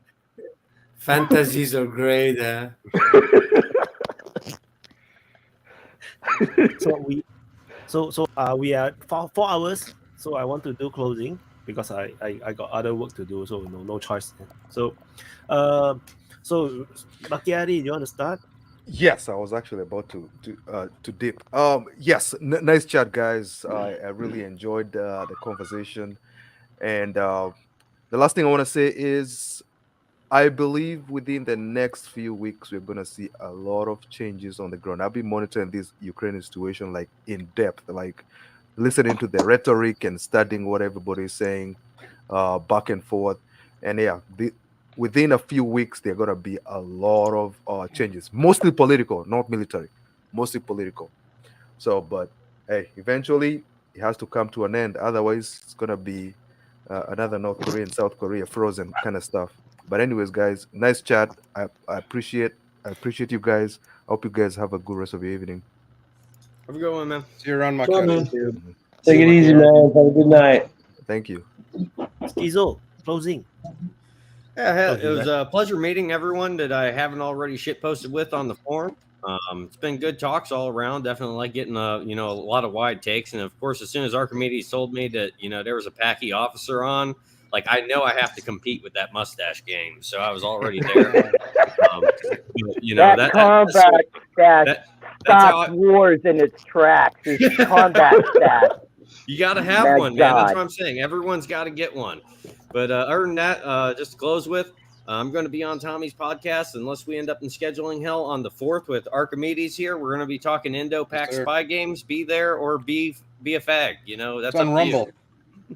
Fantasies are great. We are 4 hours. So I want to do closing because I got other work to do. So no choice. So Bakiari, you want to start? Yes, I was actually about to dip. Yes, nice chat, guys. I really enjoyed the conversation, and the last thing I want to say is, I believe within the next few weeks we're gonna see a lot of changes on the ground. I've been monitoring this Ukrainian situation like in depth, like listening to the rhetoric and studying what everybody's saying, back and forth, and within a few weeks, there are going to be a lot of changes, mostly political, not military, mostly political. So, but hey, eventually it has to come to an end. Otherwise, it's going to be another North Korea and South Korea frozen kind of stuff. But anyways, guys, nice chat. I appreciate you guys. I hope you guys have a good rest of your evening. Have a good one, man. See you around, my Bye, man. Take it easy, man. Have a good night. Thank you. Schizo, closing. Yeah, it was a pleasure meeting everyone that I haven't already shitposted with on the forum. It's been good talks all around. Definitely like getting a lot of wide takes. And of course, as soon as Archimedes told me that there was a Paki officer on, like I know I have to compete with that mustache game. So I was already there. That combat stash stops wars in its tracks. It's combat stash. You got to have one, man. That's what I'm saying. Everyone's got to get one. But other than that, just to close with, I'm going to be on Tommy's podcast unless we end up in scheduling hell on the 4th with Archimedes here. We're going to be talking Indo-Pac spy games. Be there or be a fag. You know, that's It's on up to you. Rumble.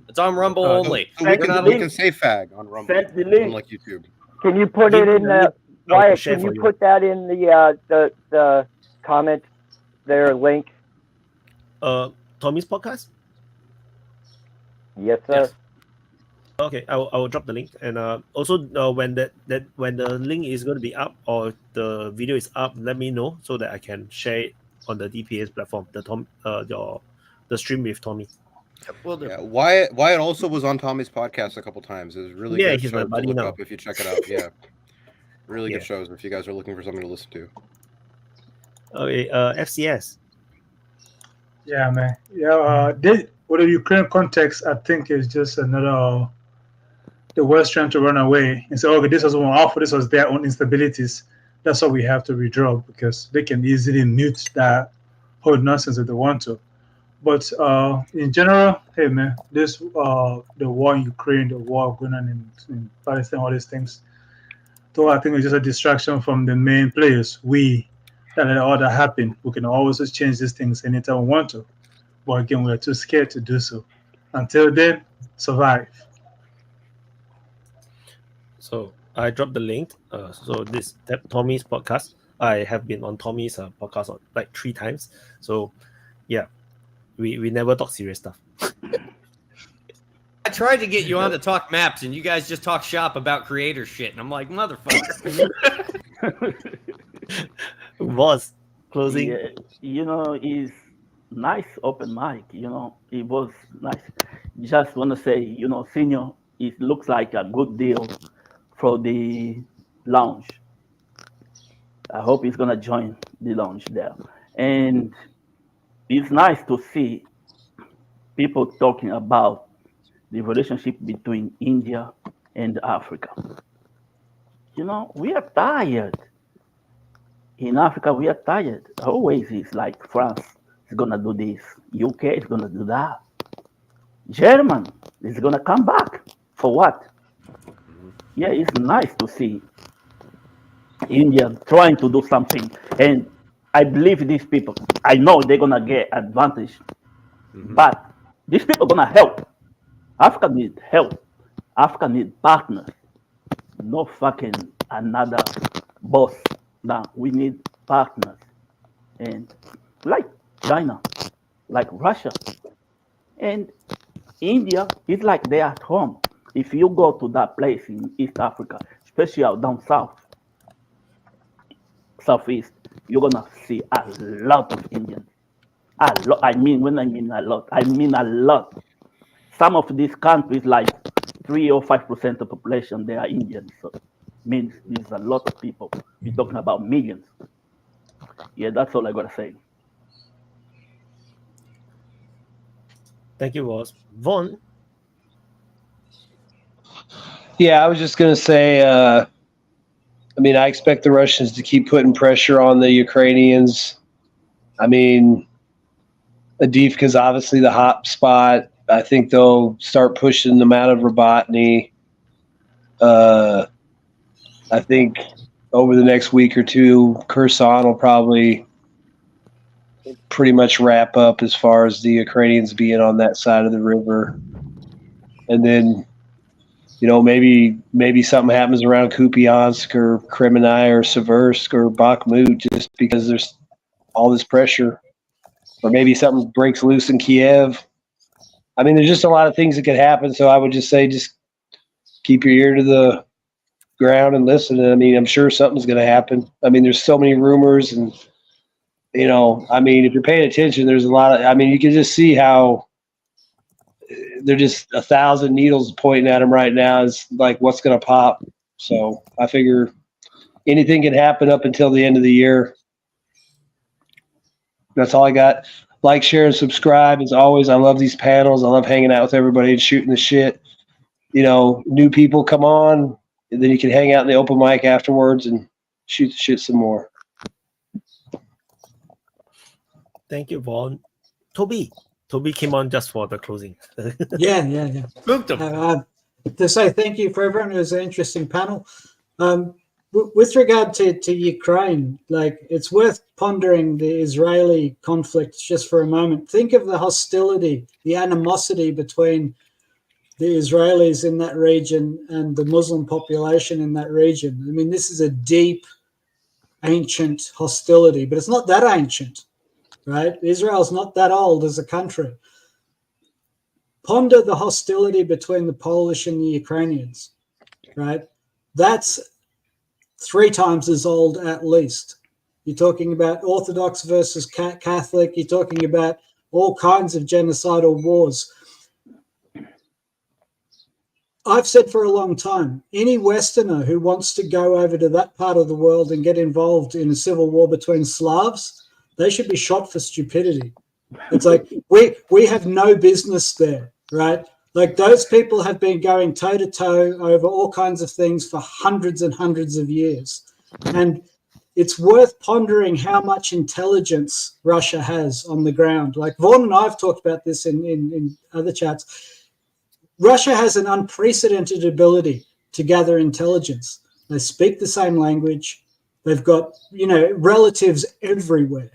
It's on Rumble only. So we can say fag on Rumble, Send the link. unlike YouTube. Can you put it in the Wyatt? Can you put that in the comment there? Link. Tommy's podcast. Yes, sir. Yes. Okay, I will drop the link, and also when when the link is going to be up or the video is up, let me know so that I can share it on the DPA's platform. The stream with Tommy. Yeah, Wyatt also was on Tommy's podcast a couple times. It was really good he's show my to buddy look now. up if you check it out. Yeah, really good Yeah. shows if you guys are looking for something to listen to. Okay, FCS. Yeah, man. Yeah, with the Ukraine context, I think it's just another the West trying to run away and say, okay, this was one offer, this was their own instabilities. That's why we have to withdraw, because they can easily mute that whole nonsense if they want to. But in general, hey man, this the war in Ukraine, the war going on in Palestine, all these things. So I think it's just a distraction from the main players. We that let all that happen. We can always just change these things anytime we want to. But again, we're too scared to do so. Until then, survive. So I dropped the link. So this Tommy's podcast. I have been on Tommy's podcast like 3 times. So yeah, we never talk serious stuff. I tried to get you on to talk maps, and you guys just talk shop about creator shit, and I'm like, motherfucker. Was closing. Yeah, you know, it's nice open mic. You know, it was nice. Just want to say, you know, Senior, it looks like a good deal for the lounge. I hope he's gonna join the lounge there, and it's nice to see people talking about the relationship between India and Africa. You know, we are tired. In Africa, we are tired. Always it's like France is gonna do this, UK is gonna do that. German is gonna come back. For what? Yeah, it's nice to see India trying to do something. And I believe these people, I know they're gonna get advantage. But these people gonna help. Africa needs help. Africa needs partners. No fucking another boss. Now we need partners. And like China, like Russia, and India is like they're at home. If you go to that place in East Africa, especially out down south, southeast, you're gonna see a lot of Indians. A lot. I mean, when I mean a lot, I mean a lot. Some of these countries, like 3 or 5% of population, they are Indians. So means there's a lot of people. We're talking about millions. Yeah, that's all I gotta say. Thank you, Ross. Vaughn. Yeah, I was just going to say, I mean, I expect the Russians to keep putting pressure on the Ukrainians. I mean, Avdiivka is obviously the hot spot. I think they'll start pushing them out of Robotny. I think over the next week or two, Kherson will probably pretty much wrap up as far as the Ukrainians being on that side of the river. And then, you know, maybe something happens around Kupiansk or Kremenai or Seversk or Bakhmut just because there's all this pressure. Or maybe something breaks loose in Kiev. I mean, there's just a lot of things that could happen. So I would just say, just keep your ear to the ground and listen. I mean, I'm sure something's going to happen. I mean, there's so many rumors and, you know, I mean, if you're paying attention, there's a lot of, I mean, you can just see how they're just 1,000 needles pointing at them right now. It's like, what's going to pop? So I figure anything can happen up until the end of the year. That's all I got. Like, share, and subscribe. As always, I love these panels. I love hanging out with everybody and shooting the shit. You know, new people come on, and then you can hang out in the open mic afterwards and shoot the shit some more. Thank you, Vaughn. Toby came on just for the closing. Yeah. Spooked him. to say thank you for everyone. It was an interesting panel. With regard to Ukraine, like, it's worth pondering the Israeli conflict just for a moment. Think of the hostility, the animosity between the Israelis in that region and the Muslim population in that region. I mean, this is a deep, ancient hostility, but it's not that ancient, right? Israel's not that old as a country. Ponder the hostility between the Polish and the Ukrainians, right? That's 3 times as old at least. You're talking about Orthodox versus Catholic. You're talking about all kinds of genocidal wars. I've said for a long time, any Westerner who wants to go over to that part of the world and get involved in a civil war between Slavs, they should be shot for stupidity. It's like, we have no business there, right? Like, those people have been going toe-to-toe over all kinds of things for hundreds and hundreds of years. And it's worth pondering how much intelligence Russia has on the ground. Like, Vaughan and I have talked about this in other chats. Russia has an unprecedented ability to gather intelligence. They speak the same language. They've got, relatives everywhere.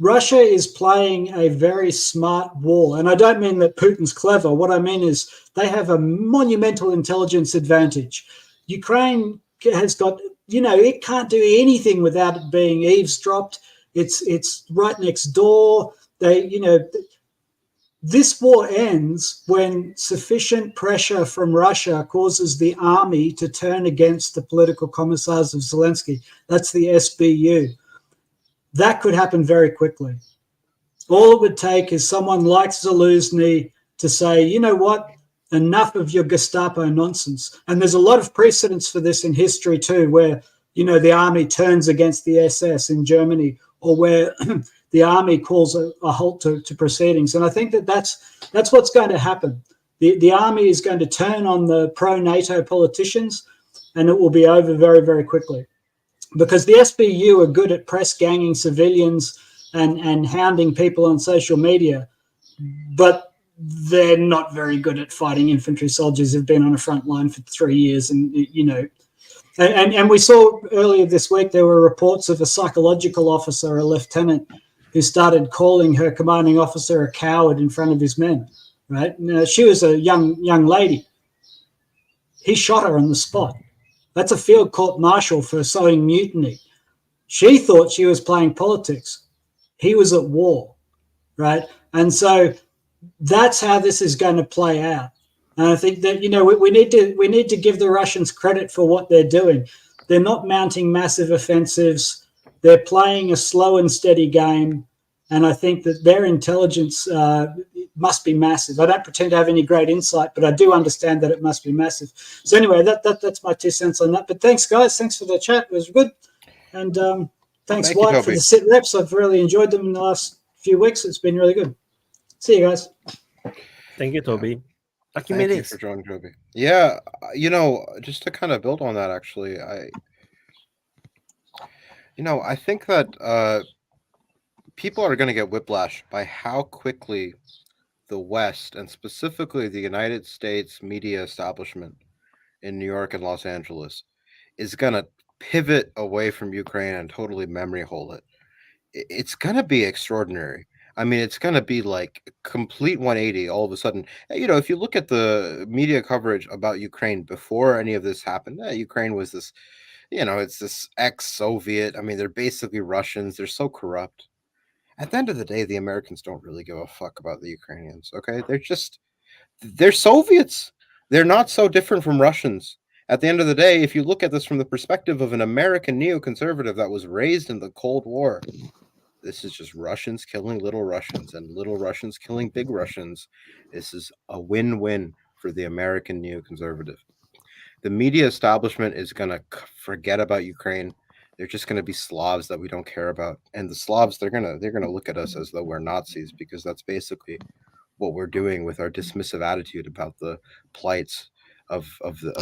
Russia is playing a very smart war. And I don't mean that Putin's clever. What I mean is they have a monumental intelligence advantage. Ukraine has got, it can't do anything without it being eavesdropped. It's right next door. This war ends when sufficient pressure from Russia causes the army to turn against the political commissars of Zelensky. That's the SBU. That could happen very quickly. All it would take is someone like Zaluzny to say, you know what, enough of your Gestapo nonsense. And there's a lot of precedents for this in history too, where, the army turns against the SS in Germany, or where the army calls a halt to proceedings. And I think that's what's going to happen. The army is going to turn on the pro-NATO politicians, and it will be over very, very quickly. Because the SBU are good at press ganging civilians and hounding people on social media, but they're not very good at fighting infantry soldiers who've been on a front line for 3 years. And, and we saw earlier this week, there were reports of a psychological officer, a lieutenant, who started calling her commanding officer a coward in front of his men, right? Now, she was a young lady. He shot her on the spot. That's a field court-martial for sowing mutiny. She thought she was playing politics. He was at war, right? And so that's how this is going to play out. And I think that, we need to give the Russians credit for what they're doing. They're not mounting massive offensives. They're playing a slow and steady game. And I think that their intelligence must be massive. I don't pretend to have any great insight, but I do understand that it must be massive. So anyway, that's my 2 cents on that. But thanks, guys. Thanks for the chat. It was good. And thanks, Wyatt, for the sit reps. I've really enjoyed them in the last few weeks. It's been really good. See you guys. Thank you, Toby. Thank you for joining, Toby. Yeah, just to kind of build on that, actually, I think that people are going to get whiplash by how quickly the West, and specifically the United States media establishment in New York and Los Angeles, is going to pivot away from Ukraine and totally memory hole it. It's going to be extraordinary. I mean, it's going to be like a complete 180 all of a sudden. If you look at the media coverage about Ukraine before any of this happened, Ukraine was this, it's this ex-Soviet. I mean, they're basically Russians. They're so corrupt. At the end of the day, the Americans don't really give a fuck about the Ukrainians, okay? They're Soviets. They're not so different from Russians. At the end of the day, if you look at this from the perspective of an American neoconservative that was raised in the Cold War, this is just Russians killing little Russians and little Russians killing big Russians. This is a win-win for the American neoconservative. The media establishment is going to forget about Ukraine. They're just going to be Slavs that we don't care about. And the Slavs, they're going to look at us as though we're Nazis, because that's basically what we're doing with our dismissive attitude about the plights of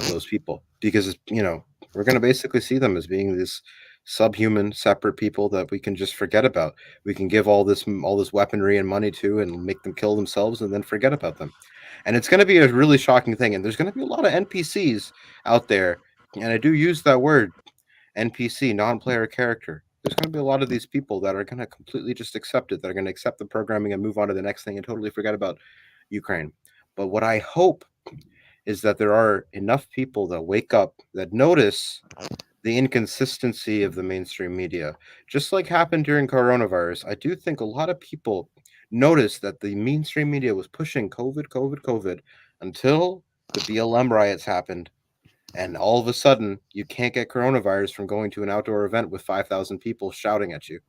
those people. Because, we're going to basically see them as being this subhuman, separate people that we can just forget about. We can give all this weaponry and money to and make them kill themselves and then forget about them. And it's going to be a really shocking thing. And there's going to be a lot of NPCs out there. And I do use that word, NPC, non-player character. There's going to be a lot of these people that are going to completely just accept it. That are going to accept the programming and move on to the next thing and totally forget about Ukraine. But what I hope is that there are enough people that wake up, that notice the inconsistency of the mainstream media. Just like happened during coronavirus, I do think a lot of people noticed that the mainstream media was pushing COVID until the BLM riots happened. And all of a sudden, you can't get coronavirus from going to an outdoor event with 5,000 people shouting at you.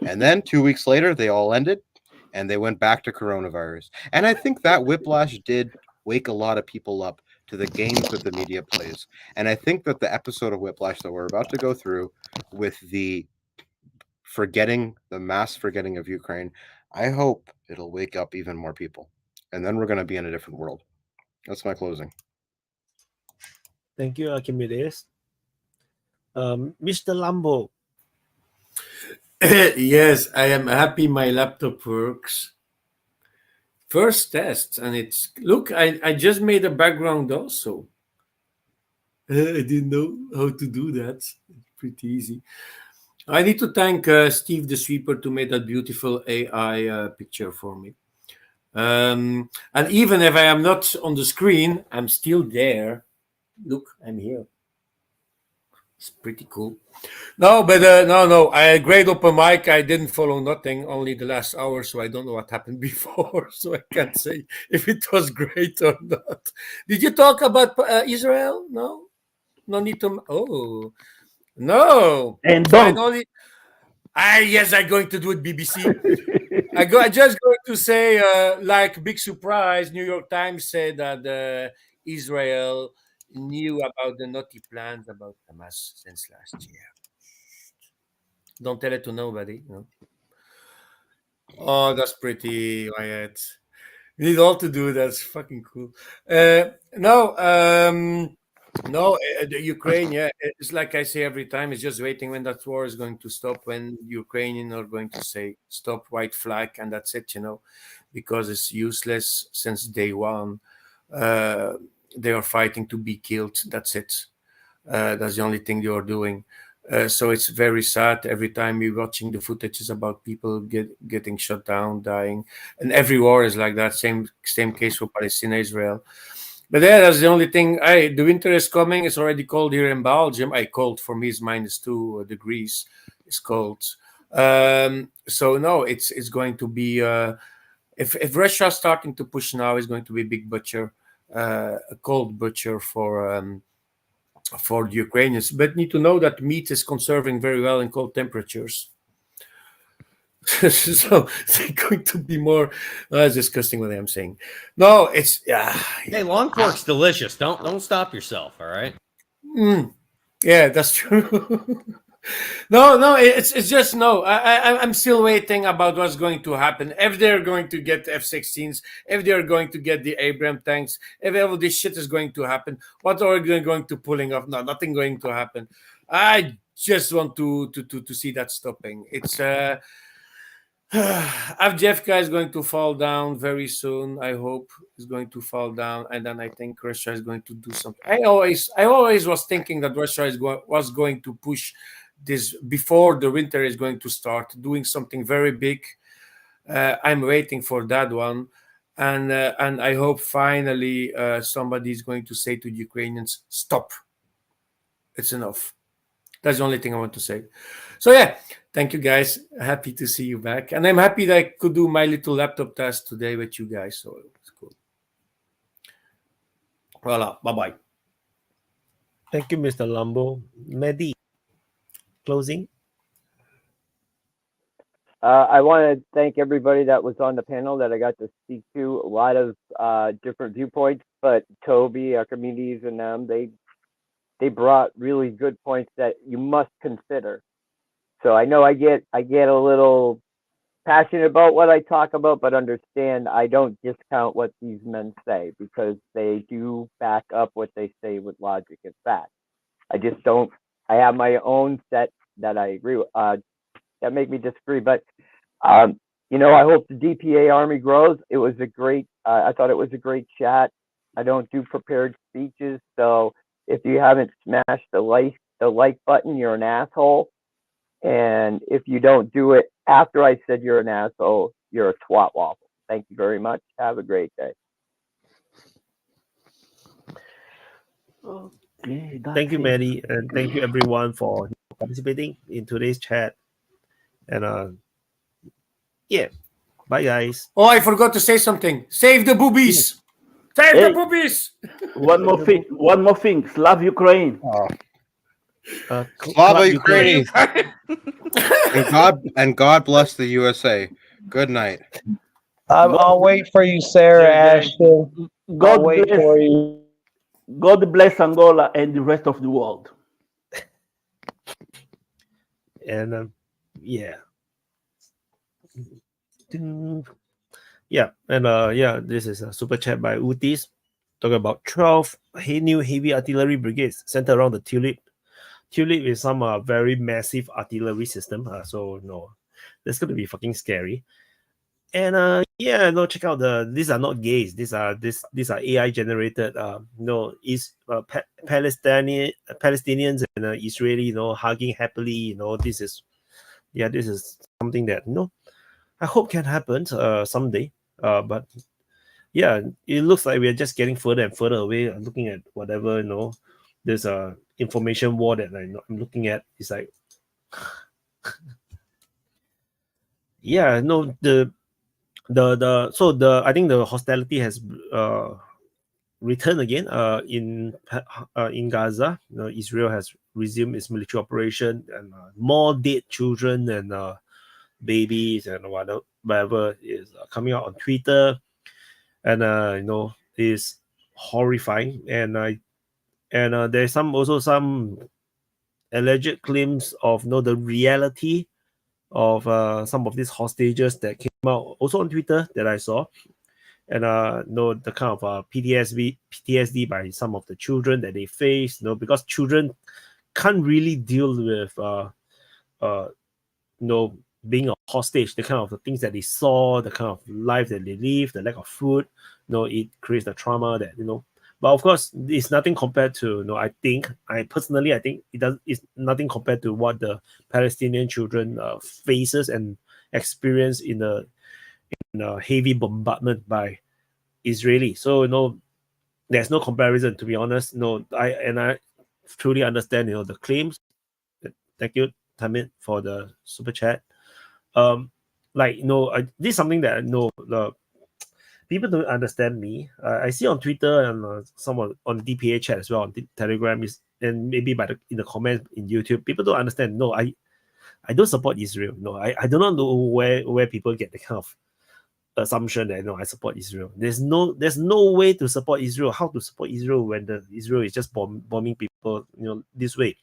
And then 2 weeks later, they all ended and they went back to coronavirus. And I think that whiplash did wake a lot of people up to the games that the media plays. And I think that the episode of Whiplash that we're about to go through with the mass forgetting of Ukraine, I hope it'll wake up even more people. And then we're going to be in a different world. That's my closing. Thank you, Archimedes. Mr. Lambo. Yes, I am happy my laptop works. First test, and it's look. I just made a background also. I didn't know how to do that. It's pretty easy. I need to thank Steve the Sweeper to make that beautiful AI picture for me. And even if I am not on the screen, I'm still there. Look, I'm here. It's pretty cool. No, but no. I had great open mic. I didn't follow nothing, only the last hour, so I don't know what happened before. So I can't say if it was great or not. Did you talk about Israel? No, no need to. Oh, no. And So don't. yes, I'm going to do it. BBC. I just going to say, like big surprise. New York Times said that Israel knew about the naughty plans about Hamas since last year. Don't tell it to nobody. No. Oh, that's pretty, Wyatt. We need all to do. That's fucking cool. No, the Ukraine. Yeah, it's like I say every time. It's just waiting when that war is going to stop. When Ukrainians are going to say stop, white flag, and that's it. Because it's useless since day one. They are fighting to be killed. That's it. That's the only thing they are doing. So it's very sad every time we're watching the footages about people getting shut down, dying, and every war is like that. Same case for Palestine, Israel. But yeah, that's the only thing. The winter is coming. It's already cold here in Belgium. Cold for me is -2 degrees. It's cold. So no, it's going to be. If Russia is starting to push now, it's going to be a big butcher, a cold butcher for the Ukrainians, but need to know that meat is conserving very well in cold temperatures. So they're going to be more. It's disgusting what I'm saying. No, it's Hey, long pork's delicious. Don't stop yourself. All right. Yeah, that's true. No, it's just no. I'm still waiting about what's going to happen. If they're going to get F-16s, if they're going to get the Abrams tanks, if all this shit is going to happen, what are they going to pulling off? No, nothing going to happen. I just want to see that stopping. It's Avdiivka is going to fall down very soon. I hope is going to fall down, and then I think Russia is going to do something. I always was thinking that Russia was going to push this before the winter is going to start, doing something very big. I'm waiting for that one, and I hope finally somebody is going to say to the Ukrainians, "Stop! It's enough." That's the only thing I want to say. So yeah, thank you guys. Happy to see you back, and I'm happy that I could do my little laptop test today with you guys. So it's cool. Voila, bye bye. Thank you, Mr. Lambo. Meddy, closing. I want to thank everybody that was on the panel that I got to speak to. A lot of different viewpoints, but Toby, Archimedes, and them, they brought really good points that you must consider. So I know I get a little passionate about what I talk about, but understand I don't discount what these men say because they do back up what they say with logic and fact. I just don't I have my own set that I agree with. That make me disagree, but you know, I hope the DPA Army grows. It was a great. I thought it was a great chat. I don't do prepared speeches, so if you haven't smashed the like button, you're an asshole. And if you don't do it after I said you're an asshole, you're a twat waffle. Thank you very much. Have a great day. Okay, Thank you, that's it. Meddy, and thank you everyone for participating in today's chat. And yeah, bye guys. Oh, I forgot to say something. Save the boobies. Save the Hey, boobies. one more thing. One more thing. Slav Ukraine. Slava Ukraini. and God bless the USA. Good night. I'll wait for you, Sarah Ashton. I'll God wait bless. for you. God bless Angola and the rest of the world. And yeah. Yeah, and yeah, this is a super chat by Utis talking about 12 new heavy artillery brigades centered around the Tulip. Tulip is some very massive artillery system, so no, that's going to be fucking scary. And yeah, no, check out these are not gays. These are AI generated. Palestinians and Israeli, hugging happily. This is something that I hope can happen someday. But yeah, it looks like we are just getting further and further away. Looking at whatever there's a information war that I'm looking at. It's like, yeah, no, I think the hostility has returned again in Gaza. Israel has resumed its military operation, and more dead children and babies and whatever is coming out on Twitter, and is horrifying. And there's also some alleged claims of the reality of some of these hostages that came out also on Twitter that I saw, and the kind of PTSD by some of the children that they face, because children can't really deal with being a hostage, the kind of the things that they saw, the kind of life that they live, the lack of food, it creates the trauma that But of course, it's nothing compared to I think it's nothing compared to what the Palestinian children faces and experience in a heavy bombardment by Israeli. So there's no comparison, to be honest. I truly understand the claims. Thank you, Tamit, for the super chat. This is something that the people don't understand me. I see on Twitter and some on DPA chat as well, on Telegram, and maybe in the comments in YouTube. People don't understand. No, I don't support Israel. No, I do not know where people get the kind of assumption that I support Israel. There's no way to support Israel. How to support Israel when Israel is just bombing people this way?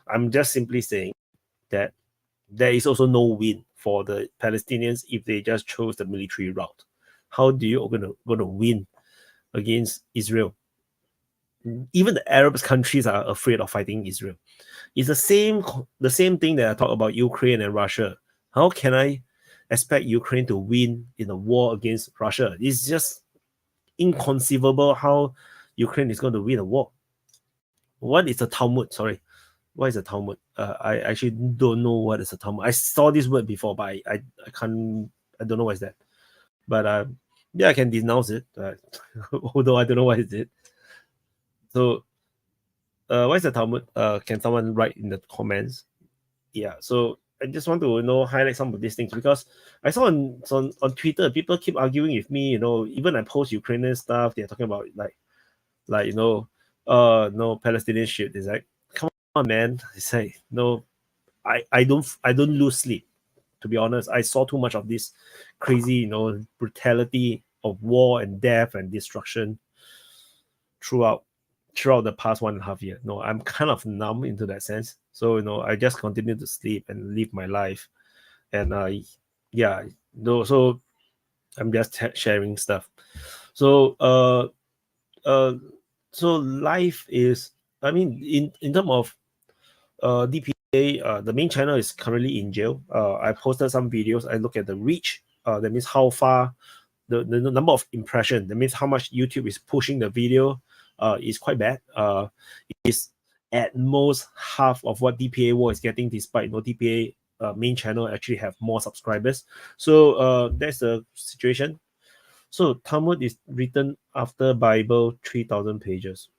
I'm just simply saying that there is also no win for the Palestinians if they just chose the military route. How do you gonna win against Israel? Even the Arab countries are afraid of fighting Israel. It's the same thing that I talk about Ukraine and Russia. How can I expect Ukraine to win in a war against Russia? It's just inconceivable how Ukraine is going to win a war. What is a Talmud? Sorry. What is a Talmud? I actually don't know what is a Talmud. I saw this word before, but I don't know what is that. But yeah, I can denounce it, although I don't know what is it. So what is the Talmud? Can someone write in the comments? Yeah, so I just want to highlight some of these things, because I saw on Twitter people keep arguing with me. Even I post Ukrainian stuff, they're talking about no Palestinian shit. It's like, come on, man. It's like, no, I don't lose sleep. To be honest, I saw too much of this crazy, brutality of war and death and destruction throughout the past 1.5 years. I'm kind of numb into that sense. So I just continue to sleep and live my life, and so I'm just sharing stuff. So so life is, I mean, in terms of DPA, the main channel is currently in jail. I posted some videos. I look at the reach. That means how far the number of impression. That means how much YouTube is pushing the video. Is quite bad. It's at most half of what DPA War is getting, despite DPA main channel actually have more subscribers. So that's the situation. So Talmud is written after Bible 3,000 pages.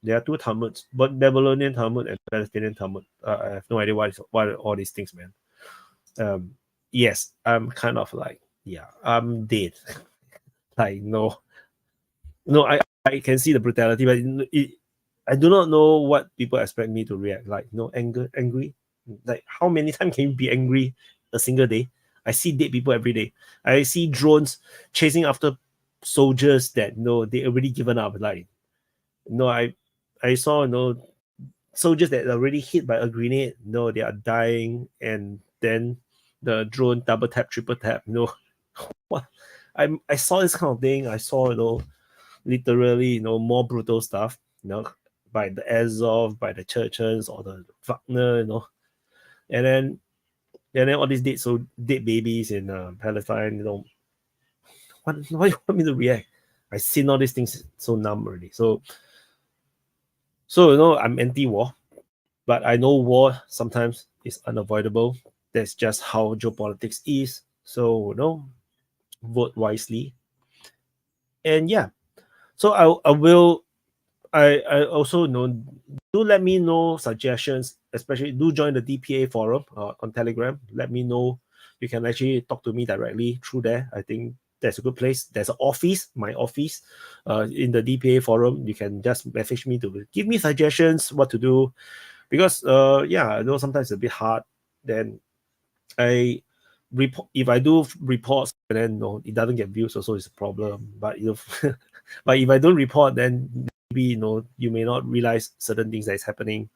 There are two Talmuds, but Babylonian Talmud and Palestinian Talmud. I have no idea why all these things, man. Yes, I'm kind of like, yeah, I'm dead. Like, no, I can see the brutality, but I do not know what people expect me to react. Like, angry. Like, how many times can you be angry a single day? I see dead people every day. I see drones chasing after soldiers that they already given up. Like, I saw soldiers that are already hit by a grenade. They are dying, and then the drone double tap, triple tap. What? I saw this kind of thing. I saw literally more brutal stuff. By the Azov, by the Chechens or the Wagner. And then all these dead babies in Palestine. Why do you want me to react? I seen all these things so numb already. So I'm anti-war, but I know war sometimes is unavoidable. That's just how geopolitics is. So vote wisely. And yeah, so I also do let me know suggestions, especially do join the DPA forum on Telegram. Let me know. You can actually talk to me directly through there. I think that's a good place. There's an office, my office, in the DPA forum. You can just message me to give me suggestions what to do, because I know sometimes it's a bit hard. Then I report, if I do reports and then it doesn't get views, also is a problem. But but if I don't report, then maybe you may not realize certain things that is happening.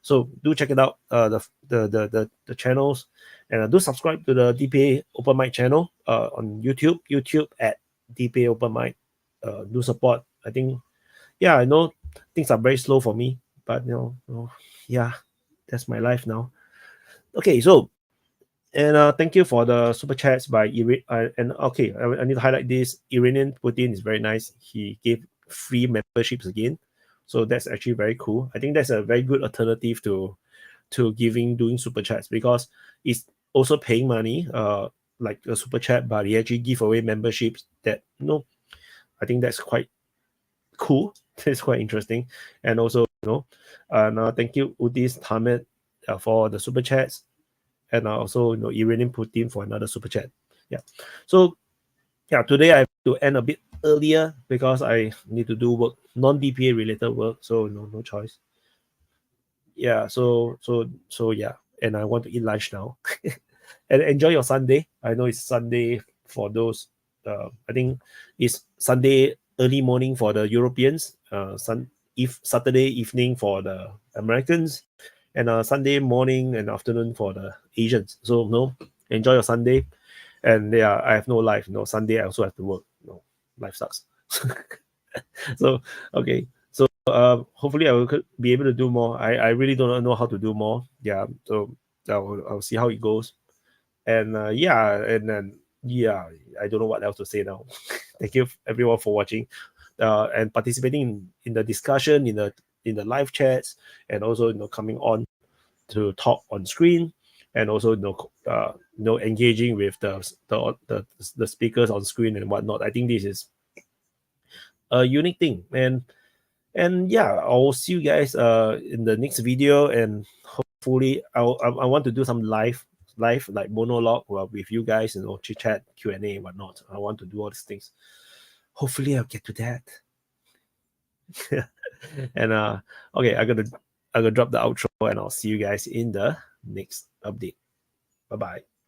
So do check it out, the channels, and do subscribe to the DPA Open Mic channel on YouTube at DPA Open Mic. Do support. I think, I know things are very slow for me, but that's my life now. Okay, so and thank you for the super chats by and okay, I need to highlight this. Iranian Putin is very nice. He gave free memberships again, so that's actually very cool. I think that's a very good alternative to doing super chats, because it's also paying money, like a super chat, but he actually give away memberships that I think that's quite cool. It's quite interesting. And also and thank you Udis Tamet for the super chats, and also Iranian Putin for another super chat. So today I have to end a bit earlier because I need to do work, non-DPA related work, so no choice. So and I want to eat lunch now. And enjoy your Sunday. I know it's Sunday for those, I think it's Sunday early morning for the Europeans, Saturday evening for the Americans, and Sunday morning and afternoon for the Asians. So enjoy your Sunday. And I have no life. Sunday I also have to work. Life sucks. So okay. So hopefully I will be able to do more. I really don't know how to do more. So I'll see how it goes. And and then I don't know what else to say now. Thank you everyone for watching and participating in the discussion, in the live chats, and also coming on to talk on screen, and also engaging with the speakers on screen and whatnot. I think this is a unique thing, and I'll see you guys in the next video, and hopefully I want to do some live like monologue with you guys, chit chat, Q&A and whatnot. I want to do all these things. Hopefully I'll get to that. And okay, I'm gonna drop the outro, and I'll see you guys in the next update. Bye bye.